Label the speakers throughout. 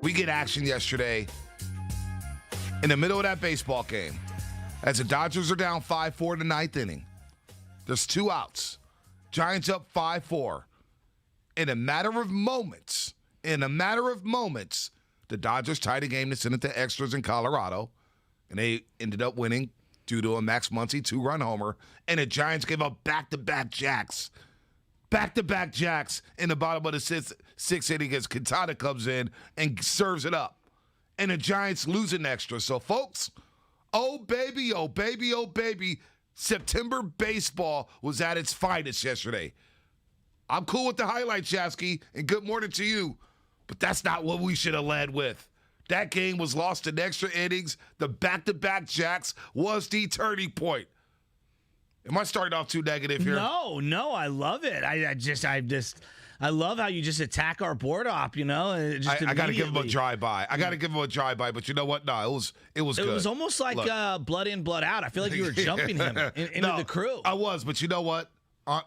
Speaker 1: We get action yesterday in the middle of that baseball game as the Dodgers are down 5-4 in the ninth inning. There's 2 outs. Giants up 5-4. In a matter of moments, the Dodgers tied a game to send it to extras in Colorado, and they ended up winning due to a Max Muncy 2-run homer, and the Giants gave up back-to-back jacks. Back-to-back jacks in the bottom of the sixth inning as Quintana comes in and serves it up. And the Giants lose an extra. So, folks, oh, baby, oh, baby, oh, baby, September baseball was at its finest yesterday. I'm cool with the highlight, Shasky, and good morning to you. But that's not what we should have led with. That game was lost in extra innings. The back-to-back jacks was the turning point. Am I starting off too negative here?
Speaker 2: No, I love it. I love how you just attack our board op,
Speaker 1: I got to give him a drive-by. But you know what? No, it was good.
Speaker 2: It was almost like blood in, blood out. I feel like you were jumping him into the crew.
Speaker 1: I was, but you know what?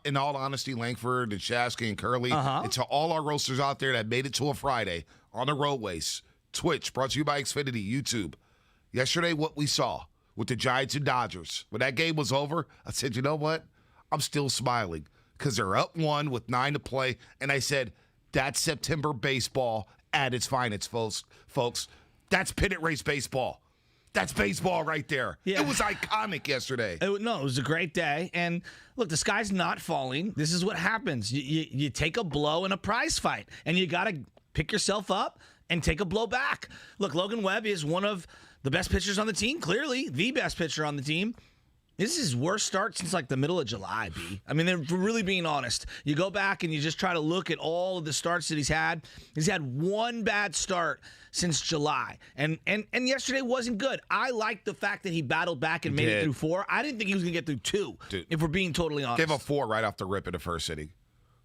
Speaker 1: In all honesty, Langford and Shasky and Curly, and to all our roasters out there that made it to a Friday on the roadways, Twitch, brought to you by Xfinity, YouTube. Yesterday, what we saw with the Giants and Dodgers, when that game was over, I said, you know what? I'm still smiling because they're up 1 with 9 to play. And I said, that's September baseball at its finest, folks. That's pennant race baseball. That's baseball right there. Yeah. It was iconic yesterday.
Speaker 2: It was a great day. And look, the sky's not falling. This is what happens. You take a blow in a prize fight, and you got to pick yourself up and take a blow back. Look, Logan Webb is one of the best pitchers on the team, clearly the best pitcher on the team. This is his worst start since like the middle of July, B. I mean, they're really being honest. You go back and you just try to look at all of the starts that he's had. He's had one bad start since July. And yesterday wasn't good. I liked the fact that he battled back and made it through 4. I didn't think he was going to get through 2, if we're being totally honest.
Speaker 1: Gave a 4 right off the rip in the first inning.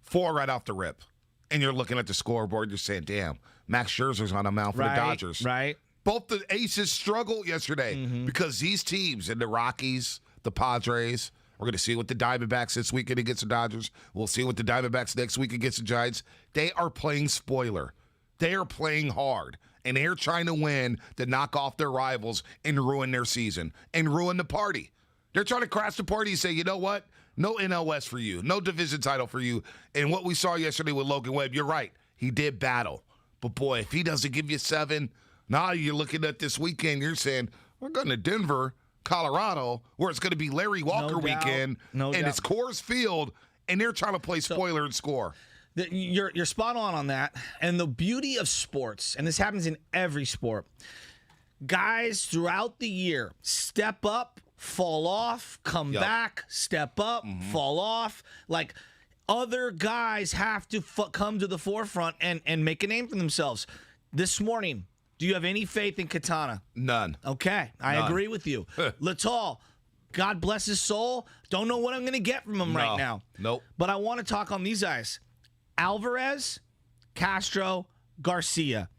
Speaker 1: 4 right off the rip. And you're looking at the scoreboard, you're saying, damn, Max Scherzer's on a mound for the Dodgers.
Speaker 2: Right.
Speaker 1: Both the aces struggled yesterday because these teams in the Rockies, the Padres, we're going to see what the Diamondbacks this weekend against the Dodgers. We'll see what the Diamondbacks next week against the Giants. They are playing spoiler. They are playing hard, and they're trying to win to knock off their rivals and ruin their season and ruin the party. They're trying to crash the party and say, you know what? No NL West for you. No division title for you. And what we saw yesterday with Logan Webb, you're right. He did battle. But, boy, if he doesn't give you 7, now you're looking at this weekend, you're saying, we're going to Denver, Colorado, where it's going to be Larry Walker weekend, and it's Coors Field, and they're trying to play spoiler and score.
Speaker 2: You're spot on that. And the beauty of sports, and this happens in every sport, guys throughout the year step up, fall off, come back, step up, fall off. Like, other guys have to come to the forefront and make a name for themselves. This morning, do you have any faith in Katana?
Speaker 1: None.
Speaker 2: Okay, I agree with you. Lital, God bless his soul. Don't know what I'm going to get from him right now.
Speaker 1: Nope.
Speaker 2: But I want to talk on these guys. Alvarez, Castro, Garcia.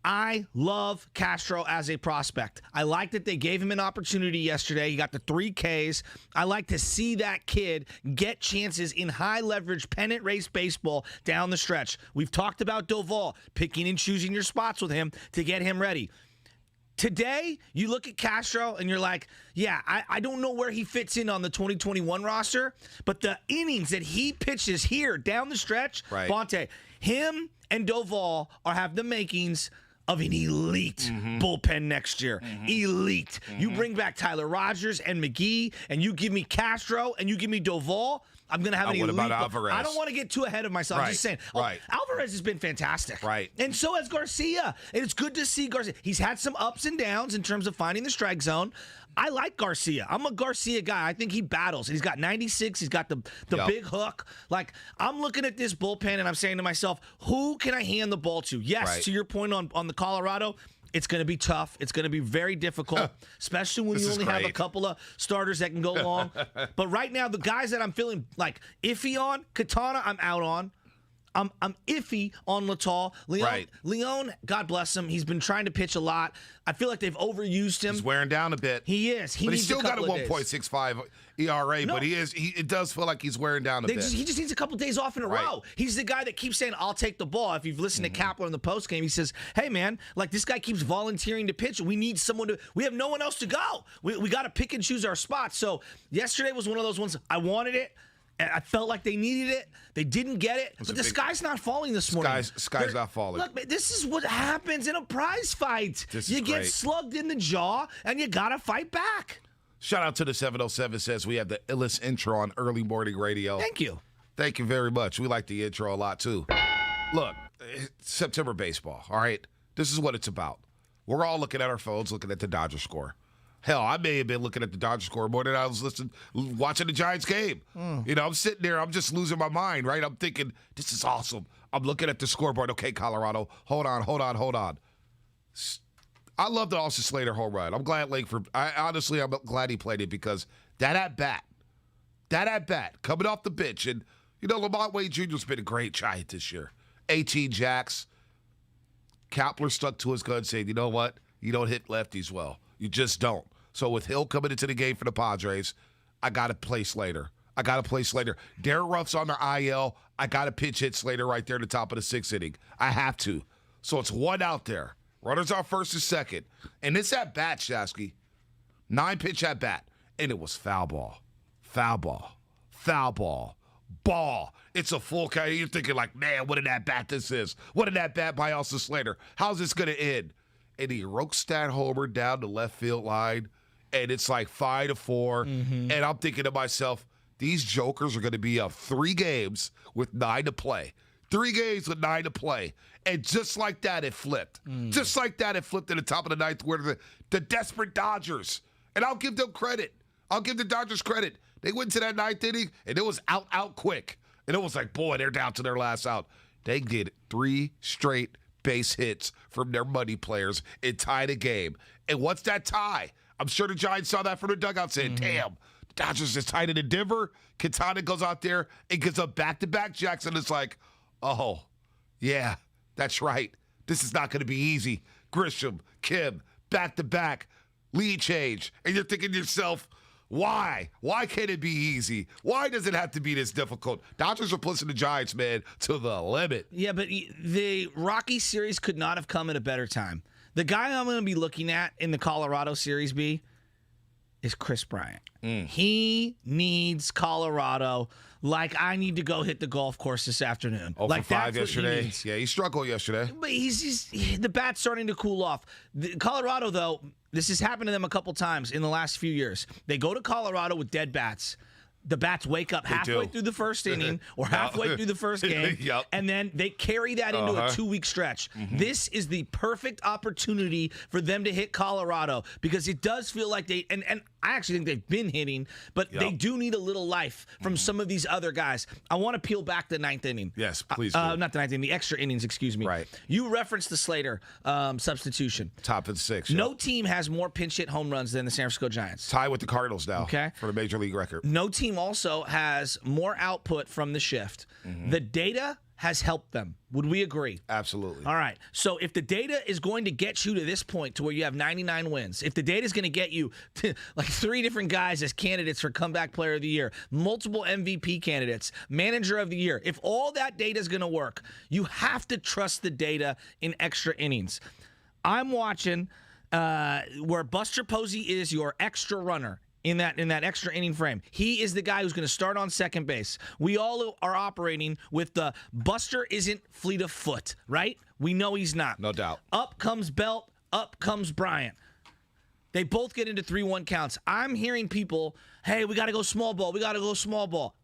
Speaker 2: I love Castro as a prospect. I like that they gave him an opportunity yesterday. He got the 3 Ks. I like to see that kid get chances in high-leverage pennant race baseball down the stretch. We've talked about Doval, picking and choosing your spots with him to get him ready. Today, you look at Castro and you're like, yeah, I don't know where he fits in on the 2021 roster, but the innings that he pitches here down the stretch, Bonte, him and Doval have the makings of an elite bullpen next year. Elite. You bring back Tyler Rogers and McGee, and you give me Castro, and you give me Doval, I'm going to have an elite.
Speaker 1: What about Alvarez?
Speaker 2: I don't want to get too ahead of myself. I'm just saying. Alvarez has been fantastic. And so has Garcia. And it's good to see Garcia. He's had some ups and downs in terms of finding the strike zone. I like Garcia. I'm a Garcia guy. I think he battles. He's got 96. He's got the big hook. Like, I'm looking at this bullpen, and I'm saying to myself, who can I hand the ball to? Yes, to your point on the Colorado, it's going to be tough. It's going to be very difficult, especially when you only have a couple of starters that can go long. But right now, the guys that I'm feeling like iffy on, Katana, I'm out on. I'm iffy on Lital. Leon, God bless him. He's been trying to pitch a lot. I feel like they've overused him.
Speaker 1: He's wearing down a bit.
Speaker 2: He is.
Speaker 1: But he's still got a 1.65 ERA, but it does feel like he's wearing down a bit.
Speaker 2: He just needs a couple days off in a row. He's the guy that keeps saying, I'll take the ball. If you've listened to Kapler in the postgame, he says, hey, man, like, this guy keeps volunteering to pitch. We need someone to – we have no one else to go. We got to pick and choose our spots. So yesterday was one of those ones. I wanted it. I felt like they needed it. They didn't get it. But the sky's not falling this morning.
Speaker 1: Sky's not falling.
Speaker 2: Look, this is what happens in a prize fight. You get slugged in the jaw, and you got to fight back.
Speaker 1: Shout out to the 707 says we have the illest intro on early morning radio.
Speaker 2: Thank you.
Speaker 1: Thank you very much. We like the intro a lot, too. Look, September baseball, all right? This is what it's about. We're all looking at our phones, looking at the Dodgers score. Hell, I may have been looking at the Dodgers score more than I was watching the Giants game. You know, I'm sitting there, I'm just losing my mind, right? I'm thinking, this is awesome. I'm looking at the scoreboard. Okay, Colorado, hold on. I love the Austin Slater home run. I'm glad Langford, honestly, I'm glad he played it because that at bat, coming off the bench, and, Lamont Wade Jr.'s been a great Giant this year. 18 jacks. Kapler stuck to his gun saying, you know what? You don't hit lefties well. You just don't. So with Hill coming into the game for the Padres, I got to play Slater. Darren Ruff's on their IL. I got to pitch hit Slater right there at the top of the 6th inning. I have to. So it's one out there. Runners on first and second. And it's at bat, Shasky. 9-pitch at bat. And it was foul ball. Ball. It's a full count. You're thinking like, man, what an at-bat this is. What an at-bat by Austin Slater. How's this going to end? And he ropes that homer down the left field line, and it's like 5-4. And I'm thinking to myself, these jokers are going to be up 3 games with 9 to play. 3 games with 9 to play. And just like that, it flipped. Just like that, it flipped at the top of the 9th where the desperate Dodgers, and I'll give them credit. I'll give the Dodgers credit. They went to that 9th inning, and it was out quick. And it was like, boy, they're down to their last out. They did 3 straight base hits from their money players and tied a game. And what's that tie? I'm sure the Giants saw that from the dugout saying, damn, the Dodgers just tied it in Denver. Quintana goes out there and gives up back-to-back jacks, and it's like, oh, yeah, that's right. This is not going to be easy. Grisham, Kim, back-to-back, lead change. And you're thinking to yourself, why? Why can't it be easy? Why does it have to be this difficult? Dodgers are pushing the Giants, man, to the limit.
Speaker 2: Yeah, but the Rockies series could not have come at a better time. The guy I'm going to be looking at in the Colorado series, B, is Chris Bryant. He needs Colorado like I need to go hit the golf course this afternoon.
Speaker 1: Oh,
Speaker 2: like
Speaker 1: for 5 yesterday. Yeah, he struggled yesterday.
Speaker 2: But the bat's starting to cool off. Colorado, though, this has happened to them a couple times in the last few years. They go to Colorado with dead bats. The bats wake up halfway through the first inning or halfway through the first game, and then they carry that into a 2-week stretch. This is the perfect opportunity for them to hit Colorado because it does feel like they and I actually think they've been hitting, but they do need a little life from some of these other guys. I want to peel back the 9th inning.
Speaker 1: Yes, please do.
Speaker 2: Not the 9th inning, the extra innings, excuse me.
Speaker 1: Right.
Speaker 2: You referenced the Slater substitution.
Speaker 1: Top of the 6th.
Speaker 2: No team has more pinch hit home runs than the San Francisco Giants.
Speaker 1: Tie with the Cardinals now for the Major League record.
Speaker 2: No team also has more output from the shift. The data has helped them. Would we agree?
Speaker 1: Absolutely.
Speaker 2: All right. So if the data is going to get you to this point to where you have 99 wins, if the data is going to get you to like 3 different guys as candidates for comeback player of the year, multiple MVP candidates, manager of the year, if all that data is going to work, you have to trust the data in extra innings. I'm watching where Buster Posey is your extra runner. In that extra inning frame. He is the guy who's going to start on second base. We all are operating with the Buster isn't fleet of foot, right? We know he's not.
Speaker 1: No doubt.
Speaker 2: Up comes Belt, up comes Bryant. They both get into 3-1 counts. I'm hearing people, hey, we got to go small ball.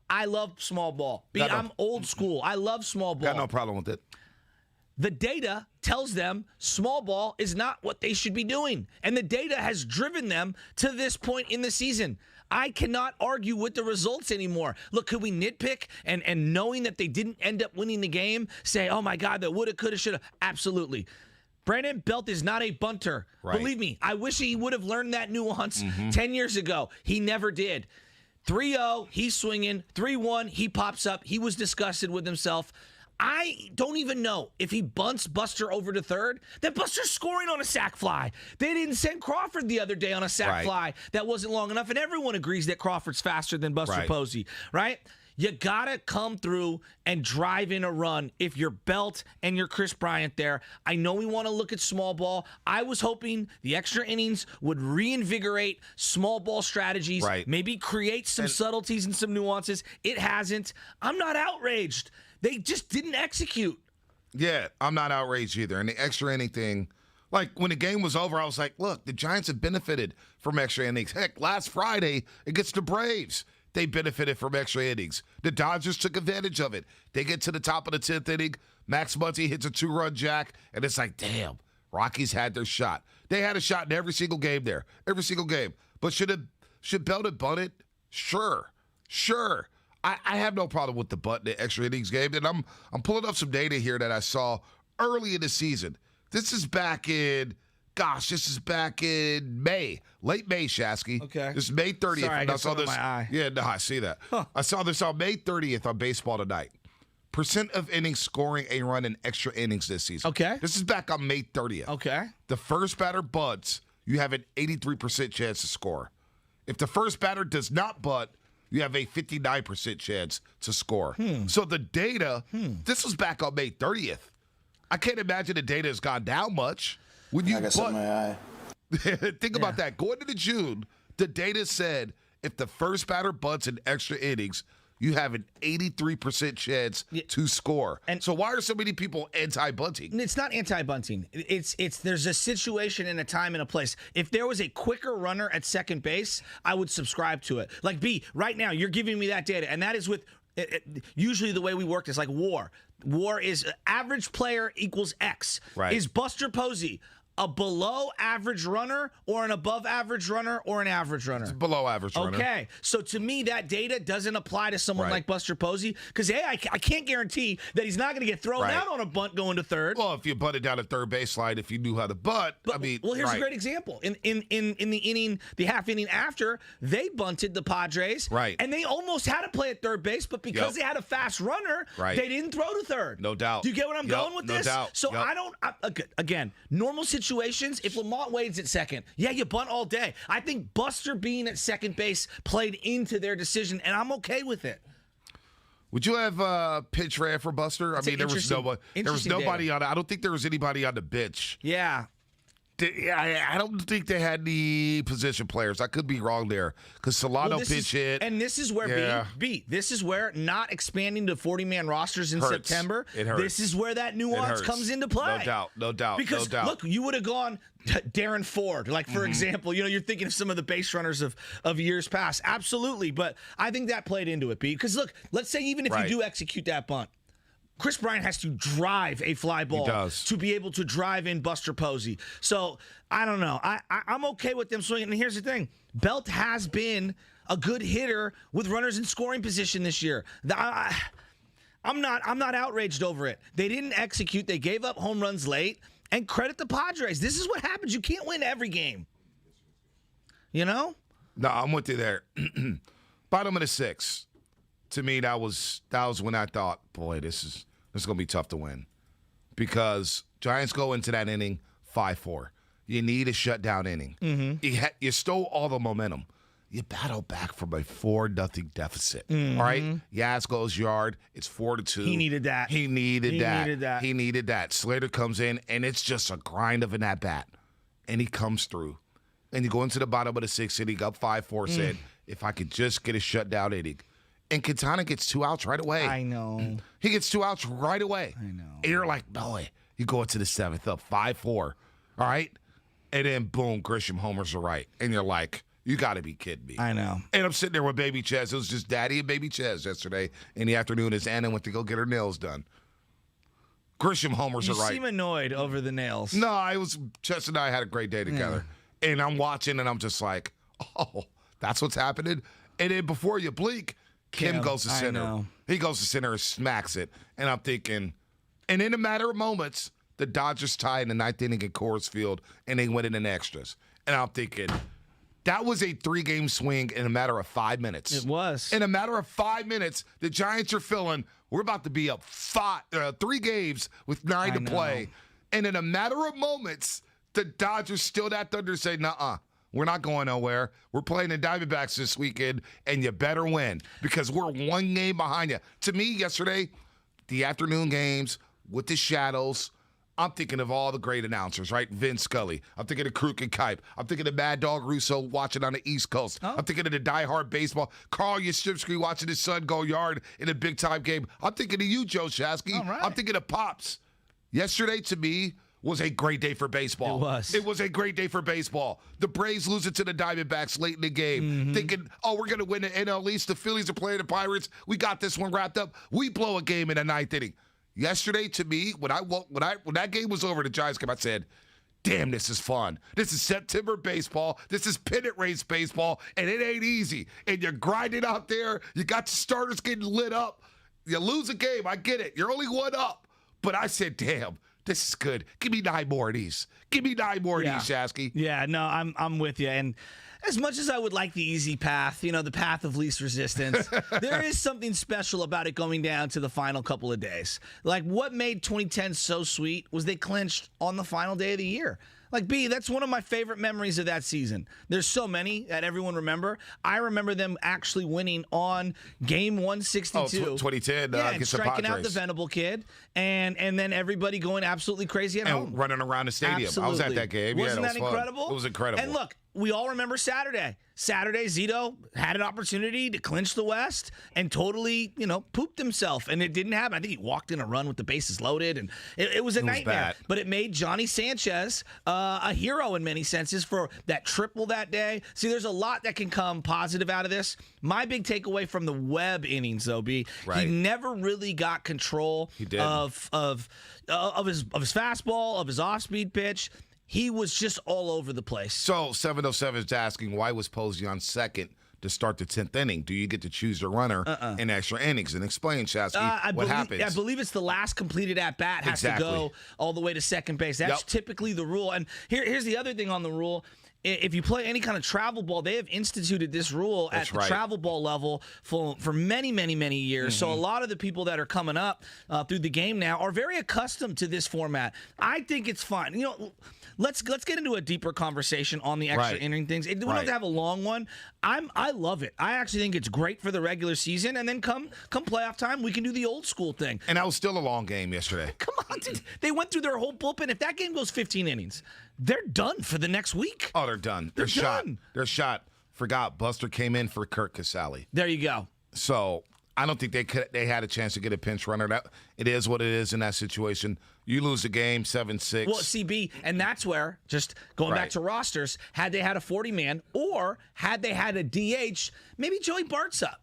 Speaker 2: I love small ball. I'm old school. I love small ball.
Speaker 1: Got no problem with it.
Speaker 2: The data tells them small ball is not what they should be doing. And the data has driven them to this point in the season. I cannot argue with the results anymore. Look, could we nitpick and knowing that they didn't end up winning the game, say, oh my God, that woulda, coulda, shoulda? Absolutely. Brandon Belt is not a bunter.
Speaker 1: Right.
Speaker 2: Believe me, I wish he would have learned that nuance 10 years ago. He never did. 3-0, he's swinging. 3-1, he pops up. He was disgusted with himself. I don't even know if he bunts Buster over to third, that Buster's scoring on a sac fly. They didn't send Crawford the other day on a sac fly that wasn't long enough, and everyone agrees that Crawford's faster than Buster Posey, right? You got to come through and drive in a run if you're Belt and you're Chris Bryant there. I know we want to look at small ball. I was hoping the extra innings would reinvigorate small ball strategies, maybe create some subtleties and some nuances. It hasn't. I'm not outraged. They just didn't execute.
Speaker 1: Yeah, I'm not outraged either. And the extra inning thing, like when the game was over, I was like, look, the Giants have benefited from extra innings. Heck, last Friday against the Braves, they benefited from extra innings. The Dodgers took advantage of it. They get to the top of the 10th inning. Max Muncy hits a 2-run jack, and it's like, damn, Rockies had their shot. They had a shot in every single game there, every single game. But should Belt have bunted? Sure. I have no problem with the bunt in the extra innings game, and I'm pulling up some data here that I saw early in the season. This is back in Gosh, this is back in May, late May, Shasky.
Speaker 2: Okay.
Speaker 1: This is May 30th.
Speaker 2: Sorry, I
Speaker 1: and
Speaker 2: got some in my eye.
Speaker 1: Yeah, no, I see that.
Speaker 2: Huh.
Speaker 1: I saw this on May 30th on Baseball Tonight. Percent of innings scoring a run in extra innings this season.
Speaker 2: Okay.
Speaker 1: This is back on May 30th.
Speaker 2: Okay.
Speaker 1: The first batter bunts, you have an 83% chance to score. If the first batter does not bunt, you have a 59% chance to score. So the data, this was back on May 30th. I can't imagine the data has gone down much. When you
Speaker 3: I got something in my eye.
Speaker 1: think about that. Going into June, the data said if the first batter bunts in extra innings, you have an 83% chance to score.
Speaker 2: And
Speaker 1: so why are so many people anti-bunting?
Speaker 2: It's not anti-bunting. It's there's a situation and a time and a place. If there was a quicker runner at second base, I would subscribe to it. Like B, right now you're giving me that data, and that is with usually the way we work is like WAR. WAR is average player equals X.
Speaker 1: Right.
Speaker 2: Is Buster Posey a below average runner or an above average runner or an average runner?
Speaker 1: Below average runner.
Speaker 2: Okay, so to me, that data doesn't apply to someone like Buster Posey because, hey, I can't guarantee that he's not going to get thrown out on a bunt going to third.
Speaker 1: Well, if you bunted down a third baseline, if you knew how to bunt,
Speaker 2: But,
Speaker 1: I mean,
Speaker 2: well, here's a great example. In the inning, the half inning after, they bunted the Padres, and they almost had to play at third base, but because they had a fast runner, they didn't throw to third.
Speaker 1: No doubt.
Speaker 2: Do you get what I'm going with this?
Speaker 1: No doubt.
Speaker 2: So again, normal situations, if Lamont Wade's at second, you bunt all day. I think Buster being at second base played into their decision, and I'm okay with it.
Speaker 1: Would you have pitch ran for Buster? I mean, there was nobody on. I don't think there was anybody on the bench.
Speaker 2: Yeah.
Speaker 1: I don't think they had any position players. I could be wrong there because Solano pitch hit.
Speaker 2: And this is where B. This is where not expanding to 40-man rosters in September.
Speaker 1: It hurts.
Speaker 2: This is where that nuance comes into play.
Speaker 1: No doubt.
Speaker 2: Because look, you would have gone Darren Ford, like for example. You're thinking of some of the base runners of years past. Absolutely, but I think that played into it, B. Because look, let's say even if you do execute that bunt, Chris Bryant has to drive a fly ball to be able to drive in Buster Posey. So, I don't know. I'm okay with them swinging. And here's the thing. Belt has been a good hitter with runners in scoring position this year. I'm not outraged over it. They didn't execute. They gave up home runs late. And credit the Padres. This is what happens. You can't win every game. You know?
Speaker 1: No, I'm with you there. Bottom of the sixth. To me, that was when I thought, boy, this is going to be tough to win. Because Giants go into that inning 5-4. You need a shutdown inning. You stole all the momentum. You battle back from a 4-0 deficit. All right? Yaz goes yard. It's 4-2.
Speaker 2: He needed that.
Speaker 1: He needed that. Slater comes in, and it's just a grind of an at-bat. And he comes through. And you go into the bottom of the sixth inning, up 5-4, said, if I could just get a shutdown inning. And Quintana gets 2 outs right away.
Speaker 2: I know.
Speaker 1: He gets 2 outs right away.
Speaker 2: I know.
Speaker 1: And you're like, boy, you go into the seventh up 5-4. All right? And then, boom, Grisham homers are right. And you're like, you got to be kidding me.
Speaker 2: I know.
Speaker 1: And I'm sitting there with Baby Ches. It was just Daddy and Baby Ches yesterday in the afternoon as Anna went to go get her nails done. Grisham homers are right.
Speaker 2: You seem annoyed over the nails.
Speaker 1: No, Ches and I had a great day together. And I'm watching, and I'm just like, oh, that's what's happening? And then before you blink, Kim goes to center.
Speaker 2: I know.
Speaker 1: He goes to center and smacks it. And I'm thinking, and in a matter of moments, the Dodgers tie in the ninth inning at Coors Field, and they win it in extras. And I'm thinking, that was a 3-game swing in a matter of 5 minutes.
Speaker 2: It was.
Speaker 1: In a matter of 5 minutes, the Giants are feeling, we're about to be up 3 games with 9 to play. And in a matter of moments, the Dodgers still that thunder say, nuh-uh. We're not going nowhere. We're playing the Diamondbacks this weekend, and you better win because we're 1 game behind you. To me, yesterday, the afternoon games with the shadows, I'm thinking of all the great announcers, right? Vin Scully. I'm thinking of Kruk and Kipe. I'm thinking of Mad Dog Russo watching on the East Coast. I'm thinking of the diehard baseball. Carl Yastrzemski watching his son go yard in a big-time game. I'm thinking of you, Joe Shasky. I'm thinking of Pops. Yesterday, to me, was a great day for baseball. It was a great day for baseball. The Braves lose it to the Diamondbacks late in the game, thinking, oh, we're going to win the NL East. The Phillies are playing the Pirates. We got this one wrapped up. We blow a game in the ninth inning. Yesterday, to me, when that game was over, the Giants came out and said, damn, this is fun. This is September baseball. This is pennant race baseball, and it ain't easy. And you're grinding out there. You got the starters getting lit up. You lose a game. I get it. You're only 1 up. But I said, damn. This is good. Give me 9 more of these. Give me 9 more of these, Shasky.
Speaker 2: Yeah, no, I'm with you. And as much as I would like the easy path, the path of least resistance, there is something special about it going down to the final couple of days. Like, what made 2010 so sweet was they clinched on the final day of the year. Like, B, that's one of my favorite memories of that season. There's so many that everyone remember. I remember them actually winning on game 162.
Speaker 1: 2010
Speaker 2: and
Speaker 1: against the
Speaker 2: striking out the
Speaker 1: Padres.
Speaker 2: Venable kid, and then everybody going absolutely crazy at home.
Speaker 1: And running around the stadium.
Speaker 2: Absolutely.
Speaker 1: I was at that game.
Speaker 2: Wasn't
Speaker 1: that
Speaker 2: that
Speaker 1: was fun.
Speaker 2: incredible?
Speaker 1: It was incredible.
Speaker 2: And look, we all remember Saturday. Saturday, Zito had an opportunity to clinch the West and totally, pooped himself. And it didn't happen. I think he walked in a run with the bases loaded, and it was a nightmare.
Speaker 1: Bad.
Speaker 2: But it made Johnny Sanchez a hero in many senses for that triple that day. See, there's a lot that can come positive out of this. My big takeaway from the Webb innings, though, B,
Speaker 1: Right.
Speaker 2: he never really got control of his fastball, of his off-speed pitch. He was just all over the place.
Speaker 1: So 707 is asking, why was Posey on second to start the 10th inning? Do you get to choose your runner in extra innings? And explain, Shasky, what happens.
Speaker 2: I believe it's the last completed at-bat has to go all the way to second base. That's typically the rule. And here's the other thing on the rule. If you play any kind of travel ball, they have instituted this rule at the travel ball level for many, many, many years. So a lot of the people that are coming up through the game now are very accustomed to this format. I think it's fun. Let's get into a deeper conversation on the extra inning things. We don't have to have a long one. I love it. I actually think it's great for the regular season, and then come playoff time, we can do the old school thing.
Speaker 1: And that was still a long game yesterday.
Speaker 2: Come on, dude. They went through their whole bullpen. If that game goes 15 innings, they're done for the next week.
Speaker 1: Oh, they're done. They're shot. They're shot. Forgot Buster came in for Kurt Casale.
Speaker 2: There you go.
Speaker 1: So I don't think they had a chance to get a pinch runner. It is what it is in that situation. You lose the game 7-6.
Speaker 2: Well, CB, and that's where, just going back to rosters, had they had a 40-man or had they had a DH, maybe Joey Bart's up.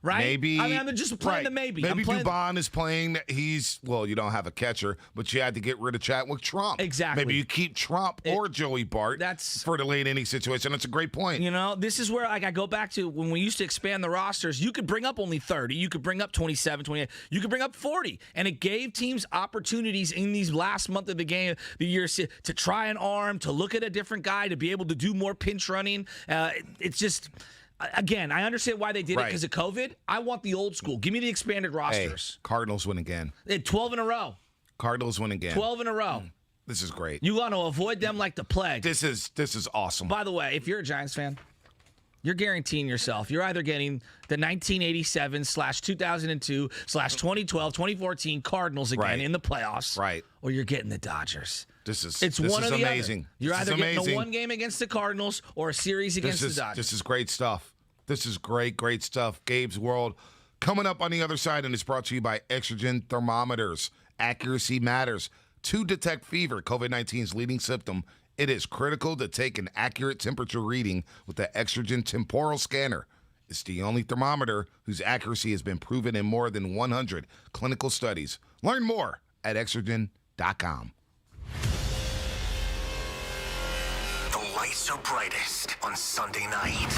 Speaker 2: Right?
Speaker 1: Maybe.
Speaker 2: I mean, I'm just playing the maybe.
Speaker 1: Maybe Dubon is playing. You don't have a catcher, but you had to get rid of Chadwick Trump.
Speaker 2: Exactly.
Speaker 1: Maybe you keep Trump or Joey Bart for the late inning situation. That's a great point.
Speaker 2: This is where I go back to when we used to expand the rosters. You could bring up only 30. You could bring up 27, 28. You could bring up 40. And it gave teams opportunities in these last month of the game, the year, to try an arm, to look at a different guy, to be able to do more pinch running. It's just... Again, I understand why they did it because of COVID. I want the old school. Give me the expanded rosters.
Speaker 1: Hey, Cardinals win again.
Speaker 2: 12 in a row.
Speaker 1: Cardinals win again.
Speaker 2: 12 in a row.
Speaker 1: This is great.
Speaker 2: You want to avoid them like the plague.
Speaker 1: This is awesome.
Speaker 2: By the way, if you're a Giants fan, you're guaranteeing yourself you're either getting the 1987/2002/2012/2014 Cardinals again in the playoffs, or you're getting the Dodgers.
Speaker 1: This is
Speaker 2: one or the
Speaker 1: amazing.
Speaker 2: Other. You're either getting a one game against the Cardinals or a series against the Dodgers.
Speaker 1: This is great stuff. This is great stuff. Gabe's World coming up on the other side, and it's brought to you by Extragen Thermometers. Accuracy matters. To detect fever, COVID-19's leading symptom, it is critical to take an accurate temperature reading with the Extragen Temporal Scanner. It's the only thermometer whose accuracy has been proven in more than 100 clinical studies. Learn more at extragen.com.
Speaker 3: The lights are brightest on Sunday night.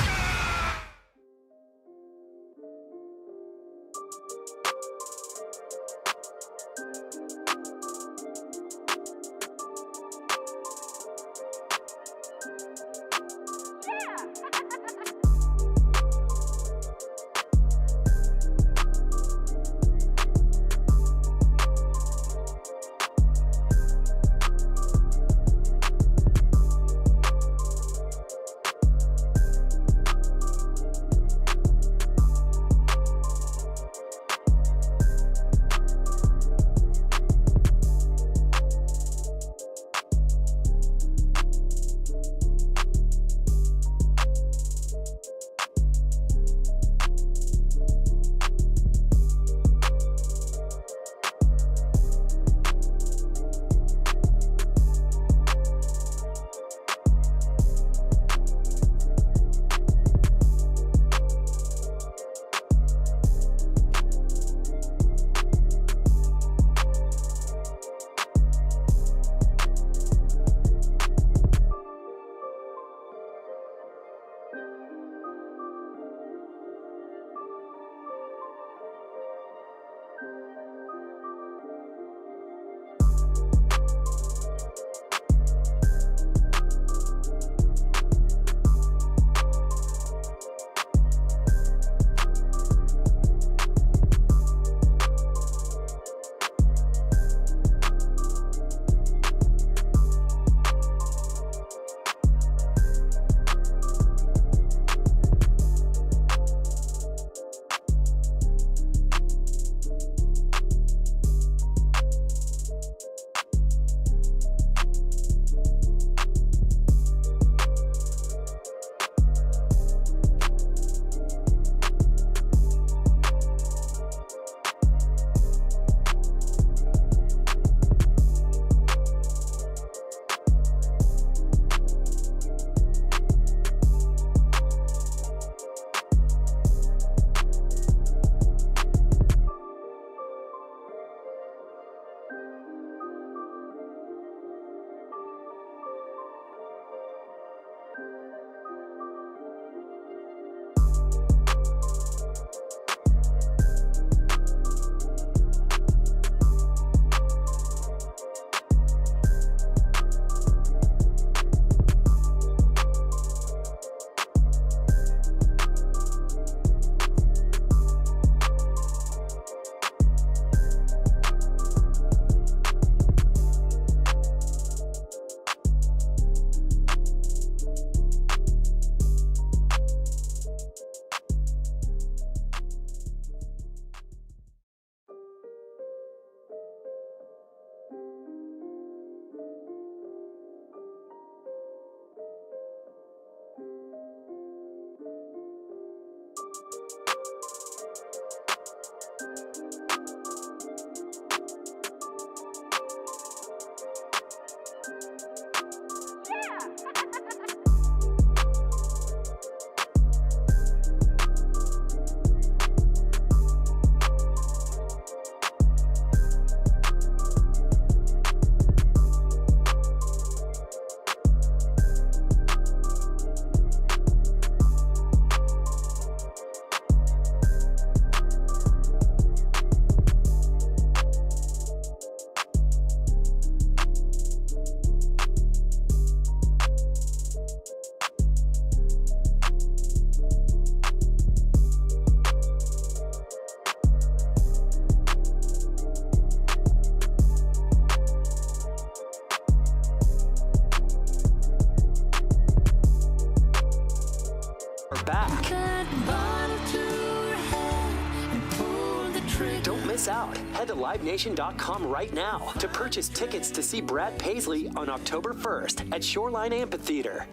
Speaker 4: miss out. Head to LiveNation.com right now to purchase tickets to see Brad Paisley on October 1st at Shoreline Amphitheater.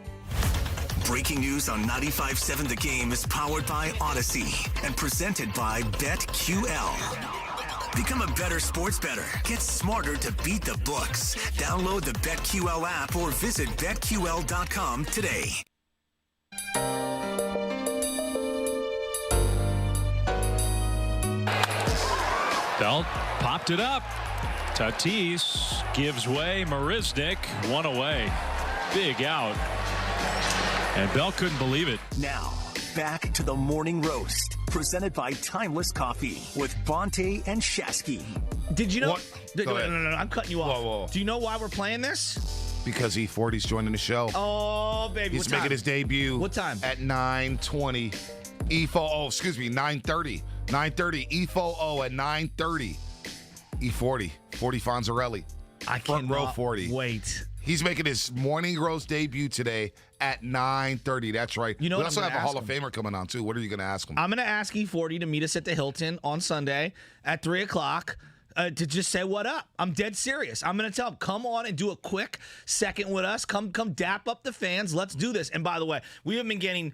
Speaker 3: Breaking news on 95.7 The Game is powered by Odyssey and presented by BetQL. Become a better sports bettor. Get smarter to beat the books. Download the BetQL app or visit BetQL.com today.
Speaker 5: Belt popped it up. Tatis gives way. Marisnik one away. Big out. And Bell couldn't believe it.
Speaker 3: Now, back to the Morning Roast, presented by Timeless Coffee with Bonte and Shasky.
Speaker 2: Did you know?
Speaker 1: What? Go ahead.
Speaker 2: No, I'm cutting you off.
Speaker 1: Whoa.
Speaker 2: Do you know why we're playing this?
Speaker 1: Because E40's joining the show.
Speaker 2: Oh, baby.
Speaker 1: He's making his debut.
Speaker 2: What time?
Speaker 1: At 9:20. 9:30. 9:30. E40 at 9:30. E40. 40 Fonzarelli.
Speaker 2: I
Speaker 1: Front row 40.
Speaker 2: Wait.
Speaker 1: He's making his Morning Roast debut today at 9:30. That's right.
Speaker 2: You know
Speaker 1: we
Speaker 2: what
Speaker 1: also
Speaker 2: I'm
Speaker 1: have a
Speaker 2: gonna
Speaker 1: Hall of Famer coming on, too. What are you going to ask him?
Speaker 2: I'm going to ask E40 to meet us at the Hilton on Sunday at 3 o'clock. To just say what up. I'm dead serious. I'm going to tell him, come on and do a quick second with us. Come dap up the fans. Let's do this. And by the way, I've been getting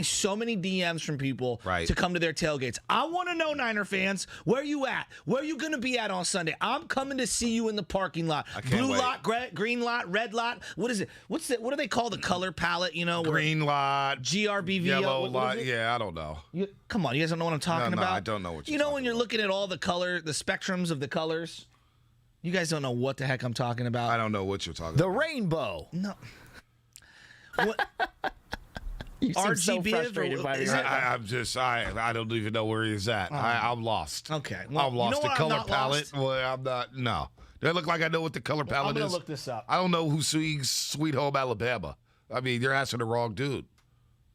Speaker 2: so many DMs from people to come to their tailgates. I want to know, Niner fans, where you at? Where you going to be at on Sunday? I'm coming to see you in the parking lot. Blue lot, green lot, red lot. What is it? What do they call the color palette? You know,
Speaker 1: green lot,
Speaker 2: GRBV,
Speaker 1: yellow lot. Yeah, I don't know.
Speaker 2: Come on, you guys don't know what I'm talking about?
Speaker 1: I don't know what
Speaker 2: you know when you're looking at all the color, the spectrums of the colors. You guys don't know what the heck I'm talking about.
Speaker 1: I don't know what you're talking
Speaker 6: the
Speaker 1: about.
Speaker 6: The rainbow.
Speaker 2: No. What?
Speaker 6: You seem so
Speaker 2: RGB
Speaker 6: frustrated by this.
Speaker 1: I don't even know where he's at. I'm lost.
Speaker 2: Okay. Well,
Speaker 1: I'm lost.
Speaker 2: You know
Speaker 1: The color
Speaker 2: I'm not
Speaker 1: palette.
Speaker 2: lost?
Speaker 1: Well, I'm not. No. Do I look like I know what the color palette
Speaker 2: I'm gonna
Speaker 1: is?
Speaker 2: look this up.
Speaker 1: I don't know who sings Sweet Home Alabama. I mean, you're asking the wrong dude.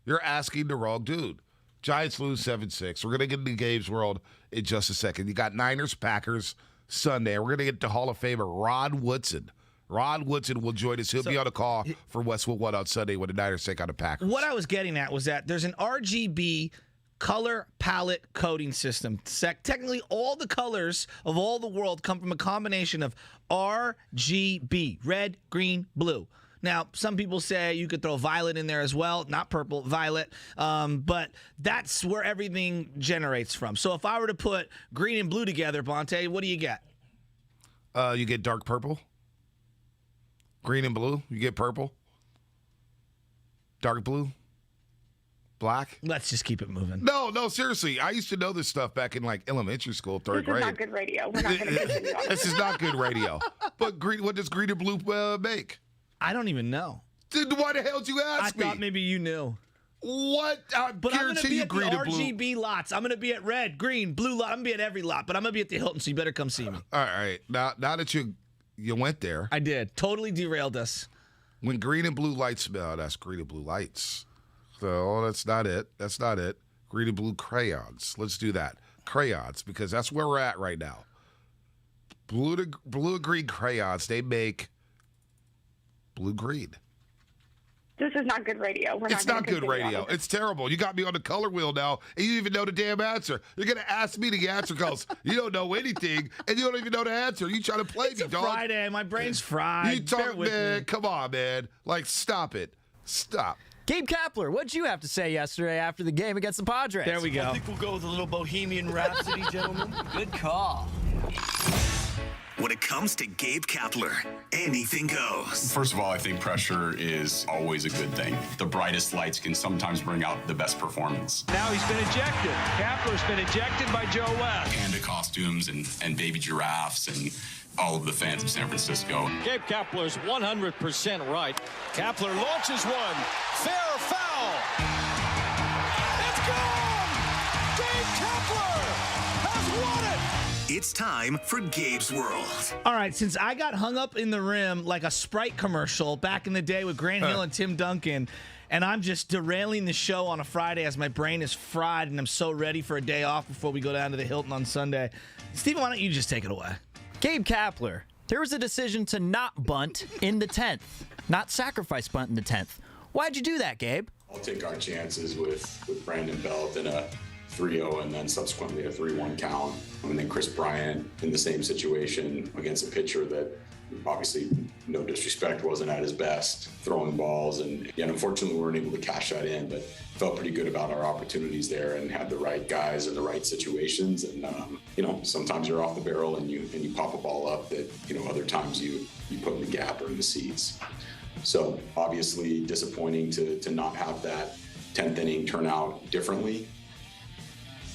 Speaker 1: You're asking the wrong dude. Giants lose 7-6. We're going to get into Gabe's World in just a second. You got Niners, Packers, Sunday. We're going to get to Hall of Famer Rod Woodson. Rod Woodson will join us. He'll be on the call for Westwood One on Sunday when the Niners take on the Packers.
Speaker 2: What I was getting at was that there's an RGB color palette coding system. Technically, all the colors of all the world come from a combination of RGB, red, green, blue. Now, some people say you could throw violet in there as well, not purple, violet, but that's where everything generates from. So if I were to put green and blue together, Bonte, what do you get?
Speaker 1: You get dark purple. Green and blue. You get purple. Dark blue. Black.
Speaker 2: Let's just keep it moving.
Speaker 1: No, seriously. I used to know this stuff back in like elementary school, third grade.
Speaker 7: This is not good radio. We're not going to continue on.
Speaker 1: This is not good radio. But what does green and blue make?
Speaker 2: I don't even know.
Speaker 1: Dude, why the hell did you ask me?
Speaker 2: I thought maybe you knew.
Speaker 1: What?
Speaker 2: But I'm going to be at the
Speaker 1: green and blue.
Speaker 2: RGB lots. I'm going to be at red, green, blue lot. I'm going to be at every lot, but I'm going to be at the Hilton, so you better come see me.
Speaker 1: All right. Now that you went there.
Speaker 2: I did. Totally derailed us.
Speaker 1: When green and blue lights, that's green and blue lights. So that's not it. That's not it. Green and blue crayons. Let's do that. Crayons, because that's where we're at right now. Blue and green crayons, they make blue-green.
Speaker 7: This is not good radio.
Speaker 1: It's not good radio. It's terrible. You got me on the color wheel now, and you even know the damn answer. You're going to ask me the answer because you don't know anything, and you don't even know the answer. You trying to play me, dog.
Speaker 2: Friday. My brain's fried.
Speaker 1: You talk, man. Come on, man. Like, stop it. Stop.
Speaker 6: Gabe Kapler, what'd you have to say yesterday after the game against the Padres?
Speaker 2: There we go.
Speaker 8: I think we'll go with a little Bohemian Rhapsody, gentlemen. Good call.
Speaker 3: When it comes to Gabe Kapler, anything goes.
Speaker 9: First of all, I think pressure is always a good thing. The brightest lights can sometimes bring out the best performance.
Speaker 10: Now he's been ejected. Kapler's been ejected by Joe West.
Speaker 9: Panda costumes and baby giraffes and all of the fans of San Francisco.
Speaker 5: Gabe Kapler's 100% right.
Speaker 10: Kapler launches one. Fair foul. It's gone! Gabe Kapler has won it!
Speaker 3: It's time for Gabe's World.
Speaker 2: All right, since I got hung up in the rim like a Sprite commercial back in the day with Grant Hill and Tim Duncan, and I'm just derailing the show on a Friday as my brain is fried and I'm so ready for a day off before we go down to the Hilton on Sunday. Steven, why don't you just take it away?
Speaker 6: Gabe Kapler, there was a decision to not bunt in the 10th, not sacrifice bunt in the 10th. Why'd you do that, Gabe?
Speaker 9: I'll take our chances with Brandon Belt and a 3-0 and then subsequently a 3-1 count. And then Chris Bryant in the same situation against a pitcher that obviously, no disrespect, wasn't at his best throwing balls. And unfortunately, we weren't able to cash that in, but felt pretty good about our opportunities there and had the right guys in the right situations. And, sometimes you're off the barrel and you pop a ball up that, other times you put in the gap or in the seats. So obviously disappointing to not have that 10th inning turn out differently.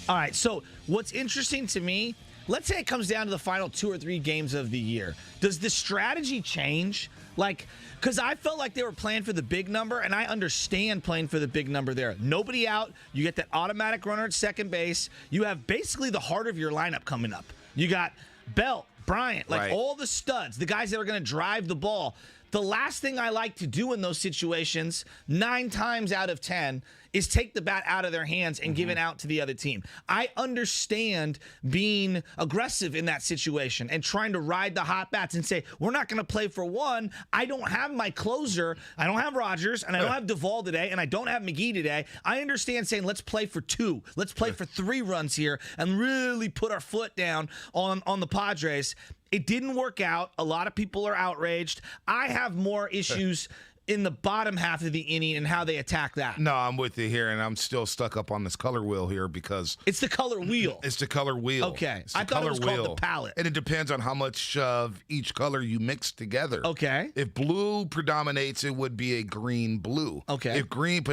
Speaker 2: All right, so what's interesting to me, let's say it comes down to the final 2 or 3 games of the year. Does the strategy change? Because I felt like they were playing for the big number, and I understand playing for the big number there. Nobody out. You get that automatic runner at second base. You have basically the heart of your lineup coming up. You got Belt, Bryant,
Speaker 1: Right.
Speaker 2: all the studs, the guys that are going to drive the ball. The last thing I like to do in those situations, 9 times out of 10, is take the bat out of their hands and give it out to the other team. I understand being aggressive in that situation and trying to ride the hot bats and say, we're not going to play for one. I don't have my closer. I don't have Rogers, and I don't have Duvall today, and I don't have McGee today. I understand saying, let's play for 2. Let's play for 3 runs here and really put our foot down on the Padres. It didn't work out. A lot of people are outraged. I have more issues in the bottom half of the inning and how they attack that.
Speaker 1: No, I'm with you here, and I'm still stuck up on this color wheel here because
Speaker 2: It's the color wheel.
Speaker 1: it's the color wheel.
Speaker 2: Okay.
Speaker 1: It's the
Speaker 2: I thought it was
Speaker 1: color
Speaker 2: called the palette.
Speaker 1: And it depends on how much of each color you mix together.
Speaker 2: Okay.
Speaker 1: If blue predominates, it would be a green blue.
Speaker 2: Okay.
Speaker 1: If green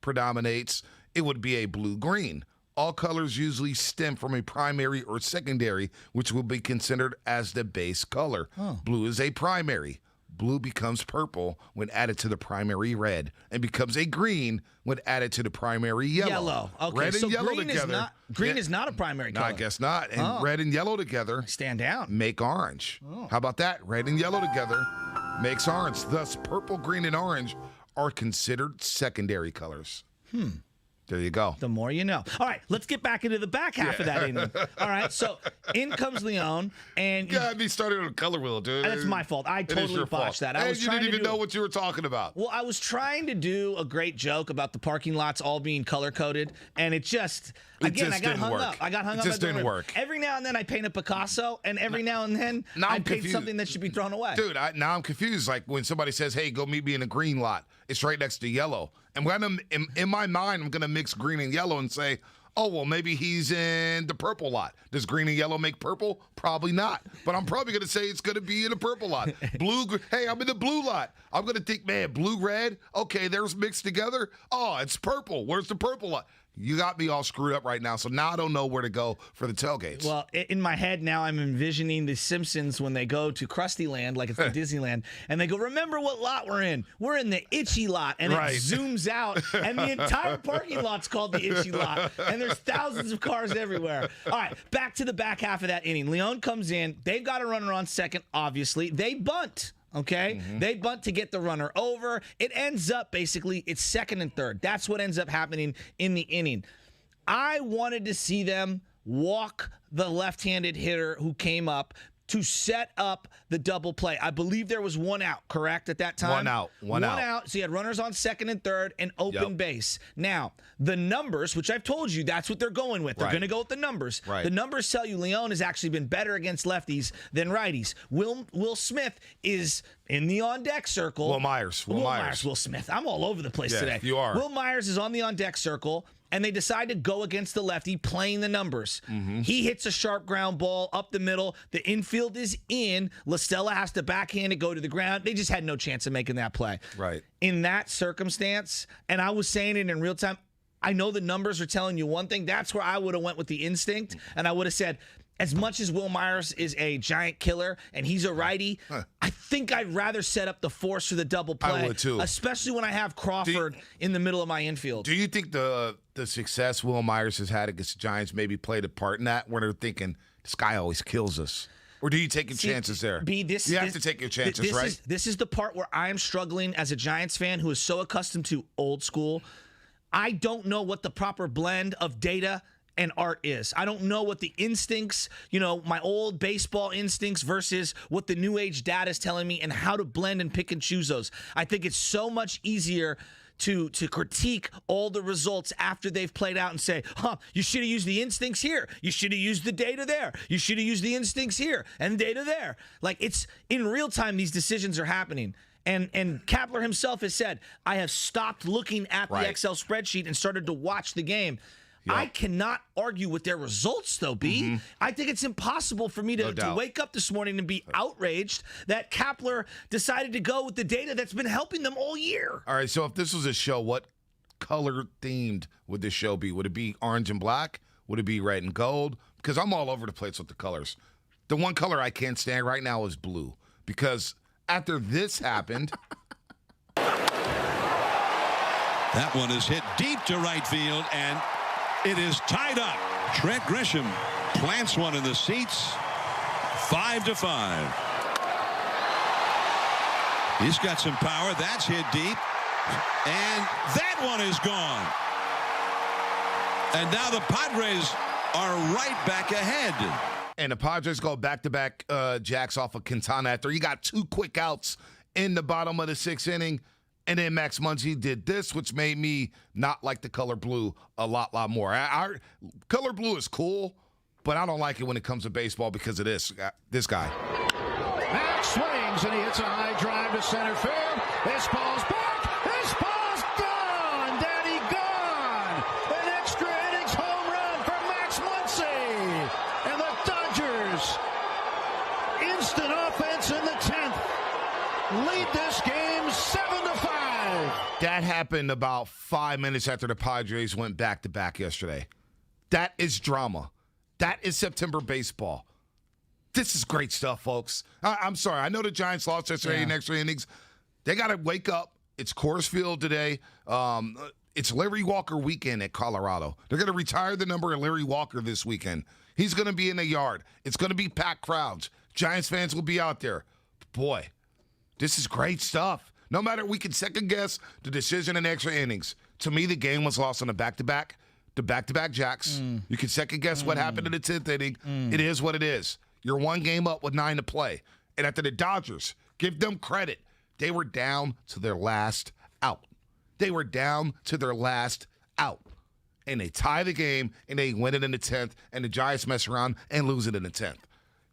Speaker 1: predominates, it would be a blue green. All colors usually stem from a primary or secondary, which will be considered as the base color. Blue is a primary. Blue becomes purple when added to the primary red and becomes a green when added to the primary yellow.
Speaker 2: Okay,
Speaker 1: Red
Speaker 2: so
Speaker 1: and yellow
Speaker 2: green
Speaker 1: together.
Speaker 2: is not a primary
Speaker 1: No,
Speaker 2: color.
Speaker 1: I guess not. And red and yellow together
Speaker 2: Stand down.
Speaker 1: make orange. How about that? Red and yellow together makes orange. Thus, purple, green, and orange are considered secondary colors. There you go.
Speaker 2: The more you know. All right, let's get back into the back half of that inning. All right, so in comes Leon, and
Speaker 1: God, me started on a color wheel, dude.
Speaker 2: that's my fault. I
Speaker 1: It is
Speaker 2: totally
Speaker 1: your fault.
Speaker 2: botched that. I
Speaker 1: And
Speaker 2: was
Speaker 1: you
Speaker 2: trying
Speaker 1: didn't
Speaker 2: to
Speaker 1: even know what you were talking about.
Speaker 2: Well, I was trying to do a great joke about the parking lots all being color coded, and it just
Speaker 1: It
Speaker 2: again
Speaker 1: just
Speaker 2: I got
Speaker 1: didn't
Speaker 2: hung
Speaker 1: work.
Speaker 2: up. I got hung
Speaker 1: It
Speaker 2: up.
Speaker 1: just
Speaker 2: at the
Speaker 1: didn't
Speaker 2: rim.
Speaker 1: work.
Speaker 2: Every now and then I paint a Picasso, and every now and then
Speaker 1: Now
Speaker 2: I
Speaker 1: I'm
Speaker 2: paint
Speaker 1: confused.
Speaker 2: something that should be thrown away.
Speaker 1: Dude, now I'm confused. Like when somebody says, hey, go meet me in a green lot, it's right next to yellow. And when in my mind, I'm going to mix green and yellow and say, oh, well, maybe he's in the purple lot. Does green and yellow make purple? Probably not. But I'm probably going to say it's going to be in the purple lot. Hey, I'm in the blue lot. I'm going to think, man, blue, red. Okay, there's mixed together. Oh, it's purple. Where's the purple lot? You got me all screwed up right now, so now I don't know where to go for the tailgates.
Speaker 2: Well, in my head now, I'm envisioning the Simpsons when they go to Krusty Land, like it's the Disneyland, and they go, remember what lot we're in? We're in the itchy lot, and
Speaker 1: Right.
Speaker 2: it zooms out, and the entire parking lot's called the itchy lot, and there's thousands of cars everywhere. All right, back to the back half of that inning. Leon comes in. They've got a runner on second, obviously. They bunt. Okay? They bunt to get the runner over. It ends up basically, it's second and third. That's what ends up happening in the inning. I wanted to see them walk the left-handed hitter who came up to set up the double play. I believe there was one out, correct, at that time?
Speaker 1: One out. One out.
Speaker 2: So you had runners on second and third and open base. Now, the numbers, which I've told you, that's what they're going with. They're
Speaker 1: Right.
Speaker 2: going to go with the numbers.
Speaker 1: Right.
Speaker 2: The numbers tell you Leon has actually been better against lefties than righties. Will Smith is in the on-deck circle.
Speaker 1: Will Myers.
Speaker 2: Will Smith. I'm all over the place
Speaker 1: Yeah,
Speaker 2: today.
Speaker 1: you are.
Speaker 2: Will Myers is on the on-deck circle, and they decide to go against the lefty, playing the numbers. He hits a sharp ground ball up the middle. The infield is in. La Stella has to backhand it, go to the ground. They just had no chance of making that play.
Speaker 1: Right.
Speaker 2: In that circumstance, and I was saying it in real time, I know the numbers are telling you one thing. That's where I would have went with the instinct, and I would have said, as much as Will Myers is a giant killer and he's a righty, I think I'd rather set up the force for the double play.
Speaker 1: I would too.
Speaker 2: Especially when I have Crawford in the middle of my infield.
Speaker 1: Do you think the success Will Myers has had against the Giants maybe played a part in that, where they're thinking, this guy always kills us? Or do you take your chances there? You have to take your chances, right?
Speaker 2: This is the part where I am struggling as a Giants fan who is so accustomed to old school. I don't know what the proper blend of data and art is. I don't know what the instincts, my old baseball instincts versus what the new age data is telling me and how to blend and pick and choose those. I think it's so much easier to critique all the results after they've played out and say, you should have used the instincts here. You should have used the data there. You should have used the instincts here and data there. Like, it's in real time, these decisions are happening. And Kapler himself has said, I have stopped looking at the Excel spreadsheet and started to watch the game. Yep. I cannot argue with their results, though, B. Mm-hmm. I think it's impossible for me to wake up this morning and be outraged that Kapler decided to go with the data that's been helping them all year.
Speaker 1: All right, so if this was a show, what color-themed would this show be? Would it be orange and black? Would it be red and gold? Because I'm all over the place with the colors. The one color I can't stand right now is blue, because after this happened...
Speaker 11: That one is hit deep to right field, and... it is tied up. Trent Grisham plants one in the seats. 5-5. He's got some power. That's hit deep. And that one is gone. And now the Padres are right back ahead.
Speaker 1: And the Padres go back-to-back jacks off of Quintana after he got 2 quick outs in the bottom of the 6th inning. And then Max Muncy did this, which made me not like the color blue a lot more. Our color blue is cool, but I don't like it when it comes to baseball because of this guy.
Speaker 12: Max swings, and he hits a high drive to center field. This ball's back. This ball's gone. Daddy gone. An extra innings home run for Max Muncy. And the Dodgers, instant offense in the 10th, lead this game 7-5.
Speaker 1: That happened about 5 minutes after the Padres went back-to-back yesterday. That is drama. That is September baseball. This is great stuff, folks. I'm sorry. I know the Giants lost yesterday in extra innings. They got to wake up. It's Coors Field today. It's Larry Walker weekend at Colorado. They're going to retire the number of Larry Walker this weekend. He's going to be in the yard. It's going to be packed crowds. Giants fans will be out there. Boy, this is great stuff. No matter, we can second-guess the decision in extra innings. To me, the game was lost on the back-to-back jacks. You can second-guess what happened in the 10th inning. It is what it is. You're 1 game up with 9 to play. And after the Dodgers, give them credit. They were down to their last out. And they tie the game, and they win it in the 10th, and the Giants mess around and lose it in the 10th.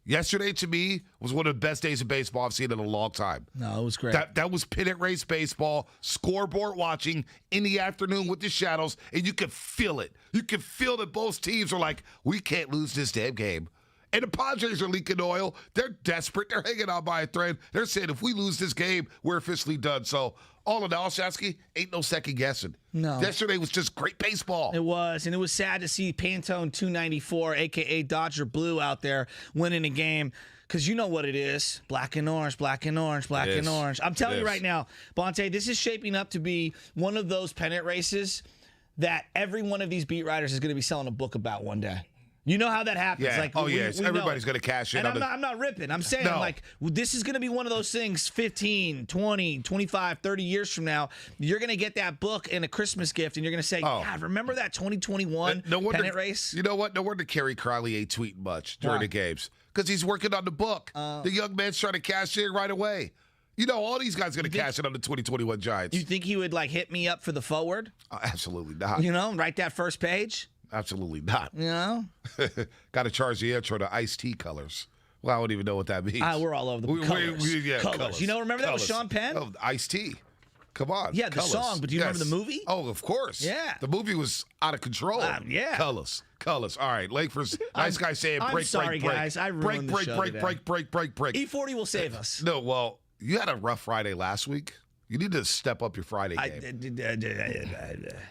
Speaker 1: Yesterday, to me, was one of the best days of baseball I've seen in a long time.
Speaker 2: No, it was great.
Speaker 1: That was pennant race baseball, scoreboard watching in the afternoon with the shadows, and you could feel it. You could feel that both teams are like, we can't lose this damn game. And the Padres are leaking oil. They're desperate. They're hanging on by a thread. They're saying, if we lose this game, we're officially done. So, all in all, Shasky, ain't no second guessing.
Speaker 2: No.
Speaker 1: Yesterday was just great baseball.
Speaker 2: It was, and it was sad to see Pantone 294, a.k.a. Dodger Blue, out there winning a game. Because you know what it is. Black and orange, black and orange, black and orange. I'm telling you right now, Bonte, this is shaping up to be one of those pennant races that every one of these beat writers is going to be selling a book about one day. You know how that happens.
Speaker 1: Yeah.
Speaker 2: Like,
Speaker 1: everybody's going to cash in.
Speaker 2: And I'm not ripping. I'm saying, this is going to be one of those things 15, 20, 25, 30 years from now. You're going to get that book in a Christmas gift, and you're going to say, God, remember that 2021 pennant race?
Speaker 1: You know what? No wonder Kerry Crowley ain't tweeting much during the games. Because he's working on the book. The young man's trying to cash in right away. You know, all these guys are going to cash in on the 2021 Giants.
Speaker 2: You think he would, hit me up for the forward?
Speaker 1: Absolutely not.
Speaker 2: You know, write that first page?
Speaker 1: Absolutely not.
Speaker 2: You know?
Speaker 1: Got to charge the intro to iced tea colors. Well, I don't even know what that means.
Speaker 2: We're all over the colors. Colors. You know, remember that with Sean Penn?
Speaker 1: Oh, iced tea. Come on.
Speaker 2: Yeah, the song, but do you remember the movie?
Speaker 1: Oh, of course.
Speaker 2: Yeah.
Speaker 1: The movie was out of control.
Speaker 2: Yeah.
Speaker 1: Colors. All right, Lakers. Nice guy saying break,
Speaker 2: break.
Speaker 1: Guys.
Speaker 2: I ruined
Speaker 1: break,
Speaker 2: the show
Speaker 1: break.
Speaker 2: E40 will save us.
Speaker 1: No, well, you had a rough Friday last week. You need to step up your Friday game.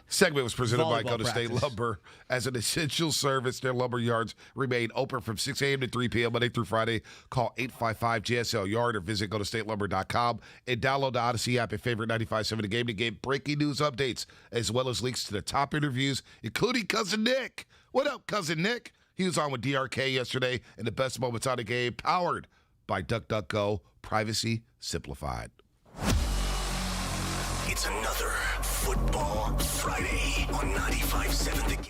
Speaker 1: Segment was presented by Go to State Lumber. As an essential service, their lumber yards remain open from 6 a.m. to 3 p.m. Monday through Friday. Call 855-GSL-YARD or visit GoToStateLumber.com and download the Odyssey app and favorite 95.7 The Game to get breaking news updates as well as links to the top interviews, including Cousin Nick. What up, Cousin Nick? He was on with DRK yesterday, and the best moments on the game, powered by DuckDuckGo, privacy simplified.
Speaker 3: It's another Football Friday on 95.7 The Game.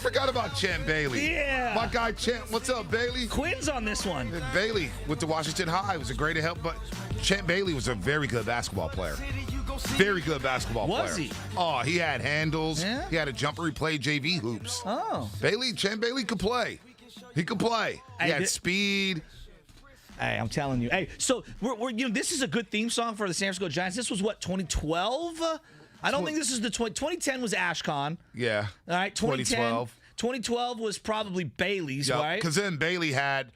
Speaker 1: forgot about Champ Bailey.
Speaker 2: Yeah.
Speaker 1: My guy Champ. What's up, Bailey?
Speaker 2: Quins on this one.
Speaker 1: Bailey went to Washington High. Was a great help, but Champ Bailey was a very good basketball player. Very good basketball player.
Speaker 2: Was he?
Speaker 1: Oh, he had handles.
Speaker 2: Yeah?
Speaker 1: He had a jumper. He played JV hoops.
Speaker 2: Oh.
Speaker 1: Champ Bailey could play. He could play. He had speed.
Speaker 2: Hey, I'm telling you. Hey, so we're this is a good theme song for the San Francisco Giants. This was what, 2012? I don't think this is the 2010 was Ashcon.
Speaker 1: Yeah.
Speaker 2: All right, 2012 was probably Bailey's, right?
Speaker 1: Because then Bailey had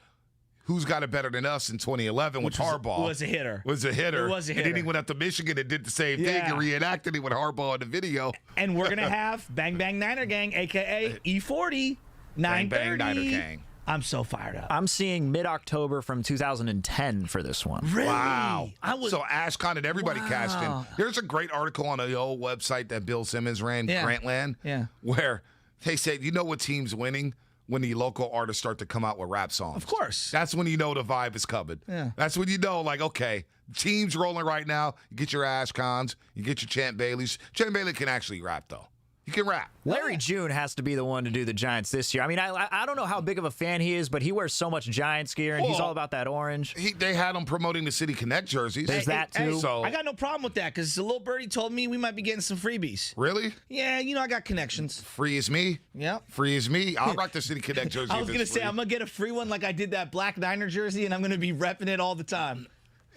Speaker 1: who's got it better than us in 2011 with Harbaugh.
Speaker 2: Was a hitter.
Speaker 1: Was a hitter.
Speaker 2: It was a hitter.
Speaker 1: And then he went up to Michigan and did the same thing and reenacted it with Harbaugh in the video.
Speaker 2: And we're going to have Bang Bang Niner Gang, a.k.a. E40, 9:30.
Speaker 1: Bang Bang Niner Gang.
Speaker 2: I'm so fired up.
Speaker 6: I'm seeing mid-October from 2010 for this one.
Speaker 2: Really?
Speaker 1: Wow. So Ashcon and everybody cashed in. There's a great article on the old website that Bill Simmons ran, Grantland, where they said, you know what team's winning? When the local artists start to come out with rap songs.
Speaker 2: Of course.
Speaker 1: That's when you know the vibe is coming.
Speaker 2: Yeah.
Speaker 1: That's when you know, like, okay, team's rolling right now. You get your Ashcons, you get your Champ Baileys. Champ Bailey can actually rap, though. He can rap.
Speaker 6: Larry June has to be the one to do the Giants this year. I mean, I don't know how big of a fan he is, but he wears so much Giants gear, and he's all about that orange.
Speaker 1: They had him promoting the City Connect jerseys.
Speaker 6: There's that, too.
Speaker 1: So
Speaker 2: I got no problem with that because the little birdie told me we might be getting some freebies.
Speaker 1: Really?
Speaker 2: Yeah, I got connections.
Speaker 1: Free as me?
Speaker 2: Yep.
Speaker 1: Free as me? I'll rock the City Connect jersey.
Speaker 2: I was going to say, I'm going to get a free one like I did that Black Niner jersey, and I'm going to be repping it all the time.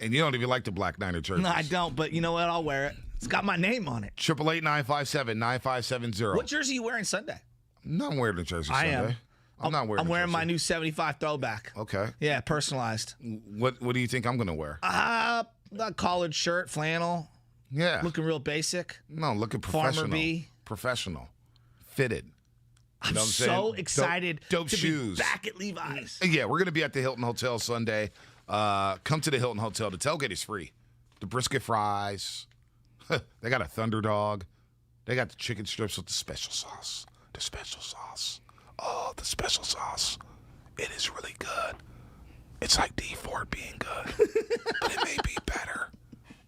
Speaker 1: And you don't even like the Black Niner jersey.
Speaker 2: No, I don't, but you know what? I'll wear it. It's got my name on it.
Speaker 1: 888-957-9570.
Speaker 2: What jersey are you wearing Sunday?
Speaker 1: I'm not wearing the jersey Sunday. I'm not wearing
Speaker 2: I'm wearing my new 75 throwback.
Speaker 1: Okay.
Speaker 2: Yeah, personalized.
Speaker 1: What do you think I'm going to wear?
Speaker 2: The collared shirt, flannel.
Speaker 1: Yeah.
Speaker 2: Looking real basic.
Speaker 1: No, looking professional.
Speaker 2: Farmer B.
Speaker 1: Professional. Fitted.
Speaker 2: I'm so excited
Speaker 1: dope
Speaker 2: to
Speaker 1: shoes.
Speaker 2: be back at Levi's.
Speaker 1: Yeah, we're going to be at the Hilton Hotel Sunday. Come to the Hilton Hotel. The tailgate is free. The brisket fries. They got a Thunder Dog. They got the chicken strips with the special sauce. The special sauce. Oh, the special sauce. It is really good. It's like D4 being good. But it may be better.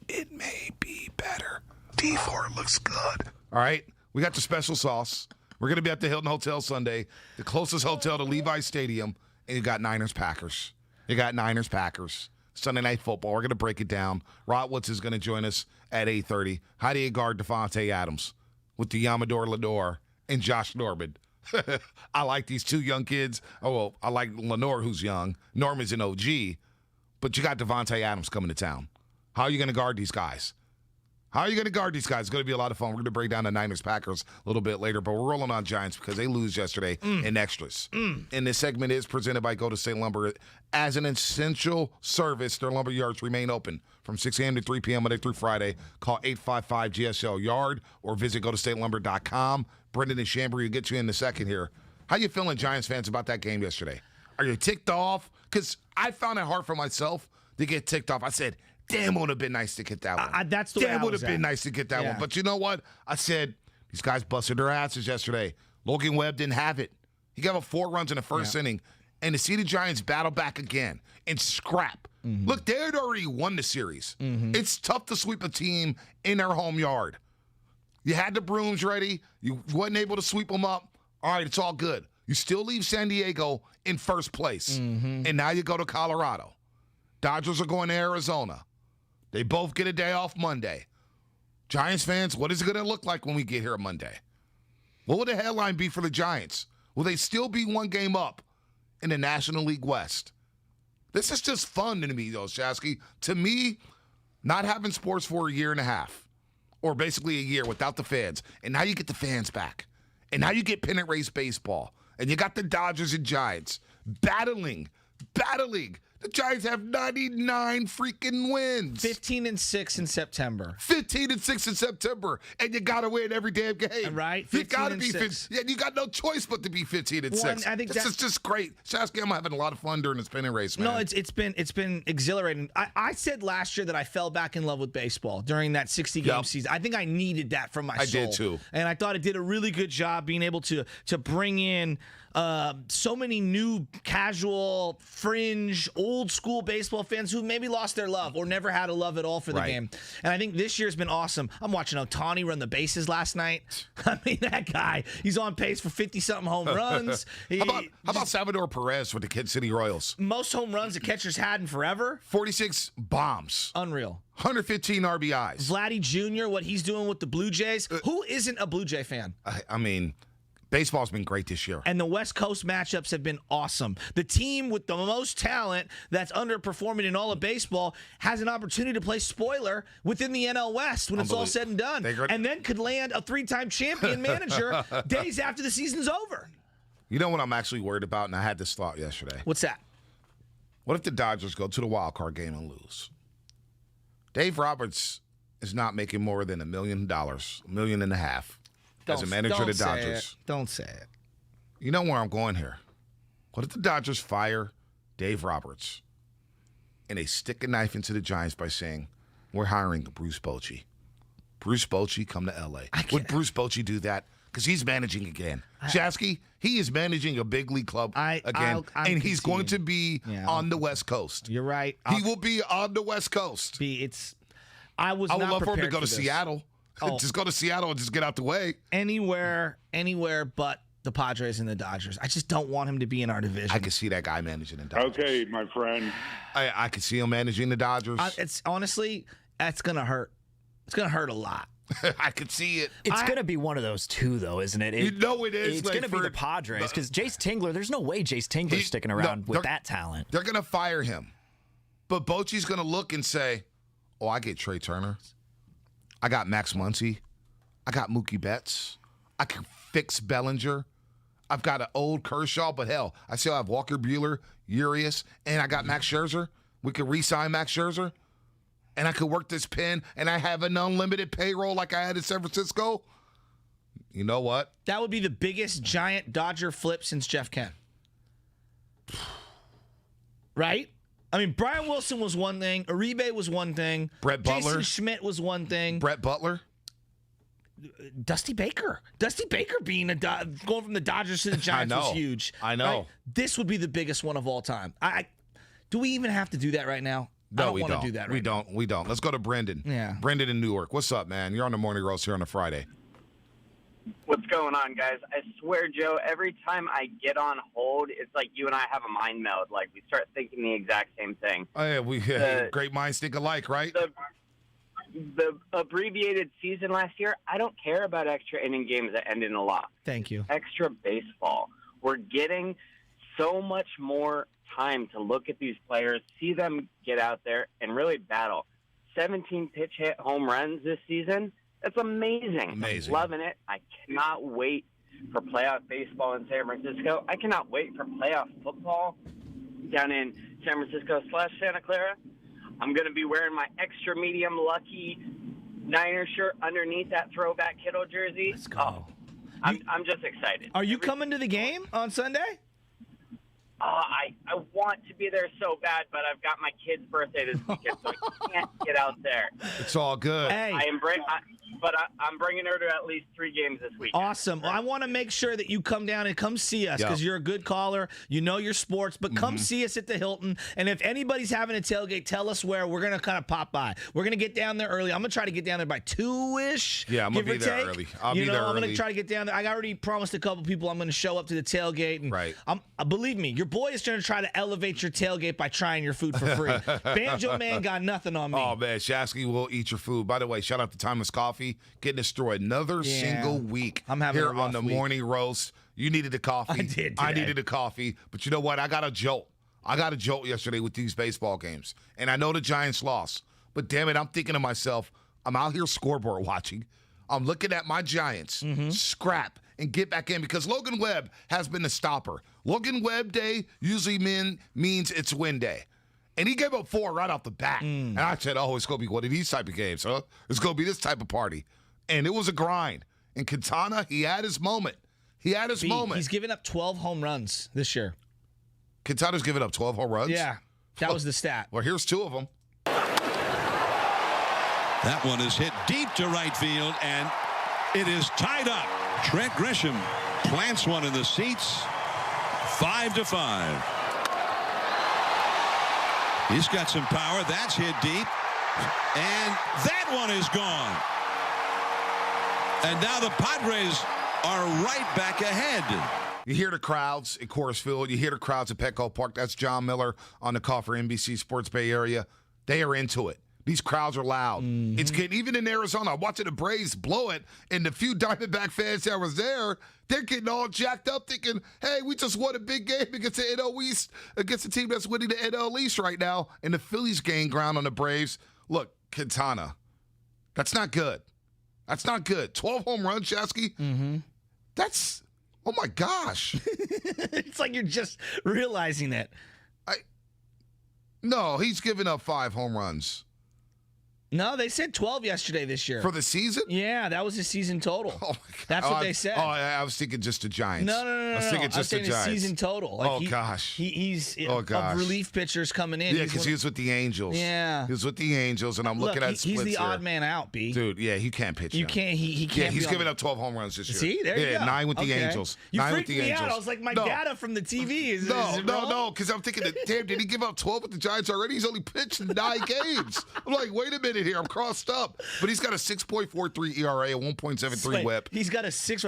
Speaker 1: It may be better. D4 looks good. All right. We got the special sauce. We're going to be at the Hilton Hotel Sunday, the closest hotel to Levi's Stadium, and you got Niners-Packers. You got Niners-Packers. Sunday Night Football. We're going to break it down. Rod Woods is going to join us at 8:30. How do you guard Devontae Adams with the Yamador Lenore and Josh Norman? I like these two young kids. Oh, well, I like Lenore, who's young. Norman's an OG. But you got Devontae Adams coming to town. How are you going to guard these guys? How are you going to guard these guys? It's going to be a lot of fun. We're going to break down the Niners-Packers a little bit later, but we're rolling on Giants because they lose yesterday in extras. And this segment is presented by Go to State Lumber. As an essential service, their lumber yards remain open from 6 a.m. to 3 p.m. Monday through Friday. Call 855-GSL-YARD or visit GoToStateLumber.com. Brendan and Chambry will get you in a second here. How you feeling, Giants fans, about that game yesterday? Are you ticked off? Because I found it hard for myself to get ticked off. I said, damn, it would have been nice to get that one.
Speaker 2: That's the way I
Speaker 1: would
Speaker 2: was
Speaker 1: have been
Speaker 2: at.
Speaker 1: nice to get that one. But you know what? I said, these guys busted their asses yesterday. Logan Webb didn't have it. He gave up 4 runs in the first inning. And to see the Giants battle back again and scrap. Look, they had already won the series. It's tough to sweep a team in their home yard. You had the brooms ready. You wasn't able to sweep them up. All right, it's all good. You still leave San Diego in first place. And now you go to Colorado. Dodgers are going to Arizona. They both get a day off Monday. Giants fans, what is it going to look like when we get here on Monday? What will the headline be for the Giants? Will they still be 1 game up in the National League West? This is just fun to me, though, Shasky. To me, not having sports for a year and a half, or basically a year without the fans, and now you get the fans back, and now you get pennant race baseball, and you got the Dodgers and Giants battling. The Giants have 99 freaking wins.
Speaker 2: 15-6 in September.
Speaker 1: 15-6 in September, and you got to win every damn game.
Speaker 2: Right?
Speaker 1: You got to be
Speaker 2: 15-6.
Speaker 1: Yeah, you got no choice but to be 15-6.
Speaker 2: Well, I think
Speaker 1: this is just great. Shasky, I'm having a lot of fun during this pennant race, man.
Speaker 2: No, it's been exhilarating. I said last year that I fell back in love with baseball during that 60-game season. I think I needed that from my soul.
Speaker 1: I did too.
Speaker 2: And I thought it did a really good job being able to bring in so many new casual, fringe, old school baseball fans who maybe lost their love or never had a love at all for the game. And I think this year's been awesome. I'm watching Ohtani run the bases last night. I mean, that guy, he's on pace for 50-something home runs.
Speaker 1: How about Salvador Perez with the Kansas City Royals?
Speaker 2: Most home runs the catcher's had in forever.
Speaker 1: 46 bombs.
Speaker 2: Unreal.
Speaker 1: 115 RBIs.
Speaker 2: Vladdy Jr., what he's doing with the Blue Jays. Who isn't a Blue Jay fan?
Speaker 1: I mean, baseball's been great this year.
Speaker 2: And the West Coast matchups have been awesome. The team with the most talent that's underperforming in all of baseball has an opportunity to play spoiler within the NL West when it's all said and done. And then could land a 3-time champion manager days after the season's over.
Speaker 1: You know what I'm actually worried about? And I had this thought yesterday.
Speaker 2: What's that?
Speaker 1: What if the Dodgers go to the wild card game and lose? Dave Roberts is not making more than $1 million, $1.5 million as a manager of the Dodgers.
Speaker 2: Don't say it.
Speaker 1: You know where I'm going here. What if the Dodgers fire Dave Roberts and they stick a knife into the Giants by saying, we're hiring Bruce Bochy. Bruce Bochy, come to L.A. Would Bruce Bochy do that? Because he's managing again. Shasky, he is managing a big league club again, and he's going to be on the West Coast.
Speaker 2: You're right.
Speaker 1: He will be on the West Coast.
Speaker 2: I would
Speaker 1: love for him to go to Seattle. Just go to Seattle and just get out the way.
Speaker 2: Anywhere but the Padres and the Dodgers. I just don't want him to be in our division.
Speaker 1: I can see that guy managing the Dodgers.
Speaker 13: Okay, my friend.
Speaker 1: I can see him managing the Dodgers.
Speaker 2: It's honestly, that's going to hurt. It's going to hurt a lot.
Speaker 1: I could see it.
Speaker 6: It's going to be one of those two, though, isn't it?
Speaker 1: You know it is.
Speaker 6: It's going to be the Padres because Jace Tingler, there's no way Jace Tingler's sticking around with that talent.
Speaker 1: They're going to fire him. But Bochy's going to look and say, oh, I get Trey Turner. I got Max Muncy. I got Mookie Betts. I can fix Bellinger. I've got an old Kershaw, but hell, I still have Walker Buehler, Urias, and I got Max Scherzer. We could re-sign Max Scherzer. And I could work this pen, and I have an unlimited payroll like I had in San Francisco. You know what?
Speaker 2: That would be the biggest giant Dodger flip since Jeff Kent. Right? I mean, Brian Wilson was one thing. Uribe was one thing.
Speaker 1: Brett Butler.
Speaker 2: Jason Schmidt was one thing.
Speaker 1: Brett Butler.
Speaker 2: Dusty Baker. Dusty Baker being going from the Dodgers to the Giants was huge.
Speaker 1: I know.
Speaker 2: Right? This would be the biggest one of all time. Do we even have to do that right now?
Speaker 1: No,
Speaker 2: I don't want to do that right now.
Speaker 1: We don't. Let's go to Brendan.
Speaker 2: Yeah.
Speaker 1: Brendan in Newark. What's up, man? You're on the Morning Roast here on a Friday.
Speaker 14: What's going on, guys? I swear, Joe, every time I get on hold, it's like you and I have a mind meld. Like, we start thinking the exact same thing.
Speaker 1: Oh, yeah, great minds think alike, right?
Speaker 14: The abbreviated season last year, I don't care about extra inning games that end in a loss.
Speaker 2: Thank you.
Speaker 14: Extra baseball. We're getting so much more time to look at these players, see them get out there, and really battle. 17 pitch hit home runs this season. That's amazing.
Speaker 1: Amazing.
Speaker 14: I'm loving it. I cannot wait for playoff baseball in San Francisco. I cannot wait for playoff football down in San Francisco/Santa Clara. I'm going to be wearing my extra medium lucky Niner shirt underneath that throwback Kittle jersey.
Speaker 2: Let's go.
Speaker 14: I'm just excited.
Speaker 2: Are you coming to the game on Sunday?
Speaker 14: I want to be there so bad, but I've got my kid's birthday this weekend, so I can't get out there.
Speaker 1: It's all good.
Speaker 2: Hey.
Speaker 14: I'm bringing her to at least 3 games this week.
Speaker 2: Awesome. Well, I want to make sure that you come down and come see us because you're a good caller. You know your sports, but come see us at the Hilton. And if anybody's having a tailgate, tell us where. We're going to kind of pop by. We're going to get down there early. I'm going to try to get down there by 2-ish.
Speaker 1: Yeah, I'm going to be there early. I'll be there early.
Speaker 2: I'm going to try to get down there. I already promised a couple people I'm going to show up to the tailgate. And believe me, your boy is going to try to elevate your tailgate by trying your food for free. Banjo Man got nothing on me.
Speaker 1: Oh, man, Shasky will eat your food. By the way, shout out to Timeless Coffee, getting us through another single week.
Speaker 2: I'm having
Speaker 1: here
Speaker 2: a rough
Speaker 1: on the
Speaker 2: week.
Speaker 1: Morning Roast. You needed the coffee.
Speaker 2: I did today.
Speaker 1: I needed a coffee. But you know what? I got a jolt. I got a jolt yesterday with these baseball games. And I know the Giants lost. But damn it, I'm thinking to myself, I'm out here scoreboard watching. I'm looking at my Giants scrap and get back in because Logan Webb has been the stopper. Logan Webb day usually means it's win day. And he gave up 4 right off the bat. And I said, oh, it's going to be one of these type of games, huh? It's going to be this type of party. And it was a grind. And Quintana, he had his moment.
Speaker 2: He's given up 12 home runs this year.
Speaker 1: Quintana's given up 12 home runs?
Speaker 2: Yeah, that was the stat.
Speaker 1: Well, here's 2 of them.
Speaker 11: That one is hit deep to right field, and it is tied up. Trent Grisham plants one in the seats, 5-5. He's got some power. That's hit deep. And that one is gone. And now the Padres are right back ahead.
Speaker 1: You hear the crowds at Coors Field. You hear the crowds at Petco Park. That's John Miller on the call for NBC Sports Bay Area. They are into it. These crowds are loud.
Speaker 2: Mm-hmm.
Speaker 1: It's getting, even in Arizona, I'm watching the Braves blow it, and the few Diamondback fans that was there, they're getting all jacked up thinking, hey, we just won a big game against the NL East, against a team that's winning the NL East right now, and the Phillies gain ground on the Braves. Look, Quintana, that's not good. That's not good. 12 home runs, Shasky.
Speaker 2: Mm-hmm.
Speaker 1: That's, oh my gosh.
Speaker 2: It's like you're just realizing it.
Speaker 1: No, he's given up 5 home runs.
Speaker 2: No, they said 12 yesterday this year.
Speaker 1: For the season?
Speaker 2: Yeah, that was his season total.
Speaker 1: Oh, my God.
Speaker 2: That's what they said.
Speaker 1: Oh, I was thinking just the Giants.
Speaker 2: No.
Speaker 1: I was thinking just the
Speaker 2: his
Speaker 1: Giants.
Speaker 2: season total. Like
Speaker 1: gosh.
Speaker 2: He's
Speaker 1: gosh.
Speaker 2: of relief pitchers coming in.
Speaker 1: Yeah, because he was with the Angels.
Speaker 2: Yeah.
Speaker 1: He was with the Angels, and I'm looking at splits
Speaker 2: he's the
Speaker 1: here.
Speaker 2: odd man out, B.
Speaker 1: Dude, yeah, he can't pitch.
Speaker 2: You can't. He can't.
Speaker 1: Yeah, he's given up 12 home runs this year.
Speaker 2: See, there you go.
Speaker 1: 9 with the Angels.
Speaker 2: You
Speaker 1: 9
Speaker 2: freaked
Speaker 1: with the
Speaker 2: me
Speaker 1: Angels.
Speaker 2: out. I was like, my data from the TV is
Speaker 1: No, because I'm thinking, damn, did he give up 12 with the Giants already? He's only pitched 9 games. I'm like, wait a minute here, I'm crossed up. But he's got a 6.43 ERA, a 1.73 whip.
Speaker 2: He's got a 6.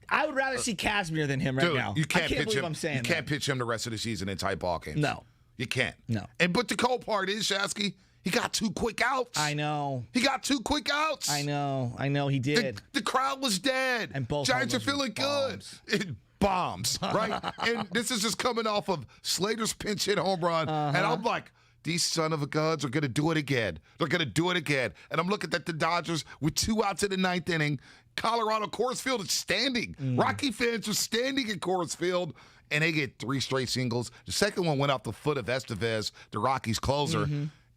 Speaker 2: I would rather see Casimir than him right now.
Speaker 1: You can't
Speaker 2: I can't
Speaker 1: pitch
Speaker 2: believe
Speaker 1: him.
Speaker 2: I'm saying
Speaker 1: you can't pitch him the rest of the season in tight ball games.
Speaker 2: No.
Speaker 1: You can't.
Speaker 2: No.
Speaker 1: But the cold part is, Shasky, he got 2 quick outs.
Speaker 2: I know.
Speaker 1: He got 2 quick outs.
Speaker 2: I know. He did.
Speaker 1: The crowd was dead.
Speaker 2: And both
Speaker 1: Giants are feeling good. Bombs, right? And this is just coming off of Slater's pinch hit home run. And I'm like, these son of a guns are going to do it again. They're going to do it again. And I'm looking at the Dodgers with 2 outs in the 9th inning. Colorado Coors Field is standing. Rocky fans are standing at Coors Field, and they get 3 straight singles. The second one went off the foot of Estevez, the Rockies closer,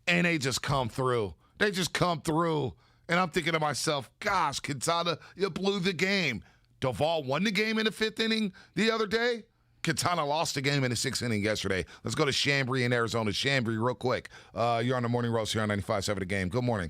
Speaker 1: and they just come through. They just come through. And I'm thinking to myself, gosh, Quintana, you blew the game. Duvall won the game in the 5th inning the other day. Quintana lost the game in the 6th inning yesterday. Let's go to Chambry in Arizona. Chambry, real quick. You're on the Morning Roast here on 95.7 The Game. Good morning.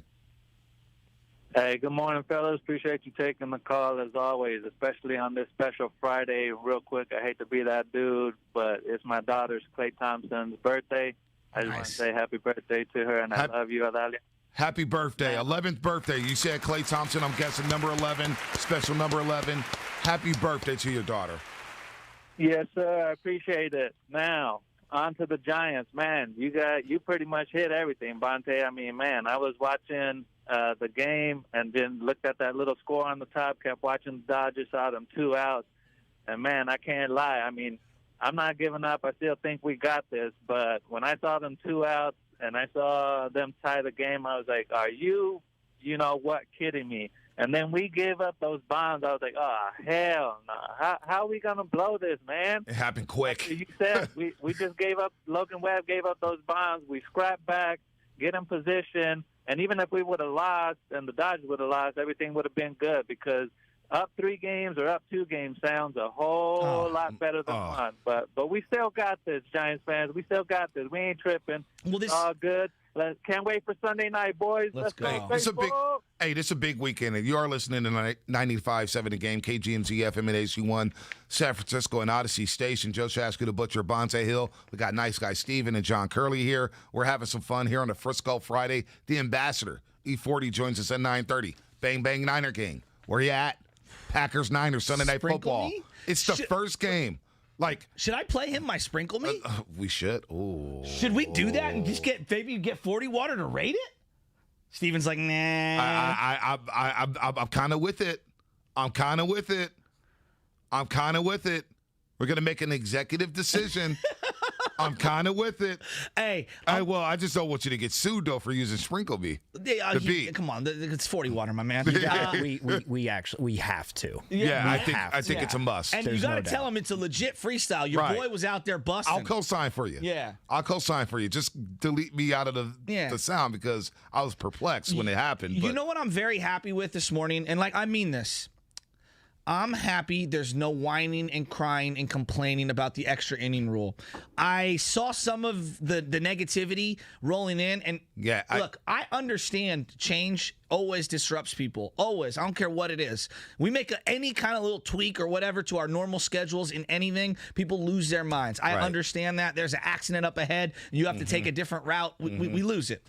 Speaker 13: Hey, good morning, fellas. Appreciate you taking the call as always, especially on this special Friday. Real quick, I hate to be that dude, but it's my daughter's, Clay Thompson's, birthday. I just want to say happy birthday to her, and I love you, Adalia.
Speaker 1: Happy birthday. 11th birthday. You said Clay Thompson, I'm guessing number 11, special number 11. Happy birthday to your daughter.
Speaker 13: Yes, sir. I appreciate it. Now, on to the Giants. Man, you pretty much hit everything, Bonte. I mean, man, I was watching the game and then looked at that little score on the top, kept watching the Dodgers, saw them 2 outs. And, man, I can't lie. I mean, I'm not giving up. I still think we got this. But when I saw them 2 outs and I saw them tie the game, I was like, are you know what, kidding me? And then we gave up those bombs. I was like, oh, hell no. How are we going to blow this, man?
Speaker 1: It happened quick.
Speaker 13: You said we just gave up. Logan Webb gave up those bombs. We scrapped back, get in position. And even if we would have lost and the Dodgers would have lost, everything would have been good because up 3 games or up 2 games sounds a whole lot better than 1. But we still got this, Giants fans. We still got this. We ain't tripping.
Speaker 2: Well, this
Speaker 13: all good. Can't wait for Sunday night, boys. Let's go.
Speaker 1: This is a big weekend, and you are listening to 95.7 The Game, KGMZ FM and AC1, San Francisco and Odyssey Station. Joe Shasky, the Butcher, Bonte Hill. We got nice guy Steven and John Curley here. We're having some fun here on the Frisco Friday. The Ambassador, E40, joins us at 9:30. Bang, bang, Niner game. Where you at? Packers, Niners, Sunday Night Football. It's the first game. Like,
Speaker 2: should I play him my Sprinkle Me?
Speaker 1: We should. Ooh.
Speaker 2: Should we do that and just get 40 water to rate it? Steven's like, nah.
Speaker 1: I'm kind of with it. I'm kind of with it. We're gonna make an executive decision. I'm kind of with it.
Speaker 2: Hey,
Speaker 1: well, I just don't want you to get sued though for using Sprinkle Me.
Speaker 2: Come on, it's 40 water, my man.
Speaker 6: We have to.
Speaker 1: Yeah, I think it's a must.
Speaker 2: And you got to tell him it's a legit freestyle. Your boy was out there busting.
Speaker 1: I'll co-sign for you.
Speaker 2: Yeah,
Speaker 1: I'll co-sign for you. Just delete me out of the sound because I was perplexed when it happened.
Speaker 2: You know what I'm very happy with this morning, and like I mean this. I'm happy there's no whining and crying and complaining about the extra inning rule. I saw some of the negativity rolling in, and look, I understand change always disrupts people. Always. I don't care what it is. We make any kind of little tweak or whatever to our normal schedules in anything, people lose their minds. I understand that. There's an accident up ahead, and you have to take a different route. We lose it.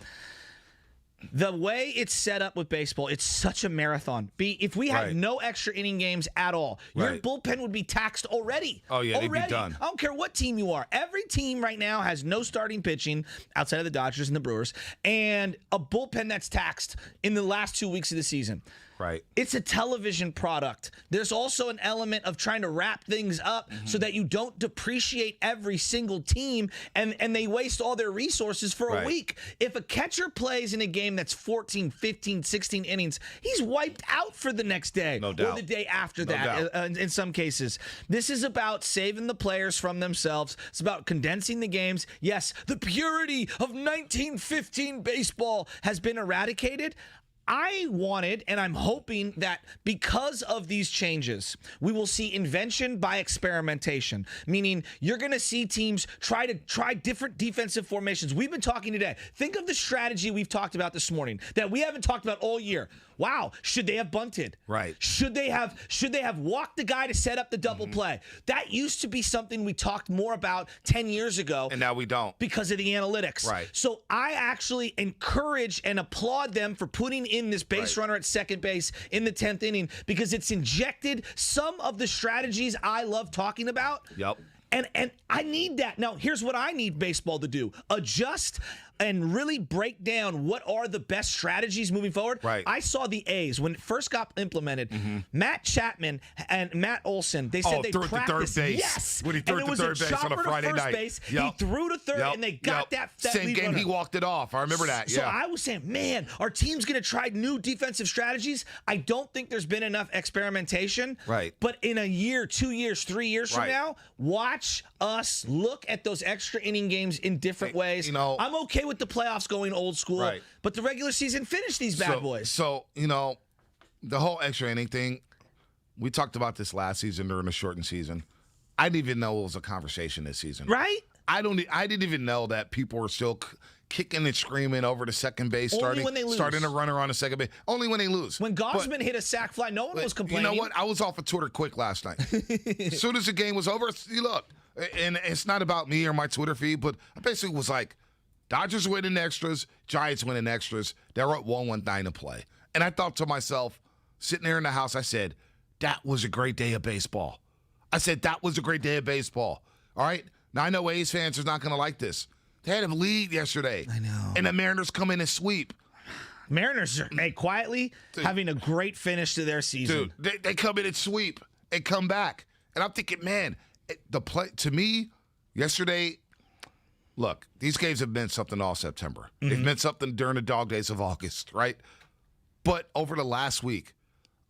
Speaker 2: The way it's set up with baseball, it's such a marathon. If we had no extra inning games at all, your bullpen would be taxed already.
Speaker 1: Oh, yeah,
Speaker 2: already.
Speaker 1: they'd be done.
Speaker 2: I don't care what team you are. Every team right now has no starting pitching outside of the Dodgers and the Brewers, and a bullpen that's taxed in the last 2 weeks of the season.
Speaker 1: Right.
Speaker 2: It's a television product. There's also an element of trying to wrap things up so that you don't depreciate every single team and they waste all their resources for a week. If a catcher plays in a game that's 14, 15, 16 innings, he's wiped out for the next day or the day after that in some cases. This is about saving the players from themselves. It's about condensing the games. Yes, the purity of 1915 baseball has been eradicated. I wanted, and I'm hoping that because of these changes, we will see invention by experimentation, meaning you're going to see teams try different defensive formations. We've been talking today. Think of the strategy we've talked about this morning that we haven't talked about all year. Wow, should they have bunted?
Speaker 1: Right.
Speaker 2: Should they have walked the guy to set up the double play? That used to be something we talked more about 10 years ago.
Speaker 1: And now we don't.
Speaker 2: Because of the analytics.
Speaker 1: Right.
Speaker 2: So I actually encourage and applaud them for putting in this base runner at second base in the 10th inning because it's injected some of the strategies I love talking about.
Speaker 1: Yep.
Speaker 2: And I need that. Now, here's what I need baseball to do. Adjust and really break down what are the best strategies moving forward.
Speaker 1: Right.
Speaker 2: I saw the A's when it first got implemented. Matt Chapman and Matt Olson, they said they
Speaker 1: threw it to
Speaker 2: practiced.
Speaker 1: third base.
Speaker 2: Yes.
Speaker 1: When he threw it to third base on a Friday night.
Speaker 2: Base. He threw to third, and they got that
Speaker 1: same
Speaker 2: lead
Speaker 1: game
Speaker 2: runner.
Speaker 1: he walked it off. I remember that.
Speaker 2: So I was saying, man, our team's going to try new defensive strategies. I don't think there's been enough experimentation.
Speaker 1: Right.
Speaker 2: But in a year, 2 years, 3 years from now, watch us look at those extra inning games in different ways. I'm okay with the playoffs going old school, but the regular season finished these bad boys.
Speaker 1: So, the whole extra inning thing, we talked about this last season during the shortened season. I didn't even know it was a conversation this season.
Speaker 2: Right?
Speaker 1: I didn't even know that people were still kicking and screaming over to second base, starting a runner on the second base. Only when they lose.
Speaker 2: When Gosman hit a sac fly, no one was complaining.
Speaker 1: You know what? I was off of Twitter quick last night. As soon as the game was over, you look, and it's not about me or my Twitter feed, but I basically was like, Dodgers winning extras, Giants winning extras. They're at 1-1-9 to play. And I thought to myself, sitting there in the house, I said, that was a great day of baseball. I said, that was a great day of baseball. All right? Now, I know A's fans are not going to like this. They had a lead yesterday.
Speaker 2: I know.
Speaker 1: And the Mariners come in and sweep.
Speaker 2: Mariners are quietly having a great finish to their season.
Speaker 1: Dude, they come in and sweep and come back. And I'm thinking, man, to me, yesterday, look, these games have meant something all September. They've meant something during the dog days of August, right? But over the last week,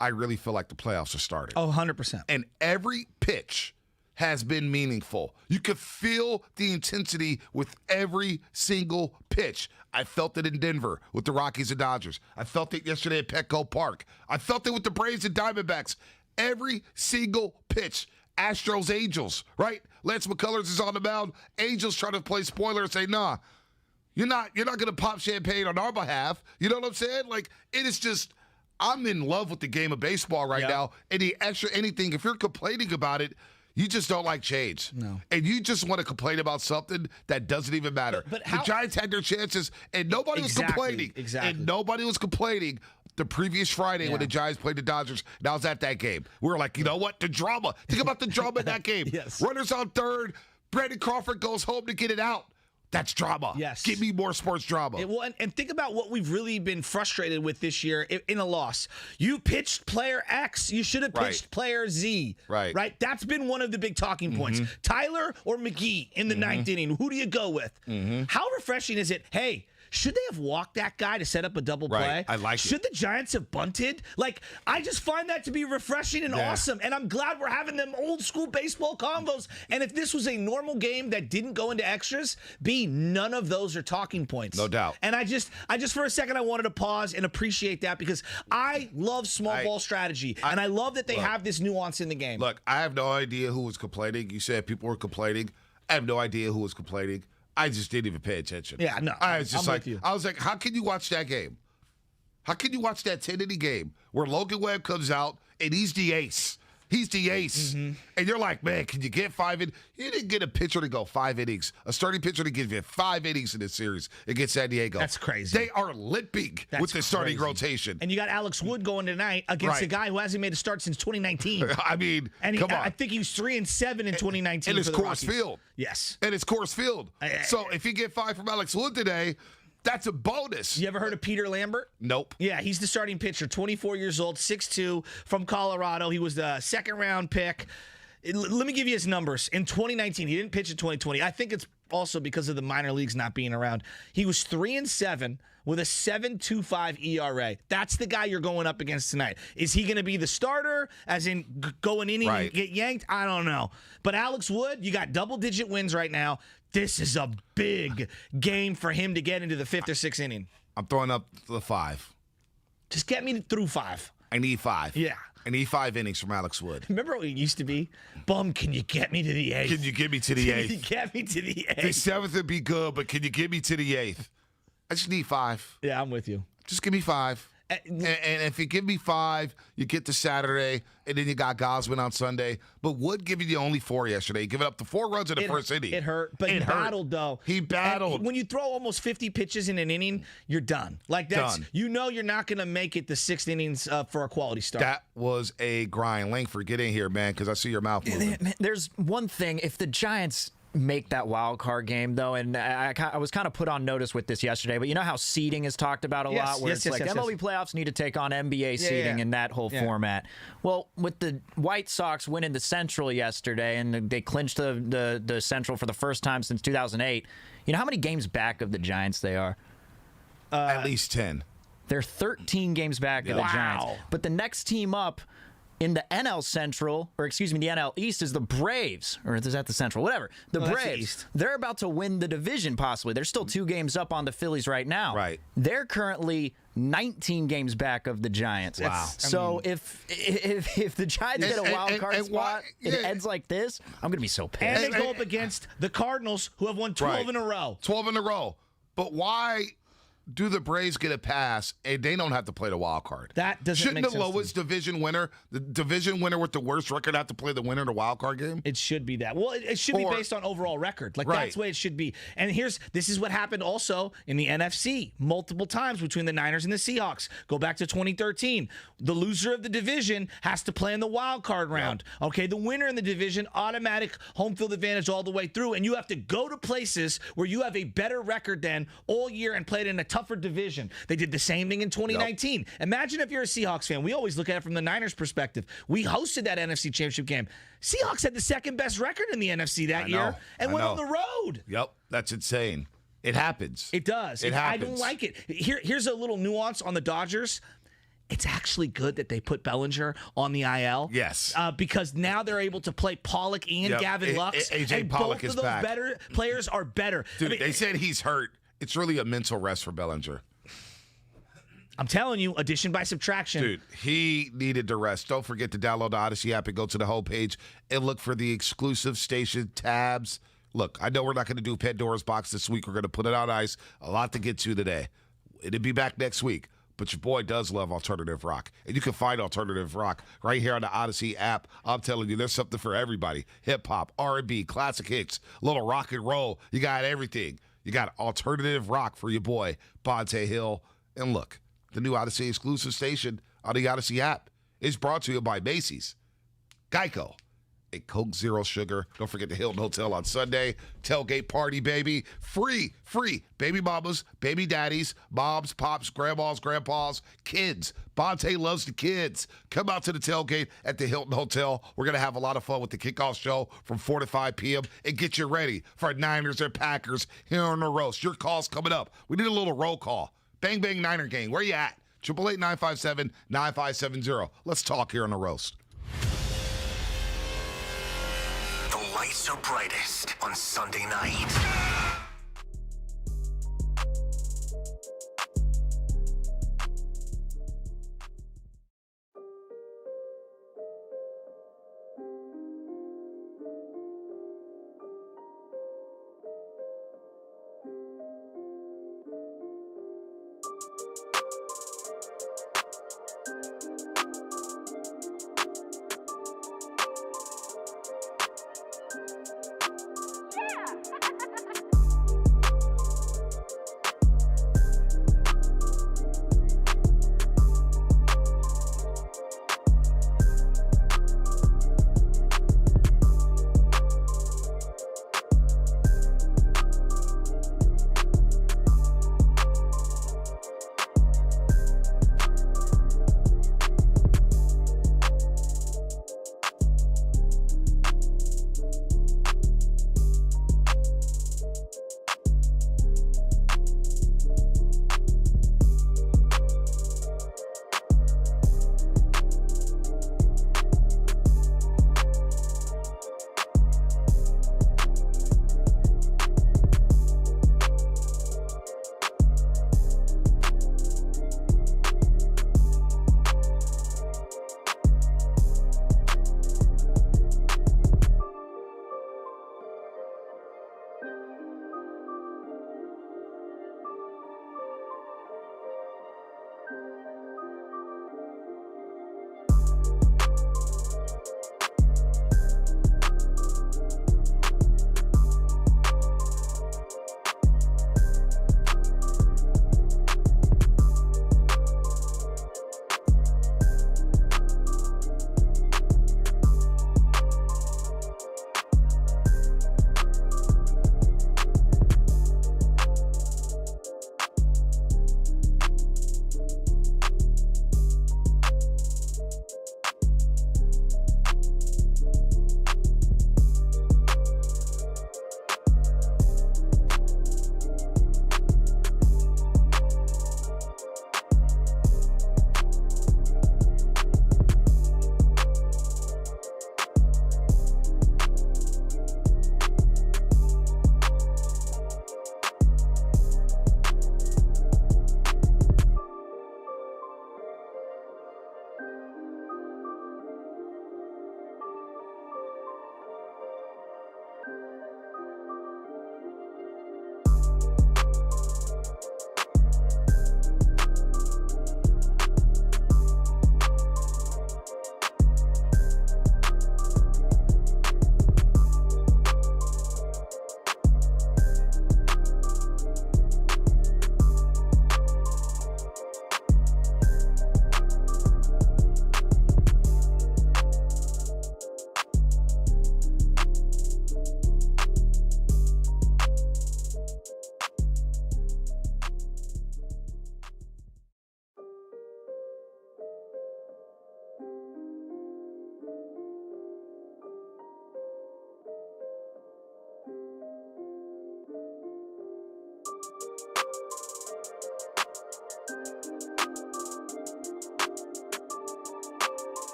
Speaker 1: I really feel like the playoffs are starting.
Speaker 2: Oh, 100%.
Speaker 1: And every pitch has been meaningful. You could feel the intensity with every single pitch. I felt it in Denver with the Rockies and Dodgers. I felt it yesterday at Petco Park. I felt it with the Braves and Diamondbacks. Every single pitch. Astros, Angels, right? Lance McCullers is on the mound. Angels trying to play spoiler and say, nah, you're not going to pop champagne on our behalf. You know what I'm saying? Like, it is just, I'm in love with the game of baseball right now. And the extra anything, if you're complaining about it, you just don't like change.
Speaker 2: No.
Speaker 1: And you just want to complain about something that doesn't even matter.
Speaker 2: But
Speaker 1: the Giants had their chances, and nobody was complaining.
Speaker 2: Exactly.
Speaker 1: And nobody was complaining the previous Friday when the Giants played the Dodgers. And I was at that game. We were like, you know what? The drama. Think about the drama in that game.
Speaker 2: Yes.
Speaker 1: Runners on third. Brandon Crawford goes home to get it out. That's drama.
Speaker 2: Yes.
Speaker 1: Give me more sports drama.
Speaker 2: And think about what we've really been frustrated with this year in a loss. You pitched player X. You should have pitched player Z. Right? That's been one of the big talking points. Tyler or McGee in the ninth inning. Who do you go with? How refreshing is it? Hey, should they have walked that guy to set up a double play?
Speaker 1: I like it.
Speaker 2: Should the Giants have bunted? Like, I just find that to be refreshing and awesome, and I'm glad we're having them old school baseball combos. And if this was a normal game that didn't go into extras, none of those are talking points.
Speaker 1: No doubt.
Speaker 2: And I just for a second I wanted to pause and appreciate that because I love small ball strategy, and I love that they have this nuance in the game.
Speaker 1: Look, I have no idea who was complaining. You said people were complaining. I have no idea who was complaining. I just didn't even pay attention.
Speaker 2: Yeah, no.
Speaker 1: I was just
Speaker 2: I'm
Speaker 1: like,
Speaker 2: with you.
Speaker 1: I was like, how can you watch that game? How can you watch that 10-inning game where Logan Webb comes out and he's the ace? He's the ace.
Speaker 2: Mm-hmm.
Speaker 1: And you're like, man, can you get 5 innings? You didn't get a pitcher to go 5 innings. A starting pitcher to give you 5 innings in this series against San Diego.
Speaker 2: That's crazy.
Speaker 1: They are limping with the starting rotation.
Speaker 2: And you got Alex Wood going tonight against a guy who hasn't made a start since 2019.
Speaker 1: I mean,
Speaker 2: and
Speaker 1: come on.
Speaker 2: I think he was 3-7 in 2019.
Speaker 1: And it's
Speaker 2: for the
Speaker 1: Coors
Speaker 2: Rockies.
Speaker 1: Field.
Speaker 2: Yes.
Speaker 1: And it's Coors Field. So if you get 5 from Alex Wood today, that's a bonus.
Speaker 2: You ever heard of Peter Lambert?
Speaker 1: Nope.
Speaker 2: Yeah, he's the starting pitcher, 24 years old, 6'2", from Colorado. He was the second-round pick. Let me give you his numbers. In 2019, he didn't pitch in 2020. I think it's also because of the minor leagues not being around. He was 3-7 with a 7.25 ERA. That's the guy you're going up against tonight. Is he going to be the starter, as in going in and get yanked? I don't know. But Alex Wood, you got double-digit wins right now. This is a big game for him to get into the 5th or 6th inning.
Speaker 1: I'm throwing up the 5.
Speaker 2: Just get me through 5.
Speaker 1: I need 5.
Speaker 2: Yeah.
Speaker 1: I need 5 innings from Alex Wood.
Speaker 2: Remember what it used to be? Bum, can you get me to the 8th?
Speaker 1: Can you get me to the 8th?
Speaker 2: Can you get me to the 8th?
Speaker 1: The 7th would be good, but can you get me to the 8th? I just need 5.
Speaker 2: Yeah, I'm with you.
Speaker 1: Just give me 5. And if you give me 5, you get to Saturday, and then you got Gosman on Sunday. But Wood giving you only 4 yesterday. He gave up the 4 runs in the first inning.
Speaker 2: It hurt, but he battled, though.
Speaker 1: He battled.
Speaker 2: And when you throw almost 50 pitches in an inning, you're done. Like, that's
Speaker 1: Done.
Speaker 2: You know you're not going to make it the 6th innings for a quality start.
Speaker 1: That was a grind. Langford, get in here, man, because I see your mouth moving.
Speaker 6: There's one thing. If the Giants make that wild card game, though, and I was kind of put on notice with this yesterday, but you know how seeding is talked about a lot, where MLB playoffs need to take on NBA seeding and that whole format. Well, with the White Sox winning the Central yesterday, and they clinched the Central for the first time since 2008, you know how many games back of the Giants they are?
Speaker 1: At least 10.
Speaker 6: They're 13 games back of the Giants. But the next team up in the NL Central, or excuse me, the NL East is the Braves, or is that the Central? Whatever. The Braves. They're about to win the division, possibly. They're still 2 games up on the Phillies right now.
Speaker 1: Right.
Speaker 6: They're currently 19 games back of the Giants.
Speaker 1: Wow.
Speaker 6: So if the Giants get a wild card spot, it ends like this, I'm going to be so pissed.
Speaker 2: And they go up against the Cardinals, who have won 12 in a row.
Speaker 1: 12 in a row. But why do the Braves get a pass and they don't have to play the wild card?
Speaker 2: That doesn't
Speaker 1: Shouldn't
Speaker 2: make
Speaker 1: the
Speaker 2: sense
Speaker 1: lowest division winner, the division winner with the worst record, have to play the winner of the wild card game?
Speaker 2: It should be that. Well, it should be based on overall record. Like, that's the way it should be. And this is what happened also in the NFC multiple times between the Niners and the Seahawks. Go back to 2013. The loser of the division has to play in the wild card round. Okay, the winner in the division, automatic home field advantage all the way through. And you have to go to places where you have a better record than all year and played in a tougher division. They did the same thing in 2019. Imagine if you're a Seahawks fan. We always look at it from the Niners perspective. We hosted that NFC Championship game. Seahawks had the second best record in the NFC that year and went on the road.
Speaker 1: Yep, that's insane. It happens.
Speaker 2: It does.
Speaker 1: It happens.
Speaker 2: I don't like it. Here's a little nuance on the Dodgers. It's actually good that they put Bellinger on the IL.
Speaker 1: Yes.
Speaker 2: Because now they're able to play Pollock and Gavin Lux.
Speaker 1: AJ
Speaker 2: and
Speaker 1: Pollock
Speaker 2: both
Speaker 1: is
Speaker 2: of those
Speaker 1: back.
Speaker 2: better players are better.
Speaker 1: Dude, they said he's hurt. It's really a mental rest for Bellinger.
Speaker 2: I'm telling you, addition by subtraction.
Speaker 1: Dude, he needed to rest. Don't forget to download the Odyssey app and go to the homepage and look for the exclusive station tabs. Look, I know we're not going to do Pandora's Box this week. We're going to put it on ice. A lot to get to today. It'll be back next week. But your boy does love alternative rock. And you can find alternative rock right here on the Odyssey app. I'm telling you, there's something for everybody. Hip-hop, R&B, classic hits, little rock and roll. You got everything. You got alternative rock for your boy, Bonte Hill. And look, the new Odyssey exclusive station on the Odyssey app is brought to you by Macy's, Geico, a Coke Zero Sugar. Don't forget the Hilton Hotel on Sunday. Tailgate party, baby. Free. Baby mamas, baby daddies, moms, pops, grandmas, grandpas, kids. Bonte loves the kids. Come out to the tailgate at the Hilton Hotel. We're going to have a lot of fun with the kickoff show from 4 to 5 p.m. and get you ready for Niners and Packers here on the roast. Your call's coming up. We need a little roll call. Bang, bang, Niner gang. Where you at? 888-957-9570. Let's talk here on the roast.
Speaker 3: The lights are brightest on Sunday night.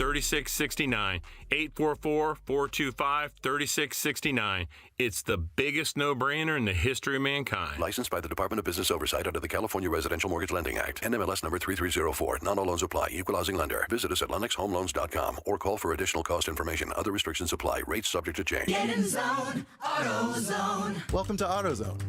Speaker 15: 844-425-3669. 844-425-3669. It's the biggest no-brainer in the history of mankind.
Speaker 16: Licensed by the Department of Business Oversight under the California Residential Mortgage Lending Act. NMLS number 3304. Not all loans apply. Equal housing lender. Visit us at LennoxHomeLoans.com or call for additional cost information. Other restrictions apply. Rates subject to change.
Speaker 17: Get in zone, AutoZone.
Speaker 18: Welcome to AutoZone.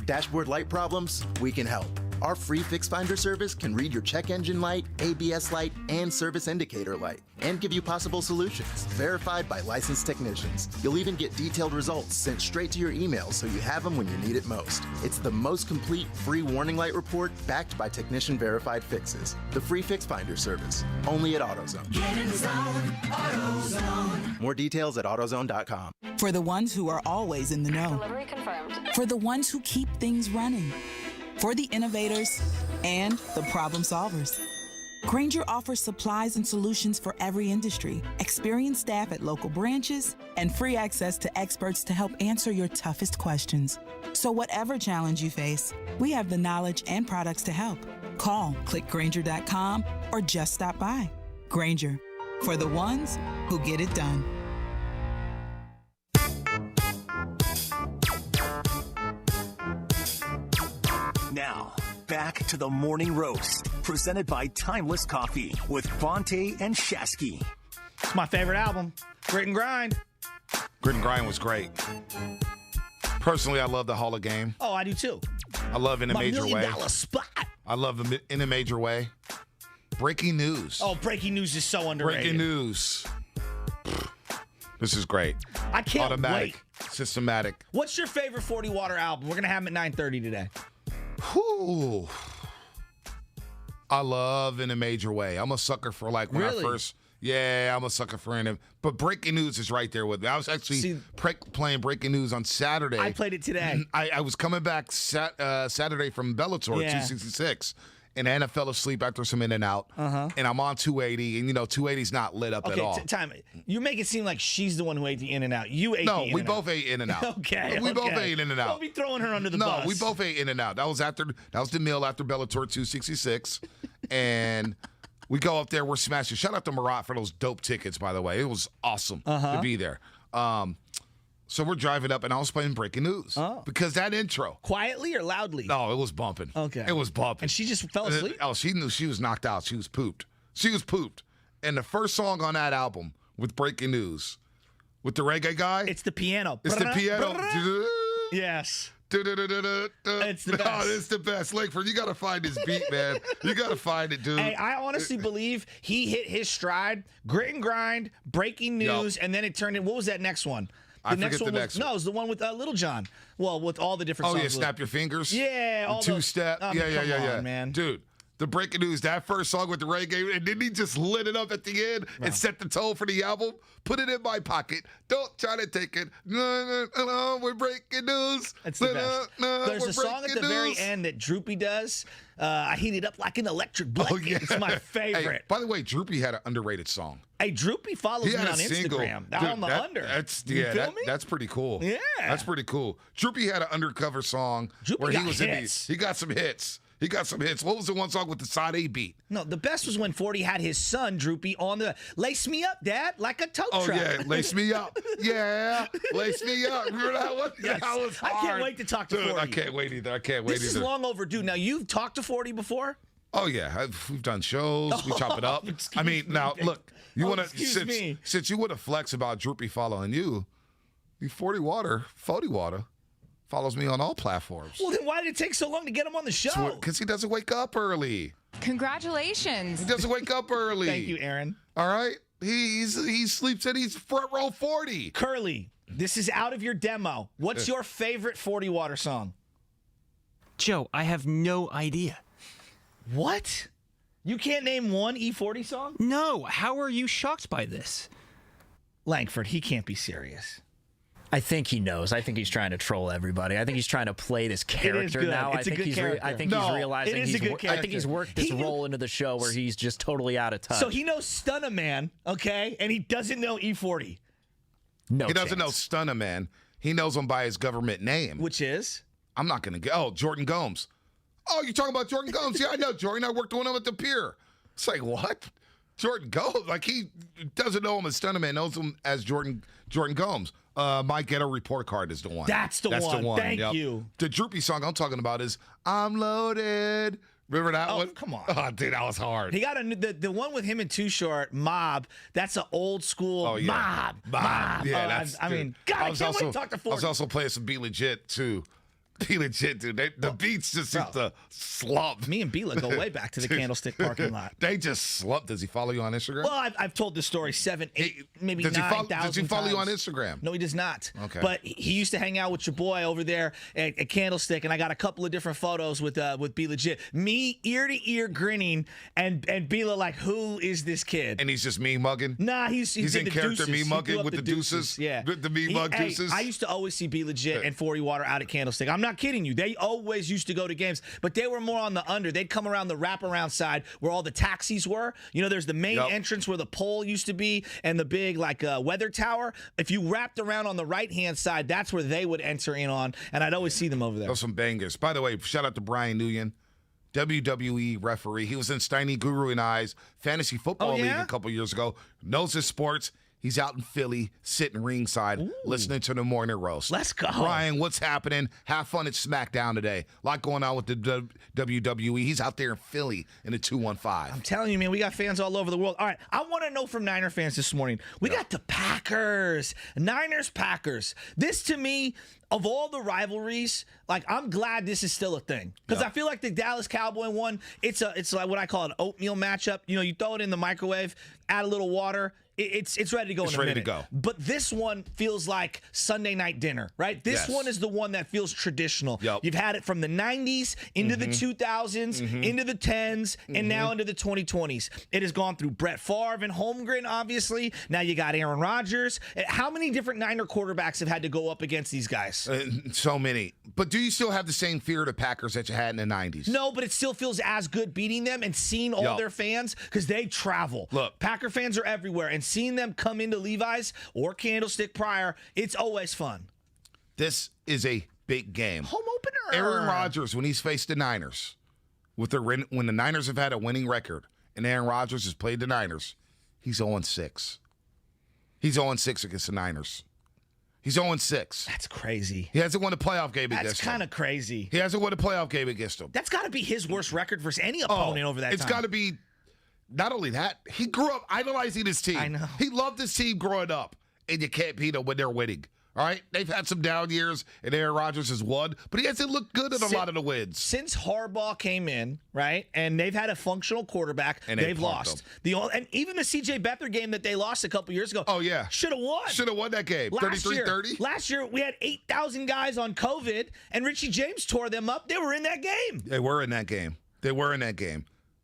Speaker 18: Dashboard light problems? We can help. Our free Fix Finder service can read your check engine light, ABS light, and service indicator light, and give you possible solutions, verified by licensed technicians. You'll even get detailed results sent straight to your email so you have them when you need it most. It's the most complete free warning light report backed by technician-verified fixes. The free Fix Finder service, only at AutoZone.
Speaker 17: Get in zone, AutoZone.
Speaker 18: More details at AutoZone.com.
Speaker 19: For the ones who are always in the know.
Speaker 20: Delivery confirmed.
Speaker 19: For the ones who keep things running. For the innovators and the problem solvers. Grainger offers supplies and solutions for every industry, experienced staff at local branches, and free access to experts to help answer your toughest questions. So whatever challenge you face, we have the knowledge and products to help. Call, click Grainger.com, or just stop by. Grainger, for the ones who get it done.
Speaker 3: Now, back to the Morning Roast, presented by Timeless Coffee with Fonte and Shasky.
Speaker 2: It's my favorite album, Grit and Grind.
Speaker 1: Grit and Grind was great. Personally, I love the Hall of Game.
Speaker 2: Oh, I do too.
Speaker 1: I love In a Major Way.
Speaker 2: $1 million spot.
Speaker 1: I love In a Major Way. Breaking News.
Speaker 2: Oh, Breaking News is so underrated.
Speaker 1: Breaking News. This is great.
Speaker 2: I can't
Speaker 1: Automatic,
Speaker 2: wait.
Speaker 1: Systematic.
Speaker 2: What's your favorite 40 Water album? We're going to have them at 9:30 today.
Speaker 1: Whew. I love In a Major Way. I'm a sucker for when I first. Yeah, I'm a sucker for him. But Breaking News is right there with me. I was actually playing Breaking News on Saturday.
Speaker 2: I played it today.
Speaker 1: I was coming back Saturday from Bellator 266. And I fell asleep after some in and out. And I'm on 280, and 280's not lit up at all.
Speaker 2: Okay, time. You make it seem like she's the one who ate the in and out. You ate the in and out.
Speaker 1: No, we both ate in and out.
Speaker 2: Okay.
Speaker 1: We both ate in and out.
Speaker 2: Don't be throwing her under the bus.
Speaker 1: No, we both ate in and out. That was the meal after Bellator 266. And we go up there, we're smashing. Shout out to Marat for those dope tickets, by the way. It was awesome to be there. So we're driving up, and I was playing Breaking News. Because that intro.
Speaker 2: Quietly or loudly?
Speaker 1: No, it was bumping.
Speaker 2: Okay.
Speaker 1: It was bumping.
Speaker 2: And she just fell asleep?
Speaker 1: Oh, she knew she was knocked out. She was pooped. She was pooped. And the first song on that album with Breaking News, with the reggae guy.
Speaker 2: It's the piano.
Speaker 1: It's the piano.
Speaker 2: Yes.
Speaker 1: It's the best. It's the best. Langford, you got to find this beat, man. You got to find it, dude.
Speaker 2: Hey, I honestly believe he hit his stride. Grit and Grind, Breaking News, and then it turned in. What was that next one?
Speaker 1: I forget the next one.
Speaker 2: No, it was the one with Little John. Well, with all the different songs.
Speaker 1: Oh, yeah, Snap Your Fingers?
Speaker 2: Yeah.
Speaker 1: All two-step. Yeah.
Speaker 2: Man.
Speaker 1: Dude, the Breaking News, that first song with the reggae, and then he just lit it up at the end and set the tone for the album. Put it in my pocket. Don't try to take it. No, we're Breaking News.
Speaker 2: That's the best. There's a song at the very end that Droopy does. I heat it up like an electric blanket. Oh, yeah. It's my favorite.
Speaker 1: Hey, by the way, Droopy had an underrated song.
Speaker 2: Hey, Droopy follows me on Instagram.
Speaker 1: Dude,
Speaker 2: on the under.
Speaker 1: That's pretty cool.
Speaker 2: Yeah.
Speaker 1: That's pretty cool. Droopy had an undercover song where he was
Speaker 2: hits.
Speaker 1: he got some hits. He got some hits. What was the one song with the side A beat?
Speaker 2: No, the best was when 40 had his son, Droopy, on the Lace Me Up, Dad, like a tow truck.
Speaker 1: Oh, yeah, Lace Me Up. Yeah, Lace Me Up. Remember that one?
Speaker 2: Yes.
Speaker 1: That was hard.
Speaker 2: I can't wait to talk to 40.
Speaker 1: I can't wait either.
Speaker 2: This is long overdue. Now, you've talked to 40 before?
Speaker 1: Oh, yeah. We've done shows. We chop it up. Look, you want to, since you want to flex about Droopy following you, 40 Water follows me on all platforms.
Speaker 2: Well, then why did it take so long to get him on the show?
Speaker 1: Because he doesn't wake up early.
Speaker 20: Congratulations.
Speaker 1: He doesn't wake up early.
Speaker 2: Thank you, Aaron.
Speaker 1: All right? He sleeps and he's front row 40.
Speaker 2: Curly, this is out of your demo. What's your favorite 40 Water song?
Speaker 8: Joe, I have no idea.
Speaker 2: What? You can't name one E40 song?
Speaker 8: No. How are you shocked by this?
Speaker 2: Langford, he can't be serious.
Speaker 6: I think he knows. I think he's trying to troll everybody. I think he's trying to play this character now.
Speaker 2: I think he's
Speaker 6: realizing I think he's worked this role into the show where he's just totally out of touch.
Speaker 2: So he knows Stunna Man, okay, and he doesn't know E40.
Speaker 6: No,
Speaker 1: he doesn't know Stunna Man. He knows him by his government name,
Speaker 2: which is
Speaker 1: I'm not gonna go. Oh, Jordan Gomes. Oh, you're talking about Jordan Gomes? Yeah, I know Jordan. I worked with him at the pier. It's like what? Jordan Gomes. Like, he doesn't know him as Stunner Man, knows him as Jordan Gomes. My Ghetto Report Card is the one.
Speaker 2: That's the one. Thank you.
Speaker 1: The droopy song I'm talking about is I'm Loaded. Remember that one?
Speaker 2: Come on.
Speaker 1: Oh, dude, that was hard.
Speaker 2: He got the one with him and Too Short, Mob. That's an old school Mob.
Speaker 1: Yeah,
Speaker 2: I mean, God, I can't wait to talk to 40.
Speaker 1: I was also playing some Be Legit, too. Be Legit, dude. The beats just used to slump.
Speaker 2: Me and Bila go way back to the Candlestick parking lot.
Speaker 1: They just slumped. Does he follow you on Instagram?
Speaker 2: Well, I've told this story 7, 8, maybe 9,000 times.
Speaker 1: Does he follow you on Instagram?
Speaker 2: No, he does not.
Speaker 1: Okay.
Speaker 2: But he used to hang out with your boy over there at Candlestick, and I got a couple of different photos with Be Legit. Me ear to ear grinning, and Bila like, who is this kid?
Speaker 1: And he's just me mugging?
Speaker 2: Nah, he's
Speaker 1: in
Speaker 2: the
Speaker 1: character
Speaker 2: deuces.
Speaker 1: me mugging with the deuces?
Speaker 2: Yeah.
Speaker 1: The me mug deuces?
Speaker 2: I used to always see Be Legit and 40 Water out at Candlestick. I'm not kidding you. They always used to go to games, but they were more on the under. They'd come around the wraparound side where all the taxis were. You know, there's the main entrance where the pole used to be and the big weather tower. If you wrapped around on the right-hand side, that's where they would enter in on, and I'd always see them over there.
Speaker 1: Those some bangers. By the way, shout out to Brian Nguyen, WWE referee. He was in Steiny Guru and I's Fantasy Football League a couple years ago. Knows his sports. He's out in Philly, sitting ringside, listening to the morning roast.
Speaker 2: Let's go.
Speaker 1: Brian, what's happening? Have fun at SmackDown today. A lot going on with the WWE. He's out there in Philly in the 215.
Speaker 2: I'm telling you, man, we got fans all over the world. All right, I want to know from Niner fans this morning. We got the Packers. Niners-Packers. This, to me, of all the rivalries, like, I'm glad this is still a thing. Because I feel like the Dallas Cowboy one, it's like what I call an oatmeal matchup. You know, you throw it in the microwave, add a little water, it's ready to go in a minute.
Speaker 1: It's ready to go.
Speaker 2: But this one feels like Sunday night dinner, right? This one is the one that feels traditional. You've had it from the 90s into the 2000s, into the 10s, and now into the 2020s. It has gone through Brett Favre and Holmgren, obviously. Now you got Aaron Rodgers. How many different Niner quarterbacks have had to go up against these guys?
Speaker 1: So many. But do you still have the same fear of the Packers that you had in the 90s?
Speaker 2: No, but it still feels as good beating them and seeing all their fans because they travel.
Speaker 1: Look,
Speaker 2: Packer fans are everywhere, and seeing them come into Levi's or Candlestick prior, it's always fun.
Speaker 1: This is a big game.
Speaker 2: Home opener.
Speaker 1: Aaron Rodgers, when he's faced the Niners, when the Niners have had a winning record, and Aaron Rodgers has played the Niners, he's 0-6. He's 0-6 against the Niners. He's 0-6.
Speaker 2: That's crazy.
Speaker 1: He hasn't won a playoff game against them.
Speaker 2: That's kind of crazy.
Speaker 1: He hasn't won a playoff game against them.
Speaker 2: That's got to be his worst record versus any opponent over that time.
Speaker 1: It's got to be. Not only that, he grew up idolizing his team.
Speaker 2: I know.
Speaker 1: He loved his team growing up, and you can't beat them when they're winning. All right? They've had some down years, and Aaron Rodgers has won, but he hasn't looked good in a lot of the wins.
Speaker 2: Since Harbaugh came in, right, and they've had a functional quarterback,
Speaker 1: and
Speaker 2: they've lost. And even the C.J. Beathard game that they lost a couple years ago.
Speaker 1: Oh, yeah.
Speaker 2: Should have won.
Speaker 1: Should have won that game. 33-30.
Speaker 2: Last year, we had 8,000 guys on COVID, and Richie James tore them up. They were in that game.
Speaker 1: They were in that game.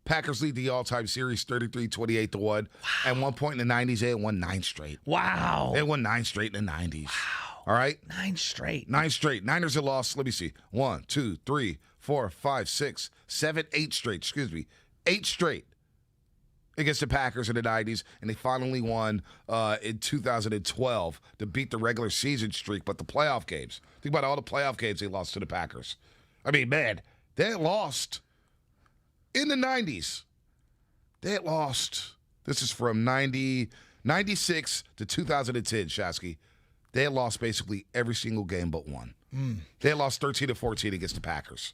Speaker 1: Packers lead the all-time series 33-28 to 1. Wow. At one point in the 90s, they had won 9 straight.
Speaker 2: Wow.
Speaker 1: They won 9 straight in the 90s.
Speaker 2: Wow.
Speaker 1: All right?
Speaker 2: 9 straight.
Speaker 1: 9 straight. Niners have lost, let me see, 1, 2, 3, 4, 5, 6, 7, 8 straight. Excuse me. 8 straight against the Packers in the 90s, and they finally won in 2012 to beat the regular season streak, but the playoff games. Think about all the playoff games they lost to the Packers. I mean, man, they lost in the 90s. They had lost. This is from 96 to 2010, Shasky. They had lost basically every single game but one. They had lost 13-14 against the Packers.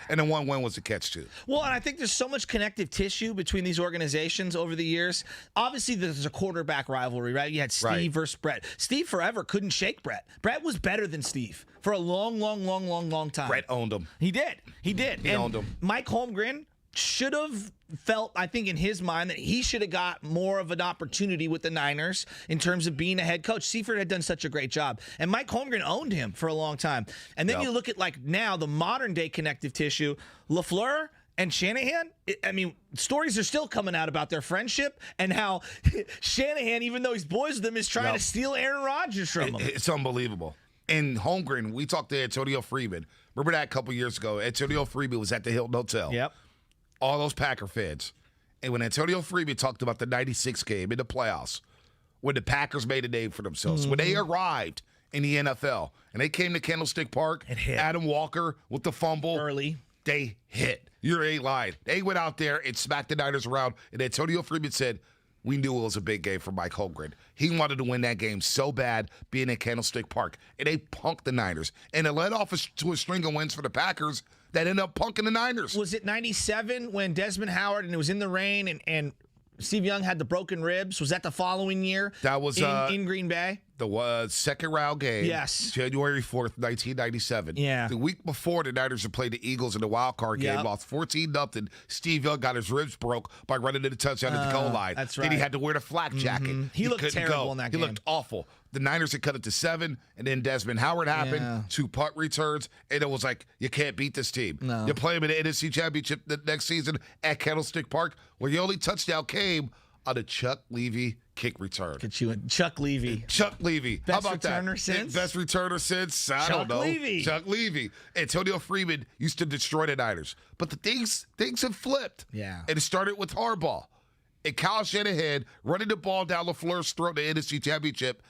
Speaker 1: And then one win was the catch-2.
Speaker 2: Well, and I think there's so much connective tissue between these organizations over the years. Obviously, there's a quarterback rivalry, right? You had Steve versus Brett. Steve forever couldn't shake Brett. Brett was better than Steve for a long time.
Speaker 1: Brett owned him.
Speaker 2: He did. He
Speaker 1: owned him.
Speaker 2: Mike Holmgren should have felt, I think, in his mind that he should have got more of an opportunity with the Niners in terms of being a head coach. Seifert had done such a great job, and Mike Holmgren owned him for a long time. And then you look at, like, now the modern day connective tissue, LaFleur and Shanahan. I mean, stories are still coming out about their friendship and how Shanahan, even though he's boys with them, is trying to steal Aaron Rodgers from him.
Speaker 1: It's unbelievable. And Holmgren, we talked to Antonio Freeman. Remember that a couple years ago? Antonio Freeman was at the Hilton Hotel.
Speaker 2: Yep.
Speaker 1: All those Packer fans. And when Antonio Freeman talked about the 96 game in the playoffs, when the Packers made a name for themselves, when they arrived in the NFL, and they came to Candlestick Park, Adam Walker with the fumble.
Speaker 2: Early.
Speaker 1: They hit. You're a line. They went out there and smacked the Niners around, and Antonio Freeman said, we knew it was a big game for Mike Holmgren. He wanted to win that game so bad being in Candlestick Park. And they punked the Niners. And it led off to a string of wins for the Packers that ended up punking the Niners.
Speaker 2: Was it 97 when Desmond Howard, and it was in the rain, and Steve Young had the broken ribs? Was that the following year?
Speaker 1: That was
Speaker 2: in Green Bay?
Speaker 1: The second round game.
Speaker 2: Yes.
Speaker 1: January 4th, 1997.
Speaker 2: Yeah.
Speaker 1: The week before, the Niners had played the Eagles in the wild card game, lost 14-0. Steve Young got his ribs broke by running to the touchdown at the goal line.
Speaker 2: That's right.
Speaker 1: Then he had to wear the flak jacket.
Speaker 2: He looked
Speaker 1: couldn't
Speaker 2: terrible
Speaker 1: go.
Speaker 2: in that
Speaker 1: He
Speaker 2: game.
Speaker 1: looked awful. The Niners had cut it to 7, and then Desmond Howard happened, 2 punt returns, and it was like, you can't beat this team.
Speaker 2: No.
Speaker 1: You play them in the NFC Championship the next season at Candlestick Park, where your only touchdown came on a Chuck Levy kick return.
Speaker 2: Get you in. Chuck Levy.
Speaker 1: Chuck Levy.
Speaker 2: Best
Speaker 1: How about
Speaker 2: returner
Speaker 1: that?
Speaker 2: since?
Speaker 1: Best returner since? I don't know.
Speaker 2: Levy.
Speaker 1: Chuck Levy. Antonio Freeman used to destroy the Niners. But the things have flipped.
Speaker 2: Yeah.
Speaker 1: And it started with Harbaugh. And Kyle Shanahan running the ball down LaFleur's throat in the NFC Championship.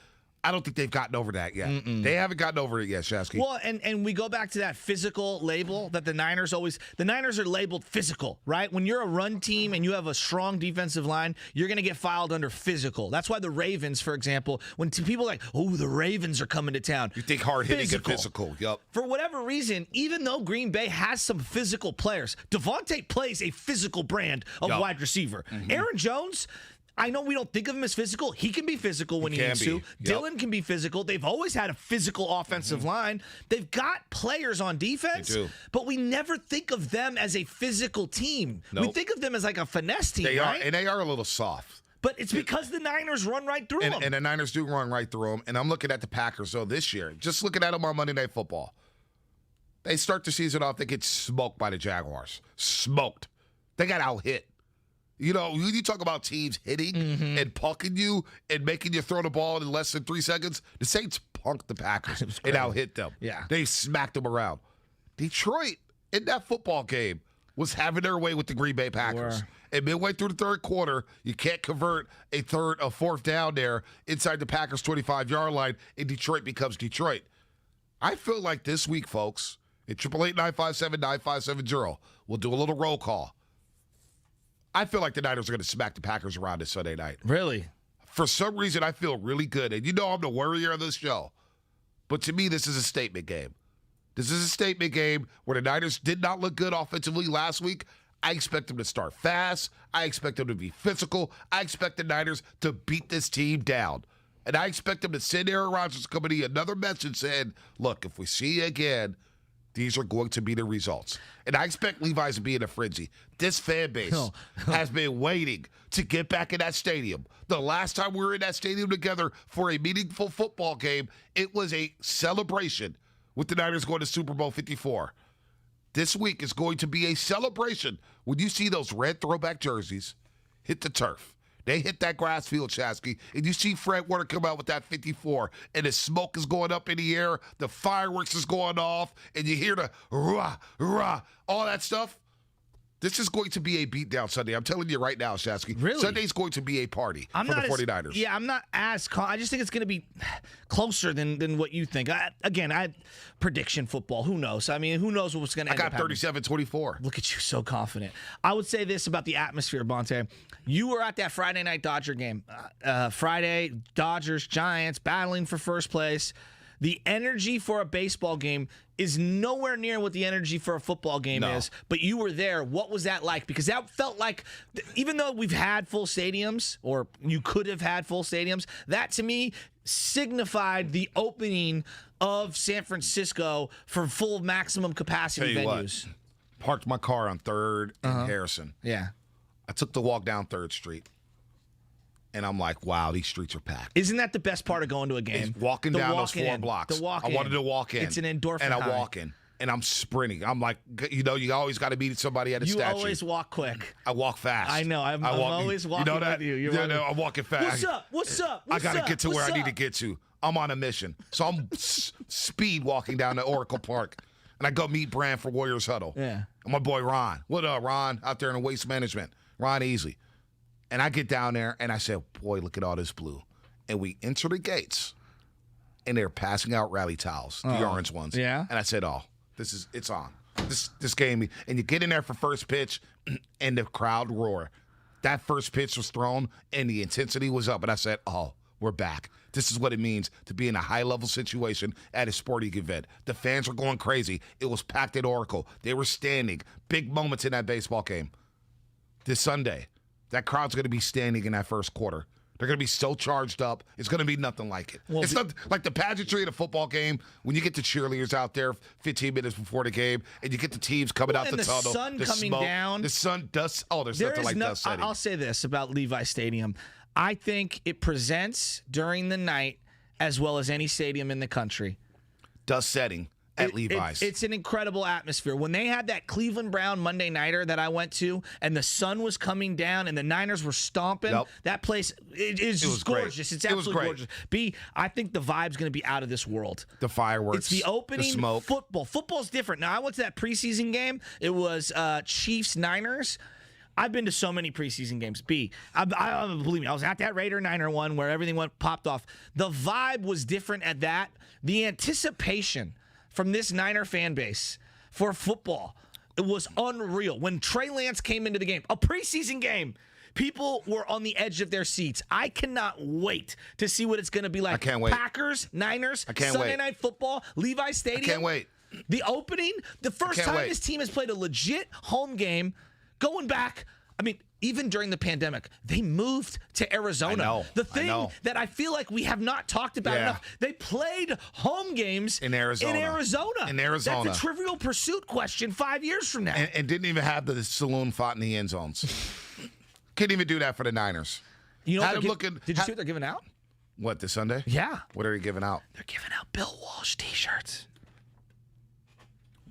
Speaker 1: I don't think they've gotten over that yet. They haven't gotten over it yet, Shasky.
Speaker 2: Well, and we go back to that physical label that the Niners are labeled physical, right? When you're a run team and you have a strong defensive line, you're going to get filed under physical. That's why the Ravens, for example, when people are like, oh, the Ravens are coming to town.
Speaker 1: You think hard-hitting and physical. Yep.
Speaker 2: For whatever reason, even though Green Bay has some physical players, Devontae plays a physical brand of wide receiver. Aaron Jones, I know we don't think of him as physical. He can be physical when he needs to. Dylan can be physical. They've always had a physical offensive line. They've got players on defense, but we never think of them as a physical team.
Speaker 1: Nope.
Speaker 2: We think of them as like a finesse team,
Speaker 1: They
Speaker 2: right?
Speaker 1: are, and they are a little soft.
Speaker 2: But it's because the Niners run right through them.
Speaker 1: And the Niners do run right through them. And I'm looking at the Packers, though, this year. Just looking at them on Monday Night Football. They start the season off, they get smoked by the Jaguars. Smoked. They got out-hit. You know, when you talk about teams hitting and punking you and making you throw the ball in less than 3 seconds, the Saints punked the Packers and out-hit them.
Speaker 2: Yeah.
Speaker 1: They smacked them around. Detroit, in that football game, was having their way with the Green Bay Packers. And midway through the third quarter, you can't convert a fourth down there inside the Packers' 25-yard line, and Detroit becomes Detroit. I feel like this week, folks, at 888-957-9570, we'll do a little roll call. I feel like the Niners are going to smack the Packers around this Sunday night.
Speaker 2: Really?
Speaker 1: For some reason, I feel really good. And you know I'm the worrier of this show. But to me, this is a statement game. This is a statement game where the Niners did not look good offensively last week. I expect them to start fast. I expect them to be physical. I expect the Niners to beat this team down. And I expect them to send Aaron Rodgers' company another message saying, look, if we see you again, these are going to be the results. And I expect Levi's to be in a frenzy. This fan base has been waiting to get back in that stadium. The last time we were in that stadium together for a meaningful football game, it was a celebration with the Niners going to Super Bowl 54. This week is going to be a celebration when you see those red throwback jerseys hit the turf. They hit that grass field, Chasky, and you see Fred Warner come out with that 54, and the smoke is going up in the air, the fireworks is going off, and you hear the rah, rah, all that stuff. This is going to be a beatdown Sunday. I'm telling you right now, Shasky.
Speaker 2: Really?
Speaker 1: Sunday's going to be a party for the 49ers.
Speaker 2: I'm not as I just think it's going to be closer than what you think. Prediction football. Who knows? I mean, who knows what's going to end up happening.
Speaker 1: I got 37-24.
Speaker 2: Look at you, so confident. I would say this about the atmosphere, Bonte. You were at that Friday night Dodger game. Friday, Dodgers, Giants battling for first place. The energy for a baseball game is nowhere near what the energy for a football game is. But you were there. What was that like? Because that felt like, even though we've had full stadiums, or you could have had full stadiums, that to me signified the opening of San Francisco for full maximum capacity venues.
Speaker 1: Parked my car on 3rd and Harrison.
Speaker 2: Yeah.
Speaker 1: I took the walk down 3rd Street. And I'm like, wow, these streets are packed.
Speaker 2: Isn't that the best part of going to a game?
Speaker 1: It's walking down those 4 blocks.
Speaker 2: The walk
Speaker 1: I wanted to walk in.
Speaker 2: It's an endorphin
Speaker 1: And I
Speaker 2: high.
Speaker 1: walk in. And I'm sprinting. I'm like, you always got to meet somebody at a statue.
Speaker 2: You always walk quick.
Speaker 1: I walk fast.
Speaker 2: I know. I'm always walking with you.
Speaker 1: I'm walking fast.
Speaker 2: What's up?
Speaker 1: I got to get to where I need to get to. I'm on a mission. So I'm speed walking down to Oracle Park. And I go meet Brand for Warriors Huddle.
Speaker 2: Yeah.
Speaker 1: And my boy Ron. What up, Ron? Out there in waste management. Ron Easley. And I get down there, and I said, boy, look at all this blue. And we enter the gates, and they're passing out rally towels, the orange ones.
Speaker 2: Yeah.
Speaker 1: And I said, it's on. this game, and you get in there for first pitch, and the crowd roar. That first pitch was thrown, and the intensity was up, and I said, "Oh, we're back. This is what it means to be in a high-level situation at a sporting event." The fans were going crazy. It was packed at Oracle. They were standing. Big moments in that baseball game. This Sunday, that crowd's going to be standing in that first quarter. They're going to be so charged up. It's going to be nothing like it. Well, it's not like the pageantry in a football game when you get the cheerleaders out there 15 minutes before the game and you get the teams coming out the tunnel.
Speaker 2: The sun coming down.
Speaker 1: The sun does. Oh, there's nothing like dust setting.
Speaker 2: I'll say this about Levi Stadium. I think it presents during the night as well as any stadium in the country.
Speaker 1: Dust setting at Levi's.
Speaker 2: It's an incredible atmosphere. When they had that Cleveland Brown Monday nighter that I went to, and the sun was coming down, and the Niners were stomping, that place it was gorgeous. It's absolutely gorgeous. I think the vibe's going to be out of this world.
Speaker 1: The fireworks,
Speaker 2: it's the opening.
Speaker 1: The smoke.
Speaker 2: Football's different. Now I went to that preseason game. It was Chiefs Niners. I've been to so many preseason games. Believe me, I was at that Raider-Niner one where everything popped off. The vibe was different at that. The anticipation from this Niner fan base for football, it was unreal. When Trey Lance came into the game, a preseason game, people were on the edge of their seats. I cannot wait to see what it's going to be like.
Speaker 1: I can't wait.
Speaker 2: Packers, Niners,
Speaker 1: I can't
Speaker 2: Sunday
Speaker 1: wait.
Speaker 2: Night Football, Levi Stadium.
Speaker 1: I can't wait.
Speaker 2: The opening, the first time this team has played a legit home game, going back, I mean, even during the pandemic, they moved to Arizona.
Speaker 1: I know.
Speaker 2: The thing that I feel like we have not talked about enough, they played home games
Speaker 1: in Arizona.
Speaker 2: That's a Trivial Pursuit question 5 years from now.
Speaker 1: And didn't even have the saloon fought in the end zones. Couldn't even do that for the Niners.
Speaker 2: You know, did you see what they're giving out?
Speaker 1: What, this Sunday?
Speaker 2: Yeah.
Speaker 1: What are they giving out?
Speaker 2: They're giving out Bill Walsh T-shirts.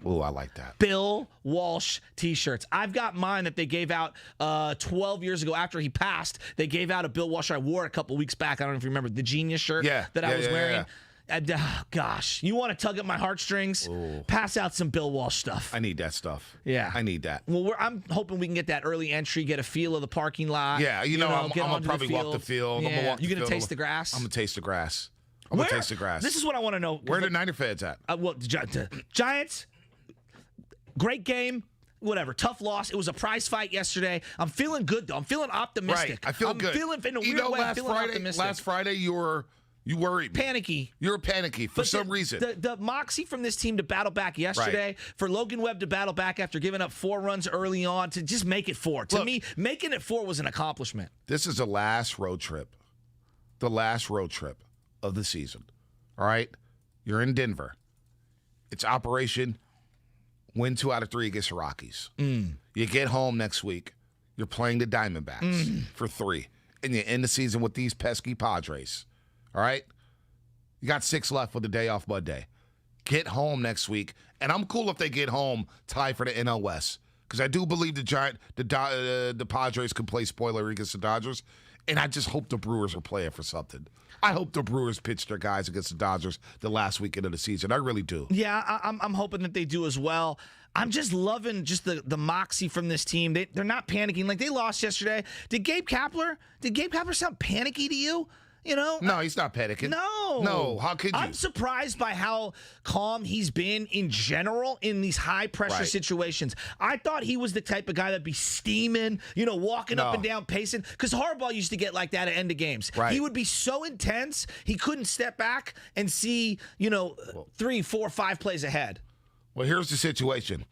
Speaker 1: Ooh, I like that.
Speaker 2: Bill Walsh T-shirts. I've got mine that they gave out 12 years ago after he passed. They gave out a Bill Walsh. I wore it a couple weeks back. I don't know if you remember the Genius shirt that I was wearing. Yeah. And, gosh, you want to tug at my heartstrings? Ooh. Pass out some Bill Walsh stuff.
Speaker 1: I need that stuff.
Speaker 2: Yeah.
Speaker 1: I need that.
Speaker 2: Well, I'm hoping we can get that early entry, get a feel of the parking lot.
Speaker 1: Yeah, you know I'm going to probably walk the field.
Speaker 2: Yeah. You going to taste the grass?
Speaker 1: I'm going to taste the grass. I'm going to taste the grass.
Speaker 2: This is what I want to know.
Speaker 1: Where are the Niner fans at?
Speaker 2: Well, Giants, great game. Whatever, tough loss. It was a prize fight yesterday. I'm feeling good, though. I'm feeling optimistic.
Speaker 1: Right. I feel good.
Speaker 2: I'm feeling, in a weird way, I'm feeling optimistic.
Speaker 1: Last Friday, you worried me.
Speaker 2: Panicky.
Speaker 1: You were panicky for some reason.
Speaker 2: The moxie from this team to battle back yesterday, for Logan Webb to battle back after giving up 4 runs early on, to just make it 4. To me, making it 4 was an accomplishment.
Speaker 1: This is the last road trip. The last road trip of the season. All right? You're in Denver. It's Operation Win 2 out of 3 against the Rockies. You get home next week. You're playing the Diamondbacks for 3. And you end the season with these pesky Padres. All right? You got 6 left with the day off Monday. Get home next week. And I'm cool if they get home tied for the NL West. Because I do believe the Padres can play spoiler against the Dodgers. And I just hope the Brewers are playing for something. I hope the Brewers pitch their guys against the Dodgers the last weekend of the season. I really do.
Speaker 2: Yeah, I'm hoping that they do as well. I'm just loving just the moxie from this team. They're not panicking. Like, they lost yesterday. Did Gabe Kapler sound panicky to you? You know?
Speaker 1: No, he's not panicking. No, how could you?
Speaker 2: I'm surprised by how calm he's been in general in these high-pressure situations. I thought he was the type of guy that'd be steaming, walking up and down, pacing. Because Harbaugh used to get like that at end of games.
Speaker 1: Right.
Speaker 2: He would be so intense, he couldn't step back and see, 3, 4, 5 plays ahead.
Speaker 1: Well, here's the situation.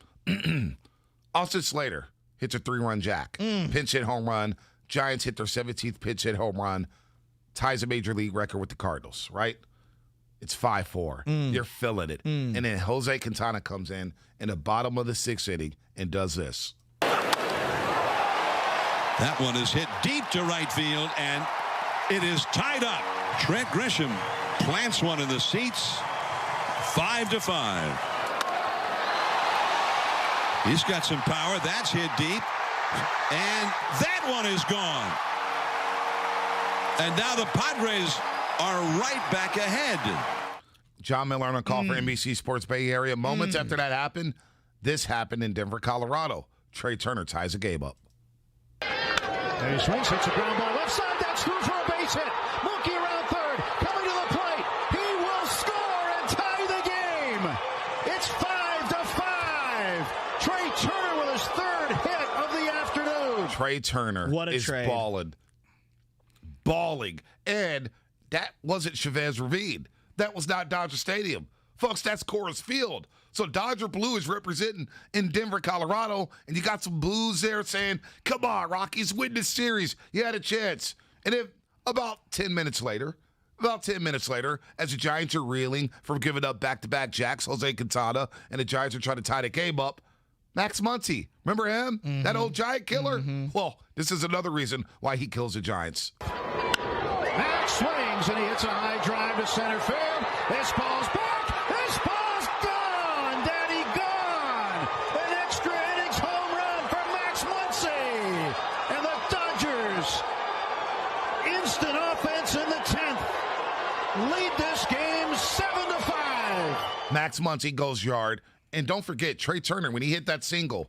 Speaker 1: Austin Slater hits a 3-run jack. Pinch hit home run. Giants hit their 17th pinch hit home run. Ties a major league record with the Cardinals, right? It's 5-4. You're feeling it. And then Jose Quintana comes in the bottom of the 6th inning and does this.
Speaker 11: That one is hit deep to right field, and it is tied up. Trent Grisham plants one in the seats. 5-5. He's got some power. That's hit deep. And that one is gone. And now the Padres are right back ahead.
Speaker 1: John Miller on a call for NBC Sports Bay Area. Moments after that happened, this happened in Denver, Colorado. Trey Turner ties the game up.
Speaker 12: And he swings, hits a ground ball left side. That's through for a base hit. Mookie around third, coming to the plate. He will score and tie the game. It's 5-5.
Speaker 1: Trey Turner is
Speaker 2: trade.
Speaker 1: balling. And that wasn't Chavez Ravine. That was not Dodger Stadium. Folks, that's Coors Field. So Dodger Blue is representing in Denver, Colorado, and you got some blues there saying, come on, Rockies, win this series. You had a chance. And then about 10 minutes later, as the Giants are reeling from giving up back-to-back jacks, Jose Quintana, and the Giants are trying to tie the game up, Max Muncy, remember him? Mm-hmm. That old Giant killer? Mm-hmm. Well, this is another reason why he kills the Giants.
Speaker 12: Max swings, and he hits a high drive to center field. This ball's back. This ball's gone. Daddy gone. An extra innings home run for Max Muncy. And the Dodgers, instant offense in the 10th, lead this game 7-5.
Speaker 1: Max Muncy goes yard. And don't forget, Trey Turner, when he hit that single,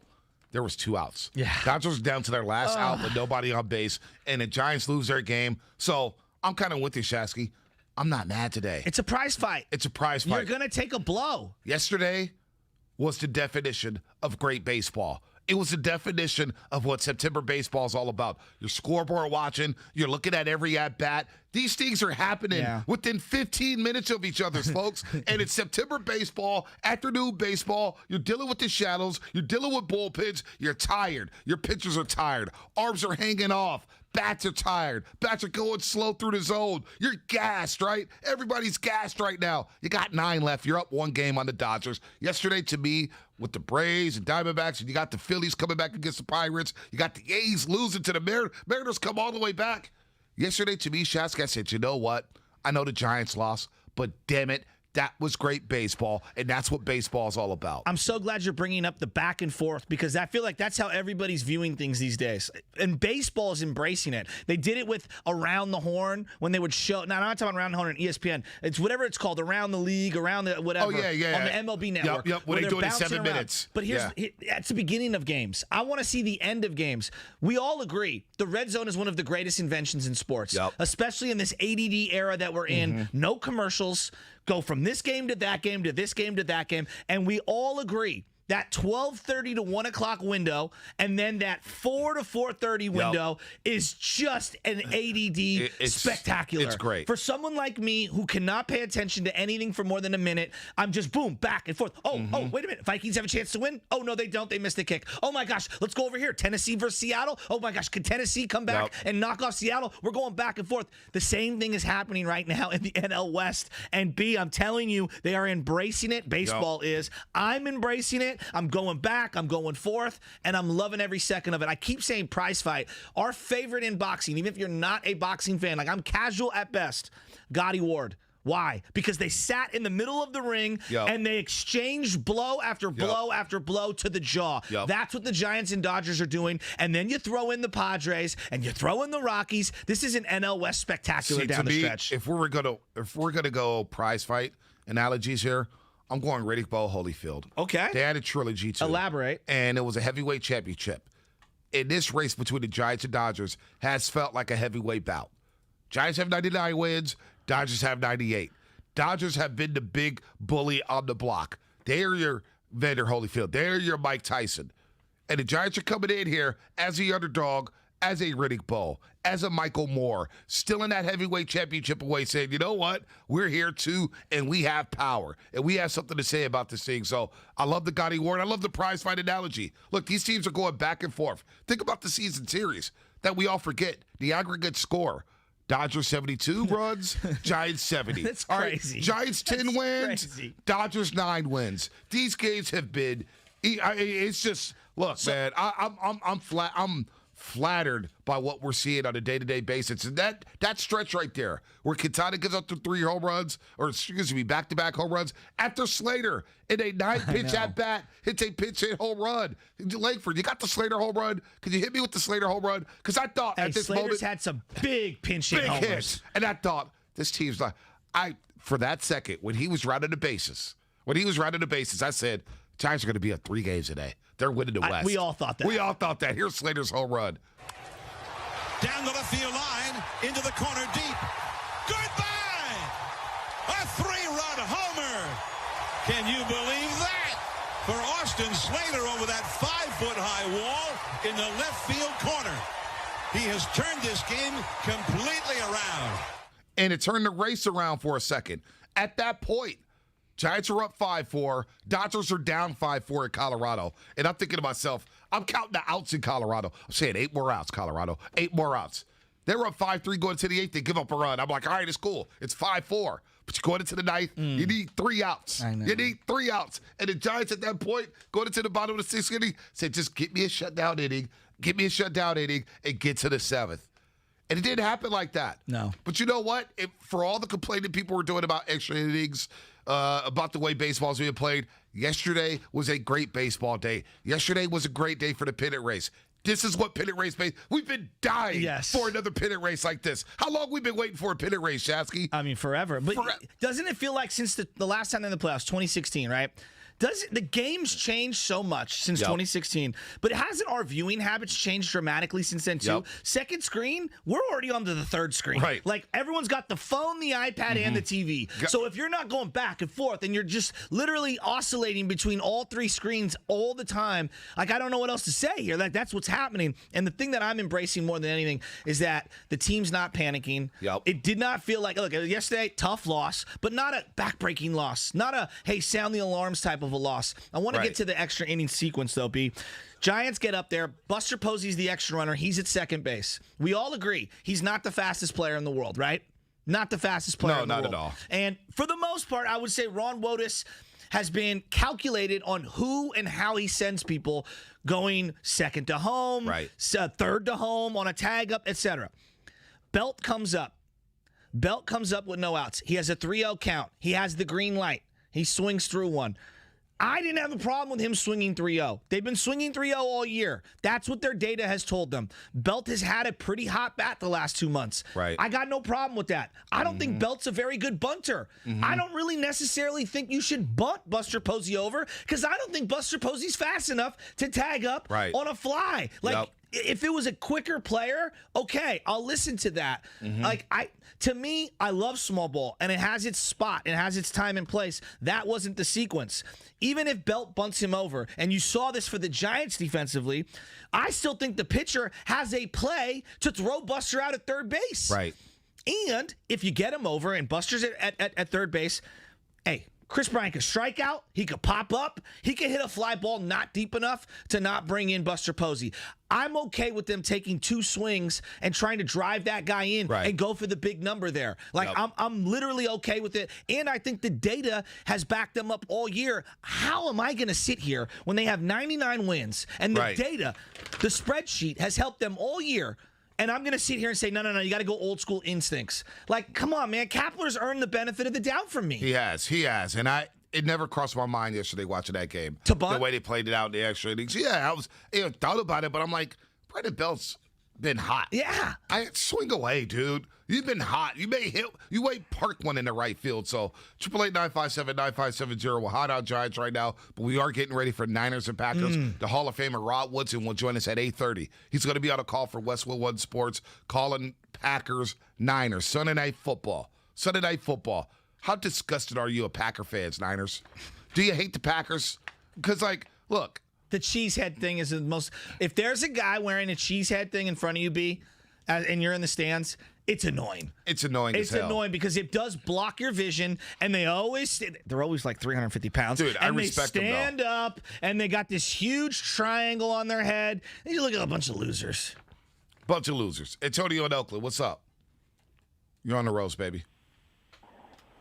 Speaker 1: there was 2 outs.
Speaker 2: Yeah.
Speaker 1: Dodgers down to their last out with nobody on base, and the Giants lose their game. So I'm kind of with you, Shasky. I'm not mad today.
Speaker 2: It's a prize fight.
Speaker 1: It's a prize fight.
Speaker 2: You're going to take a blow.
Speaker 1: Yesterday was the definition of great baseball. It was the definition of what September baseball is all about. Your scoreboard watching, you're looking at every at-bat. These things are happening within 15 minutes of each other, folks. And it's September baseball, afternoon baseball. You're dealing with the shadows. You're dealing with bullpens. You're tired. Your pitchers are tired. Arms are hanging off. Bats are tired. Bats are going slow through the zone. You're gassed, right? Everybody's gassed right now. You got 9 left. You're up 1 game on the Dodgers. Yesterday, to me, with the Braves and Diamondbacks, and you got the Phillies coming back against the Pirates. You got the A's losing to the Mariners come all the way back. Yesterday, to me, Shask, I said, you know what? I know the Giants lost, but damn it, that was great baseball, and that's what baseball is all about.
Speaker 2: I'm so glad you're bringing up the back and forth because I feel like that's how everybody's viewing things these days. And baseball is embracing it. They did it with Around the Horn when they would show. Now, I'm not talking about Around the Horn on ESPN. It's whatever it's called, Around the League, Around the whatever.
Speaker 1: Oh, yeah.
Speaker 2: On the MLB Network.
Speaker 1: Yep. When they do it in 7 minutes.
Speaker 2: But here's that's the beginning of games. I want to see the end of games. We all agree the red zone is one of the greatest inventions in sports, especially in this ADD era that we're in. No commercials. Go from this game to that game to this game to that game. And we all agree that 12:30 to 1 o'clock window and then that 4 to 4:30 window is just an ADD spectacular.
Speaker 1: It's great.
Speaker 2: For someone like me who cannot pay attention to anything for more than a minute, I'm just boom, back and forth. Oh, wait a minute. Vikings have a chance to win? Oh, no, they don't. They missed the kick. Oh, my gosh. Let's go over here. Tennessee versus Seattle. Oh, my gosh. Could Tennessee come back and knock off Seattle? We're going back and forth. The same thing is happening right now in the NL West. And B, I'm telling you, they are embracing it. Baseball is. I'm embracing it. I'm going back, I'm going forth, and I'm loving every second of it. I keep saying prize fight. Our favorite in boxing, even if you're not a boxing fan, like I'm casual at best, Gotti Ward. Why? Because they sat in the middle of the ring and they exchanged blow after blow after blow to the jaw. That's what the Giants and Dodgers are doing. And then you throw in the Padres and you throw in the Rockies. This is an NL West spectacular down the stretch.
Speaker 1: If we're gonna go prize fight analogies here, I'm going Riddick Bowe Holyfield.
Speaker 2: Okay.
Speaker 1: They had a trilogy too.
Speaker 2: Elaborate.
Speaker 1: And it was a heavyweight championship. In this race between the Giants and Dodgers has felt like a heavyweight bout. Giants have 99 wins. Dodgers have 98. Dodgers have been the big bully on the block. They're your Vander Holyfield. They're your Mike Tyson. And the Giants are coming in here as the underdog, as a Riddick Bowe, as a Michael Moore, still in that heavyweight championship away, saying, you know what? We're here too, and we have power, and we have something to say about this thing. So I love the Gotti Ward. I love the prize fight analogy. Look, these teams are going back and forth. Think about the season series that we all forget. The aggregate score. Dodgers 72 runs, Giants 70.
Speaker 2: That's
Speaker 1: all
Speaker 2: crazy.
Speaker 1: Right, Giants 10 wins,
Speaker 2: crazy.
Speaker 1: Dodgers 9 wins. These games have been. It's just look, man. I'm flattered by what we're seeing on a day-to-day basis. And that stretch right there where Quintana gives up to 3 home runs, or excuse me, back-to-back home ruds, after Slater in a 9-pitch at-bat hits a pinch-hit home run. Langford, you got the Slater home run? Could you hit me with the Slater home run? Because I thought at this
Speaker 2: Slater's
Speaker 1: moment...
Speaker 2: had some big pinch-hit homers.
Speaker 1: Hits. And I thought, this team's like... For that second, when he was rounding the bases, I said, Giants are going to be up 3 games today. They're winning the West.
Speaker 2: We all thought that.
Speaker 1: Here's Slater's home run.
Speaker 11: Down the left field line, into the corner deep. Goodbye! A 3-run homer. Can you believe that? for Austin Slater over that 5-foot-high wall in the left field corner. He has turned this game completely around.
Speaker 1: And it turned the race around for a second. At that point, Giants are up 5-4. Dodgers are down 5-4 at Colorado. And I'm thinking to myself, I'm counting the outs in Colorado. I'm saying 8 more outs, Colorado. 8 more outs. They were up 5-3 going to the 8th. They give up a run. I'm like, all right, it's cool. It's 5-4. But you go into the 9th, you need 3 outs.
Speaker 2: I know.
Speaker 1: You need 3 outs. And the Giants at that point, going into the bottom of the 6th inning, said, just get me a shutdown inning. Get me a shutdown inning and get to the 7th. And it didn't happen like that.
Speaker 2: No.
Speaker 1: But you know what? For all the complaining people were doing about extra innings, about the way baseball's being played, yesterday was a great baseball day. Yesterday was a great day for the pennant race. This is what pennant race made. We've been dying for another pennant race like this. How long we been waiting for a pennant race, Shasky?
Speaker 2: I mean, forever. But doesn't it feel like since the last time in the playoffs, 2016, right? The game's changed so much since 2016, but hasn't our viewing habits changed dramatically since then too? Second screen, we're already on to the third screen.
Speaker 1: Right.
Speaker 2: Like everyone's got the phone, the iPad, and the TV. So if you're not going back and forth and you're just literally oscillating between all 3 screens all the time, like I don't know what else to say here. Like that's what's happening. And the thing that I'm embracing more than anything is that the team's not panicking. It did not feel like, look, yesterday, tough loss, but not a backbreaking loss. Not a, hey, sound the alarms type of a loss. I want to get to the extra inning sequence, though, B. Giants get up there. Buster Posey's the extra runner. He's at second base. We all agree he's not the fastest player in the world, right? Not the fastest player in the world.
Speaker 1: No, not at all.
Speaker 2: And for the most part, I would say Ron Wotus has been calculated on who and how he sends people going second to home, third to home, on a tag up, etc. Belt comes up. Belt comes up with no outs. He has a 3-0 count. He has the green light. He swings through one. I didn't have a problem with him swinging 3-0. They've been swinging 3-0 all year. That's what their data has told them. Belt has had a pretty hot bat the last 2 months.
Speaker 1: Right.
Speaker 2: I got no problem with that. I don't think Belt's a very good bunter. I don't really necessarily think you should bunt Buster Posey over because I don't think Buster Posey's fast enough to tag up on a fly. Like, if it was a quicker player, okay, I'll listen to that. To me, I love small ball, and it has its spot. It has its time and place. That wasn't the sequence. Even if Belt bunts him over, and you saw this for the Giants defensively, I still think the pitcher has a play to throw Buster out at third base.
Speaker 1: Right.
Speaker 2: And if you get him over and Buster's at third base, hey, Chris Bryant could strike out. He could pop up. He could hit a fly ball not deep enough to not bring in Buster Posey. I'm okay with them taking 2 swings and trying to drive that guy in and go for the big number there. Like, I'm literally okay with it. And I think the data has backed them up all year. How am I going to sit here when they have 99 wins and the data, the spreadsheet has helped them all year? And I'm going to sit here and say, no, you got to go old school instincts. Like, come on, man. Kapler's earned the benefit of the doubt from me.
Speaker 1: He has. And it never crossed my mind yesterday watching that game.
Speaker 2: To bunt?
Speaker 1: The way they played it out in the extra innings. Yeah, I was thought about it, but I'm like, Brandon Belt's been hot.
Speaker 2: Yeah.
Speaker 1: Swing away, dude. You've been hot. You may park one in the right field. So 888-957-9570. We're hot out Giants right now, but we are getting ready for Niners and Packers. The Hall of Famer Rod Woodson will join us at 8:30. He's going to be on a call for Westwood One Sports, calling Packers Niners Sunday Night Football. How disgusted are you of Packer fans, Niners? Do you hate the Packers? Because, look.
Speaker 2: The cheesehead thing is the most. If there's a guy wearing a cheesehead thing in front of you, B, and you're in the stands, it's annoying.
Speaker 1: It's annoying as hell.
Speaker 2: It's annoying because it does block your vision, and they're always like 350 pounds.
Speaker 1: Dude, I respect them, though.
Speaker 2: And they stand up, and they got this huge triangle on their head. And you look at a bunch of losers.
Speaker 1: Antonio in Oakland, what's up? You're on the roast, baby.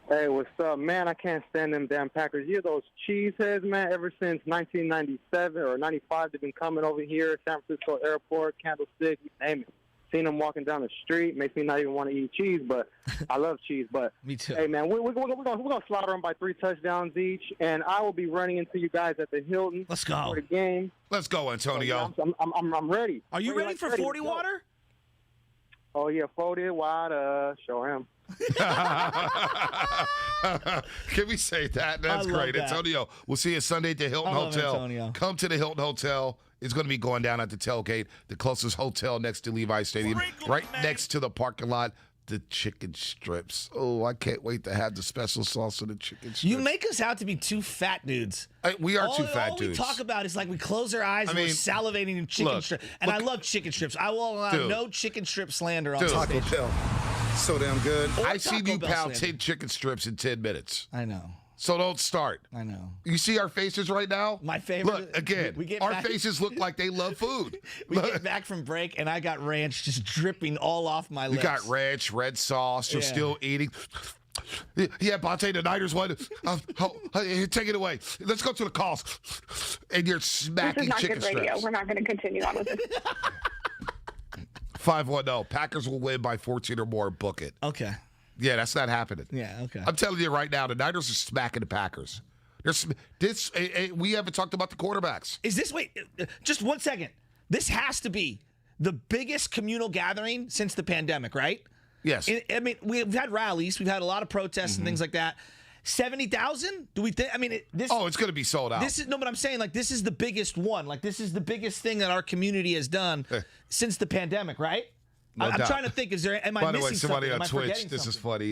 Speaker 21: Hey, what's up, man? I can't stand them damn Packers. You those cheeseheads, man. Ever since 1997 or 95, they've been coming over here, San Francisco Airport, Candlestick, you name it. Seen them walking down the street. Makes me not even want to eat cheese, but I love cheese. But
Speaker 2: me too.
Speaker 21: Hey, man, we're gonna slaughter them by 3 touchdowns each, and I will be running into you guys at the Hilton.
Speaker 2: Let's go
Speaker 21: for the game.
Speaker 1: Let's go, Antonio.
Speaker 21: I'm ready.
Speaker 2: Are you ready for 40 water?
Speaker 21: Oh yeah, 40 water. Show him.
Speaker 1: Can we say that? That's great.
Speaker 2: That.
Speaker 1: Antonio, we'll see you Sunday at the Hilton Hotel.
Speaker 2: Antonio.
Speaker 1: Come to the Hilton Hotel. It's going to be going down at the tailgate, the closest hotel next to Levi Stadium, right next to the parking lot. the chicken strips. Oh, I can't wait to have the special sauce on the chicken strips.
Speaker 2: You make us out to be two fat dudes.
Speaker 1: We are two fat dudes.
Speaker 2: All we talk about is like we close our eyes and we're salivating in chicken strips. And I love chicken strips. I will allow no chicken strip slander on
Speaker 1: Taco
Speaker 2: stage.
Speaker 1: Bell. So damn good. I seen you
Speaker 2: Bell
Speaker 1: pound
Speaker 2: slander.
Speaker 1: 10 chicken strips in 10 minutes.
Speaker 2: I know.
Speaker 1: So don't start.
Speaker 2: I know.
Speaker 1: You see our faces right now?
Speaker 2: My favorite.
Speaker 1: Look, again,
Speaker 2: we get
Speaker 1: our
Speaker 2: back,
Speaker 1: faces look like they love food.
Speaker 2: We get back from break, and I got ranch just dripping all off my lips.
Speaker 1: You got ranch, red sauce. You're still eating. Yeah, Bonte, the Niners won. Take it away. Let's go to the calls. And you're smacking chicken
Speaker 7: This is not good radio.
Speaker 1: strips.
Speaker 7: We're not going to continue on with this.
Speaker 1: 5-1-0. Packers will win by 14 or more. Book it.
Speaker 2: Okay.
Speaker 1: Yeah, that's not happening.
Speaker 2: Yeah, okay.
Speaker 1: I'm telling you right now, the Niners are smacking the Packers. We haven't talked about the quarterbacks.
Speaker 2: Is this, just 1 second. This has to be the biggest communal gathering since the pandemic, right?
Speaker 1: Yes.
Speaker 2: I mean, we've had rallies. We've had a lot of protests and things like that. 70,000? Do we think? I mean,
Speaker 1: it's going to be sold out.
Speaker 2: But I'm saying, like, this is the biggest one. Like, this is the biggest thing that our community has done since the pandemic, right?
Speaker 1: No
Speaker 2: I'm
Speaker 1: doubt.
Speaker 2: trying to think, am I
Speaker 1: By the
Speaker 2: missing
Speaker 1: way, somebody
Speaker 2: something?
Speaker 1: on Twitch, this is funny.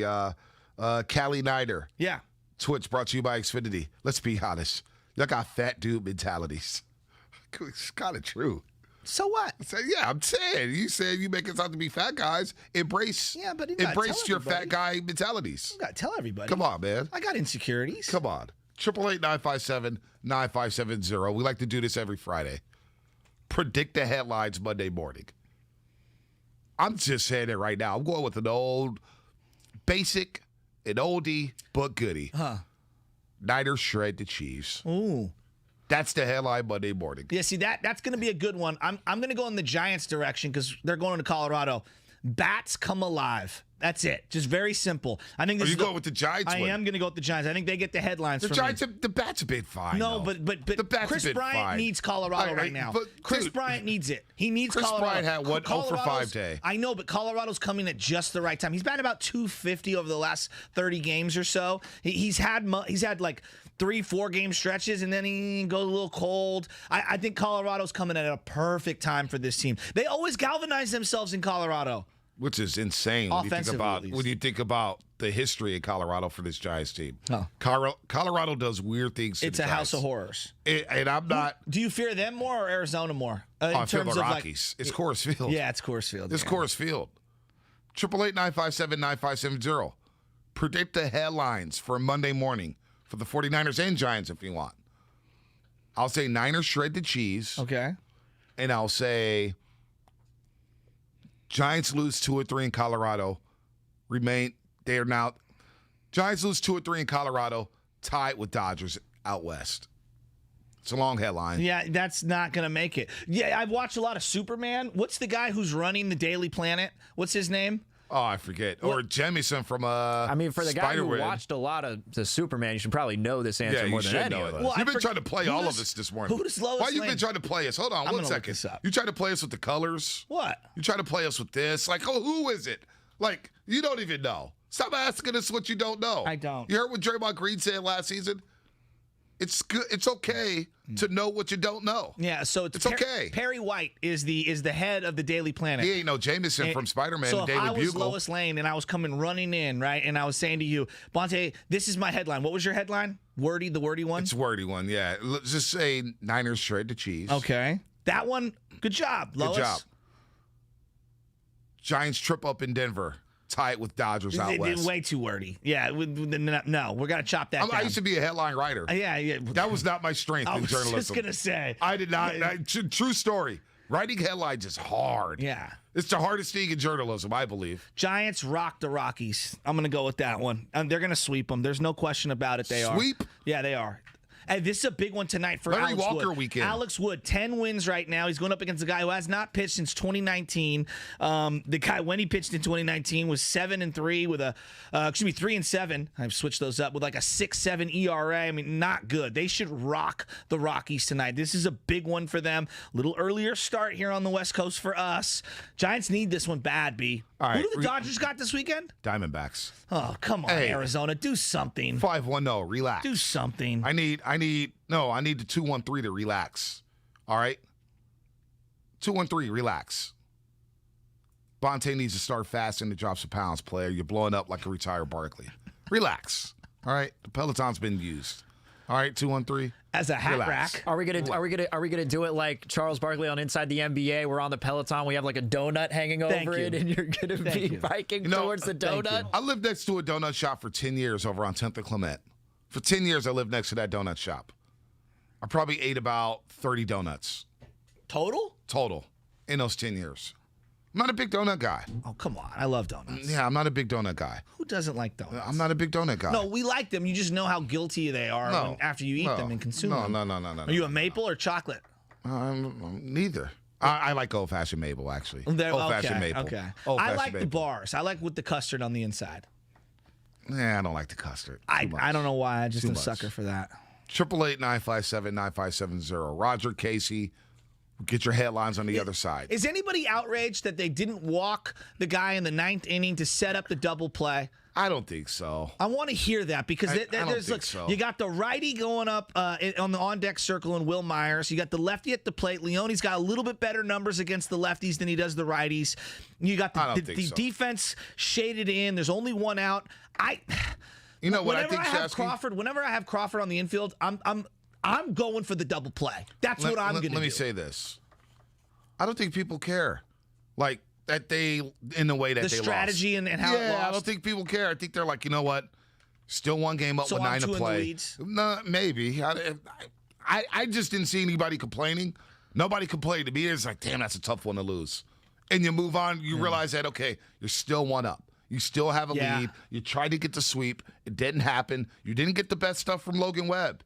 Speaker 1: Callie Nider.
Speaker 2: Yeah.
Speaker 1: Twitch brought to you by Xfinity. Let's be honest. Y'all got fat dude mentalities. It's kind of true.
Speaker 2: So what?
Speaker 1: I'm saying. You said you make us out to be fat guys. Embrace your fat guy mentalities.
Speaker 2: You got to tell everybody.
Speaker 1: Come on, man.
Speaker 2: I got insecurities.
Speaker 1: Come on. 888-957-9570. We like to do this every Friday. Predict the headlines Monday morning. I'm just saying it right now. I'm going with an old, basic, an oldie, but goodie. Niners shred the Chiefs.
Speaker 2: Ooh.
Speaker 1: That's the headline Monday morning.
Speaker 2: Yeah, see, that's going to be a good one. I'm going to go in the Giants' direction because they're going to Colorado. Bats come alive. That's it. Just very simple. I think this
Speaker 1: Are you going with the Giants?
Speaker 2: I am going to go with the Giants. I think they get the headlines.
Speaker 1: The Giants, the Bats have been fine.
Speaker 2: No,
Speaker 1: though.
Speaker 2: but
Speaker 1: the Bats
Speaker 2: Chris
Speaker 1: have been
Speaker 2: Bryant
Speaker 1: fine.
Speaker 2: needs Colorado right now.
Speaker 1: But,
Speaker 2: Chris Bryant needs it. He needs
Speaker 1: Chris
Speaker 2: Colorado.
Speaker 1: Bryant had one 0 for 5 day.
Speaker 2: I know, but Colorado's coming at just the right time. He's batted about 250 over the last 30 games or so. He's had like 3-4 game stretches, and then he goes a little cold. I think Colorado's coming at a perfect time for this team. They always galvanize themselves in Colorado.
Speaker 1: Which is insane when you think about the history of Colorado for this Giants team.
Speaker 2: Oh.
Speaker 1: Colorado does weird things.
Speaker 2: It's a house of horrors.
Speaker 1: And I'm not.
Speaker 2: Do you fear them more or Arizona more?
Speaker 1: I fear the Rockies. It's Coors Field.
Speaker 2: Yeah, it's Coors Field.
Speaker 1: It's Coors Field. 888-957-9570. Predict the headlines for Monday morning for the 49ers and Giants if you want. I'll say Niners shred the cheese.
Speaker 2: Okay.
Speaker 1: And I'll say Giants lose 2 or 3 in Colorado. Giants lose 2 or 3 in Colorado, tied with Dodgers out west. It's a long headline.
Speaker 2: Yeah, that's not going to make it. Yeah, I've watched a lot of Superman. What's the guy who's running the Daily Planet? What's his name?
Speaker 1: Oh, I forget. Or Jemison from
Speaker 6: I mean, for the guy who
Speaker 1: Spider-Man.
Speaker 6: watched a lot of the Superman, you should probably know this answer more than any of us.
Speaker 1: Well, You've been trying to play all of this morning.
Speaker 2: Who's Lois
Speaker 1: Why you
Speaker 2: Lane?
Speaker 1: been trying to play us? Hold on
Speaker 2: I'm
Speaker 1: one
Speaker 2: gonna look
Speaker 1: second.
Speaker 2: this up.
Speaker 1: You trying to play us with the colors?
Speaker 2: What?
Speaker 1: You trying to play us with this? Like, oh, who is it? Like, you don't even know. Stop asking us what you don't know.
Speaker 2: I don't.
Speaker 1: You heard what Draymond Green said last season? It's good. It's okay to know what you don't know.
Speaker 2: Yeah, so it's
Speaker 1: okay.
Speaker 2: Perry White is the head of the Daily Planet.
Speaker 1: He ain't no Jameson from Spider-Man
Speaker 2: so
Speaker 1: and
Speaker 2: if
Speaker 1: Daily
Speaker 2: I was
Speaker 1: Bugle.
Speaker 2: Lois Lane and I was coming running in, right, and I was saying to you, Bonte, this is my headline. What was your headline? The wordy one?
Speaker 1: It's a wordy one, yeah. Let's just say Niners shred the cheese.
Speaker 2: Okay. That one, good job, Lois.
Speaker 1: Good job. Giants trip up in Denver. Tie it with Dodgers out west.
Speaker 2: Way too wordy. Yeah, no, we're going to chop that down.
Speaker 1: I used to be a headline writer.
Speaker 2: Yeah.
Speaker 1: That was not my strength in journalism.
Speaker 2: I was just going to say.
Speaker 1: I did not. True story. Writing headlines is hard.
Speaker 2: Yeah.
Speaker 1: It's the hardest thing in journalism, I believe.
Speaker 2: Giants rock the Rockies. I'm going to go with that one. They're going to sweep them. There's no question about it. They are.
Speaker 1: Sweep?
Speaker 2: Yeah, they are. And this is a big one tonight for
Speaker 1: Larry
Speaker 2: Alex
Speaker 1: Walker
Speaker 2: Wood.
Speaker 1: weekend.
Speaker 2: Alex Wood, 10 wins right now. He's going up against a guy who has not pitched since 2019. The guy, when he pitched in 2019, was 7-3 with 3-7. I've switched those up with like a 6.7 ERA. I mean, not good. They should rock the Rockies tonight. This is a big one for them. A little earlier start here on the West Coast for us. Giants need this one bad, B.
Speaker 1: All right.
Speaker 2: Who do the Dodgers got this weekend?
Speaker 1: Diamondbacks.
Speaker 2: Oh, come on, Arizona. Do something.
Speaker 1: 5-1-0. Relax.
Speaker 2: Do something.
Speaker 1: I need the 2-1-3 to relax. All right? 2-1-3, relax. Bonte needs to start fasting to drop some pounds, player. You're blowing up like a retired Barkley. Relax. All right? The Peloton's been used. All right, 213.
Speaker 2: As a hat
Speaker 1: Relax.
Speaker 2: rack.
Speaker 6: Are we gonna do it like Charles Barkley on Inside the NBA? We're on the Peloton. We have like a donut hanging over it, and you're gonna be biking towards the donut.
Speaker 1: I lived next to a donut shop for 10 years over on 10th and Clement. For 10 years, I lived next to that donut shop. I probably ate about 30 donuts.
Speaker 2: Total
Speaker 1: in those 10 years. I'm not a big donut guy.
Speaker 2: Oh, come on. I love donuts.
Speaker 1: Yeah, I'm not a big donut guy.
Speaker 2: Who doesn't like donuts?
Speaker 1: I'm not a big donut guy.
Speaker 2: No, we like them. You just know how guilty they are after you eat them and consume them.
Speaker 1: No.
Speaker 2: Are you a maple or chocolate?
Speaker 1: Neither. I like old-fashioned maple, actually. Old-fashioned maple.
Speaker 2: Okay.
Speaker 1: Old-fashioned
Speaker 2: I like the
Speaker 1: maple.
Speaker 2: bars. I like with the custard on the inside.
Speaker 1: Yeah, I don't like the custard.
Speaker 2: I don't know why. I'm just
Speaker 1: Too
Speaker 2: a
Speaker 1: much.
Speaker 2: sucker for that.
Speaker 1: 888-957-9570. Roger, Casey, get your headlines on the other side.
Speaker 2: Is anybody outraged that they didn't walk the guy in the 9th inning to set up the double play?
Speaker 1: I don't think so.
Speaker 2: I want to hear that because
Speaker 1: I don't think so.
Speaker 2: You got the righty going up on the on-deck circle in Will Myers. You got the lefty at the plate. Leone's got a little bit better numbers against the lefties than he does the righties. You got the defense shaded in. There's only one out.
Speaker 1: You know what I
Speaker 2: whenever
Speaker 1: think,
Speaker 2: have Crawford, whenever I have Crawford on the infield, I'm going for the double play. That's what I'm going to do.
Speaker 1: Let me say this. I don't think people care. Like, that they, in the way that they lost.
Speaker 2: The strategy and how it lost.
Speaker 1: I don't think people care. I think they're like, you know what? Still one game up
Speaker 2: So
Speaker 1: with
Speaker 2: I'm
Speaker 1: 9 to
Speaker 2: two in the
Speaker 1: play.
Speaker 2: leads?
Speaker 1: No, maybe. I just didn't see anybody complaining. Nobody complained. To me, it's like, damn, that's a tough one to lose. And you move on. You realize that, okay, you're still one up. You still have a lead. You tried to get the sweep. It didn't happen. You didn't get the best stuff from Logan Webb.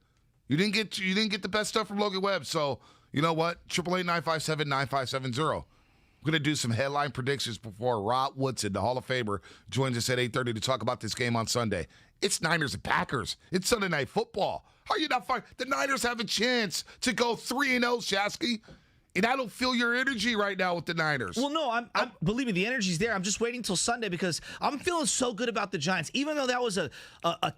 Speaker 1: You didn't get the best stuff from Logan Webb. So, you know what? 888-957-9570. We're going to do some headline predictions before Rod Woodson, the Hall of Famer, joins us at 8:30 to talk about this game on Sunday. It's Niners and Packers. It's Sunday Night Football. How are you not fine? The Niners have a chance to go 3-0, Shasky. And I don't feel your energy right now with the Niners.
Speaker 2: Well, no, I'm believe me, the energy's there. I'm just waiting till Sunday because I'm feeling so good about the Giants, even though that was a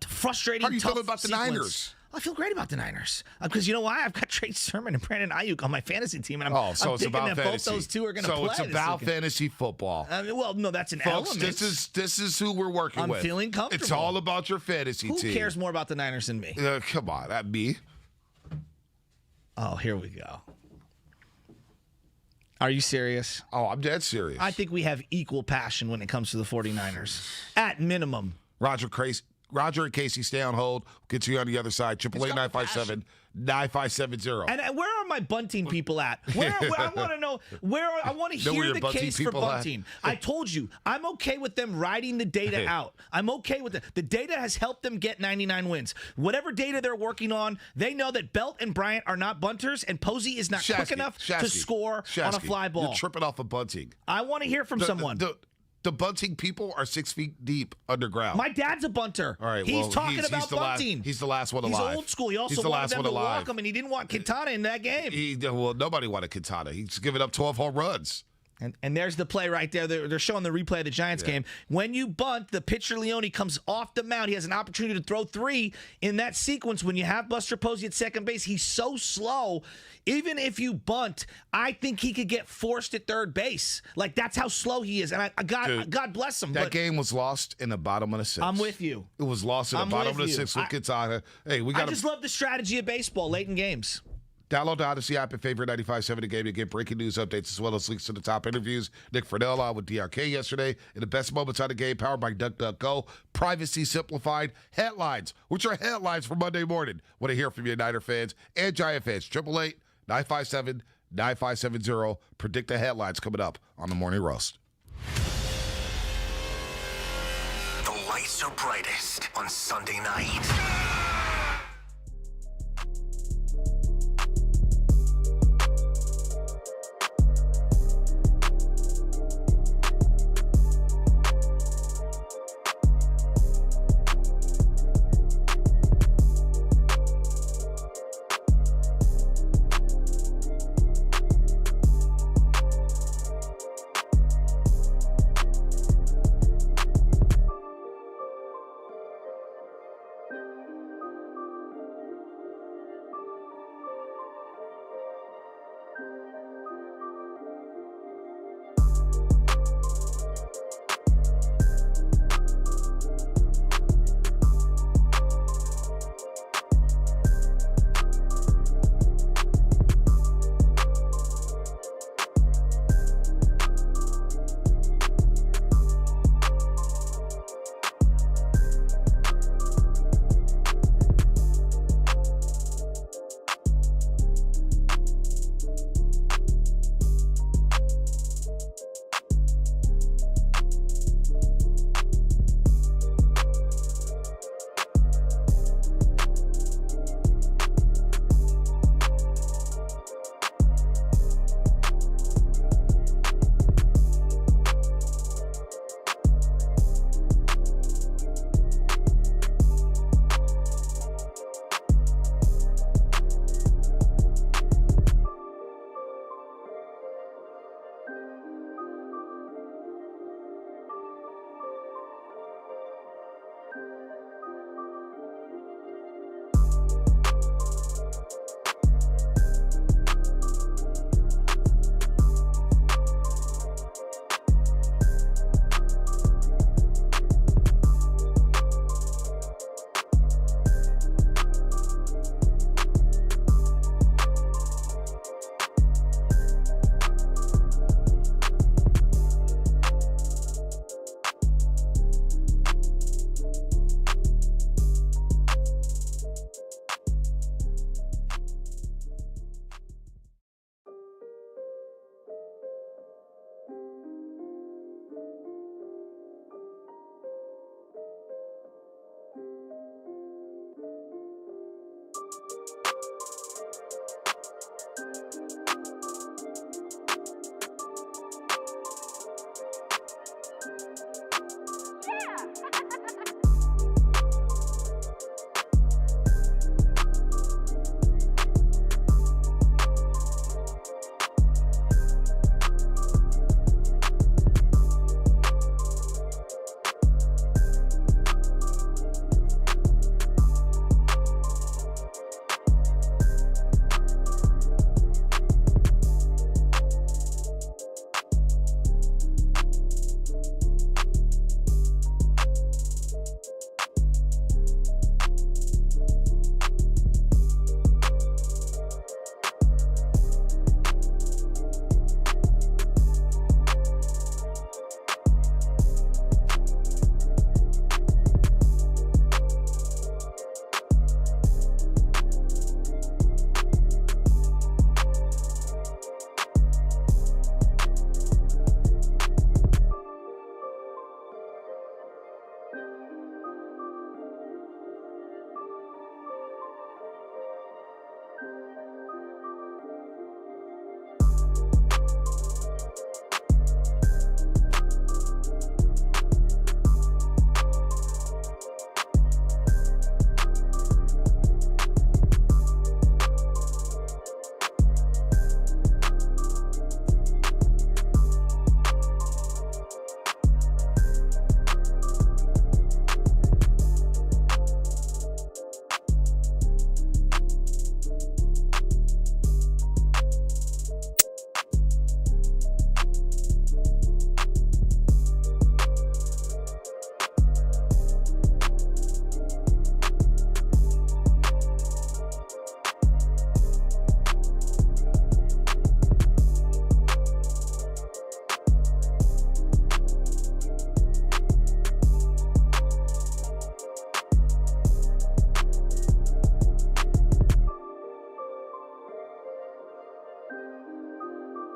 Speaker 2: frustrating.
Speaker 1: How are you
Speaker 2: tough
Speaker 1: feeling about the
Speaker 2: sequence.
Speaker 1: Niners?
Speaker 2: I feel great about the Niners because you know why? I've got Trey Sermon and Brandon Ayuk on my fantasy team, and I'm thinking that both those two are going to play.
Speaker 1: So it's about fantasy football.
Speaker 2: Well, no, that's an
Speaker 1: Folks,
Speaker 2: element.
Speaker 1: this is who we're working with.
Speaker 2: I'm feeling comfortable.
Speaker 1: It's all about your fantasy team.
Speaker 2: Who cares more about the Niners than me?
Speaker 1: Come on, that me.
Speaker 2: Oh, here we go. Are you serious?
Speaker 1: Oh, I'm dead serious.
Speaker 2: I think we have equal passion when it comes to the 49ers. At minimum.
Speaker 1: Roger and Casey, stay on hold. We'll get to you on the other side. 888-957-9570.
Speaker 2: And where are my bunting people at? I want to know I want to hear the case for bunting. I told you, I'm okay with them riding the data out. I'm okay with it. The data has helped them get 99 wins. Whatever data they're working on, they know that Belt and Bryant are not bunters, and Posey is not quick enough to score on a fly ball.
Speaker 1: You're tripping off of bunting.
Speaker 2: I want to hear from someone.
Speaker 1: The bunting people are 6 feet deep underground.
Speaker 2: My dad's a bunter.
Speaker 1: All right,
Speaker 2: he's talking about bunting.
Speaker 1: He's the last one alive.
Speaker 2: He's old school. He also wanted them to walk him, and he didn't want Quintana in that game.
Speaker 1: Nobody wanted Quintana. He's given up 12 home runs.
Speaker 2: And there's the play right there. They're showing the replay of the Giants game. When you bunt, the pitcher Leone comes off the mound. He has an opportunity to throw 3 in that sequence. When you have Buster Posey at second base, he's so slow. Even if you bunt, I think he could get forced at third base. Like, that's how slow he is. And God bless him.
Speaker 1: That game was lost in the bottom of the 6th.
Speaker 2: I'm with you.
Speaker 1: It was lost in the bottom of the 6th with Quintana. Hey,
Speaker 2: I just love the strategy of baseball late in games.
Speaker 1: Download the Odyssey app and favorite 95.7 The Game to get breaking news updates as well as links to the top interviews. Nick Friedel on with DRK yesterday. And the best moments on the game, powered by DuckDuckGo. Privacy simplified. Headlines, which are headlines for Monday morning. Want to hear from you, Niner fans and Giant fans. 888-957-9570. Predict the headlines coming up on the Morning Roast.
Speaker 3: The lights are brightest on Sunday night.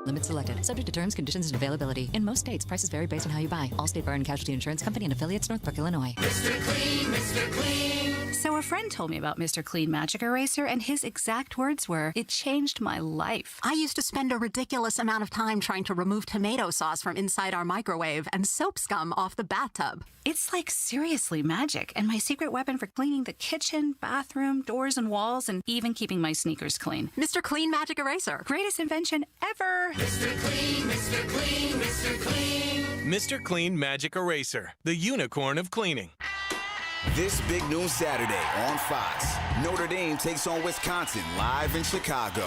Speaker 4: Limits selected. Subject to terms, conditions, and availability. In most states, prices vary based on how you buy. Allstate Fire and Casualty Insurance Company and affiliates, Northbrook, Illinois.
Speaker 17: Mr. Clean, Mr. Clean.
Speaker 22: So a friend told me about Mr. Clean Magic Eraser, and his exact words were, "It changed my life."
Speaker 23: I used to spend a ridiculous amount of time trying to remove tomato sauce from inside our microwave and soap scum off the bathtub.
Speaker 22: It's like seriously magic, and my secret weapon for cleaning the kitchen, bathroom, doors, and walls, and even keeping my sneakers clean.
Speaker 23: Mr. Clean Magic Eraser.
Speaker 22: Greatest invention ever.
Speaker 17: Mr. Clean, Mr. Clean, Mr. Clean.
Speaker 24: Mr. Clean Magic Eraser, the unicorn of cleaning.
Speaker 25: This big noon Saturday on Fox, Notre Dame takes on Wisconsin live in Chicago.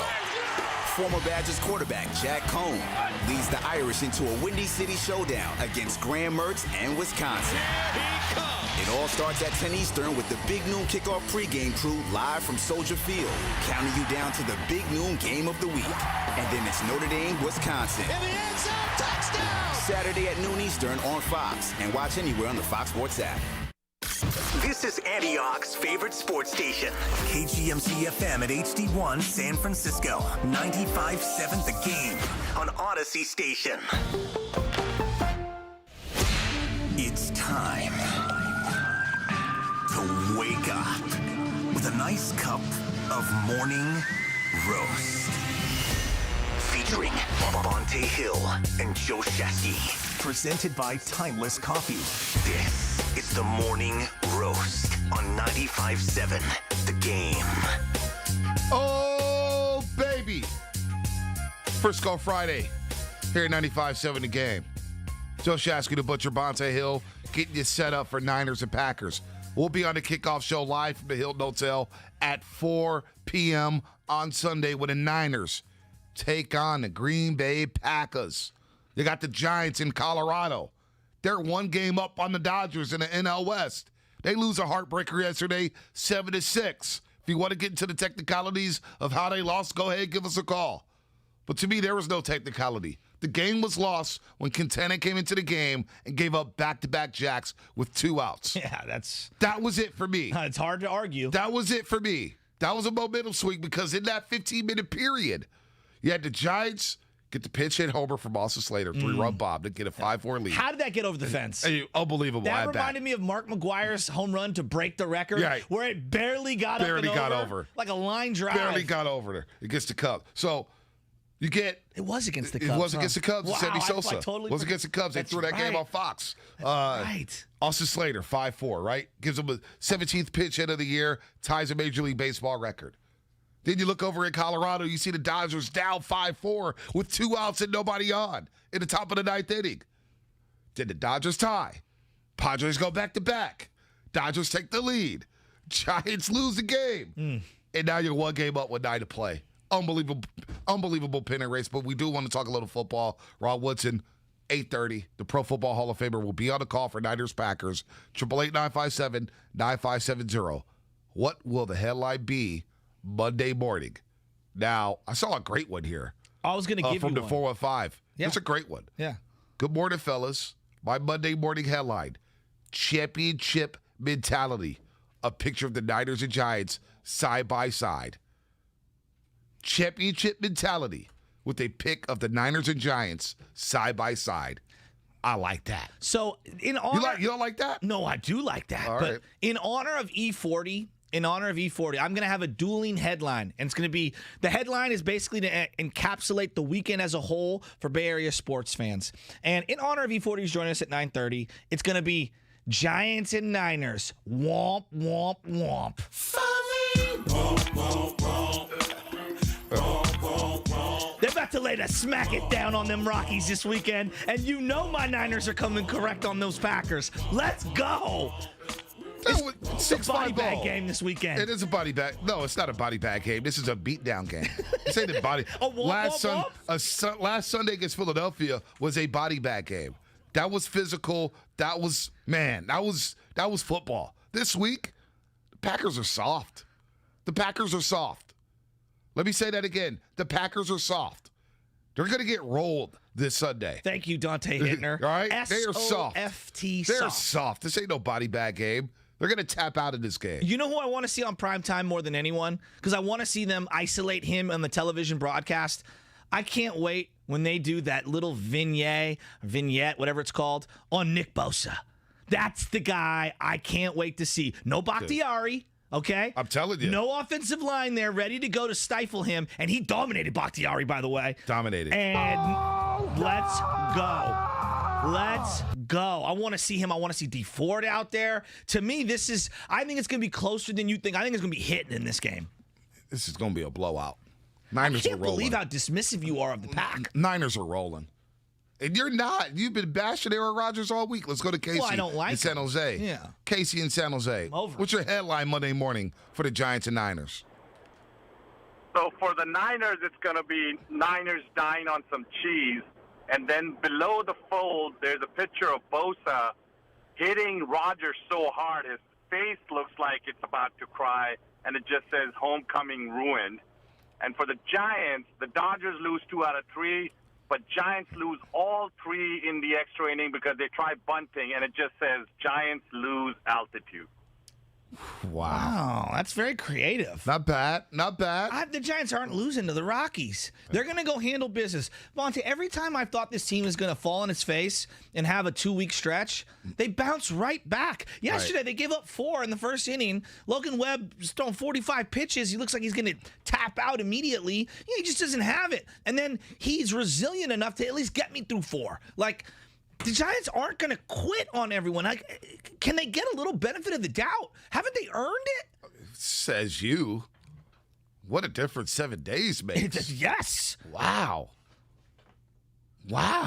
Speaker 25: Former Badgers quarterback Jack Cohn leads the Irish into a Windy City showdown against Graham Mertz and Wisconsin. It all starts at 10 Eastern with the Big Noon Kickoff pregame crew live from Soldier Field, counting you down to the Big Noon game of the week. And then it's Notre Dame, Wisconsin.
Speaker 17: In the end zone, touchdown!
Speaker 25: Saturday at noon Eastern on Fox, and watch anywhere on the Fox Sports app.
Speaker 3: This is Antioch's favorite sports station. KGMC FM at HD1 San Francisco. 95.7 The Game on Odyssey Station. It's time to wake up with a nice cup of morning roast. Featuring Bonte Hill and Joe Shasky. Presented by Timeless Coffee. This is the Morning Roast on 95.7 The Game.
Speaker 1: Oh, baby. Frisco Friday here at 95.7 The Game. Joe Shasky, the Butcher, Bonte Hill, getting you set up for Niners and Packers. We'll be on the kickoff show live from the Hilton Hotel at 4 p.m. on Sunday when the Niners take on the Green Bay Packers. You got the Giants in Colorado. They're one game up on the Dodgers in the NL West. They lose a heartbreaker yesterday, 7-6. If you want to get into the technicalities of how they lost, go ahead, give us a call. But to me, there was no technicality. The game was lost when Quintana came into the game and gave up back-to-back jacks with 2 outs.
Speaker 2: Yeah,
Speaker 1: that was it for me.
Speaker 2: It's hard to argue.
Speaker 1: That was it for me. That was a momentum swing because in that 15-minute period, you had the Giants get the pinch hit homer from Austin Slater, 3-run bomb to get a 5-4 lead.
Speaker 2: How did that get over the fence?
Speaker 1: Unbelievable.
Speaker 2: That reminded me of Mark McGuire's home run to break the record, where it barely got over. Like a line drive.
Speaker 1: Barely got over there against the Cubs. So you get...
Speaker 2: It was against the Cubs.
Speaker 1: It was against the Cubs.
Speaker 2: Wow,
Speaker 1: Sammy Sosa.
Speaker 2: I totally
Speaker 1: it was against the Cubs. They threw that game on Fox.
Speaker 2: Right.
Speaker 1: Austin Slater, 5-4, right? Gives him a 17th pinch hit of the year, ties a Major League Baseball record. Then you look over in Colorado, you see the Dodgers down 5-4 with 2 outs and nobody on in the top of the 9th inning. Then the Dodgers tie. Padres go back-to-back. Dodgers take the lead. Giants lose the game. And now you're 1 game up with 9 to play. Unbelievable pennant race, but we do want to talk a little football. Rod Woodson, 8:30. The Pro Football Hall of Famer will be on the call for Niners-Packers. 888-957-9570. What will the headline be Monday morning? Now, I saw a great one here.
Speaker 2: I was going to give
Speaker 1: from
Speaker 2: you
Speaker 1: the
Speaker 2: one.
Speaker 1: 415.
Speaker 2: Yeah.
Speaker 1: It's a great one.
Speaker 2: Yeah.
Speaker 1: Good morning, fellas. My Monday morning headline, championship mentality. A picture of the Niners and Giants side by side. Championship mentality with a pic of the Niners and Giants side by side. I like that.
Speaker 2: So, in honor...
Speaker 1: You don't like that?
Speaker 2: No, I do like that.
Speaker 1: All
Speaker 2: but
Speaker 1: right.
Speaker 2: in honor of E40 in honor of E40, I'm going to have a dueling headline. And it's going to be, the headline is basically to encapsulate the weekend as a whole for Bay Area sports fans. And in honor of E40, who's joining us at 9:30, it's going to be Giants and Niners. Womp, womp, womp. They're about to lay the smack it down on them Rockies this weekend, and you know my Niners are coming correct on those Packers. Let's go.
Speaker 1: It's a
Speaker 2: body bag game this weekend.
Speaker 1: It is a body bag. No, it's not a body bag game. This is a beatdown game. This ain't a body. Last Sunday against Philadelphia was a body bag game. That was physical. That was football. This week, the Packers are soft. The Packers are soft. Let me say that again. The Packers are soft. They're going to get rolled this Sunday.
Speaker 2: Thank you, Dante Hittner.
Speaker 1: All right? They are soft.
Speaker 2: S-O-F-T
Speaker 1: They're soft. This ain't no body bag game. They're going to tap out of this game.
Speaker 2: You know who I want to see on primetime more than anyone? Because I want to see them isolate him on the television broadcast. I can't wait when they do that little vignette, whatever it's called, on Nick Bosa. That's the guy I can't wait to see. No Bakhtiari. Okay?
Speaker 1: I'm telling you.
Speaker 2: No offensive line there ready to go to stifle him. And he dominated Bakhtiari, by the way.
Speaker 1: Dominated.
Speaker 2: And let's go. Let's go. I want to see him. I want to see D Ford out there. To me, I think it's going to be closer than you think. I think it's going to be hitting in this game.
Speaker 1: This is going to be a blowout. Niners
Speaker 2: I
Speaker 1: are
Speaker 2: can't
Speaker 1: rolling.
Speaker 2: believe how dismissive you are of the Pack.
Speaker 1: Niners are rolling. And you're not. You've been bashing Aaron Rodgers all week. Let's go to Casey in San Jose.
Speaker 2: Yeah.
Speaker 1: Casey in San Jose. What's your headline Monday morning for the Giants and Niners?
Speaker 5: So for the Niners, it's going to be Niners dying on some cheese. And then below the fold, there's a picture of Bosa hitting Rodgers so hard, his face looks like it's about to cry, and it just says homecoming ruined. And for the Giants, the Dodgers lose 2 out of 3. But Giants lose all 3 in the extra inning because they try bunting, and it just says Giants lose altitude.
Speaker 2: Wow. That's very creative.
Speaker 1: Not bad. Not bad.
Speaker 2: The Giants aren't losing to the Rockies. They're going to go handle business. Monte, every time I thought this team was going to fall on its face and have a 2-week stretch, they bounce right back. Yesterday, they gave up 4 in the first inning. Logan Webb's throwing 45 pitches. He looks like he's going to tap out immediately. He just doesn't have it. And then he's resilient enough to at least get me through 4. The Giants aren't going to quit on everyone. Can they get a little benefit of the doubt? Haven't they earned it?
Speaker 1: Says you. What a difference 7 days makes.
Speaker 2: Yes.
Speaker 1: Wow.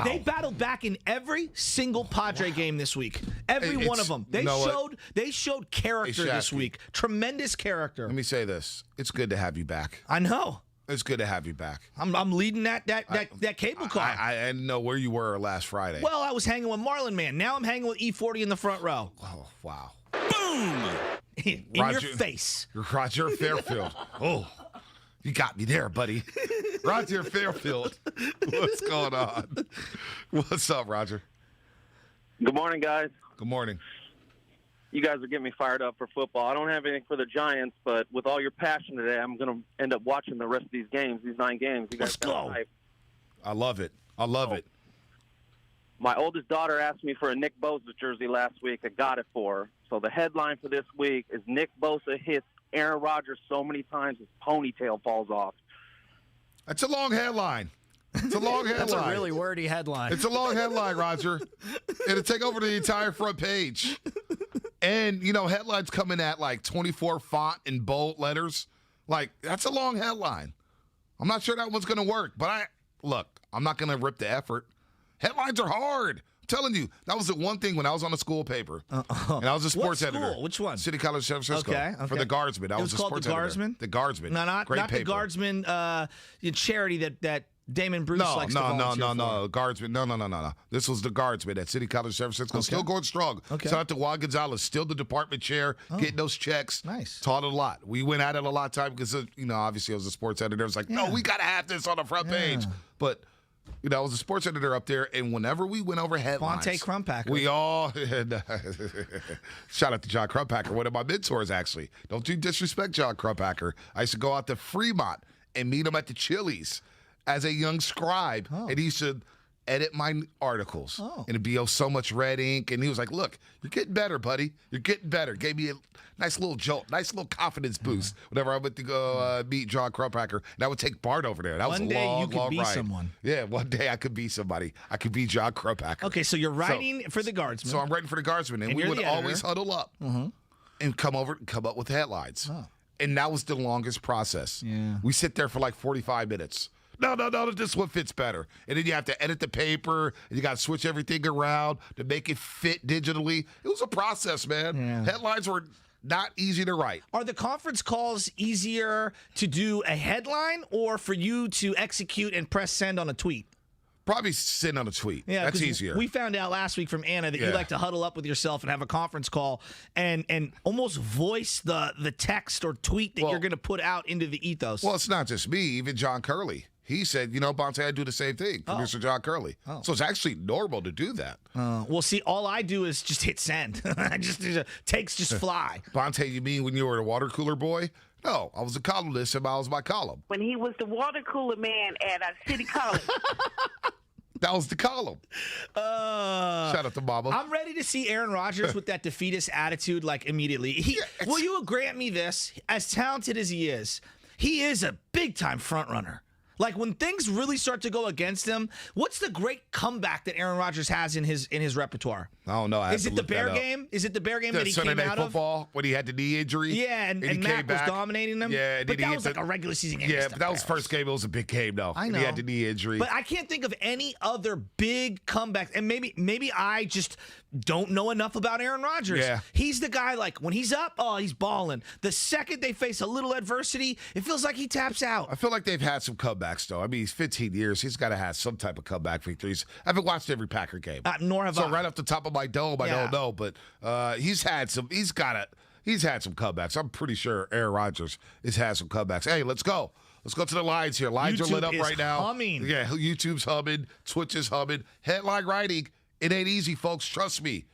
Speaker 2: They battled back in every single Padre game this week. Every one of them. They showed character this week. Tremendous character.
Speaker 1: Let me say this. It's good to have you back.
Speaker 2: I know.
Speaker 1: It's good to have you back.
Speaker 2: I'm leading that cable car.
Speaker 1: I didn't know where you were last Friday.
Speaker 2: Well, I was hanging with Marlon Man. Now I'm hanging with E40 in the front row.
Speaker 1: Oh, wow.
Speaker 2: Boom! In your face.
Speaker 1: Roger Fairfield. Oh, you got me there, buddy. Roger Fairfield. What's going on? What's up, Roger?
Speaker 21: Good morning, guys.
Speaker 1: Good morning.
Speaker 21: You guys are getting me fired up for football. I don't have anything for the Giants, but with all your passion today, I'm going to end up watching the rest of these games, these 9 games. You guys
Speaker 2: Let's go.
Speaker 1: I love it. I love it.
Speaker 21: My oldest daughter asked me for a Nick Bosa jersey last week. I got it for her. So the headline for this week is Nick Bosa hits Aaron Rodgers so many times his ponytail falls off.
Speaker 1: That's a long headline. It's a long headline.
Speaker 6: That's a really wordy headline.
Speaker 1: It's a long headline, Roger. It'll take over the entire front page. And, headlines coming at 24 font in bold letters. That's a long headline. I'm not sure that one's going to work. But I'm not going to rip the effort. Headlines are hard. I'm telling you, that was the one thing when I was on the school paper. And I was a sports editor.
Speaker 2: Which one?
Speaker 1: City College San Francisco.
Speaker 2: Okay.
Speaker 1: For the Guardsmen. I was a
Speaker 2: called
Speaker 1: sports
Speaker 2: the
Speaker 1: editor.
Speaker 2: Guardsmen?
Speaker 1: The Guardsmen.
Speaker 2: No, not
Speaker 1: paper.
Speaker 2: the Guardsmen charity that Damon Bruce likes to volunteer
Speaker 1: No, Guardsmen. No. This was the Guardsmen at City College San Francisco. Still going strong.
Speaker 2: Okay.
Speaker 1: Shout out to Juan Gonzalez, still the department chair, getting those checks.
Speaker 2: Nice.
Speaker 1: Taught it a lot. We went at it a lot of time because, obviously I was a sports editor. I was like, no, we got to have this on the front page. But, I was a sports editor up there, and whenever we went over headlines.
Speaker 2: Fonte Crumpacker.
Speaker 1: We all. Shout out to John Crumpacker, one of my mentors, actually. Don't you disrespect John Crumpacker. I used to go out to Fremont and meet him at the Chili's as a young scribe, and he used to edit my articles. And it'd be so much red ink. And he was like, look, you're getting better, buddy. You're getting better. Gave me a nice little jolt, nice little confidence boost whenever I went to go meet John Krupacker. And I would take Bart over there. That was a long,
Speaker 2: One day you could
Speaker 1: long
Speaker 2: be
Speaker 1: ride.
Speaker 2: someone.
Speaker 1: Yeah, one day I could be somebody. I could be John Krupacker.
Speaker 2: Okay, so you're writing for the Guardsman.
Speaker 1: So I'm writing for the Guardsman. And we
Speaker 2: you're
Speaker 1: would
Speaker 2: the editor.
Speaker 1: always huddle up and come up with headlines. And that was the longest process.
Speaker 2: Yeah.
Speaker 1: We sit there for like 45 minutes. No, this one fits better. And then you have to edit the paper, and you got to switch everything around to make it fit digitally. It was a process, man.
Speaker 2: Yeah.
Speaker 1: Headlines were not easy to write.
Speaker 2: Are the conference calls easier to do a headline or for you to execute and press send on a tweet?
Speaker 1: Probably send on a tweet.
Speaker 2: Yeah,
Speaker 1: that's
Speaker 2: 'cause
Speaker 1: easier.
Speaker 2: We found out last week from Anna that you like to huddle up with yourself and have a conference call and almost voice the text or tweet that you're going to put out into the ethos.
Speaker 1: Well, it's not just me. Even John Curley. He said, Bonte, I do the same thing. Producer John Curley. So it's actually normal to do that.
Speaker 2: Well, see, all I do is just hit send. I just takes just fly.
Speaker 1: Bonte, you mean when you were a water cooler boy? No, I was a columnist and I was my column.
Speaker 9: When he was the water cooler man at City College.
Speaker 1: That was the column. Shout out to Mama.
Speaker 2: I'm ready to see Aaron Rodgers with that defeatist attitude like immediately. Will you grant me this? As talented as he is a big-time front runner. Like when things really start to go against him, what's the great comeback that Aaron Rodgers has in his repertoire?
Speaker 1: I don't know.
Speaker 2: Is it the Bear game? Is it the Bear game that he
Speaker 1: Sunday
Speaker 2: came
Speaker 1: Night
Speaker 2: out
Speaker 1: Football, when he had the knee injury?
Speaker 2: Yeah, and Mac was dominating him.
Speaker 1: Yeah,
Speaker 2: but that was like a regular season game.
Speaker 1: Yeah, but that was first game. It was a big game, though.
Speaker 2: I know.
Speaker 1: And he had the knee injury.
Speaker 2: But I can't think of any other big comeback. And maybe I just don't know enough about Aaron Rodgers.
Speaker 1: Yeah.
Speaker 2: He's the guy, like, when he's up, he's balling. The second they face a little adversity, it feels like he taps out.
Speaker 1: I feel like they've had some comebacks, though. I mean, he's 15 years. He's got to have some type of comeback victories. I haven't watched every Packer game.
Speaker 2: Nor have I.
Speaker 1: So right off the top of my dome, I don't know. But he's had some comebacks. I'm pretty sure Aaron Rodgers has had some comebacks. Hey, let's go. Let's go to the lines here. Lines are lit up right now.
Speaker 2: Humming.
Speaker 1: Yeah, YouTube's humming. Twitch is humming. Headline writing. It ain't easy, folks. Trust me.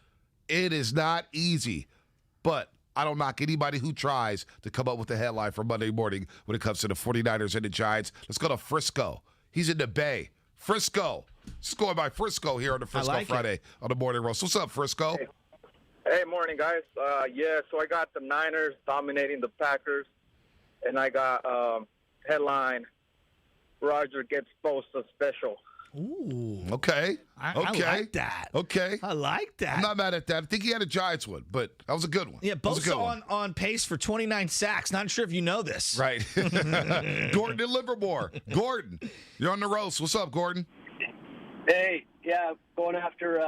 Speaker 1: It is not easy. But I don't knock anybody who tries to come up with a headline for Monday morning when it comes to the 49ers and the Giants. Let's go to Frisco. He's in the Bay. Frisco. Just going by Frisco here on the Frisco Friday on the Morning Roast. What's up, Frisco?
Speaker 10: Hey, morning, guys. So I got the Niners dominating the Packers, and I got headline, Roger gets Bosa special.
Speaker 2: Ooh.
Speaker 1: Okay.
Speaker 2: I like that.
Speaker 1: Okay.
Speaker 2: I like that.
Speaker 1: I'm not mad at that. I think he had a Giants one, but that was a good one.
Speaker 2: Yeah, Bosa on pace for 29 sacks. Not sure if you know this.
Speaker 1: Right. Gordon in Livermore. Gordon, you're on the roast. What's up, Gordon?
Speaker 13: Hey, yeah, going after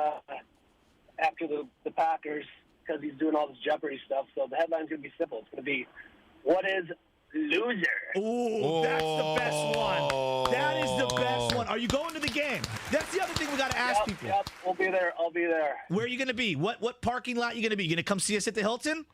Speaker 13: the Packers because he's doing all this Jeopardy stuff. So the headline's going to be simple. It's going to be, what is loser?
Speaker 2: Ooh, that's the best one. That is the best one. Are you going to the game? That's the other thing we got to ask people.
Speaker 13: Yep, we'll be there. I'll be there.
Speaker 2: Where are you going to be? What parking lot are you going to be? You going to come see us at the Hilton?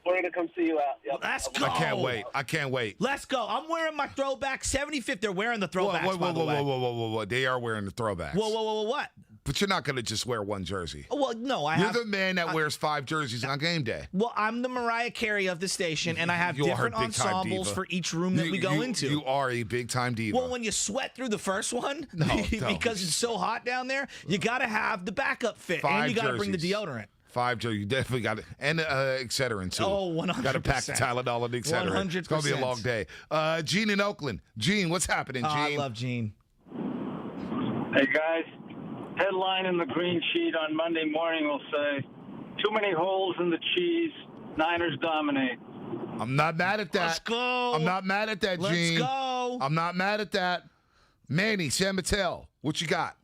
Speaker 13: We're going to come see you out. Yep.
Speaker 2: Let's go.
Speaker 1: I can't wait.
Speaker 2: Let's go. I'm wearing my throwback. 75th, they're wearing the throwbacks, by the way.
Speaker 1: Whoa. They are wearing the throwbacks.
Speaker 2: Whoa, what?
Speaker 1: But you're not going to just wear one jersey.
Speaker 2: Well, no,
Speaker 1: You're the man that wears 5 jerseys on game day.
Speaker 2: Well, I'm the Mariah Carey of the station, and I have different ensembles for each room that we go into.
Speaker 1: You are a big-time diva.
Speaker 2: Well, when you sweat through the first one, because it's so hot down there, you got to have the backup fit, and you got to bring the deodorant.
Speaker 1: 5 jerseys. You definitely got it. And Excedrin, too.
Speaker 2: Oh, 100%.
Speaker 1: Got to pack the Tylenol and Excedrin.
Speaker 2: 100%.
Speaker 1: It's going to be a long day. Gene in Oakland. Gene, what's happening, Gene?
Speaker 2: I love Gene.
Speaker 14: Hey, guys. Headline in the green sheet on Monday morning will say, too many holes in the cheese, Niners dominate.
Speaker 1: I'm not mad at that.
Speaker 2: Let's go.
Speaker 1: I'm not mad at that, Gene.
Speaker 2: Let's go.
Speaker 1: I'm not mad at that. Manny, San Mateo, what you got?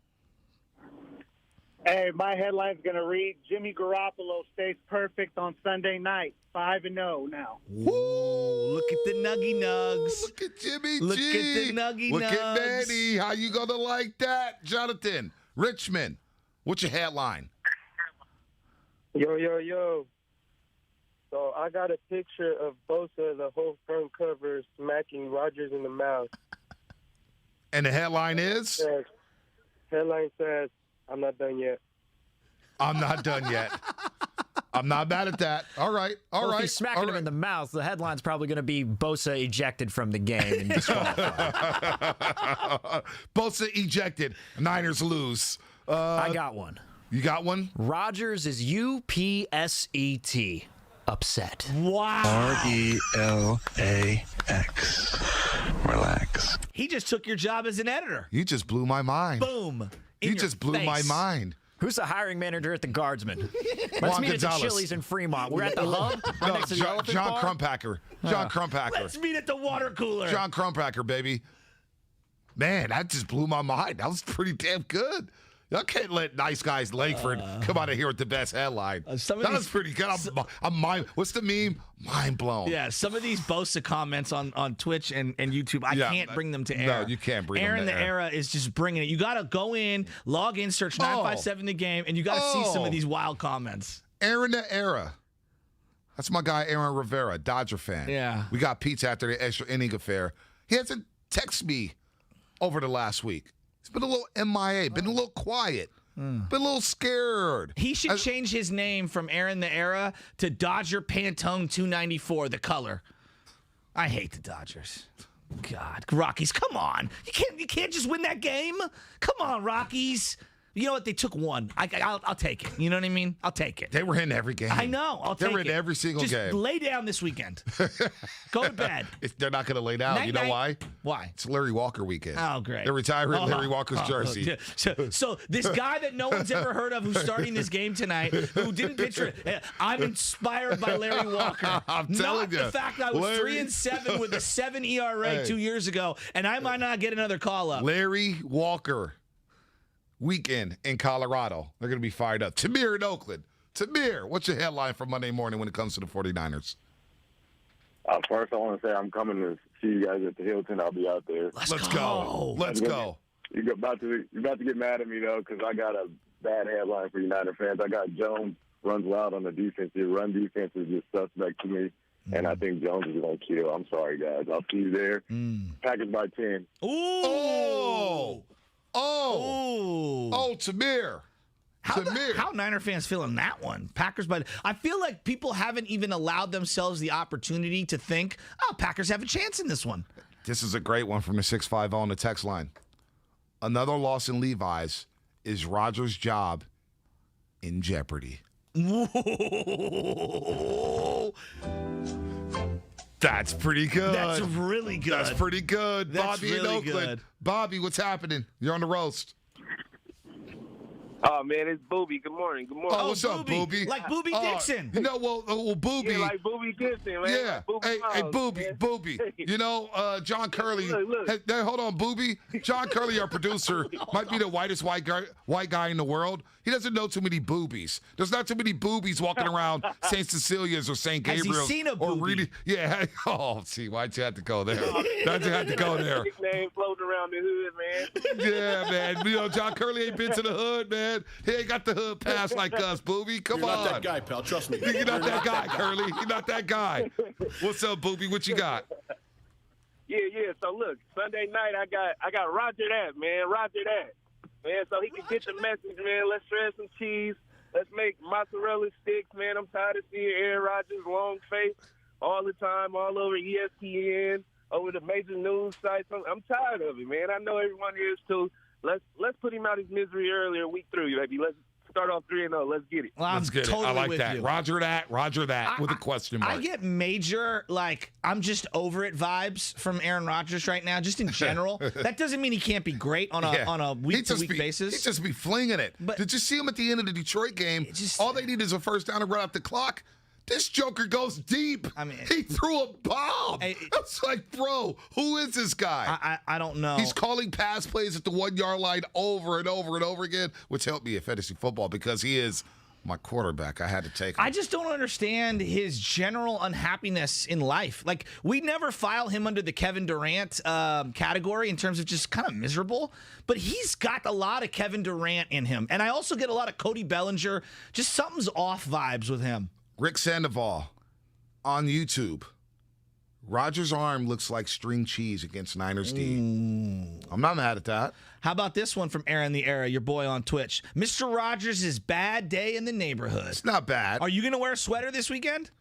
Speaker 15: Hey, my headline's going to read, Jimmy Garoppolo stays perfect on Sunday night. 5-0 now.
Speaker 2: Ooh, look at the Nuggy Nugs.
Speaker 1: Look at Jimmy
Speaker 2: Look
Speaker 1: G.
Speaker 2: at the Nuggy
Speaker 1: Look
Speaker 2: Nugs.
Speaker 1: at Manny. How you going to like that? Jonathan, Richmond, what's your headline?
Speaker 21: Yo. So I got a picture of Bosa, the whole front cover, smacking Rodgers in the mouth.
Speaker 1: And the headline is?
Speaker 21: Headline says, I'm not done yet.
Speaker 1: I'm not done yet. I'm not mad at that. All right.
Speaker 6: If he's smacking him in the mouth, the headline's probably going to be Bosa ejected from the game and disqualified.
Speaker 1: Bosa ejected. Niners lose.
Speaker 6: I got one.
Speaker 1: You got one?
Speaker 6: Rodgers is UPSET. Upset.
Speaker 2: Wow.
Speaker 8: RELAX. Relax.
Speaker 2: He just took your job as an editor.
Speaker 1: You just blew my mind.
Speaker 2: Boom.
Speaker 1: You just blew my mind.
Speaker 6: Who's the hiring manager at the Guardsman? Let's meet at the Chili's in Fremont. We're at the hub. Right next to the Elephant
Speaker 1: John
Speaker 6: Bar.
Speaker 1: Crumpacker. John Crumpacker.
Speaker 2: Let's meet at the water cooler.
Speaker 1: John Crumpacker, baby. Man, that just blew my mind. That was pretty damn good. Y'all can't let nice guys Langford come out of here with the best headline. That was pretty good. I'm mind. What's the meme? Mind blown.
Speaker 2: Yeah, some of these Bosa comments on Twitch and YouTube, I can't bring them to air.
Speaker 1: No, you can't bring them to air.
Speaker 2: Aaron the Era is just bringing it. You got to go in, log in, search 957 the game, and you got to see some of these wild comments.
Speaker 1: Aaron the Era. That's my guy, Aaron Rivera, Dodger fan.
Speaker 2: Yeah.
Speaker 1: We got pizza after the extra inning affair. He hasn't texted me over the last week. He's been a little MIA, been a little quiet, been a little scared.
Speaker 2: He should change his name from Aaron the Era to Dodger Pantone 294, the color. I hate the Dodgers. God, Rockies, come on. You can't just win that game. Come on, Rockies. You know what? They took one. I'll take it. You know what I mean? I'll take it.
Speaker 1: They were in every game.
Speaker 2: I know. I'll take it.
Speaker 1: They were in every single game.
Speaker 2: Just lay down this weekend. Go to bed.
Speaker 1: They're not going to lay down.
Speaker 2: Night,
Speaker 1: you know why?
Speaker 2: Why?
Speaker 1: It's Larry Walker weekend.
Speaker 2: Oh, great.
Speaker 1: They're retiring Larry Walker's jersey.
Speaker 2: Yeah. So this guy that no one's ever heard of who's starting this game tonight, who didn't picture it, I'm inspired by Larry Walker.
Speaker 1: I'm telling you.
Speaker 2: Not the fact I was 3-7 with a 7 ERA 2 years ago, and I might not get another call up.
Speaker 1: Larry Walker. Weekend in Colorado. They're going to be fired up. Tamir in Oakland. Tamir, what's your headline for Monday morning when it comes to the 49ers?
Speaker 16: First, I want to say I'm coming to see you guys at the Hilton. I'll be out there.
Speaker 1: Let's go. Let's go.
Speaker 16: You're about to get mad at me, though, because I got a bad headline for United fans. I got Jones runs wild on the defense. Your run defense is just suspect to me, and I think Jones is going to kill. I'm sorry, guys. I'll see you there. Packers by 10.
Speaker 1: Tamir.
Speaker 2: How Niner fans feeling that one? Packers, but I feel like people haven't even allowed themselves the opportunity to think, Packers have a chance in this one.
Speaker 1: This is a great one from the 650 on the text line. Another loss in Levi's is Rodgers' job in jeopardy.
Speaker 2: Whoa.
Speaker 1: That's pretty good.
Speaker 2: That's really good.
Speaker 1: That's pretty good.
Speaker 2: That's
Speaker 1: Bobby
Speaker 2: really
Speaker 1: in Oakland.
Speaker 2: good.
Speaker 1: Bobby, what's happening? You're on the roast.
Speaker 18: Oh, man, it's Booby. Good morning. Good morning.
Speaker 1: Oh, what's up, Booby?
Speaker 2: Like Booby Dixon.
Speaker 1: Well, Booby.
Speaker 18: Yeah, like Booby Dixon, man.
Speaker 1: Yeah.
Speaker 18: Like Booby
Speaker 1: Booby. You know, John Curley.
Speaker 18: Look.
Speaker 1: Hey, hold on, Booby. John Curley, our producer, might be the whitest white guy in the world. He doesn't know too many boobies. There's not too many boobies walking around St. Cecilia's or St. Gabriel's.
Speaker 2: Has he seen a
Speaker 1: or
Speaker 2: boobie?
Speaker 1: Really, yeah. Oh, see, why'd you have to go there? Why'd you have to go there?
Speaker 18: Nickname floating around the hood, man.
Speaker 1: Yeah, man. You know, John Curley ain't been to the hood, man. He ain't got the hood pass like us, Booby. Come
Speaker 19: You're
Speaker 1: on.
Speaker 19: not that guy, pal. Trust me.
Speaker 1: You're not that guy, Curly. You're not that guy. What's up, Booby? What you got?
Speaker 18: Yeah. So look, Sunday night I got Roger that, man. Roger that, man. So he can get the message, man. Let's shred some cheese. Let's make mozzarella sticks, man. I'm tired of seeing Aaron Rodgers' long face all the time, all over ESPN, over the major news sites. I'm tired of it, man. I know everyone here is too. Let's put him out of his misery earlier, week 3, baby. Let's start off 3-0. Let's get it.
Speaker 2: Well,
Speaker 1: Let's get
Speaker 2: totally
Speaker 1: it. I like
Speaker 2: with
Speaker 1: that.
Speaker 2: you.
Speaker 1: Roger that with a question mark.
Speaker 2: I get major, I'm just over it vibes from Aaron Rodgers right now, just in general. That doesn't mean he can't be great on a week-to-week basis.
Speaker 1: He just be flinging it. But did you see him at the end of the Detroit game? All they need is a first down to run out the clock. This joker goes deep. I mean, he threw a bomb. It's like, bro, who is this guy?
Speaker 2: I don't know.
Speaker 1: He's calling pass plays at the 1-yard line over and over and over again, which helped me at fantasy football because he is my quarterback. I had to take him.
Speaker 2: I just don't understand his general unhappiness in life. Like, we never file him under the Kevin Durant category in terms of just kind of miserable, but he's got a lot of Kevin Durant in him. And I also get a lot of Cody Bellinger. Just something's off vibes with him.
Speaker 1: Rick Sandoval on YouTube. Rodgers' arm looks like string cheese against Niners D. I'm not mad at that.
Speaker 2: How about this one from Aaron the Era, your boy on Twitch? Mr. Rogers' bad day in the neighborhood.
Speaker 1: It's not bad.
Speaker 2: Are you going to wear a sweater this weekend?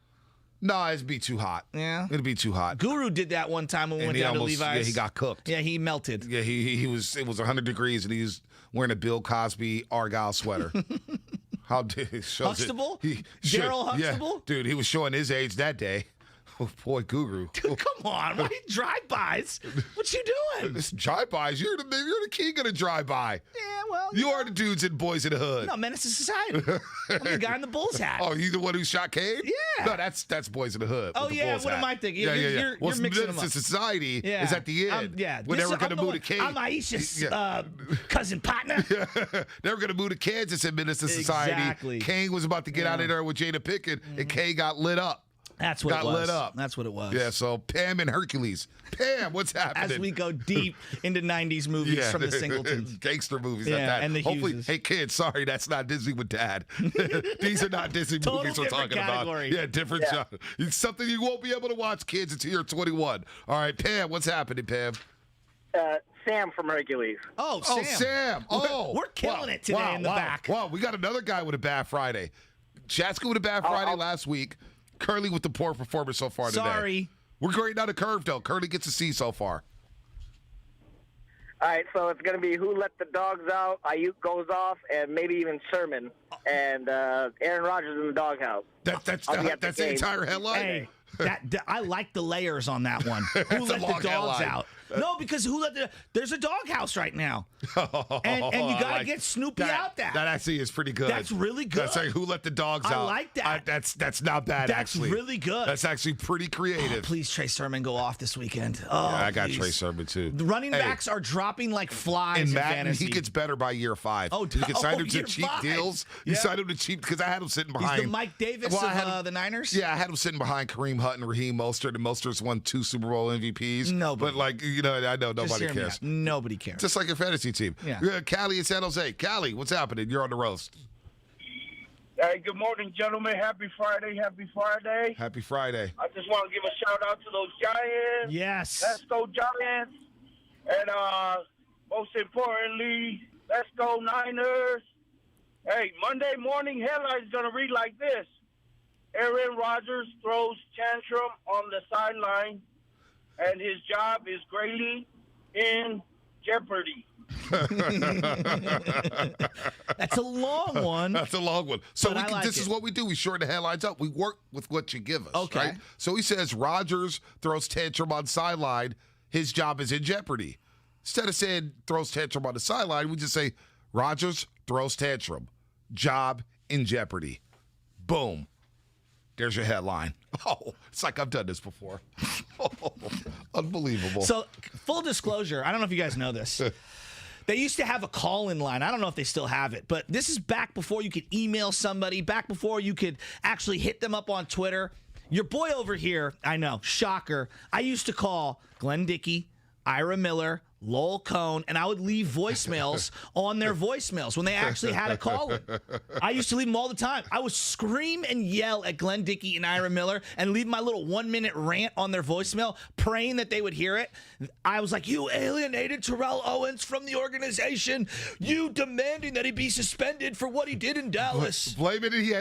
Speaker 1: No, it'd be too hot.
Speaker 2: Yeah?
Speaker 1: It'd be too hot.
Speaker 2: Guru did that one time when we went down to Levi's.
Speaker 1: Yeah, he got cooked.
Speaker 2: Yeah, he melted.
Speaker 1: Yeah, he was. It was 100 degrees, and he was wearing a Bill Cosby Argyle sweater. How did it show?
Speaker 2: Huxtable? Daryl Huxtable?
Speaker 1: Yeah, dude, he was showing his age that day. Oh, boy, Guru.
Speaker 2: Dude, come on. Why drive-bys? What you doing?
Speaker 1: This drive-bys. You're the king of the drive-by.
Speaker 2: Yeah, well.
Speaker 1: You are the dudes and boys in the hood.
Speaker 2: No, menace to society. I'm the guy in the Bulls hat.
Speaker 1: Oh, you the one who shot Cade?
Speaker 2: Yeah.
Speaker 1: No, that's boys in the hood.
Speaker 2: Oh,
Speaker 1: with the
Speaker 2: yeah.
Speaker 1: Bulls
Speaker 2: What
Speaker 1: hat.
Speaker 2: am I thinking?
Speaker 1: Yeah.
Speaker 2: You're mixing them up.
Speaker 1: Society is at the end. When they were going to move to Kansas.
Speaker 2: I'm Aisha's cousin partner.
Speaker 1: They were going to move to Kansas and Menace to Society.
Speaker 2: Exactly.
Speaker 1: Kane was about to get out of there with Jada Pinkett, and Kane got lit up.
Speaker 2: That's what it was.
Speaker 1: Got lit up.
Speaker 2: That's what it was.
Speaker 1: Yeah, so Pam and Hercules. Pam, what's happening?
Speaker 2: As we go deep into 90s movies from the Singletons.
Speaker 1: Gangster movies
Speaker 2: yeah,
Speaker 1: like that.
Speaker 2: And the
Speaker 1: Hopefully,
Speaker 2: Hugheses.
Speaker 1: hey, kids, sorry, that's not Disney with Dad. These are not Disney movies we're talking
Speaker 2: category.
Speaker 1: about. Yeah, different genre. It's something you won't be able to watch, kids, until you're 21. All right, Pam, what's happening, Pam?
Speaker 10: Sam from Hercules.
Speaker 2: Oh, Sam. We're killing it today in the back.
Speaker 1: Wow, we got another guy with a bad Friday. Chaska with a bad Friday last week. Curly with the poor performance so far today.
Speaker 2: Sorry.
Speaker 1: We're grading out a curve, though. Curly gets a C so far.
Speaker 10: All right, so it's going to be who let the dogs out, Ayuk goes off, and maybe even Sherman, and Aaron Rodgers in the doghouse.
Speaker 1: That's the entire headline?
Speaker 2: Hey, I like the layers on that one. Who let the dogs out? No, because there's a doghouse right now. And you got to get Snoopy out there.
Speaker 1: That actually is pretty good.
Speaker 2: That's really good.
Speaker 1: That's like who let the dogs out.
Speaker 2: I like that.
Speaker 1: That's not bad, actually.
Speaker 2: That's really good.
Speaker 1: That's actually pretty creative.
Speaker 2: Oh, please, Trey Sermon, go off this weekend. Oh,
Speaker 1: yeah, I got Trey Sermon, too.
Speaker 2: The running backs are dropping like flies in
Speaker 1: Madden,
Speaker 2: fantasy.
Speaker 1: he gets better by year 5.
Speaker 2: Oh,
Speaker 1: you can sign him to
Speaker 2: year
Speaker 1: cheap
Speaker 2: 5.
Speaker 1: deals. You sign him to cheap because I had him sitting behind.
Speaker 2: He's the Mike Davis of the Niners?
Speaker 1: Yeah, I had him sitting behind Kareem Hunt and Raheem Mostert, and Mostert's won 2 Super Bowl MVPs.
Speaker 2: Nobody.
Speaker 1: But, I know nobody cares.
Speaker 2: Nobody cares.
Speaker 1: Just like your fantasy team.
Speaker 2: Yeah.
Speaker 1: Callie in San Jose. Callie, what's happening? You're on the roast.
Speaker 18: Hey, good morning, gentlemen. Happy Friday. Happy Friday.
Speaker 1: Happy Friday.
Speaker 18: I just want to give a shout-out to those Giants.
Speaker 2: Yes.
Speaker 18: Let's go, Giants. And most importantly, let's go, Niners. Hey, Monday morning headlines going to read like this. Aaron Rodgers throws tantrum on the sideline, and his job is greatly in jeopardy.
Speaker 2: That's a long one.
Speaker 1: That's a long one. So this is what we do. We shorten the headlines up. We work with what you give us.
Speaker 2: Okay.
Speaker 1: Right? So he says Rodgers throws tantrum on sideline. His job is in jeopardy. Instead of saying throws tantrum on the sideline, we just say Rodgers throws tantrum. Job in jeopardy. Boom. There's your headline. Oh, it's like I've done this before. Oh, unbelievable.
Speaker 2: So, full disclosure, I don't know if you guys know this. They used to have a call-in line. I don't know if they still have it, but this is back before you could email somebody, back before you could actually hit them up on Twitter. Your boy over here, I know, shocker, I used to call Glenn Dickey, Ira Miller, Lowell Cone, and I would leave voicemails on their voicemails when they actually had a call-in. I used to leave them all the time. I would scream and yell at Glenn Dickey and Ira Miller and leave my little 1-minute rant on their voicemail, praying that they would hear it. I was like, you alienated Terrell Owens from the organization. You demanding that he be suspended for what he did in Dallas.
Speaker 1: Blaming the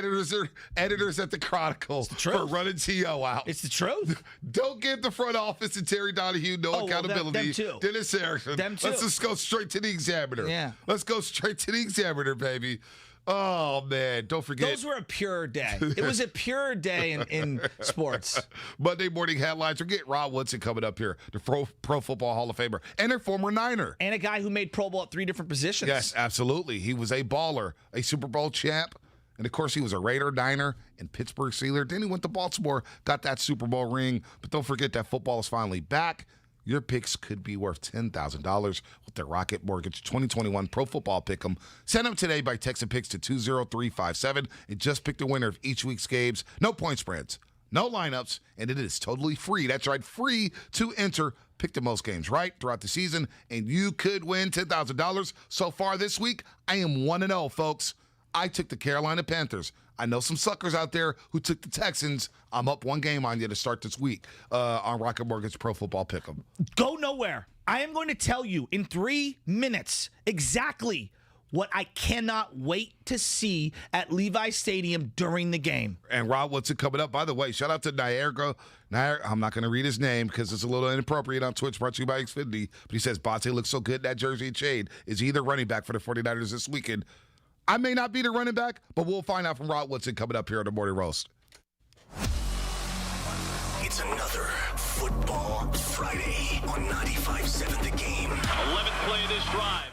Speaker 1: editors at the Chronicle for running T.O. out.
Speaker 2: It's the truth.
Speaker 1: Don't give the front office and Terry Donahue no accountability.
Speaker 2: Them too.
Speaker 1: Dennis Harrison.
Speaker 2: Them too.
Speaker 1: Let's just go straight to the Examiner.
Speaker 2: Yeah.
Speaker 1: Let's go straight to the Examiner, baby. Oh, man. Don't forget.
Speaker 2: Those were a pure day. It was a pure day in sports.
Speaker 1: Monday morning headlines. We're getting Rod Woodson coming up here, the Pro Football Hall of Famer, and a former Niner.
Speaker 2: And a guy who made Pro Bowl at 3 different positions.
Speaker 1: Yes, absolutely. He was a baller, a Super Bowl champ. And, of course, he was a Raider, Niner, and Pittsburgh Steeler. Then he went to Baltimore, got that Super Bowl ring. But don't forget that football is finally back. Your picks could be worth $10,000 with the Rocket Mortgage 2021 Pro Football Pick'em. Send them today by texting picks to 20357 and just pick the winner of each week's games. No point spreads, no lineups, and it is totally free. That's right, free to enter. Pick the most games right throughout the season, and you could win $10,000. So far this week, I am 1-0, folks. I took the Carolina Panthers. I know some suckers out there who took the Texans. I'm up one game on you to start this week on Rocket Mortgage Pro Football Pick'em.
Speaker 2: Go nowhere. I am going to tell you in 3 minutes exactly what I cannot wait to see at Levi Stadium during the game.
Speaker 1: And Rod, what's it coming up? By the way, shout out to Niagara. I'm not going to read his name because it's a little inappropriate on Twitch, brought to you by Xfinity. But he says, Bonte looks so good in that jersey and shade. Is he the running back for the 49ers this weekend? I may not be the running back, but we'll find out from Rod Woodson coming up here on the Morning Roast.
Speaker 3: It's another Football Friday on 95.7 The Game.
Speaker 7: 11th play of this drive.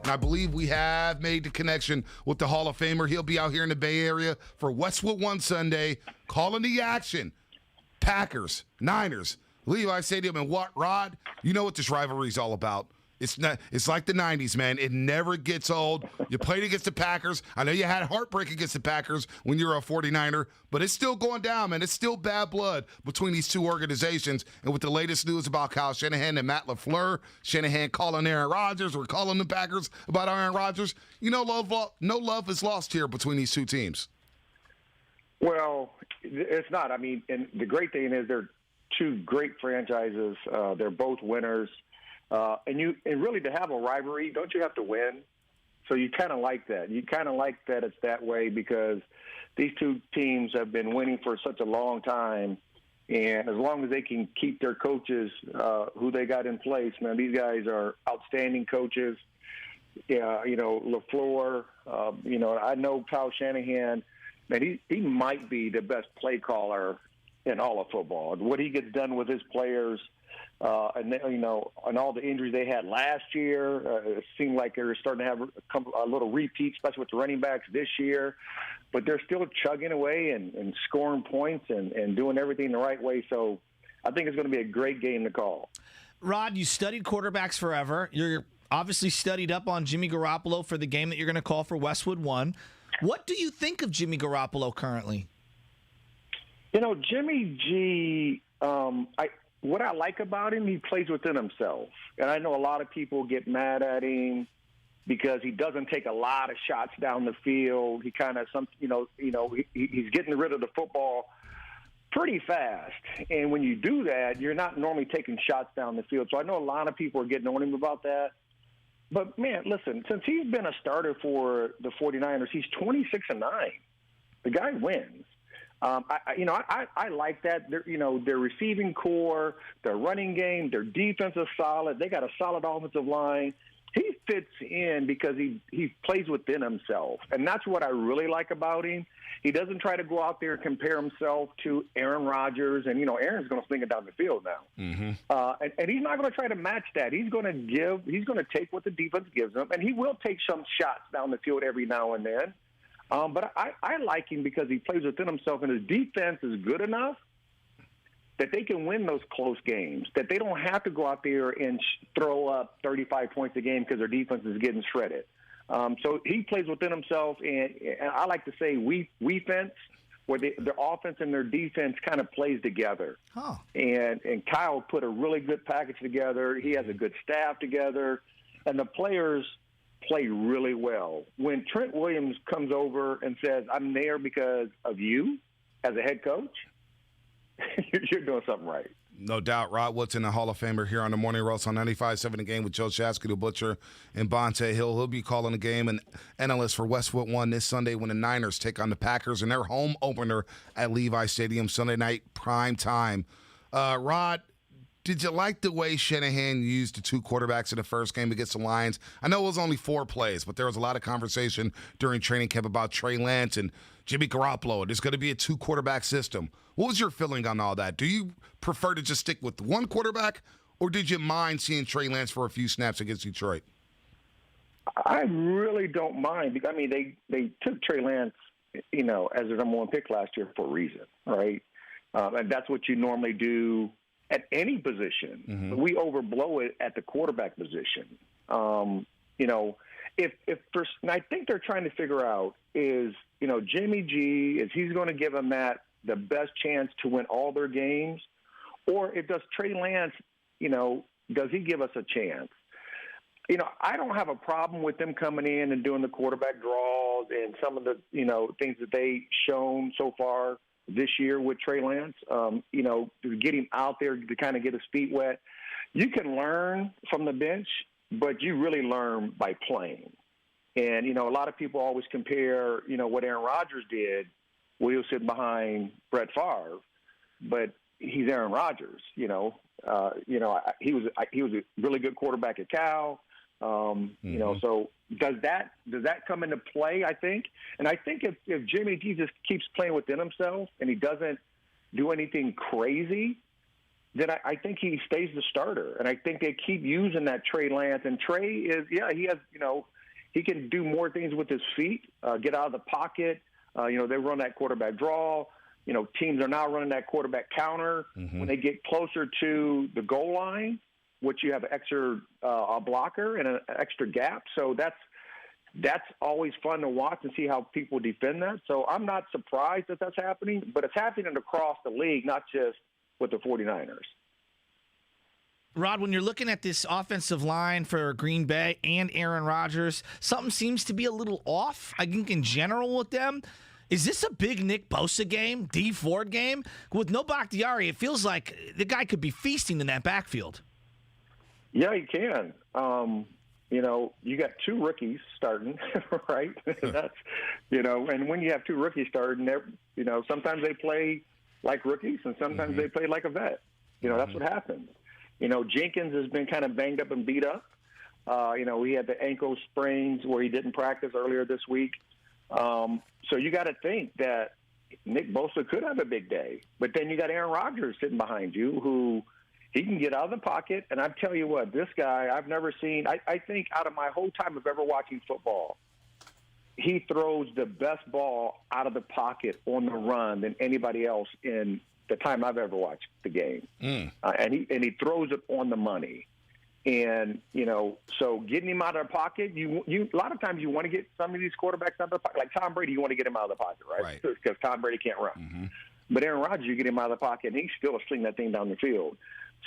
Speaker 1: And I believe we have made the connection with the Hall of Famer. He'll be out here in the Bay Area for Westwood One Sunday, calling the action. Packers, Niners, Levi Stadium, and what, Rod? You know what this rivalry is all about. It's like the 90s, man. It never gets old. You played against the Packers. I know you had heartbreak against the Packers when you were a 49er, but it's still going down, man. It's still bad blood between these two organizations. And with the latest news about Kyle Shanahan and Matt LaFleur, Shanahan calling Aaron Rodgers, we're calling the Packers about Aaron Rodgers. You know, no love is lost here between these two teams.
Speaker 4: Well, it's not. I mean, and the great thing is they're two great franchises. They're both winners. And really to have a rivalry, don't you have to win? So you kind of like that. You kind of like that it's that way because these two teams have been winning for such a long time. And as long as they can keep their coaches who they got in place, man, these guys are outstanding coaches. Yeah, you know, LaFleur, you know, I know Kyle Shanahan, man, he might be the best play caller in all of football. What he gets done with his players, and you know, and all the injuries they had last year, it seemed like they were starting to have a little repeat, especially with the running backs this year. But they're still chugging away and scoring points and doing everything the right way. So I think it's going to be a great game to call.
Speaker 2: Rod, you studied quarterbacks forever. You're obviously studied up on Jimmy Garoppolo for the game that you're going to call for Westwood One. What do you think of Jimmy Garoppolo currently?
Speaker 4: You know, Jimmy G, what I like about him, he plays within himself. And I know a lot of people get mad at him because he doesn't take a lot of shots down the field. He kind of, he's getting rid of the football pretty fast. And when you do that, you're not normally taking shots down the field. So I know a lot of people are getting on him about that. But, man, listen, since he's been a starter for the 49ers, he's 26-9. The guy wins. I like that. Their receiving core, their running game, their defense is solid. They got a solid offensive line. He fits in because he plays within himself, and that's what I really like about him. He doesn't try to go out there and compare himself to Aaron Rodgers, and Aaron's going to sling it down the field now. Mm-hmm. And he's not going to try to match that. He's going to take what the defense gives him, and he will take some shots down the field every now and then. But I like him because he plays within himself, and his defense is good enough that they can win those close games, that they don't have to go out there and throw up 35 points a game because their defense is getting shredded. So he plays within himself, and I like to say we-fence, where their offense and their defense kind of plays together. Huh. And Kyle put a really good package together. He has a good staff together, and the players – play really well. When Trent Williams comes over and says, I'm there because of you as a head coach, you're doing something right.
Speaker 1: No doubt. Rod Woodson, the Hall of Famer here on the Morning Roast on 95.7 The Game with Joe Shasky, the Butcher, and Bonte Hill. He'll be calling the game and analyst for Westwood One this Sunday when the Niners take on the Packers in their home opener at Levi Stadium Sunday night, prime time. Rod, did you like the way Shanahan used the two quarterbacks in the first game against the Lions? I know it was only 4 plays, but there was a lot of conversation during training camp about Trey Lance and Jimmy Garoppolo. There's going to be a 2-quarterback system. What was your feeling on all that? Do you prefer to just stick with one quarterback, or did you mind seeing Trey Lance for a few snaps against Detroit?
Speaker 4: I really don't mind. I mean, they took Trey Lance, as their number 1 pick last year for a reason, right? And that's what you normally do at any position. Mm-hmm. We overblow it at the quarterback position. and I think they're trying to figure out is, Jimmy G, is he's going to give them the best chance to win all their games, or does Trey Lance, does he give us a chance? I don't have a problem with them coming in and doing the quarterback draws and some of the, things that they've shown so far this year with Trey Lance, to get him out there to kind of get his feet wet. You can learn from the bench, but you really learn by playing. And, a lot of people always compare, what Aaron Rodgers did when he was sitting behind Brett Favre, but he's Aaron Rodgers, he was a really good quarterback at Cal. So does that come into play, I think? And I think if Jimmy G just keeps playing within himself and he doesn't do anything crazy, then I think he stays the starter. And I think they keep using that Trey Lance. And Trey is, he has, he can do more things with his feet, get out of the pocket. They run that quarterback draw. Teams are now running that quarterback counter when they get closer to the goal line, which you have an extra a blocker and an extra gap. So that's always fun to watch and see how people defend that. So I'm not surprised that that's happening, but it's happening across the league, not just with the 49ers.
Speaker 2: Rod, when you're looking at this offensive line for Green Bay and Aaron Rodgers, something seems to be a little off, I think, in general with them. Is this a big Nick Bosa game, D Ford game? With no Bakhtiari, it feels like the guy could be feasting in that backfield. Yeah, he can. You got two rookies starting, right? That's, and when you have two rookies starting, sometimes they play like rookies and sometimes they play like a vet. That's what happens. Jenkins has been kind of banged up and beat up. He had the ankle sprains where he didn't practice earlier this week. So you got to think that Nick Bosa could have a big day. But then you got Aaron Rodgers sitting behind you who he can get out of the pocket. And I tell you what, this guy I've never seen. I think out of my whole time of ever watching football, he throws the best ball out of the pocket on the run than anybody else in the time I've ever watched the game. And he throws it on the money. And, so getting him out of the pocket, you a lot of times you want to get some of these quarterbacks out of the pocket. Like Tom Brady, you want to get him out of the pocket, right? Because Tom Brady can't run. But Aaron Rodgers, you get him out of the pocket, and he's still slinging that thing down the field.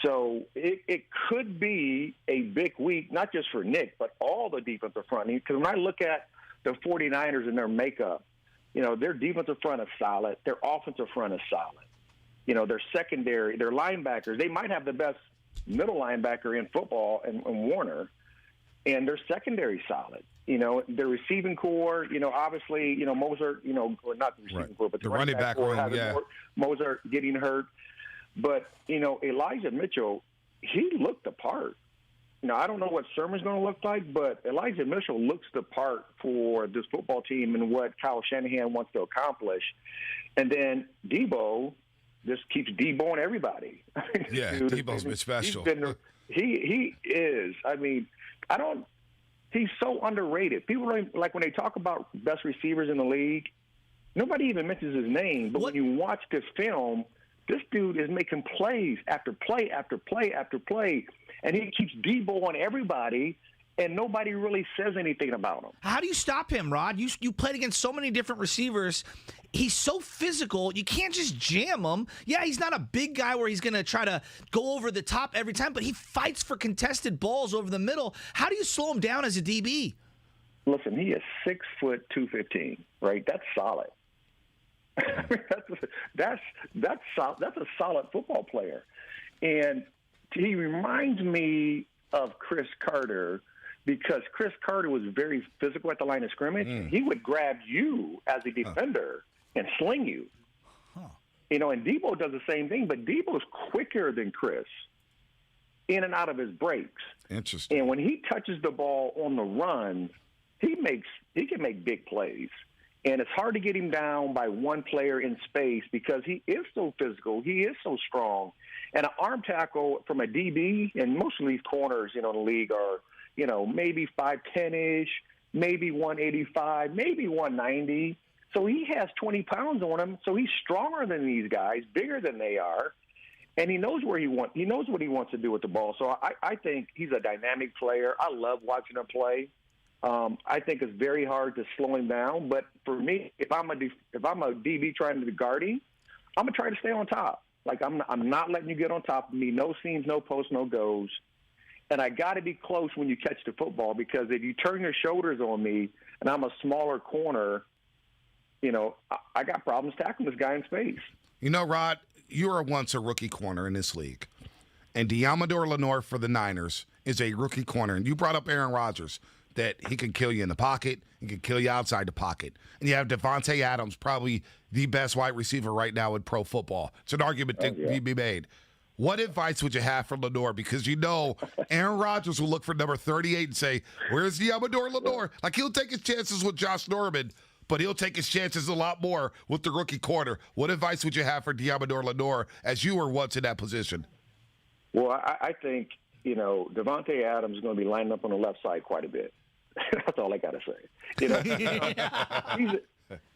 Speaker 2: So it could be a big week, not just for Nick, but all the defensive front. Because when I look at the 49ers and their makeup, their defensive front is solid. Their offensive front is solid. Their secondary, their linebackers, they might have the best middle linebacker in football and Warner, and their secondary solid. Their receiving core, obviously, Moser, or not the receiving core, but the running back core, Moser getting hurt. But, Elijah Mitchell, he looked the part. I don't know what Sermon's going to look like, but Elijah Mitchell looks the part for this football team and what Kyle Shanahan wants to accomplish. And then Debo just keeps Deboing everybody.
Speaker 1: Yeah, Debo's been special.
Speaker 4: He is. I mean, he's so underrated. People like when they talk about best receivers in the league, nobody even mentions his name. But when you watch this film, this dude is making plays after play after play after play, and he keeps Deboing everybody, and nobody really says anything about him.
Speaker 2: How do you stop him, Rod? You played against so many different receivers. He's so physical. You can't just jam him. Yeah, he's not a big guy where he's going to try to go over the top every time, but he fights for contested balls over the middle. How do you slow him down as a DB?
Speaker 4: Listen, he is 6 foot 215, right? That's solid. that's a solid football player. And he reminds me of Chris Carter, because Chris Carter was very physical at the line of scrimmage. He would grab you as a defender and sling you. And Debo does the same thing, but Debo's quicker than Chris in and out of his breaks.
Speaker 1: Interesting.
Speaker 4: And when he touches the ball on the run, he can make big plays. And it's hard to get him down by one player in space because he is so physical. He is so strong. And an arm tackle from a DB, and most of these corners, in the league are, maybe 5'10-ish, maybe 185, maybe 190. So he has 20 pounds on him. So he's stronger than these guys, bigger than they are. And he knows what he wants to do with the ball. So I think he's a dynamic player. I love watching him play. I think it's very hard to slow him down. But for me, if I'm a DB trying to guard him, I'm gonna try to stay on top. Like I'm not letting you get on top of me. No seams, no posts, no goes. And I got to be close when you catch the football, because if you turn your shoulders on me and I'm a smaller corner, I got problems tackling this guy in space.
Speaker 1: Rod, you were once a rookie corner in this league. And Diamador Lenore for the Niners is a rookie corner. And you brought up Aaron Rodgers, that he can kill you in the pocket, he can kill you outside the pocket. And you have Devontae Adams, probably the best wide receiver right now in pro football. It's an argument to be made. What advice would you have for Lenore? Because Aaron Rodgers will look for number 38 and say, where's Diamador Lenore? Like, he'll take his chances with Josh Norman, but he'll take his chances a lot more with the rookie corner. What advice would you have for Diamador Lenore as you were once in that position?
Speaker 4: Well, I think, Devontae Adams is going to be lining up on the left side quite a bit. That's all I got to say.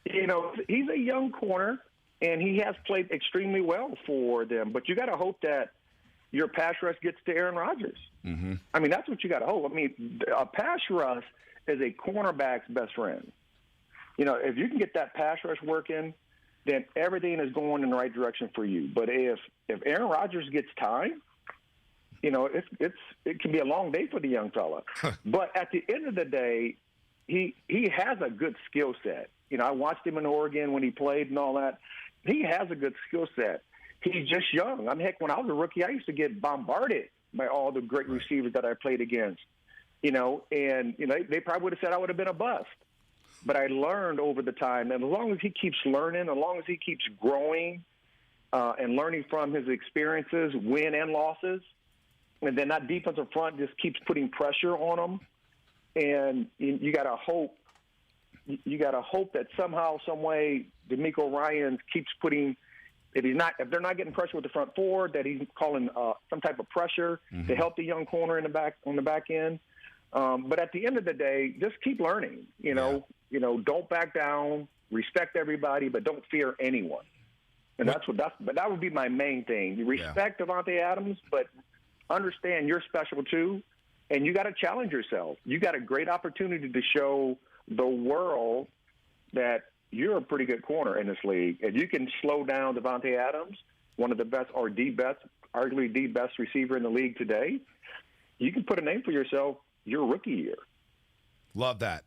Speaker 4: He's a young corner, and he has played extremely well for them. But you got to hope that your pass rush gets to Aaron Rodgers. Mm-hmm. I mean, that's what you got to hope. I mean, a pass rush is a cornerback's best friend. If you can get that pass rush working, then everything is going in the right direction for you. But if Aaron Rodgers gets time, it can be a long day for the young fella. But at the end of the day, he has a good skill set. I watched him in Oregon when he played and all that. He has a good skill set. He's just young. I mean, heck, when I was a rookie, I used to get bombarded by all the great receivers that I played against. They probably would have said I would have been a bust. But I learned over the time, and as long as he keeps learning, as long as he keeps growing and learning from his experiences, win and losses, and then that defensive front just keeps putting pressure on him, and you got to hope. You got to hope that somehow, some way, D'Amico Ryans keeps putting. If they're not getting pressure with the front four, that he's calling some type of pressure to help the young corner on the back end. But at the end of the day, just keep learning. Don't back down. Respect everybody, but don't fear anyone. And that would be my main thing. You respect Devontae Adams, but understand you're special too, and you got to challenge yourself. You got a great opportunity to show the world that you're a pretty good corner in this league. If you can slow down Devontae Adams, one of the best, or the best, arguably the best receiver in the league today, you can put a name for yourself your rookie year.
Speaker 1: Love that.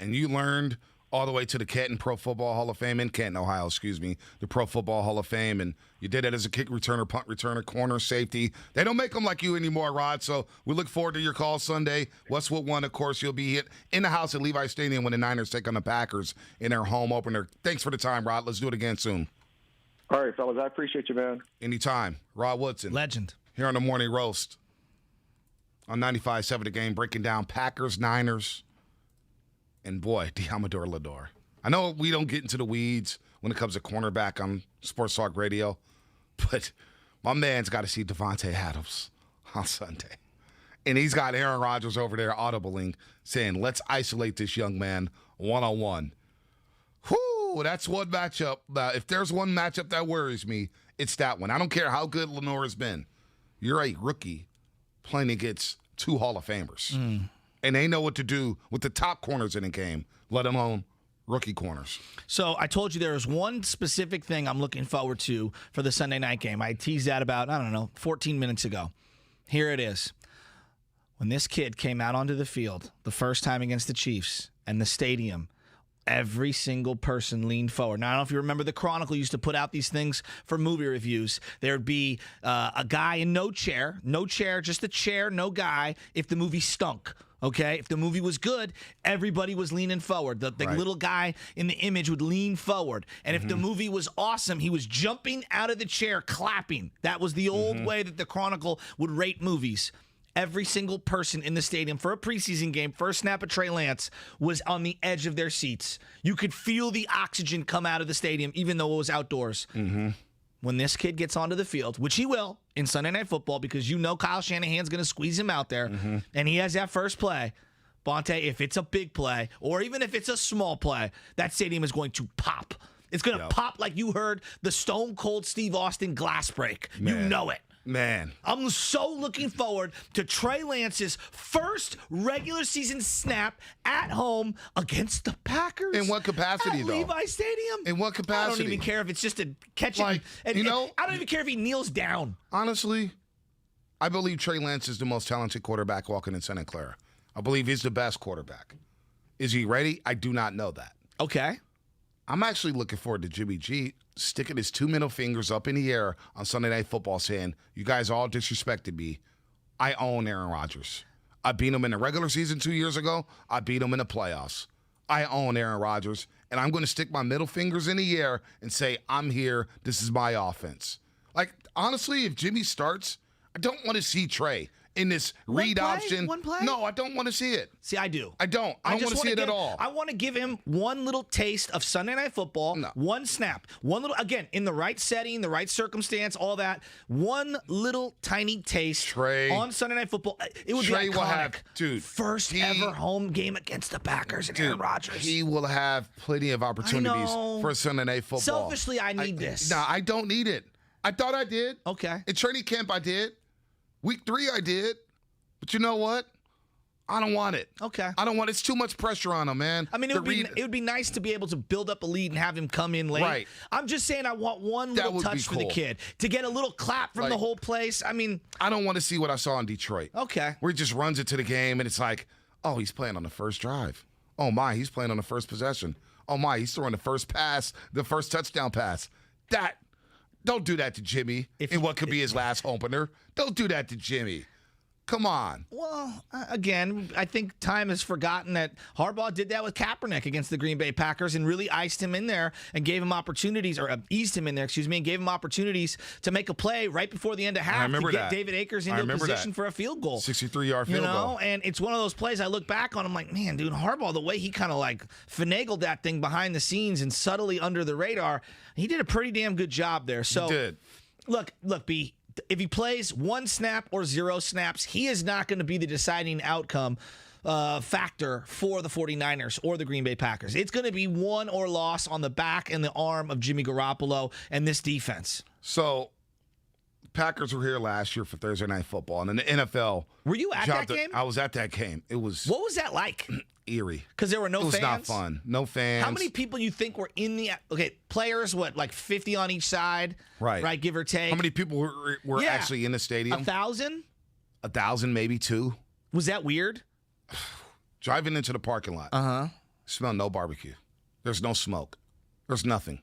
Speaker 1: And you learned all the way to the Canton Pro Football Hall of Fame, in Canton, Ohio, the Pro Football Hall of Fame, and you did it as a kick returner, punt returner, corner, safety. They don't make them like you anymore, Rod, so we look forward to your call Sunday. Westwood 1, of course, you'll be in the house at Levi Stadium when the Niners take on the Packers in their home opener. Thanks for the time, Rod. Let's do it again soon.
Speaker 4: All right, fellas, I appreciate you, man.
Speaker 1: Anytime. Rod Woodson.
Speaker 2: Legend.
Speaker 1: Here on the Morning Roast on 95.7 The Game, breaking down Packers, Niners, and boy, Diamador Lenore. I know we don't get into the weeds when it comes to cornerback on Sports Talk Radio, but my man's got to see Devontae Adams on Sunday. And he's got Aaron Rodgers over there audibling, saying, let's isolate this young man one-on-one. Whew, that's one matchup. If there's one matchup that worries me, it's that one. I don't care how good Lenore has been. You're a rookie playing against two Hall of Famers. And they know what to do with the top corners in the game, let alone rookie corners.
Speaker 2: So I told you there was one specific thing I'm looking forward to for the Sunday night game. I teased that about, 14 minutes ago. Here it is. When this kid came out onto the field the first time against the Chiefs and the stadium, every single person leaned forward. Now, I don't know if you remember the Chronicle used to put out these things for movie reviews. There would be a guy in no chair, just a chair, no guy, if the movie stunk. Okay, if the movie was good, everybody was leaning forward. The right. Little guy in the image would lean forward. And if the movie was awesome, he was jumping out of the chair, clapping. That was the old way that the Chronicle would rate movies. Every single person in the stadium for a preseason game, first snap of Trey Lance, was on the edge of their seats. You could feel the oxygen come out of the stadium, even though it was outdoors. When this kid gets onto the field, which he will in Sunday Night Football, because Kyle Shanahan's going to squeeze him out there, and he has that first play, Bonte, if it's a big play, or even if it's a small play, that stadium is going to pop. It's going to pop like you heard the Stone Cold Steve Austin glass break. Man. You know it.
Speaker 1: Man.
Speaker 2: I'm so looking forward to Trey Lance's first regular season snap at home against the Packers.
Speaker 1: In what capacity,
Speaker 2: at
Speaker 1: though?
Speaker 2: Levi Stadium.
Speaker 1: In what capacity?
Speaker 2: I don't even care if it's just a catch.
Speaker 1: Like,
Speaker 2: I don't even care if he kneels down.
Speaker 1: Honestly, I believe Trey Lance is the most talented quarterback walking in Santa Clara. I believe he's the best quarterback. Is he ready? I do not know that.
Speaker 2: Okay.
Speaker 1: I'm actually looking forward to Jimmy G sticking his 2 middle fingers up in the air on Sunday Night Football saying, you guys all disrespected me. I own Aaron Rodgers. I beat him in the regular season 2 years ago. I beat him in the playoffs. I own Aaron Rodgers, and I'm going to stick my middle fingers in the air and say, I'm here. This is my offense. Like, honestly, if Jimmy starts, I don't want to see Trey in this read option.
Speaker 2: One play?
Speaker 1: No, I don't want to see it.
Speaker 2: See, I do.
Speaker 1: I don't. I don't want to see it at all.
Speaker 2: I want to give him one little taste of Sunday Night Football, one snap, one little, again, in the right setting, the right circumstance, all that. One little tiny taste on Sunday Night Football. It would
Speaker 1: Trey
Speaker 2: be iconic.
Speaker 1: will have, dude,
Speaker 2: first ever home game against the Packers and Aaron Rodgers.
Speaker 1: He will have plenty of opportunities for Sunday Night Football.
Speaker 2: Selfishly, I need this.
Speaker 1: No, I don't need it. I thought I did.
Speaker 2: Okay.
Speaker 1: In training camp, I did. Week 3, I did. But you know what? I don't want it.
Speaker 2: Okay.
Speaker 1: I don't want it. It's too much pressure on him, man.
Speaker 2: I mean, it would be nice to be able to build up a lead and have him come in late.
Speaker 1: Right.
Speaker 2: I'm just saying I want one little touch for the kid to get a little clap from the whole place. I mean,
Speaker 1: I don't want to see what I saw in Detroit.
Speaker 2: Okay.
Speaker 1: Where he just runs into the game and it's like, oh, he's playing on the first drive. Oh, my, he's playing on the first possession. Oh, my, he's throwing the first pass, the first touchdown pass. Don't do that to Jimmy in what could be his last opener. Don't do that to Jimmy. Come on.
Speaker 2: Well, again, I think time has forgotten that Harbaugh did that with Kaepernick against the Green Bay Packers and really iced him in there and gave him opportunities, or eased him in there, and gave him opportunities to make a play right before the end of half to get David Akers into a position for a field goal.
Speaker 1: 63-yard field goal.
Speaker 2: And it's one of those plays I look back on, I'm like, man, dude, Harbaugh, the way he kind of like finagled that thing behind the scenes and subtly under the radar, he did a pretty damn good job there. So,
Speaker 1: he did.
Speaker 2: Look, B, if he plays 1 snap or 0 snaps, he is not going to be the deciding outcome factor for the 49ers or the Green Bay Packers. It's going to be won or loss on the back and the arm of Jimmy Garoppolo and this defense.
Speaker 1: So, Packers were here last year for Thursday Night Football, and in the NFL.
Speaker 2: Were you at that game?
Speaker 1: I was at that game. It was.
Speaker 2: What was that like?
Speaker 1: Eerie.
Speaker 2: Because there were no fans?
Speaker 1: It was not fun. No fans.
Speaker 2: How many people you think were in the... Okay, players, what, like 50 on each side? Right, give or take.
Speaker 1: How many people were actually in the stadium?
Speaker 2: 1,000?
Speaker 1: 1,000, maybe 2.
Speaker 2: Was that weird?
Speaker 1: Driving into the parking lot. Smell no barbecue. There's no smoke. There's nothing.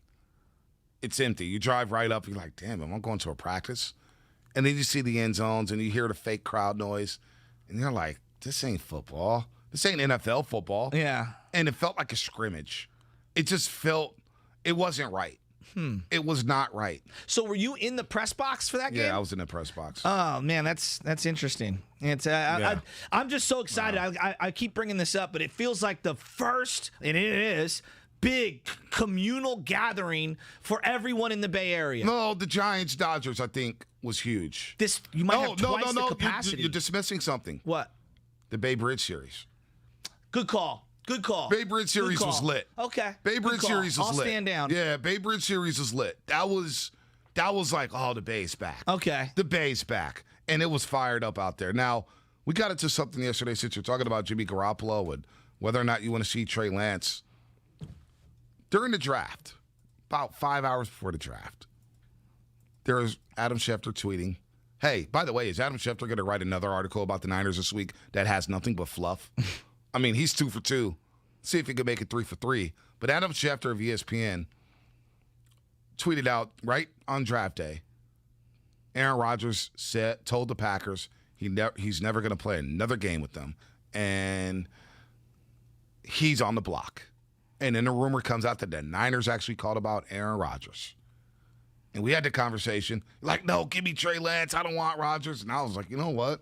Speaker 1: It's empty. You drive right up. You're like, damn, am I going to a practice? And then you see the end zones and you hear the fake crowd noise. And you're like, this ain't football. This ain't NFL football.
Speaker 2: Yeah.
Speaker 1: And it felt like a scrimmage. It just felt, it wasn't right. It was not right.
Speaker 2: So were you in the press box for that game?
Speaker 1: Yeah, I was in the press box.
Speaker 2: Oh, man, that's interesting. It's I'm just so excited. Wow. I keep bringing this up, but it feels like the first, and it is, big communal gathering for everyone in the Bay Area.
Speaker 1: No, the Giants-Dodgers, I think, was huge.
Speaker 2: You might have twice the capacity.
Speaker 1: You're dismissing something.
Speaker 2: What?
Speaker 1: The Bay Bridge series.
Speaker 2: Good call.
Speaker 1: Bay Bridge series was lit.
Speaker 2: Okay.
Speaker 1: Bay Bridge series was
Speaker 2: I'll
Speaker 1: lit.
Speaker 2: Stand down.
Speaker 1: Yeah, Bay Bridge series was lit. That was like, oh, the Bay's back.
Speaker 2: Okay.
Speaker 1: The Bay's back. And it was fired up out there. Now, we got into something yesterday since you're talking about Jimmy Garoppolo and whether or not you want to see Trey Lance. During the draft, about 5 hours before the draft, there was Adam Schefter tweeting, hey, by the way, is Adam Schefter going to write another article about the Niners this week that has nothing but fluff? I mean, he's 2 for 2. See if he can make it 3 for 3. But Adam Schefter of ESPN tweeted out right on draft day, Aaron Rodgers told the Packers he's never going to play another game with them. And he's on the block. And then the rumor comes out that the Niners actually called about Aaron Rodgers. And we had the conversation, like, no, give me Trey Lance. I don't want Rodgers. And I was like, you know what?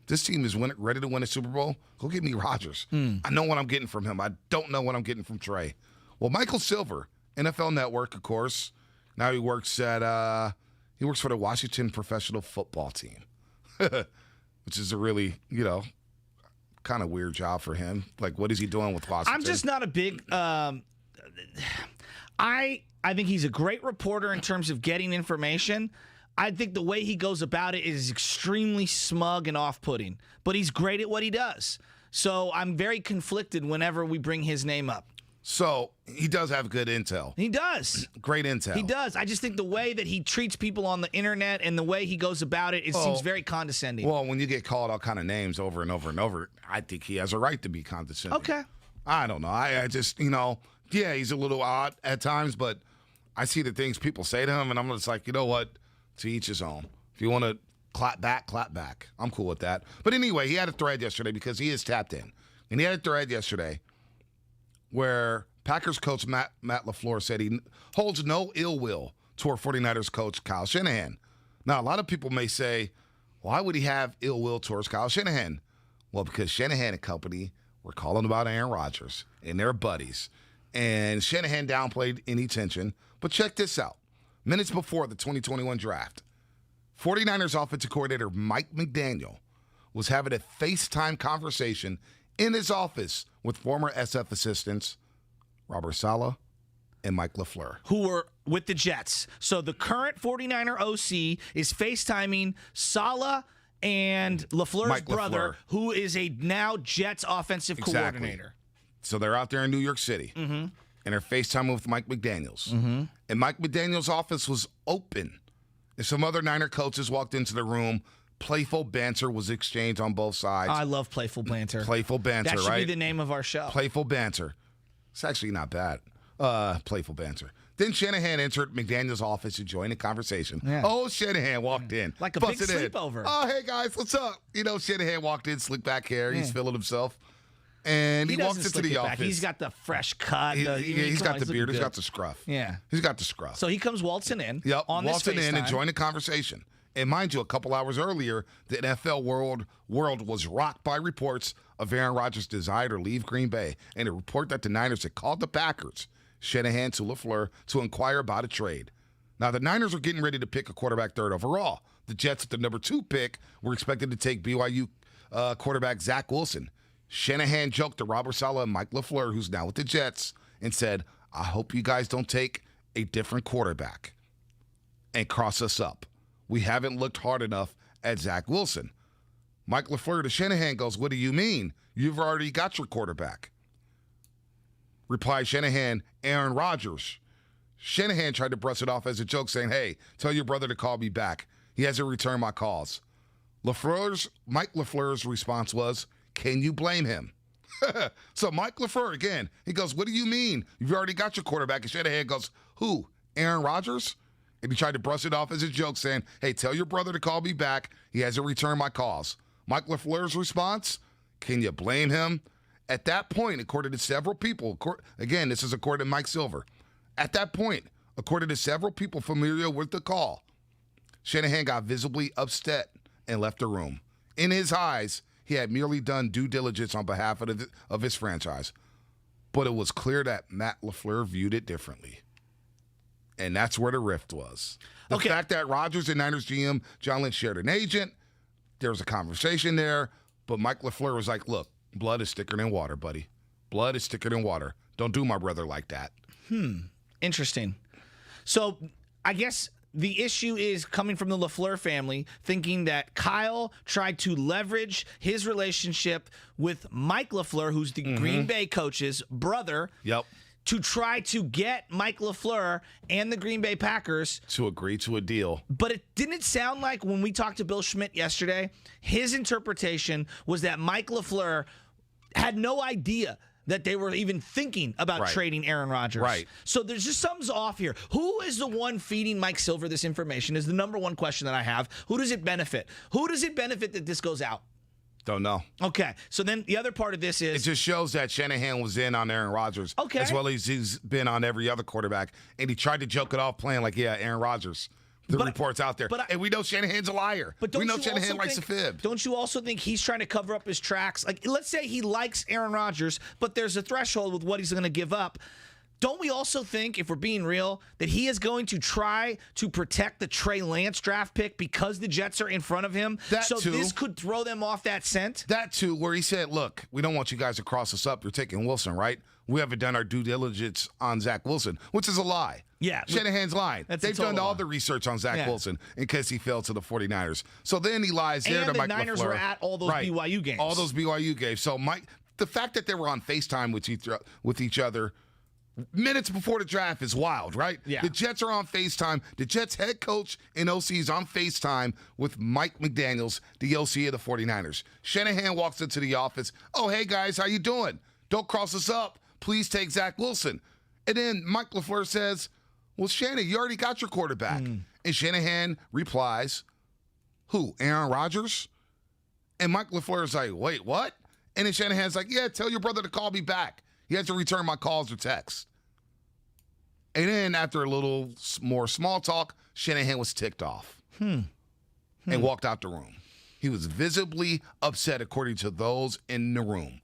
Speaker 1: This team is ready to win a Super Bowl. Go get me Rodgers. I know what I'm getting from him. I don't know what I'm getting from Trey. Well, Michael Silver, NFL Network, of course. Now he works for the Washington Professional Football Team, which is a really, kind of weird job for him. Like, what is he doing with Washington?
Speaker 2: I'm just not a big. I think he's a great reporter in terms of getting information. I think the way he goes about it is extremely smug and off-putting, but he's great at what he does. So I'm very conflicted whenever we bring his name up.
Speaker 1: So he does have good intel.
Speaker 2: He does.
Speaker 1: Great intel.
Speaker 2: He does. I just think the way that he treats people on the internet and the way he goes about it, seems very condescending.
Speaker 1: Well, when you get called all kind of names over and over and over, I think he has a right to be condescending.
Speaker 2: Okay.
Speaker 1: I don't know. I just, yeah, he's a little odd at times, but I see the things people say to him, and I'm just like, you know what? To each his own. If you want to clap back. I'm cool with that. But anyway, he had a thread yesterday because he is tapped in. And he had a thread yesterday where Packers coach Matt LaFleur said he holds no ill will toward 49ers coach Kyle Shanahan. Now, a lot of people may say, why would he have ill will towards Kyle Shanahan? Well, because Shanahan and company were calling about Aaron Rodgers and their buddies. And Shanahan downplayed any tension. But check this out. Minutes before the 2021 draft, 49ers offensive coordinator Mike McDaniel was having a FaceTime conversation in his office with former SF assistants Robert Saleh and Mike LaFleur,
Speaker 2: who were with the Jets. So the current 49er OC is FaceTiming Saleh and LaFleur's
Speaker 1: Mike
Speaker 2: brother,
Speaker 1: LaFleur,
Speaker 2: who is a now Jets offensive coordinator.
Speaker 1: So they're out there in New York City, and they're FaceTiming with Mike McDaniels. And Mike McDaniels' office was open. And some other Niner coaches walked into the room. Playful banter was exchanged on both sides.
Speaker 2: I love playful banter.
Speaker 1: Playful banter,
Speaker 2: that should
Speaker 1: right?
Speaker 2: be the name of our show.
Speaker 1: Playful banter. It's actually not bad. Playful banter. Then Shanahan entered McDaniel's office to join the conversation.
Speaker 2: Yeah.
Speaker 1: Oh, Shanahan walked in.
Speaker 2: Like a
Speaker 1: busted
Speaker 2: big
Speaker 1: in.
Speaker 2: sleepover.
Speaker 1: Oh, hey, guys, what's up? Shanahan walked in, slick back hair. He's feeling himself. And he walks into the office.
Speaker 2: He's got the fresh cut.
Speaker 1: He's got the beard. He's got the scruff.
Speaker 2: Yeah.
Speaker 1: He's got the scruff.
Speaker 2: So he comes waltzing in.
Speaker 1: Yep,
Speaker 2: on
Speaker 1: waltzing
Speaker 2: this
Speaker 1: in and
Speaker 2: FaceTime.
Speaker 1: join the conversation. And mind you, a couple hours earlier, the NFL world was rocked by reports of Aaron Rodgers' desire to leave Green Bay and a report that the Niners had called the Packers, Shanahan to LaFleur, to inquire about a trade. Now, the Niners are getting ready to pick a quarterback third overall. The Jets at the number 2 pick were expected to take BYU quarterback Zach Wilson. Shanahan joked to Robert Saleh and Mike LaFleur, who's now with the Jets, and said, I hope you guys don't take a different quarterback and cross us up. We haven't looked hard enough at Zach Wilson. Mike LaFleur to Shanahan goes, what do you mean? You've already got your quarterback. Replied Shanahan, Aaron Rodgers. Shanahan tried to brush it off as a joke, saying, hey, tell your brother to call me back. He hasn't returned my calls. Mike LaFleur's response was, can you blame him? So Mike LaFleur, again, he goes, what do you mean? You've already got your quarterback. And Shanahan goes, who? Aaron Rodgers? And he tried to brush it off as a joke, saying, hey, tell your brother to call me back. He hasn't returned my calls. Mike LaFleur's response, can you blame him? At that point, according to several people, again, this is according to Mike Silver. At that point, according to several people familiar with the call, Shanahan got visibly upset and left the room. In his eyes, he had merely done due diligence on behalf of his franchise. But it was clear that Matt LaFleur viewed it differently. And that's where the rift was. The fact that Rodgers and Niners GM John Lynch shared an agent, there was a conversation there, but Mike LaFleur was like, look, blood is thicker than water, buddy. Blood is thicker than water. Don't do my brother like that.
Speaker 2: Interesting. So I guess the issue is coming from the LaFleur family, thinking that Kyle tried to leverage his relationship with Mike LaFleur, who's the Green Bay coach's brother.
Speaker 1: Yep.
Speaker 2: To try to get Mike LaFleur and the Green Bay Packers
Speaker 1: to agree to a deal.
Speaker 2: But it didn't sound like when we talked to Bill Schmidt yesterday, his interpretation was that Mike LaFleur had no idea that they were even thinking about trading Aaron Rodgers.
Speaker 1: Right.
Speaker 2: So there's just something's off here. Who is the one feeding Mike Silver this information is the number one question that I have. Who does it benefit? Who does it benefit that this goes out?
Speaker 1: Don't know.
Speaker 2: Okay, so then the other part of this is...
Speaker 1: It just shows that Shanahan was in on Aaron Rodgers.
Speaker 2: Okay.
Speaker 1: As well as he's been on every other quarterback. And he tried to joke it off playing like, yeah, Aaron Rodgers. The report's out there. And we know Shanahan's a liar.
Speaker 2: But
Speaker 1: we know Shanahan likes to fib.
Speaker 2: Don't you also think he's trying to cover up his tracks? Like, let's say he likes Aaron Rodgers, but there's a threshold with what he's going to give up. Don't we also think, if we're being real, that he is going to try to protect the Trey Lance draft pick because the Jets are in front of him? This could throw them off that scent?
Speaker 1: That too, where he said, look, we don't want you guys to cross us up. You're taking Wilson, right? We haven't done our due diligence on Zach Wilson, which is a lie.
Speaker 2: Yeah.
Speaker 1: Shanahan's lying. They've done all the research on Zach Wilson in case he fell to the 49ers. So then he lies there to Mike LaFleur.
Speaker 2: And the Niners were at all those BYU games.
Speaker 1: All those BYU games. So the fact that they were on FaceTime with each other minutes before the draft is wild, right?
Speaker 2: Yeah.
Speaker 1: The Jets are on FaceTime. The Jets head coach and OC is on FaceTime with Mike McDaniels, the OC of the 49ers. Shanahan walks into the office. Oh, hey, guys, how you doing? Don't cross us up. Please take Zach Wilson. And then Mike LaFleur says, well, Shannon, you already got your quarterback. And Shanahan replies, who, Aaron Rodgers? And Mike LaFleur's like, wait, what? And then Shanahan's like, yeah, tell your brother to call me back. He has to return my calls or texts. And then after a little more small talk, Shanahan was ticked off and walked out the room. He was visibly upset, according to those in the room.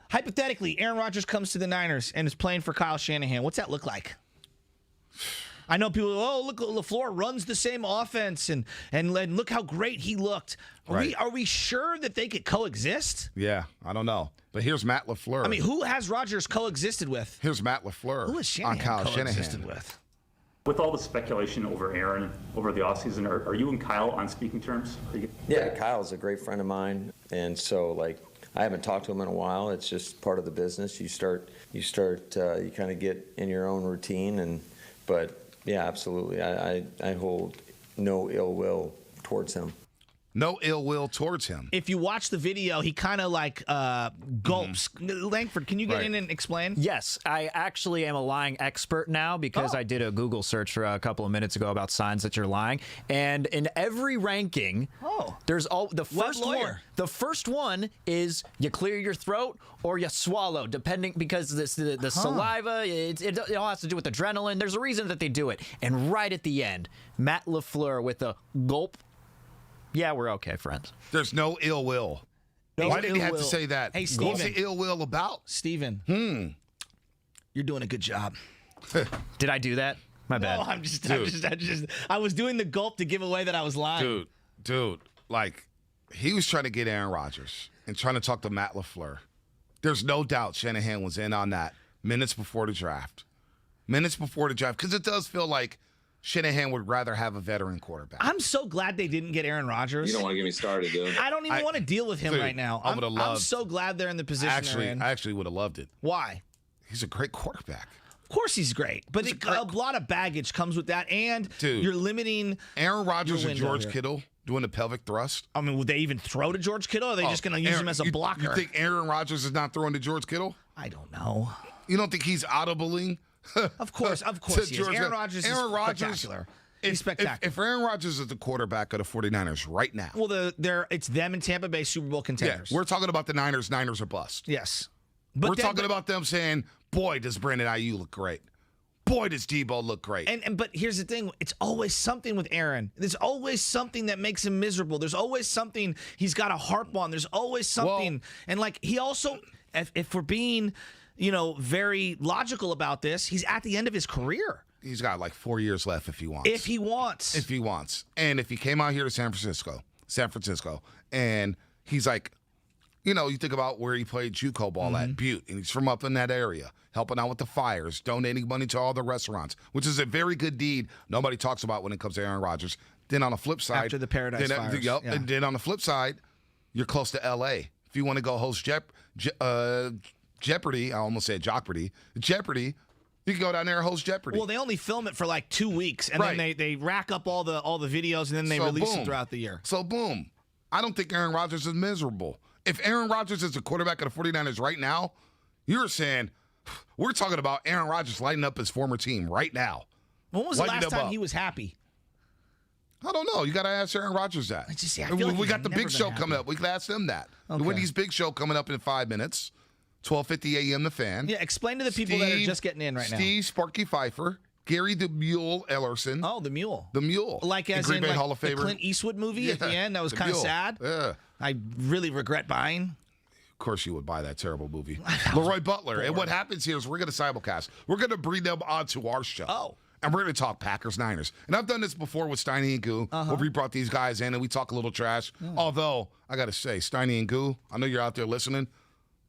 Speaker 2: Hypothetically, Aaron Rodgers comes to the Niners and is playing for Kyle Shanahan. What's that look like? I know people, look, LaFleur runs the same offense, and look how great he looked. Are we sure that they could coexist?
Speaker 1: Yeah, I don't know. But here's Matt LaFleur.
Speaker 2: I mean, who has Rodgers coexisted with?
Speaker 1: Here's Matt LaFleur.
Speaker 2: Who has Shanahan
Speaker 1: on Kyle
Speaker 2: coexisted
Speaker 1: Shanahan
Speaker 2: with?
Speaker 11: With all the speculation over Aaron over the offseason, are you and Kyle on speaking terms?
Speaker 12: Yeah, Kyle's a great friend of mine, and so I haven't talked to him in a while. It's just part of the business. You kind of get in your own routine, but yeah, absolutely. I hold no ill will towards him.
Speaker 1: No ill will towards him.
Speaker 2: If you watch the video, he kind of gulps. Langford, can you get in and explain?
Speaker 6: Yes, I actually am a lying expert now because I did a Google search for a couple of minutes ago about signs that you're lying. And in every ranking, there's the first one is you clear your throat or you swallow, depending because the saliva, it all has to do with adrenaline. There's a reason that they do it. And right at the end, Matt LaFleur with a gulp. Yeah, we're okay, friends.
Speaker 1: There's no ill will. Why did he have to say that?
Speaker 2: Hey, Steven.
Speaker 1: What's the ill will about?
Speaker 2: Steven. You're doing a good job.
Speaker 6: Did I do that? My bad.
Speaker 2: No, I was doing the gulp to give away that I was lying.
Speaker 1: Dude, he was trying to get Aaron Rodgers and trying to talk to Matt LaFleur. There's no doubt Shanahan was in on that minutes before the draft. Because it does feel like Shanahan would rather have a veteran quarterback.
Speaker 2: I'm so glad they didn't get Aaron Rodgers.
Speaker 19: You don't want to get me started, dude.
Speaker 2: I don't even want to deal with him right now.
Speaker 1: I would have loved.
Speaker 2: I'm so glad they're in the position they're in.
Speaker 1: I actually would have loved it.
Speaker 2: Why?
Speaker 1: He's a great quarterback.
Speaker 2: Of course he's great, but a lot of baggage comes with that, and you're limiting
Speaker 1: Aaron Rodgers and George Kittle doing the pelvic thrust.
Speaker 2: I mean, would they even throw to George Kittle, or are they just going to use him as a blocker?
Speaker 1: You think Aaron Rodgers is not throwing to George Kittle?
Speaker 2: I don't know.
Speaker 1: You don't think he's audibling?
Speaker 2: Of course he is. Aaron Rodgers is spectacular. He's spectacular.
Speaker 1: If Aaron Rodgers is the quarterback of the 49ers right now.
Speaker 2: Well, it's them and Tampa Bay Super Bowl contenders.
Speaker 1: Yeah, we're talking about the Niners. Niners are bust.
Speaker 2: Yes.
Speaker 1: We're talking about them saying, boy, does Brandon Ayuk look great. Boy, does Debo look great.
Speaker 2: But here's the thing. It's always something with Aaron. There's always something that makes him miserable. There's always something he's got to harp on. There's always something. And he also, if we're being, very logical about this, he's at the end of his career.
Speaker 1: He's got 4 years left if he wants. And if he came out here to San Francisco, and he's you think about where he played JUCO ball at Butte, and he's from up in that area, helping out with the fires, donating money to all the restaurants, which is a very good deed nobody talks about when it comes to Aaron Rodgers. Then on the flip side,
Speaker 2: after the Paradise Fires.
Speaker 1: And then on the flip side, you're close to L.A. If you want to go host Jeopardy, I almost said Jeopardy. You can go down there and host Jeopardy.
Speaker 2: Well, they only film it for 2 weeks, and then they rack up all the videos, and then they release them throughout the year.
Speaker 1: So, boom. I don't think Aaron Rodgers is miserable. If Aaron Rodgers is the quarterback of the 49ers right now, you're saying, we're talking about Aaron Rodgers lighting up his former team right now.
Speaker 2: When was the last time he was happy?
Speaker 1: I don't know. You got to ask Aaron Rodgers that. We got the big show coming up. We can ask them that. Okay. The Wendy's big show coming up in 5 minutes. 12:50 a.m. The Fan.
Speaker 2: Yeah, explain to the people that are just getting in right now.
Speaker 1: Steve Sparky Pfeiffer, Gary the Mule Ellerson.
Speaker 2: Oh, the Mule.
Speaker 1: The Mule.
Speaker 2: As
Speaker 1: Green
Speaker 2: in
Speaker 1: Bay Hall of Famer.
Speaker 2: The Clint Eastwood movie at the end. That was kind of sad.
Speaker 1: Yeah.
Speaker 2: I really regret buying.
Speaker 1: Of course you would buy that terrible movie. Leroy Butler. And what happens here is we're going to simulcast. We're going to bring them onto our show.
Speaker 2: Oh.
Speaker 1: And we're going to talk Packers, Niners. And I've done this before with Steiny and Goo, where we brought these guys in and we talk a little trash. Although, I got to say, Steiny and Goo, I know you're out there listening.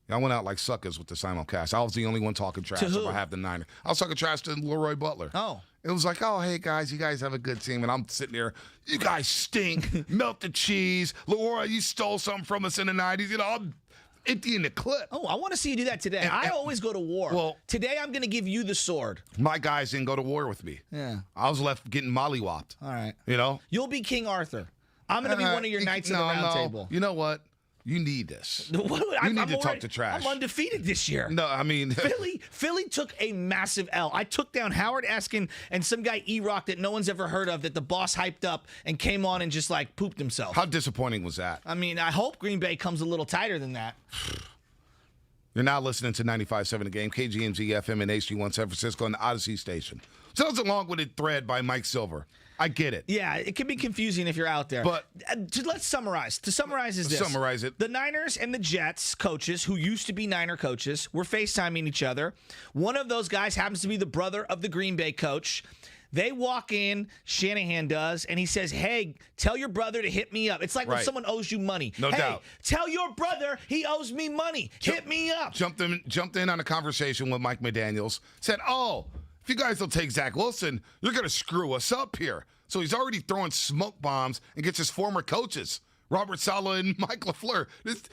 Speaker 1: Y'all went out like suckers with the simulcast. I was the only one talking trash if I have the Niners. I was talking trash to Leroy Butler.
Speaker 2: Oh.
Speaker 1: It was like, oh, hey, guys, you guys have a good team. And I'm sitting there, you guys stink. Melt the cheese. Leroy, you stole something from us in the 90s. You know, I'm emptying the clip.
Speaker 2: Oh, I want to see you do that today. I always go to war. Well, today I'm going to give you the sword.
Speaker 1: My guys didn't go to war with me.
Speaker 2: Yeah.
Speaker 1: I was left getting mollywopped.
Speaker 2: All right.
Speaker 1: You know?
Speaker 2: You'll be King Arthur. I'm going to be one of your knights of the round table.
Speaker 1: You know what? You need this. You need to talk to trash.
Speaker 2: I'm undefeated this year.
Speaker 1: No, I mean
Speaker 2: Philly took a massive L. I took down Howard Eskin and some guy E-Rock that no one's ever heard of that the boss hyped up and came on and just like pooped himself.
Speaker 1: How disappointing was that?
Speaker 2: I mean, I hope Green Bay comes a little tighter than that.
Speaker 1: You're now listening to 95.7 The Game, KGMZ FM and HD1 San Francisco and the Odyssey Station. So that was a long-winded thread by Mike Silver. I get it.
Speaker 2: Yeah, it can be confusing if you're out there.
Speaker 1: But
Speaker 2: let's summarize. To summarize is this.
Speaker 1: Summarize it.
Speaker 2: The Niners and the Jets coaches, who used to be Niner coaches, were FaceTiming each other. One of those guys happens to be the brother of the Green Bay coach. They walk in, Shanahan does, and he says, hey, tell your brother to hit me up. It's like when someone owes you money.
Speaker 1: No doubt.
Speaker 2: Tell your brother he owes me money. Hit me up.
Speaker 1: Jumped in on a conversation with Mike McDaniels. Said, oh, if you guys don't take Zach Wilson, you're going to screw us up here. So he's already throwing smoke bombs and gets his former coaches, Robert Saleh and Mike LaFleur.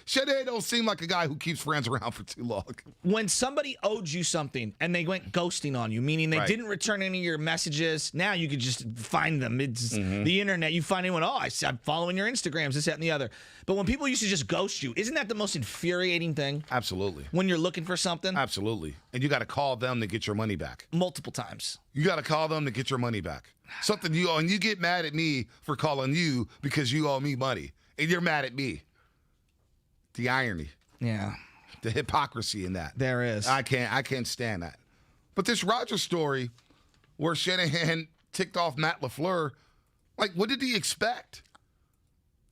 Speaker 1: Shanahan don't seem like a guy who keeps friends around for too long.
Speaker 2: When somebody owed you something and they went ghosting on you, meaning they didn't return any of your messages, now you could just find them. It's the internet. You find anyone, I'm following your Instagrams, this, that, and the other. But when people used to just ghost you, isn't that the most infuriating thing?
Speaker 1: Absolutely.
Speaker 2: When you're looking for something?
Speaker 1: Absolutely. And you got to call them to get your money back.
Speaker 2: Multiple times.
Speaker 1: You got to call them to get your money back. Something you owe, and you get mad at me for calling you because you owe me money. And you're mad at me. The irony.
Speaker 2: Yeah.
Speaker 1: The hypocrisy in that.
Speaker 2: There is.
Speaker 1: I can't stand that. But this Rodgers story where Shanahan ticked off Matt LaFleur, like, what did he expect?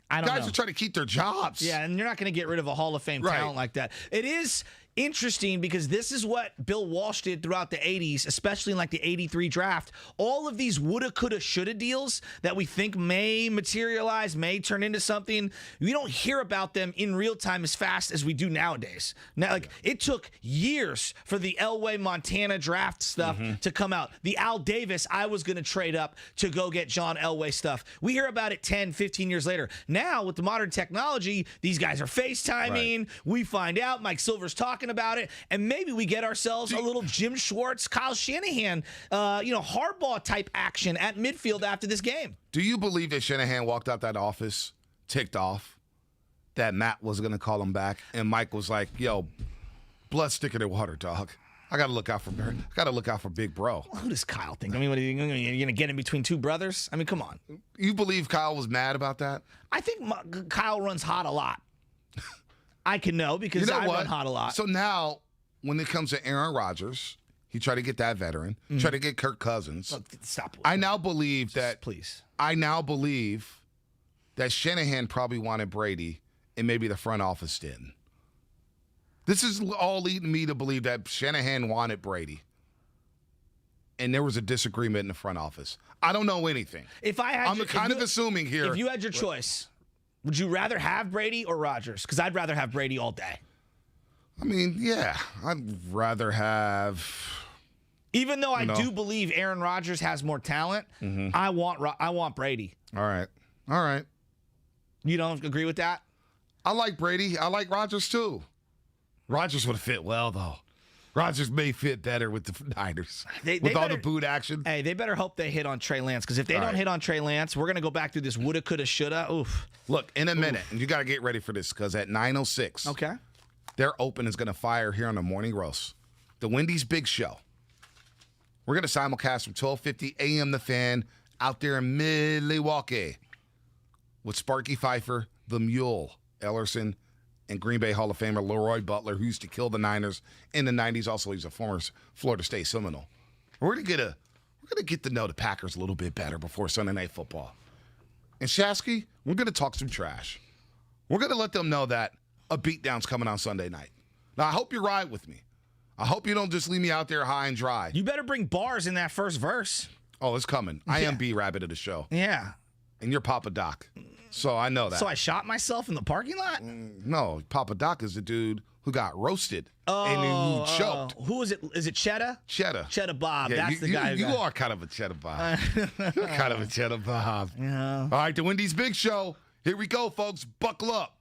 Speaker 2: I don't know.
Speaker 1: Guys are trying to keep their jobs.
Speaker 2: Yeah, and you're not going to get rid of a Hall of Fame talent like that. It is interesting because this is what Bill Walsh did throughout the 80s, especially in like the 83 draft. All of these woulda, coulda, shoulda deals that we think may materialize, may turn into something, we don't hear about them in real time as fast as we do nowadays. Now, like, it took years for the Elway, Montana draft stuff to come out. The Al Davis, I was going to trade up to go get John Elway stuff. We hear about it 10, 15 years later. Now, with the modern technology, these guys are FaceTiming. Right. We find out Mike Silver's talking about it, and maybe we get ourselves a little Jim Schwartz, Kyle Shanahan, Harbaugh type action at midfield after this game.
Speaker 1: Do you believe that Shanahan walked out that office ticked off that Matt was going to call him back, and Mike was like, "Yo, blood thicker than water, dog. I got to look out for Big Bro."
Speaker 2: Well, who does Kyle think? I mean, what are you going to get in between two brothers? I mean, come on.
Speaker 1: You believe Kyle was mad about that?
Speaker 2: I think Kyle runs hot a lot. I can know because I run hot a lot.
Speaker 1: So now, when it comes to Aaron Rodgers, he tried to get that veteran, tried to get Kirk Cousins.
Speaker 2: Stop.
Speaker 1: I now believe that.
Speaker 2: Please.
Speaker 1: I now believe that Shanahan probably wanted Brady, and maybe the front office didn't. This is all leading me to believe that Shanahan wanted Brady, and there was a disagreement in the front office. I don't know anything. I'm kind of assuming here.
Speaker 2: If you had your choice, would you rather have Brady or Rodgers? Because I'd rather have Brady all day.
Speaker 1: I mean, yeah, I'd rather have.
Speaker 2: Even though I do believe Aaron Rodgers has more talent, I want Brady.
Speaker 1: All right.
Speaker 2: You don't agree with that?
Speaker 1: I like Brady. I like Rodgers too. Rodgers would have fit well though. Rodgers may fit better with the Niners with all the boot action.
Speaker 2: Hey, they better hope they hit on Trey Lance, because if they don't hit on Trey Lance, we're going to go back through this woulda, coulda, shoulda. Oof.
Speaker 1: Look, in a minute, and you got to get ready for this, because at 9:06, their open is going to fire here on the Morning Roast. The Wendy's Big Show. We're going to simulcast from 12:50 a.m. The Fan out there in Milwaukee with Sparky Pfeiffer, the Mule, Ellerson, and Green Bay Hall of Famer Leroy Butler, who used to kill the Niners in the 90s. Also, he's a former Florida State Seminole. We're gonna get to know the Packers a little bit better before Sunday Night Football. And Shasky, we're gonna talk some trash. We're gonna let them know that, of beatdowns coming on Sunday night. Now, I hope you ride with me. I hope you don't just leave me out there high and dry.
Speaker 2: You better bring bars in that first verse.
Speaker 1: Oh, it's coming. I am B-Rabbit of the show.
Speaker 2: Yeah.
Speaker 1: And you're Papa Doc. So I know that.
Speaker 2: So I shot myself in the parking lot?
Speaker 1: No, Papa Doc is the dude who got roasted and who choked.
Speaker 2: Who is it? Is it Cheddar?
Speaker 1: Cheddar.
Speaker 2: Cheddar Bob.
Speaker 1: Yeah,
Speaker 2: That's the guy.
Speaker 1: You are kind of a Cheddar Bob. You're kind of a Cheddar Bob.
Speaker 2: Yeah.
Speaker 1: All right, the Wendy's Big Show. Here we go, folks. Buckle up.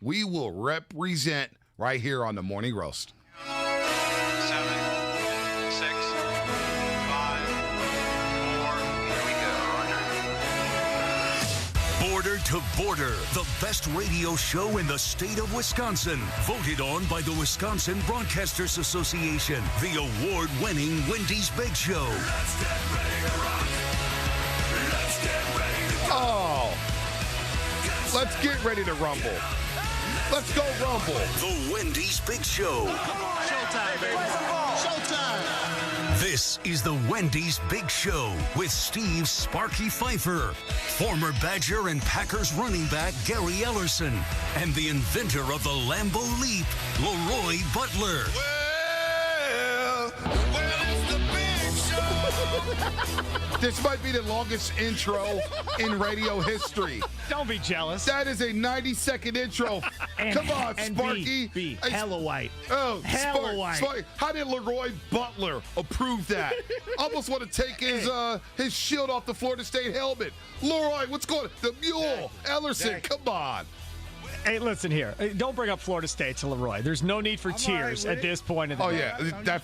Speaker 1: We will represent right here on the Morning Roast.
Speaker 19: 7, 6, 5, 4. Here we go, Roger.
Speaker 20: Border to Border, the best radio show in the state of Wisconsin. Voted on by the Wisconsin Broadcasters Association. The award-winning Wendy's Big Show.
Speaker 17: Let's get ready to rock. Let's get ready to rock.
Speaker 1: Oh. Let's get ready to rumble. Let's go rumble.
Speaker 20: The Wendy's Big Show.
Speaker 17: Showtime, baby. Showtime.
Speaker 20: This is the Wendy's Big Show with Steve Sparky Pfeiffer, former Badger and Packers running back Gary Ellerson, and the inventor of the Lambeau Leap, Leroy Butler.
Speaker 17: Well, it's the Big Show.
Speaker 1: This might be the longest intro in radio history.
Speaker 22: Don't be jealous.
Speaker 1: That is a 90-second intro. Come on, Sparky.
Speaker 2: B, hella white.
Speaker 1: Oh,
Speaker 2: hella white.
Speaker 1: Sparky. How did Leroy Butler approve that? Almost want to take his shield off the Florida State helmet. Leroy, what's going on? The mule. Ellerson, come on.
Speaker 22: Hey, listen here. Don't bring up Florida State to Leroy. There's no need for cheers at this point in the game.
Speaker 1: That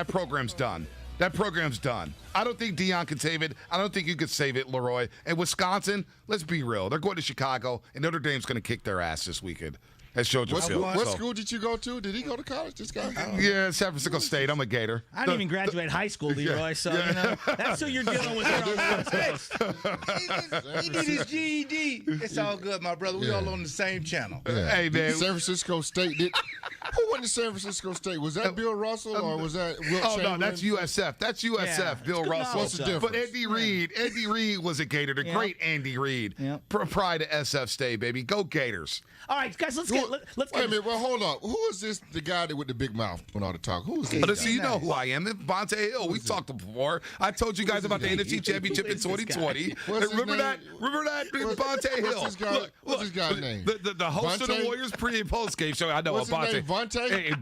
Speaker 1: program's done. That program's done. I don't think Dion can save it. I don't think you could save it, Leroy. And Wisconsin, let's be real. They're going to Chicago, and Notre Dame's going to kick their ass this weekend. What
Speaker 23: school did you go to? Did he go to college, this guy?
Speaker 1: Yeah, San Francisco State. I'm a Gator.
Speaker 2: I didn't even graduate high school, Leroy, so you know, that's who you're dealing with here on the West Coast.
Speaker 24: He did his GED. It's all good, my brother. We all on the same channel.
Speaker 23: Yeah.
Speaker 1: Hey, man.
Speaker 23: San Francisco State who went to San Francisco State? Was that Bill Russell or was that Wilt Chamberlain?
Speaker 1: No, that's USF. That's USF,
Speaker 2: Yeah.
Speaker 1: Bill Russell.
Speaker 23: What's the difference?
Speaker 1: But Andy Reid was a Gator. The great Andy Reid. Pride of SF State, baby. Go Gators.
Speaker 2: All right, guys, let's
Speaker 23: Wait
Speaker 2: get
Speaker 23: a minute. Well, hold on. Who is this? The guy that with the big mouth when all the talk? Who is this?
Speaker 1: But so you know who I am. Bonte Hill. We've talked before. I told you guys about the NFC Championship in 2020. Remember that, Bonte Hill.
Speaker 23: What's this guy's name?
Speaker 1: The host of the Warriors pre and post game show. I know.
Speaker 23: What's his name?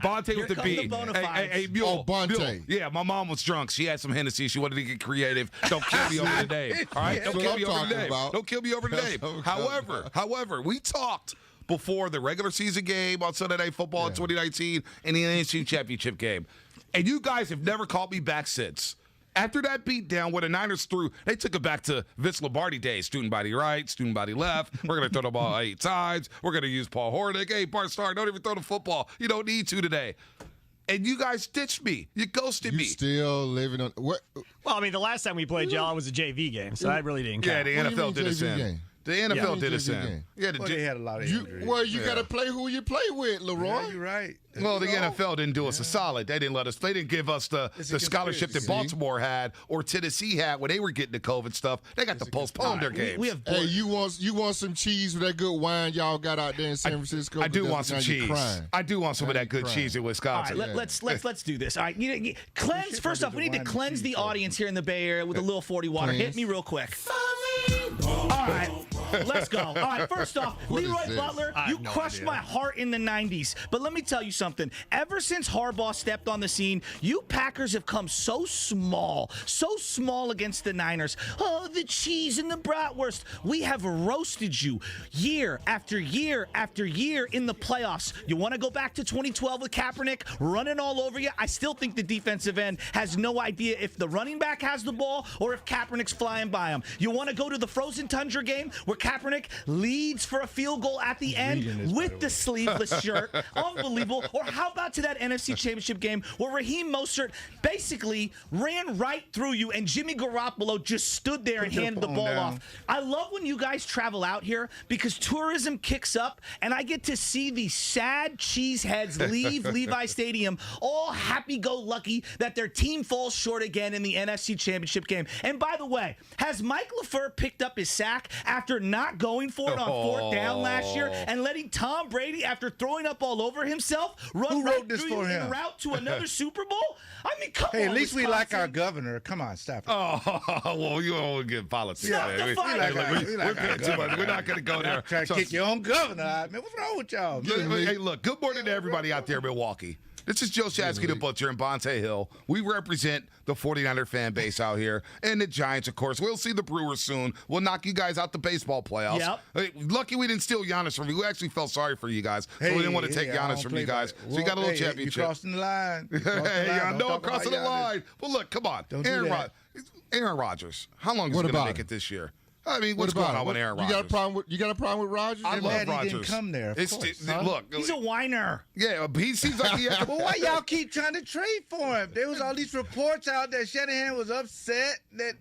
Speaker 1: Bonte with the B. Hey, Mule.
Speaker 23: Bonte.
Speaker 1: Yeah, my mom was drunk. She had some Hennessy. She wanted to get creative. Don't kill me over the name. All right? Don't kill me over the name. Don't kill me over the name. However, we talked before the regular season game on Sunday Night Football in 2019 and the NFC Championship game. And you guys have never called me back since. After that beatdown where the Niners threw, they took it back to Vince Lombardi days. Student body right, student body left. We're going to throw the ball 8 times. We're going to use Paul Hornick. Hey, Bart Starr, don't even throw the football. You don't need to today. And you guys ditched me. You ghosted me.
Speaker 23: You still living on what?
Speaker 22: Well, I mean, the last time we played y'all was a JV game, so that really didn't count.
Speaker 1: Yeah, the NFL did us in. The NFL did us in.
Speaker 24: They had a lot of injuries.
Speaker 23: You got to play who you play with, Leroy.
Speaker 24: Yeah, you're right.
Speaker 1: Well, the NFL didn't do us a solid. They didn't give us the scholarship that Baltimore had or Tennessee had when they were getting the COVID stuff. They got to postpone their games.
Speaker 23: Hey, you want some cheese with that good wine y'all got out there in San Francisco?
Speaker 1: I do want some cheese. I do want some of that good cheese in Wisconsin.
Speaker 2: All right, let's do this. All right, cleanse. First off, we need to cleanse the audience here in the Bay Area with a little 40 water. Hit me real quick. All right, let's go. All right, first off, Leroy Butler, you crushed my heart in the 90s. But let me tell you something. Ever since Harbaugh stepped on the scene, you Packers have come so small against the Niners. Oh, the cheese and the bratwurst. We have roasted you year after year after year in the playoffs. You want to go back to 2012 with Kaepernick running all over you? I still think the defensive end has no idea if the running back has the ball or if Kaepernick's flying by him. You want to go to the frozen tundra game where Kaepernick leads for a field goal at the end with the sleeveless shirt. Unbelievable. Or how about to that NFC Championship game where Raheem Mostert basically ran right through you and Jimmy Garoppolo just stood there and handed the ball off. I love when you guys travel out here because tourism kicks up and I get to see these sad cheeseheads leave Levi Stadium all happy-go-lucky that their team falls short again in the NFC Championship game. And by the way, has Mike LaFleur picked up his sack after not going for it on fourth down last year and letting Tom Brady, after throwing up all over himself, run right through you en route to another Super Bowl? I mean, come on.
Speaker 24: Hey, at least we like our
Speaker 2: Wisconsin.
Speaker 24: governor. Come on, stop it.
Speaker 1: Oh, well, you don't get politics.
Speaker 24: Yeah,
Speaker 1: man.
Speaker 24: we like our governor.
Speaker 1: We're not going to go there.
Speaker 24: Try to kick your own governor out, man. What's wrong with y'all?
Speaker 1: Hey, look, good morning to everybody out there in Milwaukee. This is Joe Shasky, the Butcher, and Bonte Hill. We represent the 49er fan base out here, and the Giants, of course. We'll see the Brewers soon. We'll knock you guys out the baseball playoffs.
Speaker 2: Yep.
Speaker 1: Hey, lucky we didn't steal Giannis from you. We actually felt sorry for you guys, so we didn't want to take Giannis from you guys. So you got a little championship.
Speaker 24: You're crossing the line.
Speaker 1: Hey, I know I'm crossing the line. But look, come on. Aaron Rodgers, how long is he going to make it this year? I mean, what's going on with Aaron Rodgers?
Speaker 23: You got a problem with Rodgers?
Speaker 1: I love Rodgers.
Speaker 24: He didn't come there. Of course.
Speaker 1: Look,
Speaker 2: he's a whiner.
Speaker 1: Yeah, he seems like he has.
Speaker 24: Well, why y'all keep trying to trade for him? There was all these reports out that Shanahan was upset that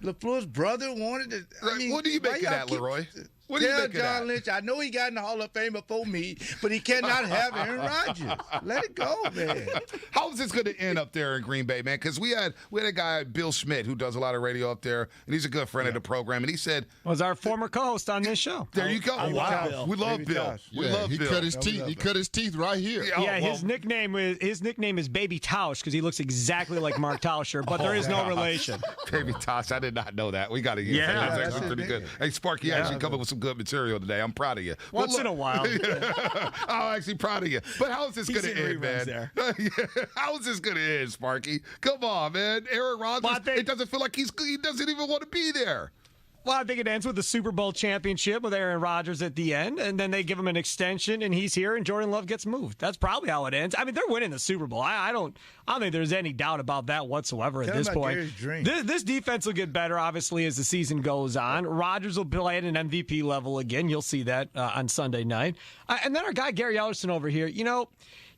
Speaker 24: LaFleur's brother wanted to. I mean,
Speaker 1: what do you make of that, Leroy? What do you
Speaker 24: Tell
Speaker 1: make of
Speaker 24: John
Speaker 1: that?
Speaker 24: Lynch, I know he got in the Hall of Fame before me, but he cannot have Aaron Rodgers. Let it go, man.
Speaker 1: How is this going to end up there in Green Bay, man? Because we had a guy, Bill Schmidt, who does a lot of radio up there, and he's a good friend of the program, and he said
Speaker 22: was our former co-host on this show.
Speaker 1: There you go. Wow, we love Bill. We love Bill.
Speaker 23: Cut his teeth. He cut his teeth right here.
Speaker 22: Yeah, his nickname is Baby Tausch because he looks exactly like Mark Tauscher, but there is no relation.
Speaker 1: Baby Tausch, I did not know that. We got to get that. That's actually pretty good. Hey, Sparky, you actually come up with some good material today. I'm proud of you.
Speaker 22: Once in a while.
Speaker 1: I'm actually proud of you. But how is this going to end, man? How is this going to end, Sparky? Come on, man. Aaron Rodgers, it doesn't feel like he doesn't even want to be there.
Speaker 22: Well, I think it ends with the Super Bowl championship with Aaron Rodgers at the end, and then they give him an extension, and he's here, and Jordan Love gets moved. That's probably how it ends. I mean, they're winning the Super Bowl. I don't think there's any doubt about that whatsoever at this point. This defense will get better, obviously, as the season goes on. Rodgers will play at an MVP level again. You'll see that on Sunday night. And then our guy, Gary Ellerson over here,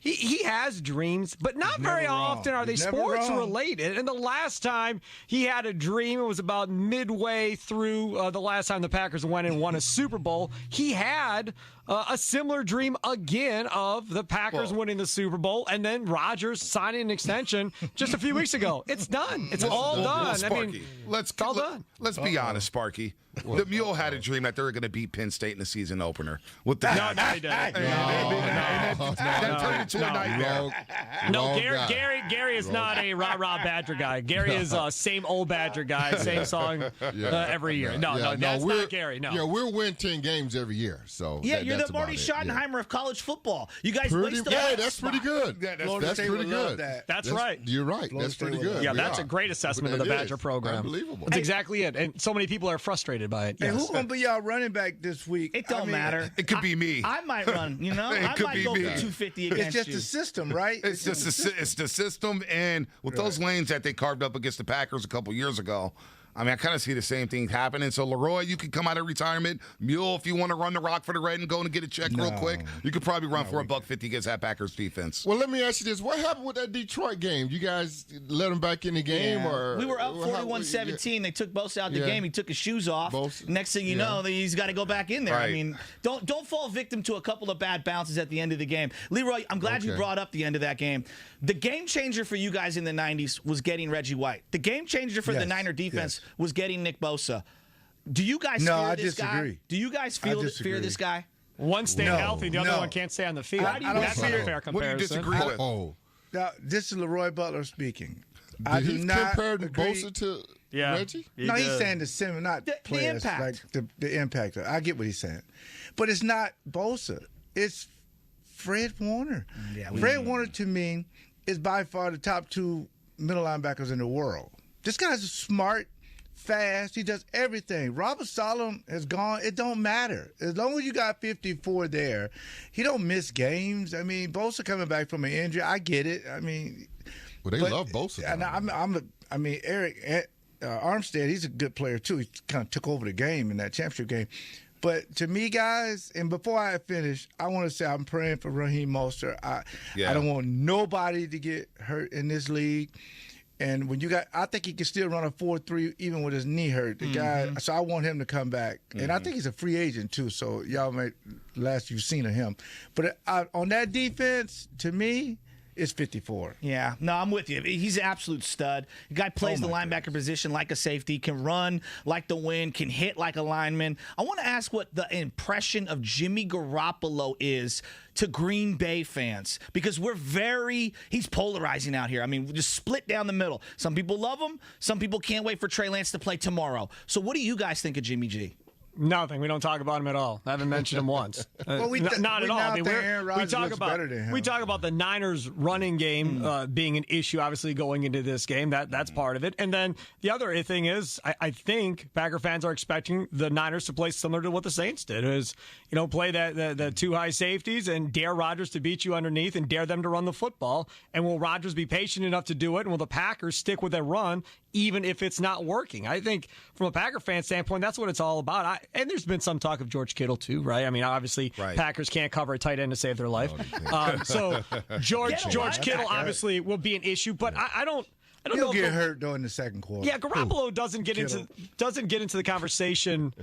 Speaker 22: He has dreams, but not very often are they sports related. And the last time he had a dream, it was about midway through the last time the Packers went and won a Super Bowl. He had a similar dream again of the Packers winning the Super Bowl and then Rodgers signing an extension just a few weeks ago. It's done. It's all done.
Speaker 1: Sparky,
Speaker 22: I mean,
Speaker 1: it's all done. Let's be honest, Sparky. The Mule had a dream that they were going to beat Penn State in the season opener. With the
Speaker 22: No, he didn't.
Speaker 1: That turned into a nightmare.
Speaker 22: No, Gary is not a rah-rah Badger guy. Gary is same old Badger guy, same song every year. No, that's not Gary. No.
Speaker 23: Yeah, we'll win 10 games every year. So
Speaker 2: yeah, you're the Marty Schottenheimer of college football. You guys waste a lot.
Speaker 23: Yeah, that's pretty good.
Speaker 1: Yeah,
Speaker 23: that's pretty good.
Speaker 22: That's right.
Speaker 23: You're right. That's pretty good.
Speaker 22: Yeah, that's a great assessment of the Badger program.
Speaker 23: Unbelievable.
Speaker 22: That's exactly it. And so many people are frustrated by it.
Speaker 24: Hey, who's going to be y'all running back this week?
Speaker 2: It don't matter.
Speaker 1: It could be me.
Speaker 2: I might run, I
Speaker 1: could
Speaker 2: might
Speaker 1: be
Speaker 2: go
Speaker 1: me.
Speaker 2: for 250 against
Speaker 24: It's just
Speaker 2: you.
Speaker 24: the system, right?
Speaker 1: It's the system, and with those lanes that they carved up against the Packers a couple years ago, I mean, I kind of see the same thing happening. So, Leroy, you can come out of retirement. Mule, if you want to run the rock for the red and go and get a check real quick, you could probably run for $150 against that Packers defense.
Speaker 23: Well, let me ask you this. What happened with that Detroit game? You guys let him back in the game? Or
Speaker 2: we were up 41-17. They took Bosa out the game. He took his shoes off. Next thing you know, he's got to go back in there.
Speaker 1: Right.
Speaker 2: I mean, don't fall victim to a couple of bad bounces at the end of the game. Leroy, I'm glad you brought up the end of that game. The game changer for you guys in the 90s was getting Reggie White. The game changer for the Niner defense was getting Nick Bosa. Do you guys fear this guy? Do you guys fear this guy?
Speaker 22: One stay healthy, the other one can't stay on the field. That's not a fair comparison.
Speaker 1: What do you disagree with?
Speaker 24: Now, this is Leroy Butler speaking.
Speaker 23: Did he compare Bosa to Reggie?
Speaker 24: No, he's saying the same, not players.
Speaker 2: The impact.
Speaker 24: Like the impact. I get what he's saying. But it's not Bosa. It's Fred Warner. Fred Warner, to me, is by far the top 2 middle linebackers in the world. This guy's smart, fast. He does everything. Robert Saleh has gone. It don't matter. As long as you got 54 there, he don't miss games. I mean, Bosa coming back from an injury, I get it. I mean,
Speaker 23: they love Bosa.
Speaker 24: And Eric Armstead, he's a good player too. He kind of took over the game in that championship game. But to me, guys, and before I finish, I want to say I'm praying for Raheem Mostert. I don't want nobody to get hurt in this league. And I think he can still run a 4.3 even with his knee hurt. The guy, so I want him to come back. And I think he's a free agent too. So y'all last you've seen of him. But on that defense, to me, it's 54.
Speaker 2: Yeah, no, I'm with you. He's an absolute stud. The guy plays the linebacker position like a safety, can run like the wind, can hit like a lineman. I want to ask what the impression of Jimmy Garoppolo is to Green Bay fans, because he's polarizing out here. I mean, just split down the middle. Some people love him. Some people can't wait for Trey Lance to play tomorrow. So what do you guys think of Jimmy G?
Speaker 22: Nothing. We don't talk about him at all. I haven't mentioned him once. Not at all. I mean, we talk about the Niners running game being an issue, obviously going into this game. That's part of it. And then the other thing is, I think Packer fans are expecting the Niners to play similar to what the Saints did, is play the two high safeties and dare Rodgers to beat you underneath and dare them to run the football. And will Rodgers be patient enough to do it? And will the Packers stick with their run even if it's not working? I think from a Packer fan standpoint, that's what it's all about. And there's been some talk of George Kittle too, right? I mean, obviously, Packers can't cover a tight end to save their life. So George Kittle obviously will be an issue, but I don't know.
Speaker 24: He'll get hurt during the second quarter.
Speaker 22: Yeah, Garoppolo doesn't get into the conversation,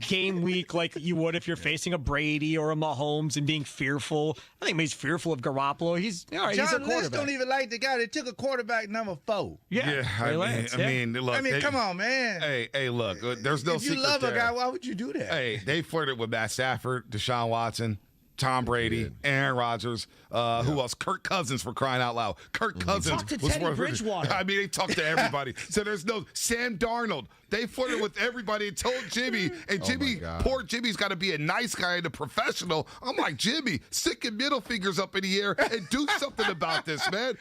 Speaker 22: game week like you would if you're facing a Brady or a Mahomes and being fearful. I think he's fearful of Garoppolo. He's all right. He's a quarterback.
Speaker 24: Lynch don't even like the guy that took a quarterback number 4.
Speaker 22: Yeah,
Speaker 1: look,
Speaker 24: come on, man.
Speaker 1: Hey, look, there's no secret.
Speaker 24: If you love a guy, why would you do that?
Speaker 1: Hey, they flirted with Matt Stafford, Deshaun Watson, Tom Brady, Aaron Rodgers, who else? Kirk Cousins, for crying out loud. Kirk Cousins
Speaker 2: was Teddy Bridgewater.
Speaker 1: I mean, they talked to everybody. So there's no Sam Darnold. They flirted with everybody and told Jimmy, and poor Jimmy's got to be a nice guy and a professional. I'm like, Jimmy, stick your middle fingers up in the air and do something about this, man.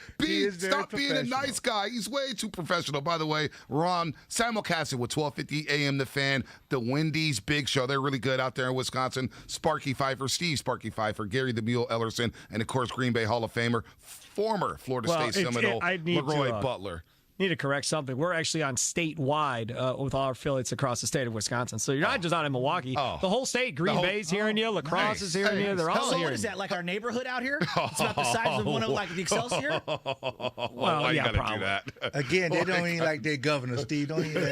Speaker 1: Stop being a nice guy. He's way too professional. By the way, we're on simulcasting with 1250 AM The Fan, the Wendy's Big Show. They're really good out there in Wisconsin. Sparky Pfeiffer, Steve Sparky Pfeiffer, Gary the Mule Ellerson, and of course, Green Bay Hall of Famer, former Florida State Seminole, Leroy Butler.
Speaker 22: Need to correct something. We're actually on statewide with all our affiliates across the state of Wisconsin. So you're not just on in Milwaukee. The whole state. Green Bay's hearing you. La Crosse is hearing you. They're all
Speaker 2: so
Speaker 22: hearing
Speaker 2: what is that, like our neighborhood out here? It's about the size of one of like the Excelsior?
Speaker 1: Well, yeah, probably. Do that?
Speaker 24: Again, they don't even like their governor, Steve. Don't even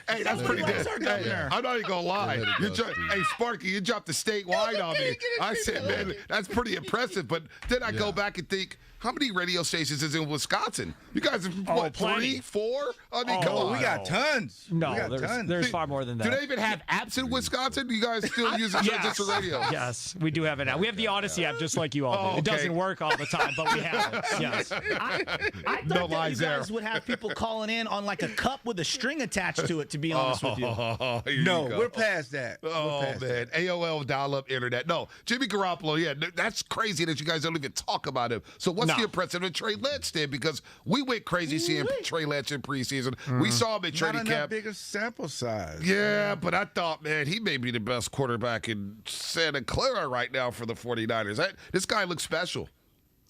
Speaker 1: Hey, that's pretty good. Hey, I'm not even going to lie. Hey, Sparky, you dropped the statewide on me. I said, man, that's pretty impressive. But then I go back and think, how many radio stations is in Wisconsin? You guys have, what, 3, 4? I mean, come on.
Speaker 24: We got tons.
Speaker 22: No, there's far more than that.
Speaker 1: Do they even have apps in Wisconsin? Do you guys still use just a radio?
Speaker 22: Yes, we do have an app. We have the Odyssey app just like you all do. It doesn't work all the time, but we have it. Yes.
Speaker 2: I thought that you guys would have people calling in on like a cup with a string attached to it, to be honest with you.
Speaker 24: No, we're past that.
Speaker 1: Man. AOL dial-up internet. No, Jimmy Garoppolo, that's crazy that you guys don't even talk about him. So what's the impressive that Trey Lance did? Because we went crazy seeing Trey Lance in preseason. We saw him at training camp.
Speaker 24: Not enough bigger sample size.
Speaker 1: Yeah, but I thought, man, he may be the best quarterback in Santa Clara right now for the 49ers. This guy looks special.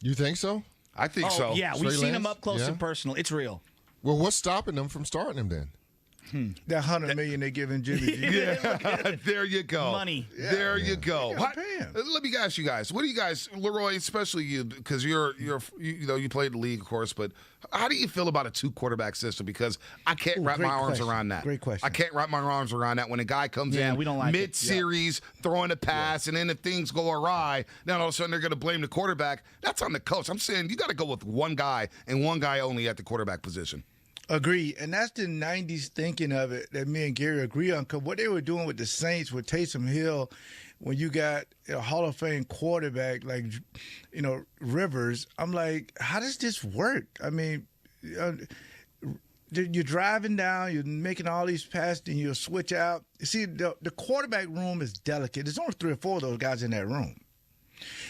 Speaker 23: You think so?
Speaker 1: I think so.
Speaker 2: Yeah, we've seen him up close and personal. It's real.
Speaker 23: Well, what's stopping them from starting him then?
Speaker 24: That $100 million they're giving Jimmy G.
Speaker 1: There you go.
Speaker 2: Money.
Speaker 1: There you go.
Speaker 24: Pay him.
Speaker 1: Let me ask you guys. What do you guys, Leroy, especially you, because you played the league, of course, but how do you feel about a 2-quarterback system? Because I can't wrap my arms around that.
Speaker 24: Great question.
Speaker 1: I can't wrap my arms around that when a guy comes in
Speaker 2: we don't like
Speaker 1: mid-series, throwing a pass, and then if things go awry, then all of a sudden they're going to blame the quarterback. That's on the coach. I'm saying you got to go with one guy and one guy only at the quarterback position.
Speaker 24: Agree, and that's the 90s thinking of it that me and Gary agree on. Because what they were doing with the Saints with Taysom Hill, when you got a Hall of Fame quarterback like, Rivers, I'm like, how does this work? I mean, you're driving down, you're making all these passes, and you'll switch out. You see, the quarterback room is delicate. There's only 3 or 4 of those guys in that room.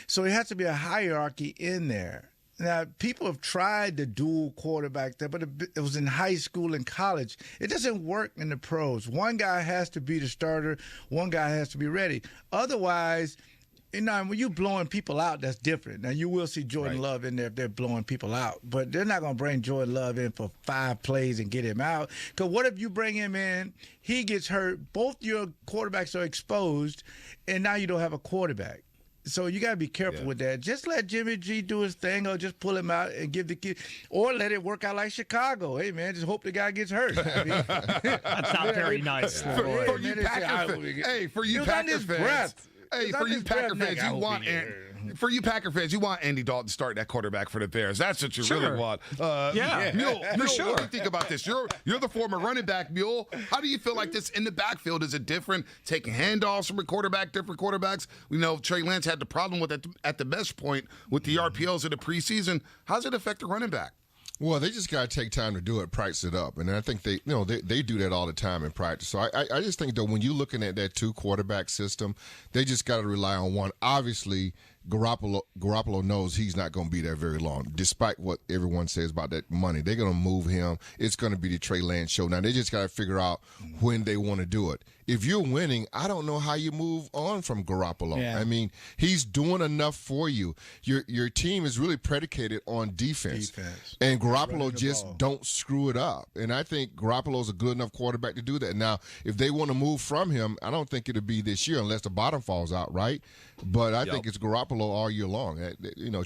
Speaker 24: So it has to be a hierarchy in there. Now, people have tried the dual quarterback there, but it was in high school and college. It doesn't work in the pros. One guy has to be the starter. One guy has to be ready. Otherwise, when you're blowing people out, that's different. Now, you will see Jordan Love in there if they're blowing people out, but they're not going to bring Jordan Love in for 5 plays and get him out. Because what if you bring him in, he gets hurt, both your quarterbacks are exposed, and now you don't have a quarterback. So you got to be careful with that. Just let Jimmy G do his thing, or just pull him out and give the kid, or let it work out like Chicago. Hey, man, just hope the guy gets hurt. I mean,
Speaker 22: that's not very nice.
Speaker 1: For you Packer fans, you want for you Packer fans, you want Andy Dalton starting at quarterback for the Bears. That's what you really want. Mule,
Speaker 22: for sure.
Speaker 1: What do you think about this? You're the former running back, Mule. How do you feel like this in the backfield? Is it different? Taking handoffs from a quarterback, different quarterbacks? We know Trey Lance had the problem with it at the best point with the RPOs in the preseason. How does it affect the running back?
Speaker 23: Well, they just got to take time to do it, practice it up, and I think they do that all the time in practice. So I just think, though, when you're looking at that 2-quarterback system, they just got to rely on one. Obviously, Garoppolo knows he's not going to be there very long, despite what everyone says about that money. They're going to move him. It's going to be the Trey Lance show. Now, they just got to figure out when they want to do it. If you're winning, I don't know how you move on from Garoppolo.
Speaker 2: Yeah.
Speaker 23: I mean, he's doing enough for you. Your team is really predicated on defense. And Garoppolo just don't screw it up. And I think Garoppolo's a good enough quarterback to do that. Now, if they want to move from him, I don't think it'll be this year unless the bottom falls out, right? But I think it's Garoppolo all year long.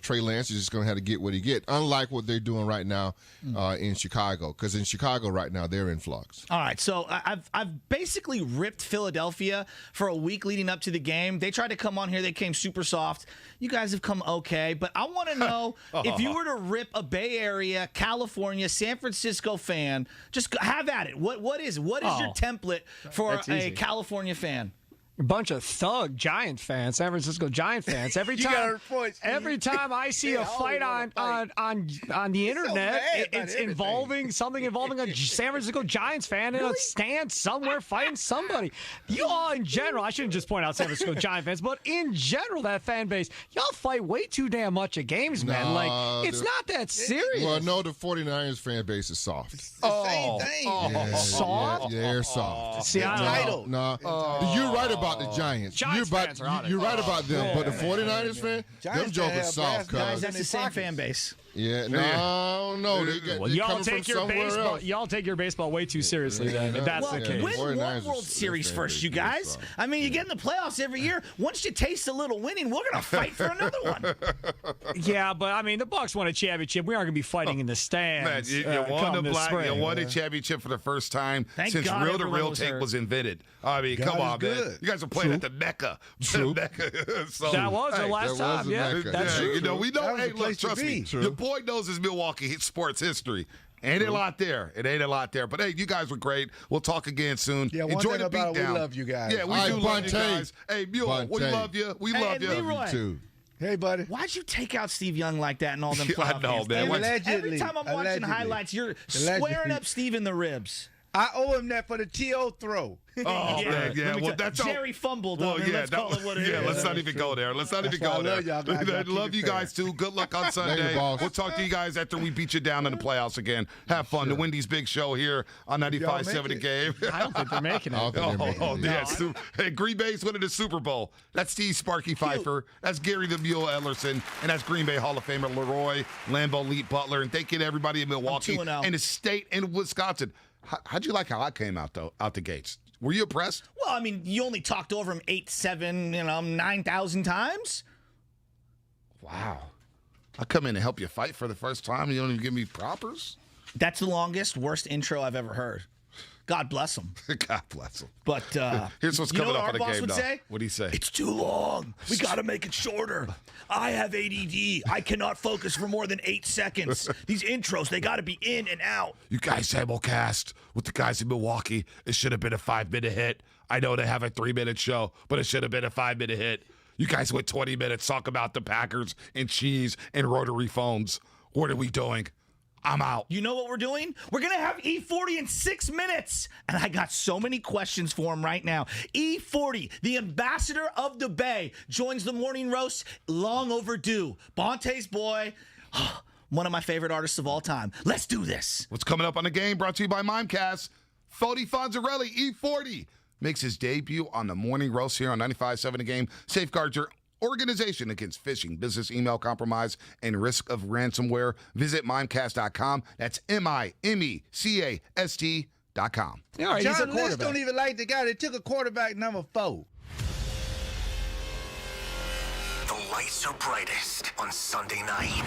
Speaker 23: Trey Lance is just going to have to get what he get, unlike what they're doing right now in Chicago. Because in Chicago right now, they're in flux.
Speaker 2: All right, so I've basically ripped Philadelphia for a week leading up to the game. They tried to come on here. They came super soft. You guys have come okay. But I want to know if you were to rip a Bay Area, California, San Francisco fan, just have at it. What is your template for a California fan?
Speaker 22: A bunch of thug Giant fans, San Francisco Giant fans. Every time I see a fight on the internet, it's involving something involving a San Francisco Giants fan in a stand somewhere fighting somebody. You all in general, I shouldn't just point out San Francisco Giant fans, but in general, that fan base, y'all fight way too damn much at games, man. Like, it's not that serious.
Speaker 23: Well, no, the 49ers fan base is soft.
Speaker 24: Same thing.
Speaker 23: Yeah,
Speaker 22: soft?
Speaker 23: Yeah, they're soft.
Speaker 22: See, I don't know.
Speaker 23: No. You're right about the Giants. You're right about them, but the 49ers fan, them jokers soft.
Speaker 2: Guys, that's the same fan base.
Speaker 23: Yeah, no.
Speaker 22: Y'all take your baseball way too seriously. Then, if that's the case.
Speaker 2: Win one World Series first, you guys. I mean, you get in the playoffs every year. Once you taste a little winning, we're gonna fight for another one.
Speaker 22: Yeah, but I mean, the Bucks won a championship. We aren't gonna be fighting in the stands.
Speaker 1: Man, you won a championship for the first time since reel-to-reel tape was invented. I mean, come on, man. You guys are playing at the Mecca.
Speaker 23: True.
Speaker 1: So,
Speaker 22: that was the last time. Yeah, that's true.
Speaker 1: You know, we know. Hey, look, trust me. Your boy knows his Milwaukee sports history. Ain't a lot there. It ain't a lot there. But, hey, you guys were great. We'll talk again soon.
Speaker 24: Yeah,
Speaker 1: enjoy the
Speaker 24: beatdown. We love you guys.
Speaker 1: Yeah, we do love you guys. Hey, Mule, we love you. We love you.
Speaker 2: Leroy.
Speaker 23: You too.
Speaker 24: Hey, buddy.
Speaker 2: Why'd you take out Steve Young like that in all them playoff
Speaker 1: I know,
Speaker 2: games?
Speaker 1: man.
Speaker 2: Every time I'm watching highlights, you're squaring up Steve in the ribs.
Speaker 24: I owe him that for the T.O. throw.
Speaker 1: Oh, yeah. Well, that's
Speaker 2: Jerry fumbled.
Speaker 1: Well, yeah,
Speaker 2: let's call it what it is.
Speaker 1: let's not even go there. Let's not even go there. Love you guys, too. Good luck on Sunday. We'll talk to you guys after we beat you down in the playoffs again. Have fun. The Wendy's Big Show here on 95.7 The Game.
Speaker 22: I don't think they're making it.
Speaker 1: Hey, Green Bay's winning the Super Bowl. That's Steve Sparky Pfeiffer. That's Gary the Mule Ellerson. And that's Green Bay Hall of Famer Leroy Lambeau Leap Butler. And thank you to everybody in Milwaukee and the state and Wisconsin. How'd you like how I came out the gates? Were you impressed?
Speaker 2: Well, I mean, you only talked over him 9,000 times.
Speaker 1: Wow. I come in and help you fight for the first time and you don't even give me propers?
Speaker 2: That's the longest, worst intro I've ever heard. God bless him.
Speaker 1: God bless him.
Speaker 2: But
Speaker 1: here's what's coming up
Speaker 2: on
Speaker 1: the game,
Speaker 2: would say?
Speaker 1: What do you say?
Speaker 2: It's too long. We got to make it shorter. I have ADD. I cannot focus for more than 8 seconds. These intros, they got to be in and out.
Speaker 1: You guys simulcast with the guys in Milwaukee. It should have been a 5-minute hit. I know they have a 3-minute show, but it should have been a 5-minute hit. You guys went 20 minutes, talk about the Packers and cheese and rotary phones. What are we doing? I'm out.
Speaker 2: You know what we're doing? We're going to have E40 in 6 minutes. And I got so many questions for him right now. E40, the ambassador of the Bay, joins the morning roast. Long overdue. Bonte's boy, one of my favorite artists of all time. Let's do this.
Speaker 1: What's coming up on the game brought to you by Mimecast. Fodi Fonzarelli, E40, makes his debut on the morning roast here on 95.7 The Game. Safeguard your organization against phishing, business email compromise, and risk of ransomware. Visit Mimecast.com. That's MIMECAST.com.
Speaker 24: Right, John Lynch don't even like the guy that took a quarterback number 4.
Speaker 3: The lights are brightest on Sunday night.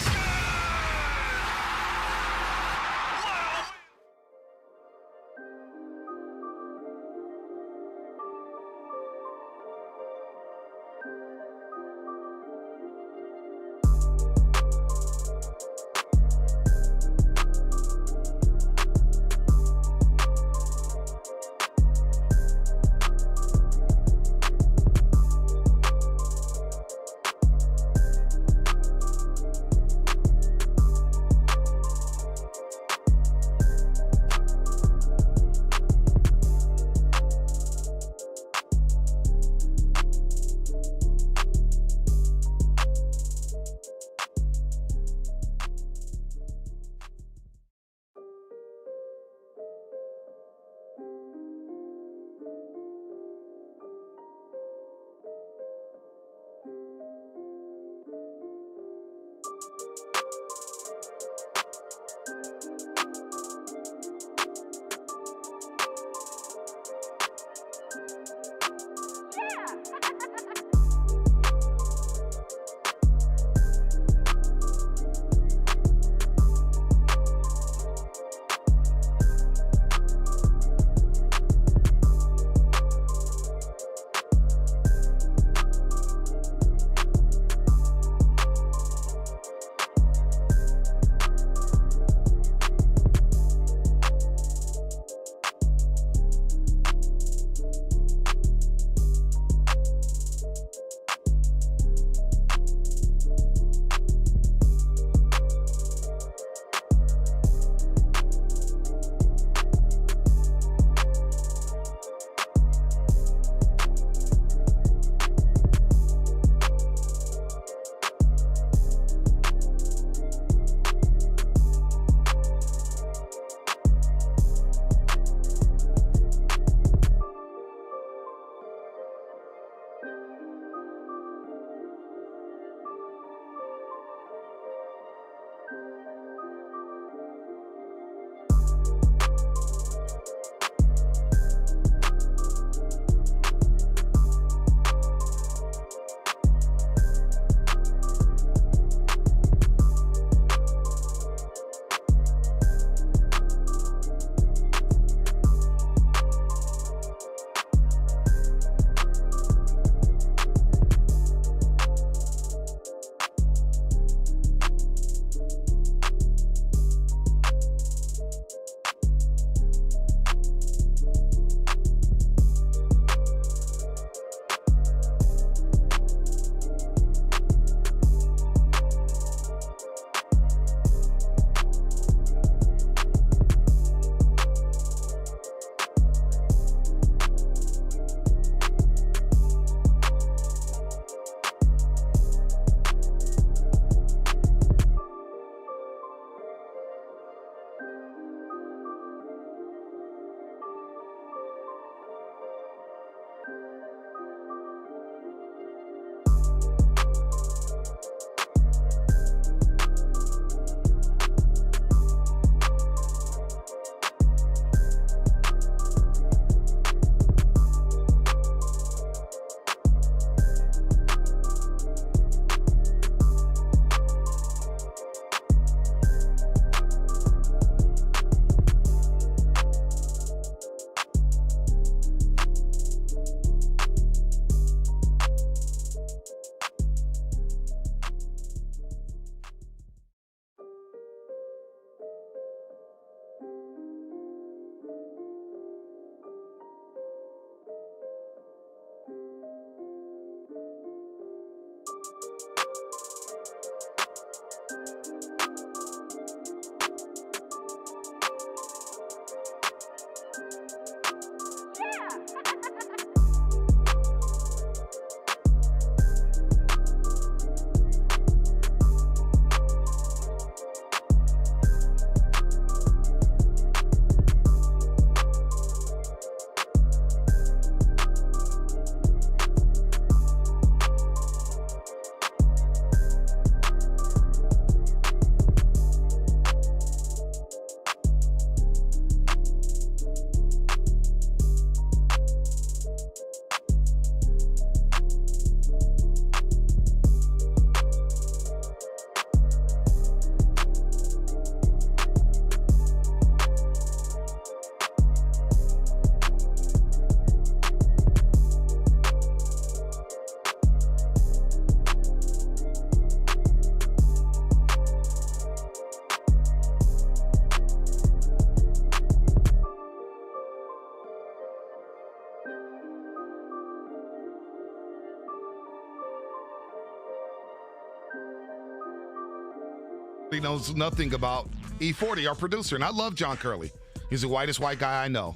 Speaker 1: He knows nothing about E40, our producer, and I love John Curley. He's the whitest white guy I know.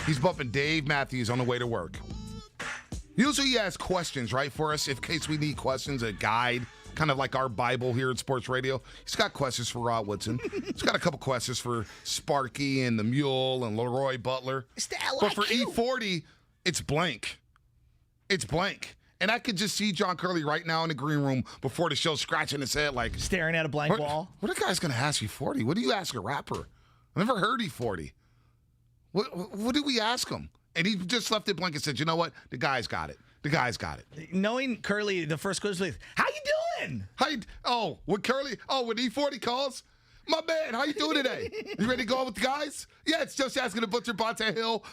Speaker 1: He's bumping Dave Matthews on the way to work. Usually he has questions, right, for us, in case we need questions, a guide, kind of like our Bible here at Sports Radio. He's got questions for Rod Woodson. He's got a couple questions for Sparky and the Mule and Leroy Butler.
Speaker 2: It's the
Speaker 1: But for E40, it's blank. It's blank. And I could just see John Curley right now in the green room before the show scratching his head like...
Speaker 2: Staring at a blank wall.
Speaker 1: What a guy's going to ask E40? What do you ask a rapper? I never heard E40. What did we ask him? And he just left it blank and said, you know what? The guy's got it. The guy's got it.
Speaker 2: Knowing Curly, the first question was, how you doing?
Speaker 1: When E40 calls, my man, how you doing today? You ready to go on with the guys? Yeah, it's just asking the Butcher Bonte Hill.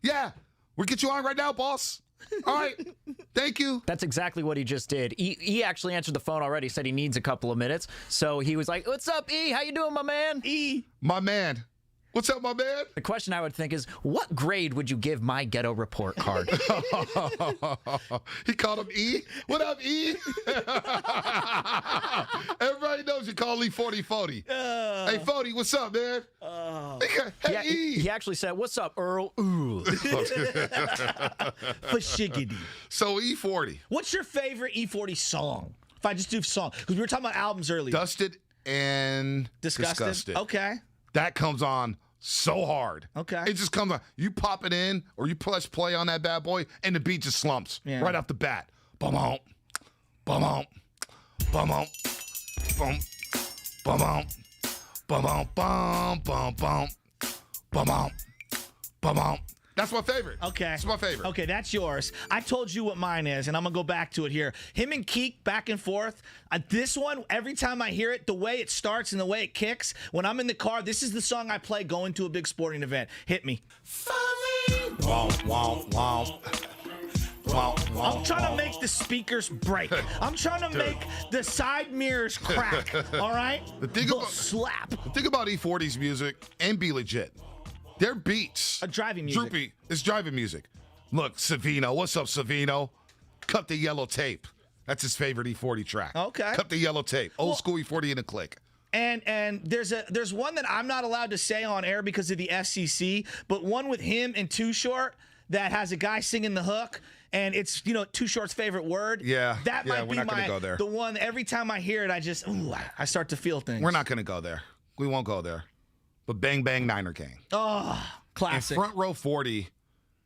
Speaker 1: Yeah, we'll get you on right now, boss. All right. Thank you.
Speaker 6: That's exactly what he just did. He actually answered the phone already, said he needs a couple of minutes. So he was like, what's up, E? How you doing, my man?
Speaker 2: E.
Speaker 1: My man. What's up, my man?
Speaker 6: The question I would think is, what grade would you give my ghetto report card?
Speaker 1: He called him E. What up, E? Everybody knows you call Lee 40. Hey, 40, what's up, man? Hey, E.
Speaker 6: He actually said, what's up, Earl? Ooh.
Speaker 2: For shiggity.
Speaker 1: So, E40.
Speaker 2: What's your favorite E40 song? If I just do song. Because we were talking about albums earlier.
Speaker 1: Dusted and
Speaker 2: Disgusted. Okay.
Speaker 1: That comes on so hard.
Speaker 2: Okay.
Speaker 1: It just comes on. You pop it in or you press play on that bad boy and the beat just slumps right off the bat. Bum-om, bum-om, bum-om, bum, bum-om, bum-om, bum, bum-bum, bum-om, bum-om. That's my favorite.
Speaker 2: Okay.
Speaker 1: That's my favorite.
Speaker 2: Okay, that's yours. I told you what mine is, and I'm going to go back to it here. Him and Keek back and forth. This one, every time I hear it, the way it starts and the way it kicks, when I'm in the car, this is the song I play going to a big sporting event. Hit me.
Speaker 1: Womp, womp, womp.
Speaker 2: I'm trying to make the speakers break. I'm trying to make the side mirrors crack. All right?
Speaker 1: The thing about E40's music and Be Legit, their beats.
Speaker 2: Driving music.
Speaker 1: Droopy. It's driving music. Look, Savino. What's up, Savino? Cut the yellow tape. That's his favorite E40 track.
Speaker 2: Okay.
Speaker 1: Cut the yellow tape. Old school E40 in a click.
Speaker 2: And there's one that I'm not allowed to say on air because of the FCC, but one with him and Too Short that has a guy singing the hook. And it's, Too Short's favorite word.
Speaker 1: Yeah.
Speaker 2: That might be
Speaker 1: we're not gonna go there.
Speaker 2: The one, every time I hear it, I start to feel things.
Speaker 1: We're not going to go there. We won't go there. But Bang Bang Niner Gang.
Speaker 2: Oh, classic.
Speaker 1: In Front Row 40,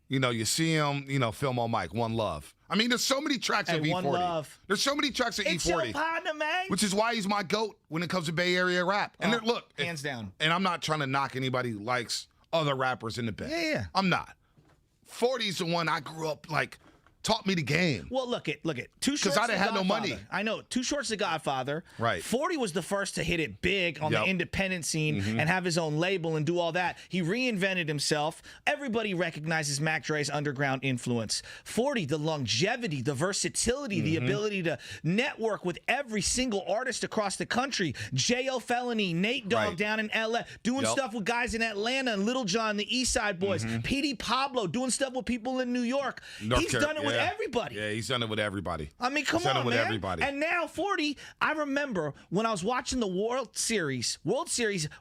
Speaker 1: you see him, film on mic, One Love. I mean, there's so many tracks of E40.
Speaker 2: One Love.
Speaker 1: There's so many tracks of
Speaker 2: it's
Speaker 1: E40.
Speaker 2: Your partner, man.
Speaker 1: Which is why he's my GOAT when it comes to Bay Area rap. And look.
Speaker 2: Hands down.
Speaker 1: And I'm not trying to knock anybody who likes other rappers in the Bay.
Speaker 2: Yeah.
Speaker 1: I'm not. 40's the one I grew up, taught me the game.
Speaker 2: Well, look it. Too Short's
Speaker 1: because I didn't have no money.
Speaker 2: I know. Too Short's the Godfather.
Speaker 1: Right.
Speaker 2: 40 was the first to hit it big on the independent scene and have his own label and do all that. He reinvented himself. Everybody recognizes Mac Dre's underground influence. 40, the longevity, the versatility, the ability to network with every single artist across the country. J.O. Felony, Nate Dogg down in L.A., doing stuff with guys in Atlanta and Little John, the East Side Boys. P.D. Pablo, doing stuff with people in New York. He's done it with everybody.
Speaker 1: Yeah, he's done it with everybody.
Speaker 2: I mean, come on,
Speaker 1: done it with
Speaker 2: man.
Speaker 1: everybody.
Speaker 2: And now 40, I remember when I was watching the World Series,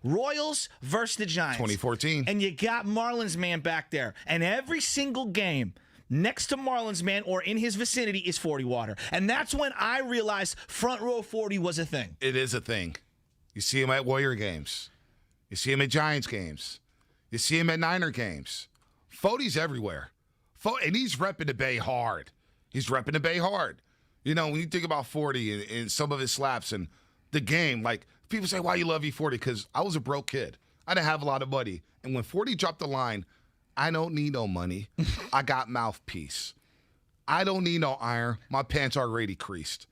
Speaker 2: Royals versus the Giants.
Speaker 1: 2014.
Speaker 2: And you got Marlins man back there. And every single game next to Marlins man or in his vicinity is 40 water. And that's when I realized Front Row 40 was a thing.
Speaker 1: It is a thing. You see him at Warrior games. You see him at Giants games. You see him at Niner games. 40's everywhere. And he's repping the Bay hard. He's repping the Bay hard. When you think about 40 and some of his slaps and the game, people say, why you love E40? Because I was a broke kid. I didn't have a lot of money. And when 40 dropped the line, I don't need no money. I got mouthpiece. I don't need no iron. My pants are already creased.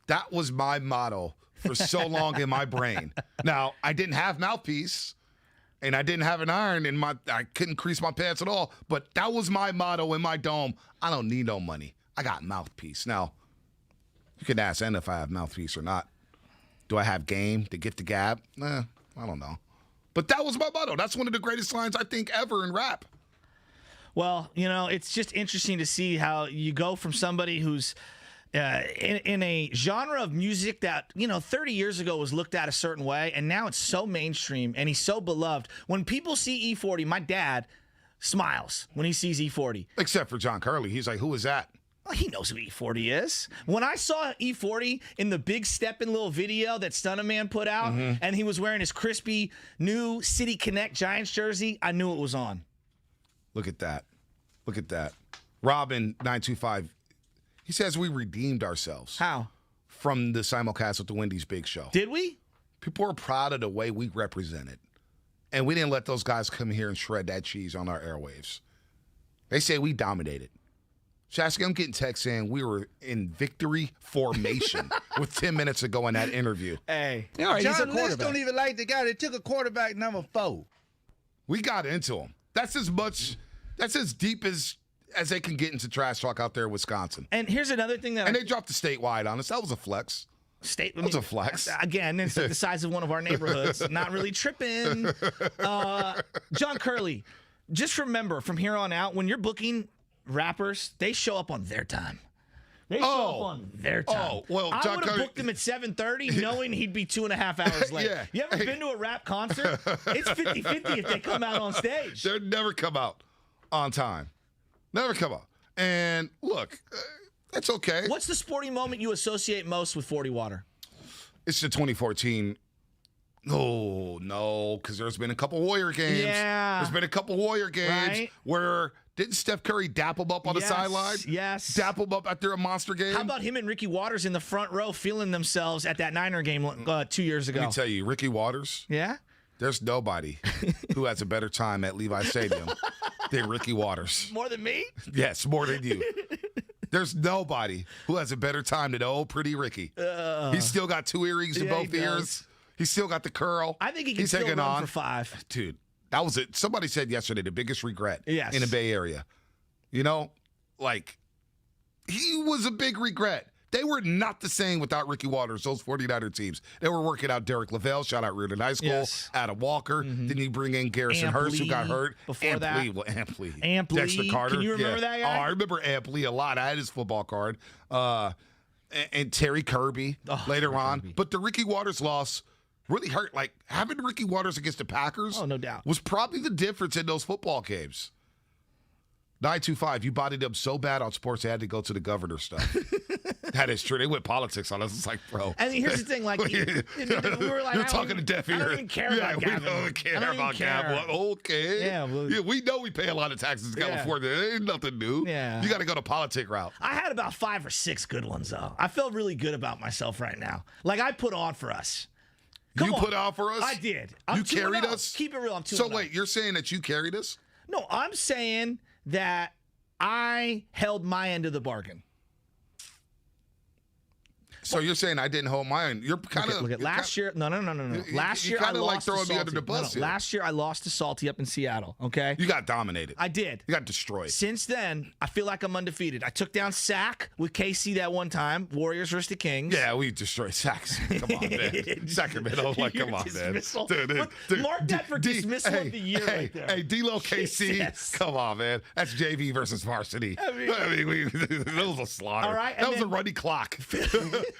Speaker 1: That was my motto for so long in my brain. Now, I didn't have mouthpiece. And I didn't have an iron in I couldn't crease my pants at all. But that was my motto in my dome. I don't need no money. I got mouthpiece. Now, you can ask N if I have mouthpiece or not. Do I have game to get the gab? I don't know. But that was my motto. That's one of the greatest lines I think ever in rap.
Speaker 2: Well, it's just interesting to see how you go from somebody who's in a genre of music that 30 years ago was looked at a certain way, and now it's so mainstream and he's so beloved. When people see E40, my dad smiles when he sees E40.
Speaker 1: Except for John Curley, he's like, "Who is that?"
Speaker 2: Well, he knows who E40 is. When I saw E40 in the big Steppin' little video that Stunna Man put out, and he was wearing his crispy new City Connect Giants jersey, I knew it was on.
Speaker 1: Look at that. Look at that. Robin 925. He says we redeemed ourselves.
Speaker 2: How?
Speaker 1: From the simulcast with the Wendy's Big Show.
Speaker 2: Did we?
Speaker 1: People are proud of the way we represented. And we didn't let those guys come here and shred that cheese on our airwaves. They say we dominated. Shasky, I'm getting texts saying we were in victory formation with 10 minutes ago in that interview.
Speaker 2: Hey.
Speaker 24: John Lynch don't even like the guy that took a quarterback number 4.
Speaker 1: We got into him. That's as deep as they can get into trash talk out there in Wisconsin.
Speaker 2: And here's another thing that
Speaker 1: they dropped the statewide on us. That was a flex. That was a flex.
Speaker 2: Again, it's like the size of one of our neighborhoods. Not really tripping. John Curley, just remember from here on out, when you're booking rappers, they show up on their time. They show up on their time.
Speaker 1: Oh, well,
Speaker 2: I
Speaker 1: John
Speaker 2: would have
Speaker 1: Curley
Speaker 2: booked him at 7:30 knowing he'd be 2.5 hours late.
Speaker 1: Yeah.
Speaker 2: You ever been to a rap concert? It's 50-50 if they come out on stage.
Speaker 1: They'll never come out on time. Never come out. And look, that's okay.
Speaker 2: What's the sporting moment you associate most with 40 Water?
Speaker 1: It's the 2014. Oh, no, because there's been a couple Warrior games.
Speaker 2: Yeah.
Speaker 1: There's been a couple Warrior games where didn't Steph Curry dap him up on the sideline?
Speaker 2: Yes.
Speaker 1: Dap him up after a monster game?
Speaker 2: How about him and Ricky Waters in the front row feeling themselves at that Niner game 2 years ago?
Speaker 1: Let me tell you, Ricky Waters.
Speaker 2: Yeah?
Speaker 1: There's nobody who has a better time at Levi Stadium than Ricky Waters.
Speaker 2: More than me?
Speaker 1: Yes, more than you. There's nobody who has a better time than old pretty Ricky. He's still got 2 earrings in both ears. He's still got the curl.
Speaker 2: I think he can still run for 5.
Speaker 1: Dude, that was it. Somebody said yesterday the biggest regret
Speaker 2: Yes.
Speaker 1: in the Bay Area. You know, like, he was a big regret. They were not the same without Ricky Waters, those 49er teams. They were working out Derek Lavelle, shout out Reardon High School, Adam Walker. Then you bring in Garrison Hurst, who got hurt.
Speaker 2: Before that.
Speaker 1: Amp Lee.
Speaker 2: Dexter
Speaker 1: Carter.
Speaker 2: Can you remember that guy?
Speaker 1: Oh, I remember Amp Lee a lot. I had his football card. And Terry Kirby later on.
Speaker 2: Kirby.
Speaker 1: But the Ricky Waters loss really hurt. Like, having Ricky Waters against the Packers
Speaker 2: no doubt.
Speaker 1: was probably the difference in those football games. 925, you bodied them so bad on sports they had to go to the governor stuff. That is true. They went politics on us. It's like, bro.
Speaker 2: And here's the thing, like, we were like,
Speaker 1: you're talking to deaf ear.
Speaker 2: I don't even care about Gavin.
Speaker 1: We don't care about Gavin. Okay.
Speaker 2: Yeah,
Speaker 1: we know we pay a lot of taxes in California. It ain't nothing new.
Speaker 2: Yeah.
Speaker 1: You got to go the politic route.
Speaker 2: I had about 5 or 6 good ones, though. I feel really good about myself right now. Like, I put on for us.
Speaker 1: You put on for us?
Speaker 2: I did.
Speaker 1: You carried us?
Speaker 2: Keep it real. I'm 2-0.
Speaker 1: So, wait, you're saying that you carried us?
Speaker 2: No, I'm saying that I held my end of the bargain.
Speaker 1: So you're saying I didn't hold my end. You're kind of
Speaker 2: look at last year. No. Last year I lost
Speaker 1: throwing
Speaker 2: to
Speaker 1: me under the
Speaker 2: Salty.
Speaker 1: bus.
Speaker 2: Last year I lost to Salty up in Seattle. Okay,
Speaker 1: you got dominated.
Speaker 2: I did.
Speaker 1: You got destroyed.
Speaker 2: Since then, I feel like I'm undefeated. I took down Sac with KC that one time. Warriors versus the Kings.
Speaker 1: Yeah, we destroyed Sacs. Come on, man. Sacramento, like, come on, man. Dude,
Speaker 2: mark that for dismissal of the year right there.
Speaker 1: Hey, D-Lo KC.
Speaker 2: Yes.
Speaker 1: Come on, man. That's JV versus varsity. I mean that was a slaughter.
Speaker 2: All right,
Speaker 1: that was a running clock.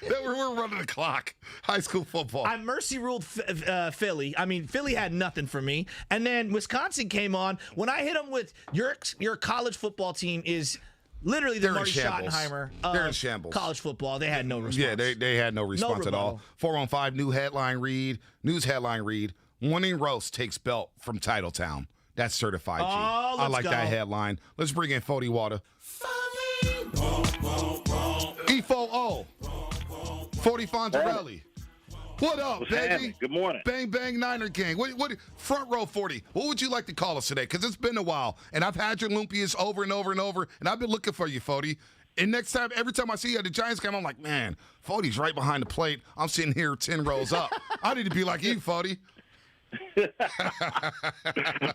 Speaker 1: We're running the clock. High school football.
Speaker 2: I mercy ruled Philly. I mean, Philly had nothing for me. And then Wisconsin came on. When I hit them with your college football team is literally the Marty Schottenheimer
Speaker 1: They're in shambles.
Speaker 2: College football. They had no response.
Speaker 1: Yeah, they had no response at all. 415 news headline read. Morning roast takes belt from Titletown. That's certified G. I like that headline. Let's bring in 40 Water. E40. 40 Fontarelli. What up,
Speaker 5: What's
Speaker 1: baby?
Speaker 5: happening? Good morning.
Speaker 1: Bang, bang, Niner gang. What, front row 40. What would you like to call us today? Because it's been a while, and I've had your Lumpias over and over and over, and I've been looking for you, 40. And next time, every time I see you at the Giants game, I'm like, man, 40's right behind the plate. I'm sitting here 10 rows up. I need to be like you, 40.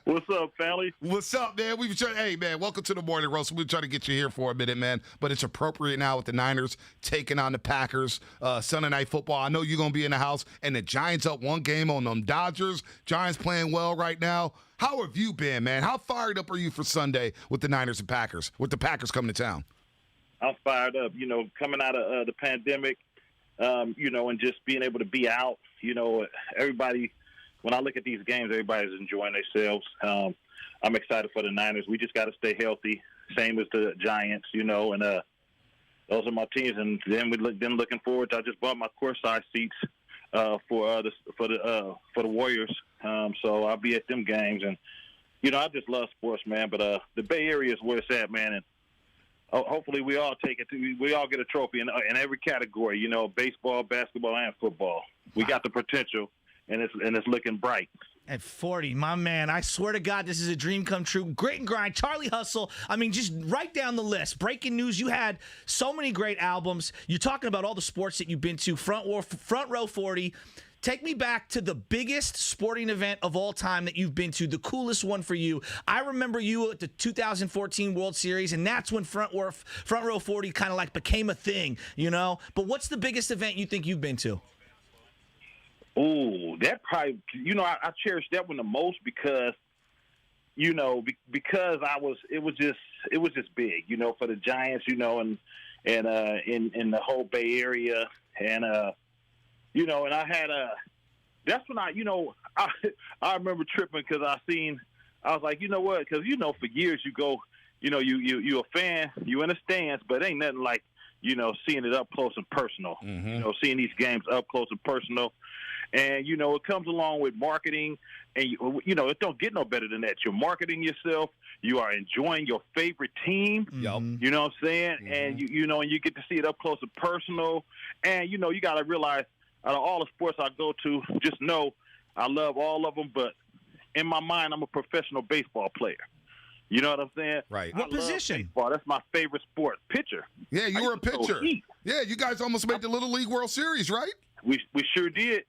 Speaker 5: What's up, family?
Speaker 1: What's up, man? Hey, man, welcome to the morning roast. We've been trying to get you here for a minute, man. But it's appropriate now with the Niners taking on the Packers. Sunday night football. I know you're going to be in the house. And the Giants up 1 game on them Dodgers. Giants playing well right now. How have you been, man? How fired up are you for Sunday with the Niners and Packers, with the Packers coming to town?
Speaker 5: I'm fired up. You know, coming out of the pandemic, you know, and just being able to be out. You know, everybody – when I look at these games, everybody's enjoying themselves. I'm excited for the Niners. We just got to stay healthy, same as the Giants, you know. And those are my teams. And then been looking forward to. I just bought my courtside seats for the Warriors. So I'll be at them games. And you know, I just love sports, man. But the Bay Area is where it's at, man. And hopefully we all take it. We all get a trophy in every category. You know, baseball, basketball, and football. We got the potential, and it's looking bright.
Speaker 2: At 40, my man, I swear to God, this is a dream come true. Grit and grind, Charlie Hustle. I mean, just right down the list. Breaking news, you had so many great albums. You're talking about all the sports that you've been to. Front row 40. Take me back to the biggest sporting event of all time that you've been to, the coolest one for you. I remember you at the 2014 World Series, and that's when Front Row 40 kind of like became a thing, you know? But what's the biggest event you think you've been to?
Speaker 5: Oh, that probably, you know, I cherish that one the most because, you know, because it was just big, you know, for the Giants, you know, and in the whole Bay Area, and you know, and I had that's when I remember tripping because I was like, you know what, because you know, for years you go, you know, you a fan, you in the stands, but it ain't nothing like, you know, seeing it up close and personal, you know, seeing these games up close and personal. And, you know, it comes along with marketing, and, you know, it don't get no better than that. You're marketing yourself. You are enjoying your favorite team. You know what I'm saying? And, you know, and you get to see it up close and personal. And, you know, you got to realize out of all the sports I go to, just know I love all of them. But in my mind, I'm a professional baseball player. You know what I'm saying?
Speaker 1: Right.
Speaker 2: What position?
Speaker 5: Baseball. That's my favorite sport. Pitcher.
Speaker 1: Yeah, you were a pitcher. Yeah, you guys almost made the Little League World Series, right?
Speaker 5: We sure did.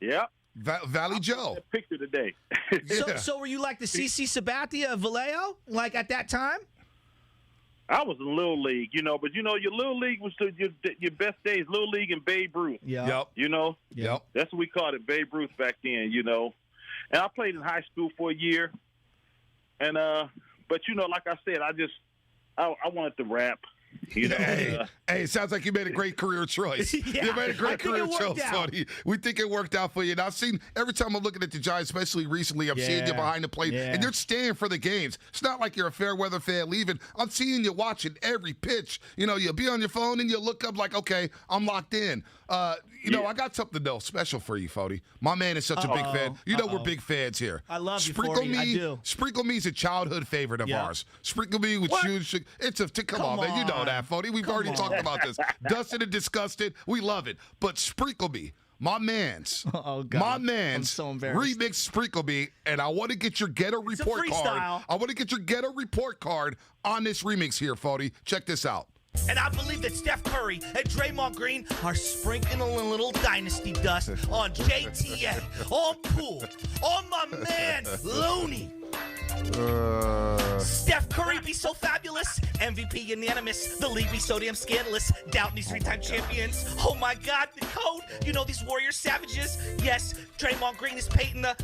Speaker 5: Yeah.
Speaker 1: Valley Joe.
Speaker 5: Picture today.
Speaker 2: So were you like the CC Sabathia of Vallejo, like at that time?
Speaker 5: I was in Little League, you know, but, you know, your Little League was your best days, Little League and Babe Ruth.
Speaker 2: Yep.
Speaker 5: You know?
Speaker 1: Yep.
Speaker 5: That's what we called it, Babe Ruth back then, you know. And I played in high school for a year. And, but, you know, like I said, I wanted to rap. You know,
Speaker 1: hey, it sounds like you made a great career choice.
Speaker 2: Yeah,
Speaker 1: you made a great career choice,
Speaker 2: out.
Speaker 1: buddy. We think it worked out for you. And I've seen, every time I'm looking at the Giants, especially recently, I'm seeing you behind the plate, and you're staying for the games. It's not like you're a fair weather fan leaving. I'm seeing you watching every pitch. You know, you'll be on your phone and you look up like, okay, I'm locked in. You know, I got something though special for you, Fody. My man is such a big fan. You know, we're big fans here.
Speaker 2: I love you,
Speaker 1: Sprinkle
Speaker 2: Fody.
Speaker 1: Me.
Speaker 2: I do.
Speaker 1: Sprinkle Me's a childhood favorite of ours. Sprinkle Me with shoes. It's come on, man. You know that, Fody. We've already talked about this. Dusted and disgusted. We love it. But Sprinkle Me, my man's
Speaker 2: I'm so embarrassed.
Speaker 1: remix Sprinkle Me, and I want to get your ghetto report card. I want to get your ghetto report card on this remix here, Fody. Check this out.
Speaker 2: And I believe that Steph Curry and Draymond Green are sprinkling a little dynasty dust on JTA, on Poole, on my man Looney. Steph Curry be so fabulous, MVP unanimous, the league be so damn scandalous, doubting these three-time champions. Oh my God, the code, you know these Warriors savages. Yes, Draymond Green is painting the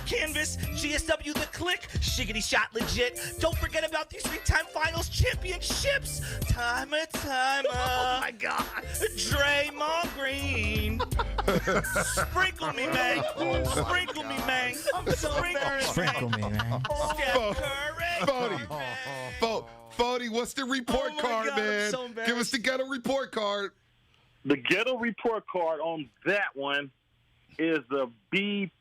Speaker 2: canvas, GSW the click, shiggity shot legit. Don't forget about these three-time finals championships. Time and time
Speaker 1: Oh my God,
Speaker 2: Draymond Green. Sprinkle me, man. Sprinkle me, man.
Speaker 6: Sprinkle me, man.
Speaker 2: Steph Curry.
Speaker 1: Fody, what's the report card,
Speaker 2: God,
Speaker 1: man?
Speaker 2: so
Speaker 1: Give us the ghetto report card.
Speaker 5: The ghetto report card on that one is a B+.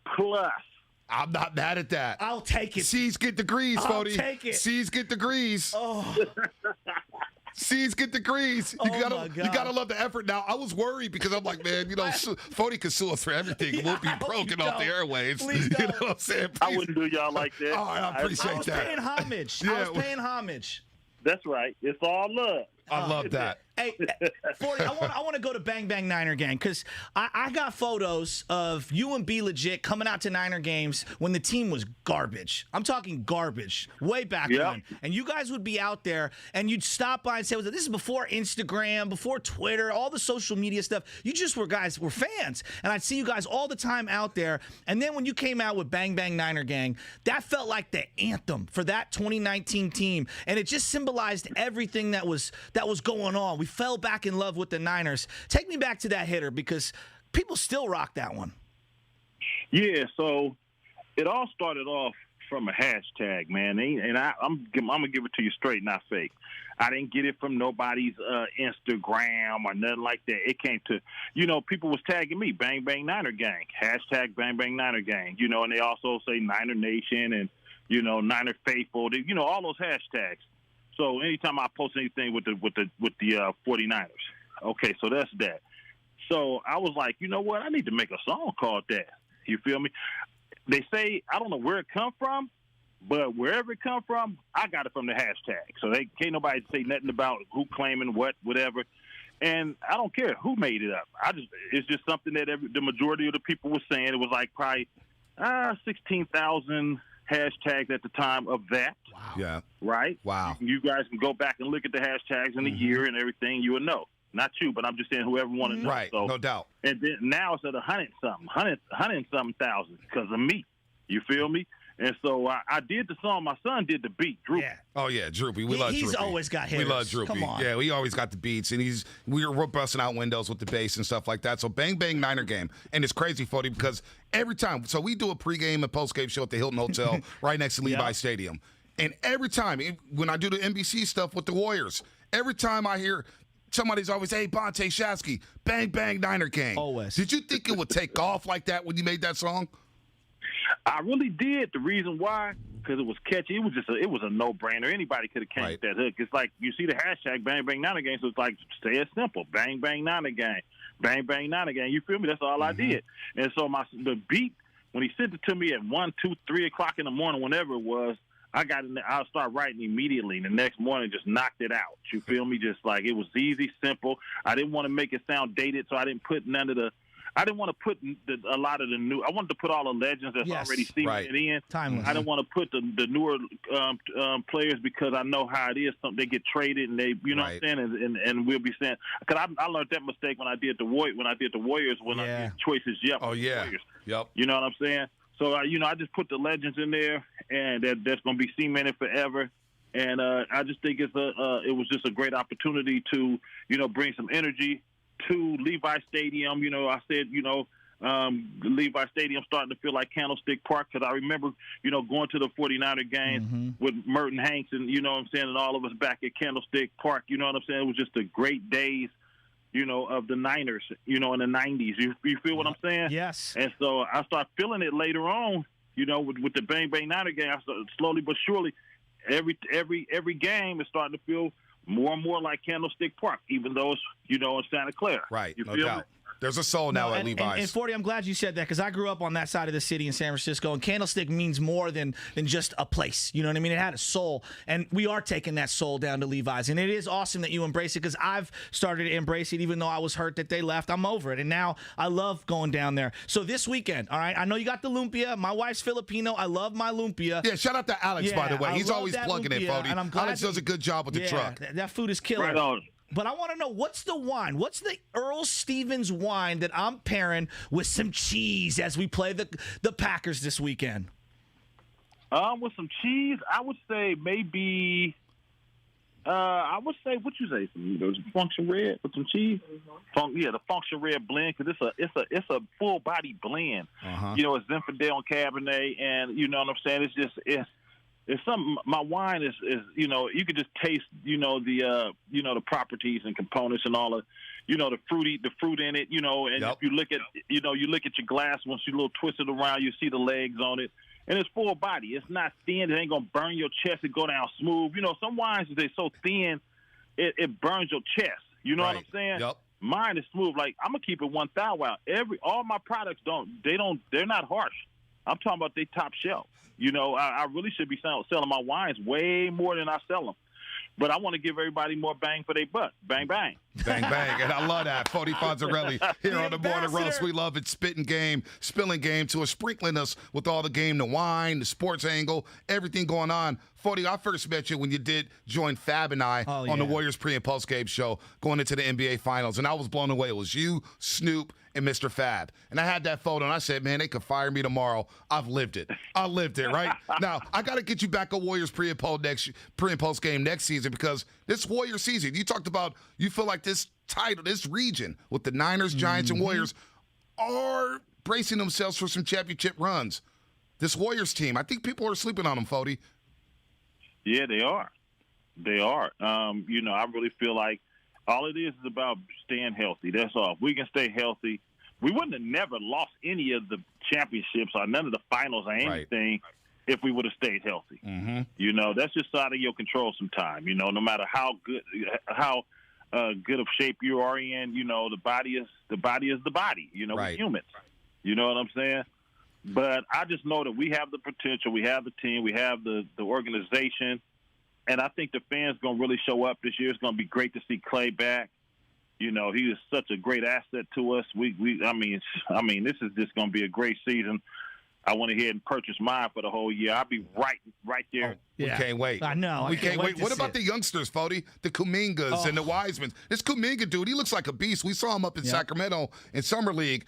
Speaker 1: I'm not mad at that.
Speaker 2: I'll take it.
Speaker 1: C's get degrees, Fody.
Speaker 2: I'll take it.
Speaker 1: C's get degrees.
Speaker 2: Oh.
Speaker 1: C's get degrees. You
Speaker 2: my God.
Speaker 1: gotta love the effort. Now I was worried because I'm like, man, you know, Fody can sue us for everything. It won't be broken off the airwaves.
Speaker 2: Please
Speaker 1: you
Speaker 2: don't.
Speaker 1: know what I'm saying?
Speaker 5: I wouldn't do y'all like that.
Speaker 1: Oh, I appreciate that.
Speaker 2: Paying homage.
Speaker 1: Yeah.
Speaker 2: I was paying homage.
Speaker 5: That's right. It's all love.
Speaker 1: I love that.
Speaker 2: Hey, 40, I want to go to Bang Bang Niner gang because I got photos of you and B Legit coming out to Niner games when the team was garbage. I'm talking garbage, way back when. And you guys would be out there and you'd stop by and say, this is before Instagram, before Twitter, all the social media stuff. You just were fans. And I'd see you guys all the time out there. And then when you came out with Bang Bang Niner gang, that felt like the anthem for that 2019 team. And it just symbolized everything that was going on. We fell back in love with the Niners. Take me back to that hitter because people still rock that one.
Speaker 5: Yeah, so it all started off from a hashtag, man. And I'm going to give it to you straight, not fake. I didn't get it from nobody's Instagram or nothing like that. It came to, you know, people was tagging me, Bang Bang Niner Gang, hashtag Bang Bang Niner Gang, you know, and they also say Niner Nation and, you know, Niner Faithful, you know, all those hashtags. So anytime I post anything with the 49ers, okay, so that's that. So I was like, you know what? I need to make a song called that. You feel me? They say, I don't know where it come from, but wherever it come from, I got it from the hashtag. So they can't nobody say nothing about who claiming what, whatever. And I don't care who made it up. It's just something that the majority of the people were saying. It was like probably 16,000 hashtags at the time of that.
Speaker 1: Wow. Yeah.
Speaker 5: Right?
Speaker 1: Wow.
Speaker 5: You guys can go back and look at the hashtags in the year and everything. You will know. Not you, but I'm just saying whoever wanted to know.
Speaker 1: Right,
Speaker 5: so,
Speaker 1: no doubt.
Speaker 5: And then now it's at 100-something thousand because of me. You feel me? And so I did the song. My son did the beat, Droopy.
Speaker 2: Yeah.
Speaker 1: Oh, yeah, Droopy. We love Droopy.
Speaker 2: He's always got hitters.
Speaker 1: We love Droopy.
Speaker 2: Come on.
Speaker 1: Yeah, we always got the beats, and we're busting out windows with the bass and stuff like that. So Bang Bang Niner game. And it's crazy, Fody, because every time, so we do a pregame and postgame show at the Hilton Hotel right next to Levi Stadium. And every time, when I do the NBC stuff with the Warriors, every time I hear somebody's always, hey, Bonte Shasky, Bang Bang Niner game.
Speaker 2: Always.
Speaker 1: Did you think it would take off like that when you made that song?
Speaker 5: I really did. The reason why, because it was catchy. It was a no-brainer. Anybody could have came with that hook. It's like you see the hashtag Bang Bang Niner game, so it's like say it simple, Bang Bang Niner game, Bang Bang Niner game. You feel me? That's all I did. And so the beat, when he sent it to me at 1, 2, 3 o'clock in the morning, whenever it was, I got in there. I'll start writing immediately. And the next morning, just knocked it out. You feel me? Just like it was easy, simple. I didn't want to make it sound dated, so I didn't put none of the. I didn't want to put a lot of the new. I wanted to put all the legends that's already cemented in.
Speaker 2: Timeless.
Speaker 5: I didn't want to put the newer players because I know how it is. They get traded and they, you know what I'm saying, and we'll be saying because I learned that mistake when I did the Warriors when I did choices. Yep.
Speaker 1: Oh yeah.
Speaker 5: Warriors.
Speaker 1: Yep.
Speaker 5: You know what I'm saying? So I just put the legends in there, and that's going to be cemented forever. And I just think it was just a great opportunity to bring some energy to Levi Stadium. I said Levi Stadium starting to feel like Candlestick Park because I remember going to the 49er games with Merton Hanks and and all of us back at Candlestick Park. You know what I'm saying? It was just a great days. Of the Niners, in the 90s. You feel what I'm saying?
Speaker 2: Yes.
Speaker 5: And so I start feeling it later on, with the Bang Bang Niner game. I started, slowly but surely, every game is starting to feel more and more like Candlestick Park, even though it's, in Santa Clara.
Speaker 1: Right,
Speaker 5: You
Speaker 1: no
Speaker 5: feel
Speaker 1: doubt.
Speaker 5: me?
Speaker 1: There's a soul now at Levi's.
Speaker 2: And 40, I'm glad you said that because I grew up on that side of the city in San Francisco, and Candlestick means more than just a place. You know what I mean? It had a soul, and we are taking that soul down to Levi's, and it is awesome that you embrace it because I've started to embrace it even though I was hurt that they left. I'm over it, and now I love going down there. So this weekend, all right, I know you got the lumpia. My wife's Filipino. I love my lumpia.
Speaker 1: Yeah, shout out to Alex, by the way. He's always plugging it,
Speaker 2: lumpia,
Speaker 1: Fody.
Speaker 2: and I'm glad
Speaker 1: Alex does a good job with the truck.
Speaker 2: That food is killer.
Speaker 5: Right on.
Speaker 2: But I want to know, what's the wine? What's the Earl Stevens wine that I'm pairing with some cheese as we play the Packers this weekend?
Speaker 5: With some cheese, I would say maybe. What you say? Some Function Red with some cheese. The Function Red blend because it's a full body blend. It's Zinfandel and Cabernet, and you know what I'm saying. It's something. My wine is you could just taste the properties and components and all the the fruit in it and if you look at your glass once you little twist it around you see the legs on it and it's full body. It's not thin. It ain't gonna burn your chest and go down smooth. Some wines they're so thin it burns your chest. You know what I'm saying?
Speaker 1: Yep.
Speaker 5: Mine is smooth. Like I'm gonna keep it 1,000 out. All my products they're not harsh. I'm talking about they top shelf. I really should be selling my wines way more than I sell them. But I want to give everybody more bang for their buck. Bang, bang.
Speaker 1: Bang, bang. And I love that. Fody Fonzarelli here on the Morning Roast. We love it. Spitting game, spilling game, to sprinkling us with all the game, the wine, the sports angle, everything going on. Fody, I first met you when you did join Fab and I on the Warriors pre- and post-game show going into the NBA Finals. And I was blown away. It was you, Snoop, and Mr. Fab. And I had that photo, and I said, man, they could fire me tomorrow. I've lived it. I lived it, right? Now, I got to get you back on Warriors pre- and post-game next season because this Warrior season, you talked about you feel like this title, this region with the Niners, Giants, and Warriors are bracing themselves for some championship runs. This Warriors team, I think people are sleeping on them, Fody.
Speaker 5: Yeah, they are. They are. I really feel like all it is about staying healthy. That's all. If we can stay healthy, we wouldn't have never lost any of the championships or none of the finals or anything if we would have stayed healthy.
Speaker 1: Mm-hmm.
Speaker 5: You know, that's just out of your control sometimes. You know, no matter how good of shape you are in, you know, the body is the body. You know, we're humans. You know what I'm saying? But I just know that we have the potential, we have the team, we have the organization, and I think the fans going to really show up this year. It's going to be great to see Clay back. You know, he is such a great asset to us. I mean, this is just going to be a great season. I went ahead and purchased mine for the whole year. I'll be right there.
Speaker 1: Oh, we can't wait.
Speaker 2: I know.
Speaker 1: We can't wait. What about the youngsters, Fody? The Kumingas and the Wisemans. This Kuminga dude, he looks like a beast. We saw him up in Sacramento in Summer League.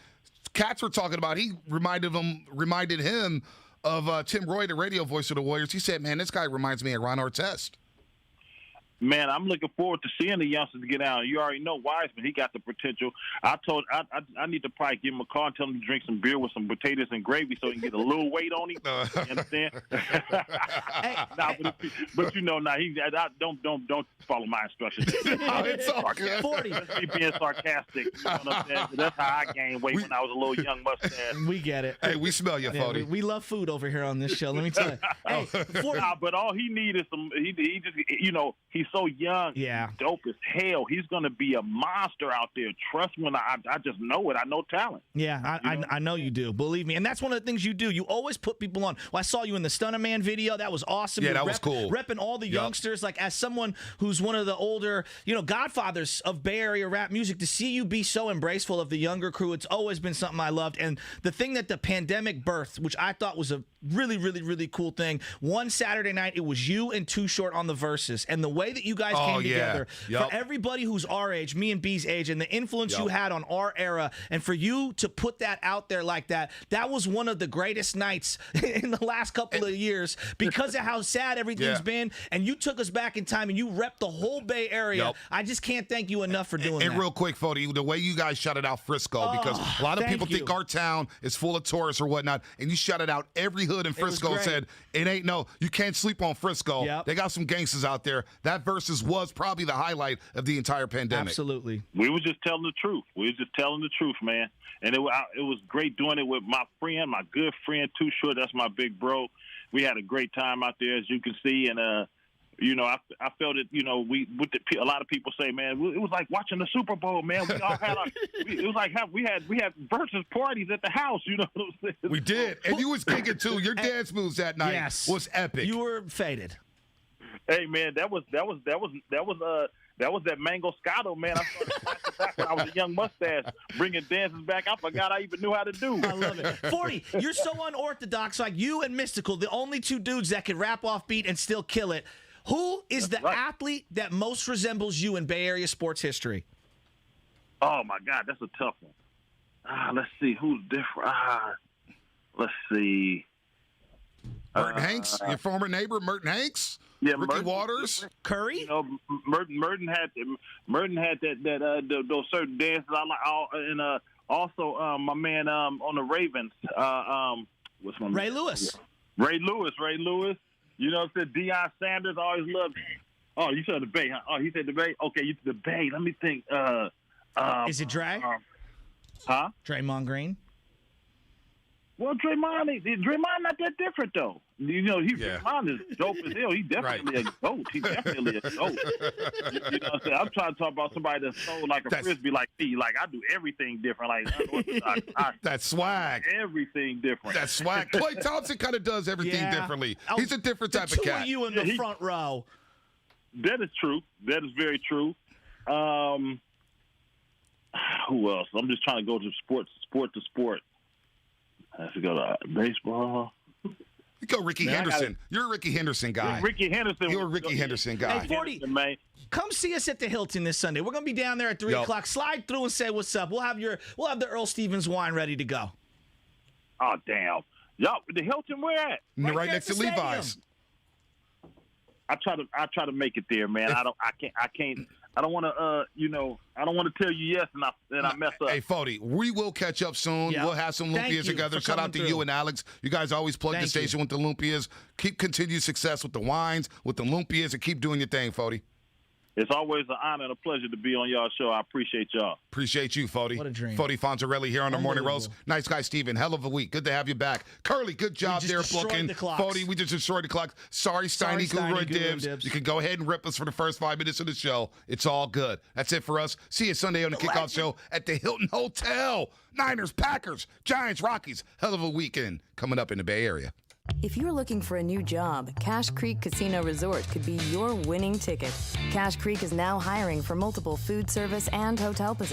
Speaker 1: Cats were talking about, he reminded him of Tim Roy, the radio voice of the Warriors. He said, man, this guy reminds me of Ron Artest.
Speaker 5: Man, I'm looking forward to seeing the youngsters get out. You already know Wiseman; he got the potential. I need to probably give him a call and tell him to drink some beer with some potatoes and gravy so he can get a little weight on him. You understand? But you know, don't follow my instructions.
Speaker 1: It's all good.
Speaker 2: 40.
Speaker 5: He's being sarcastic. You know what I'm saying? That's how I gained weight when I was a little young mustache.
Speaker 2: We get it.
Speaker 1: Hey, we smell you, Fody.
Speaker 2: We love food over here on this show. Let me tell you. Hey, 40.
Speaker 5: But all he needs is some. He just, you know, he's so young, dope as hell. He's going to be a monster out there. Trust me, I just know it. I know talent.
Speaker 2: Yeah, I know you do. Believe me. And that's one of the things you do. You always put people on. Well, I saw you in the Stunner Man video. That was awesome.
Speaker 1: Yeah, that was cool.
Speaker 2: Repping all the youngsters. Like, as someone who's one of the older, you know, godfathers of Bay Area rap music, to see you be so embraceful of the younger crew, it's always been something I loved. And the thing that the pandemic birthed, which I thought was a really, really, really cool thing, one Saturday night, it was you and Too Short on the verses. And the way that you guys came together, for everybody who's our age, me and B's age, and the influence you had on our era, and for you to put that out there like that, that was one of the greatest nights in the last couple of years because of how sad everything's been. And you took us back in time and you repped the whole Bay Area. I just can't thank you enough for doing that.
Speaker 1: And real quick, Fody, the way you guys shouted out Frisco, because a lot of people think our town is full of tourists or whatnot, and you shouted out every hood in Frisco and said, you can't sleep on Frisco. They got some gangsters out there. That versus was probably the highlight of the entire pandemic.
Speaker 2: Absolutely.
Speaker 5: We were just telling the truth. Man. And it was great doing it with my good friend, Too Short. That's my big bro. We had a great time out there, as you can see. And, you know, I felt it, you know, a lot of people say, man, it was like watching the Super Bowl, man. We all had it was like we had versus parties at the house, you know what I'm saying?
Speaker 1: We did. And you was kicking too. Your dance moves that night was epic.
Speaker 2: You were faded.
Speaker 5: Hey, man, that was that Mango Scotto, man. I started back when I was a young mustache, bringing dances back. I forgot I even knew how to do.
Speaker 2: I love it. 40, you're so unorthodox. Like you and Mystical, the only two dudes that can rap off beat and still kill it. Who is the athlete that most resembles you in Bay Area sports history?
Speaker 5: Oh, my God, that's a tough one. Let's see. Who's different? Let's see.
Speaker 1: Merton Hanks, your former neighbor, Merton Hanks?
Speaker 5: Yeah,
Speaker 1: Ricky Waters,
Speaker 2: Curry.
Speaker 5: You know, Merton had those certain dances I like. And also my man on the Ravens. What's my
Speaker 2: Ray
Speaker 5: name?
Speaker 2: Lewis.
Speaker 5: Ray Lewis. You know, said Deion Sanders. Always loved. Oh, you said the Bay, huh? Oh, he said the Bay. Okay, you said the Bay. Let me think.
Speaker 2: Is it Dre?
Speaker 5: Huh?
Speaker 2: Draymond Green.
Speaker 5: Well, Draymond not that different though. You know, Draymond is dope as hell. He definitely a goat. He definitely a goat. You know what I'm saying? I'm trying to talk about somebody that's so like a frisbee like me. Like I do everything different. Like
Speaker 1: that swag.
Speaker 5: Everything different.
Speaker 1: That swag. Klay Thompson kind of does everything differently. He's a different type of cat.
Speaker 2: Two of you in the front row.
Speaker 5: That is true. That is very true. Who else? I'm just trying to go to sport to sport. I have to go to baseball.
Speaker 1: You go Ricky Henderson. You're a Ricky Henderson guy.
Speaker 5: Ricky Henderson.
Speaker 1: You're a Ricky Henderson guy.
Speaker 2: Hey, 40, come see us at the Hilton this Sunday. We're going to be down there at 3 o'clock. Slide through and say what's up. We'll have the Earl Stevens wine ready to go.
Speaker 5: Oh, damn. Y'all, the Hilton where at?
Speaker 1: Right next to Levi's.
Speaker 5: I try to make it there, man. I can't. I don't want to, I don't want to tell you yes and I mess up.
Speaker 1: Hey, Fody, we will catch up soon. We'll have some Lumpias together. Shout out to you and Alex. You guys always plug the station with the Lumpias. Keep continued success with the wines, with the Lumpias, and keep doing your thing, Fody.
Speaker 5: It's always an honor and a pleasure to be on y'all show. I appreciate y'all.
Speaker 1: Appreciate you, Fody.
Speaker 2: What a dream.
Speaker 1: Fody Fonzarelli here on the Morning Roast. Nice guy, Steven. Hell of a week. Good to have you back. Curly, good job there booking. Fody, we just destroyed the clock. Sorry, Steiny, Guru and Dibs. You can go ahead and rip us for the first 5 minutes of the show. It's all good. That's it for us. See you Sunday on the kickoff show at the Hilton Hotel. Niners, Packers, Giants, Rockies. Hell of a weekend coming up in the Bay Area.
Speaker 9: If you're looking for a new job, Cache Creek Casino Resort could be your winning ticket. Cache Creek is now hiring for multiple food service and hotel positions.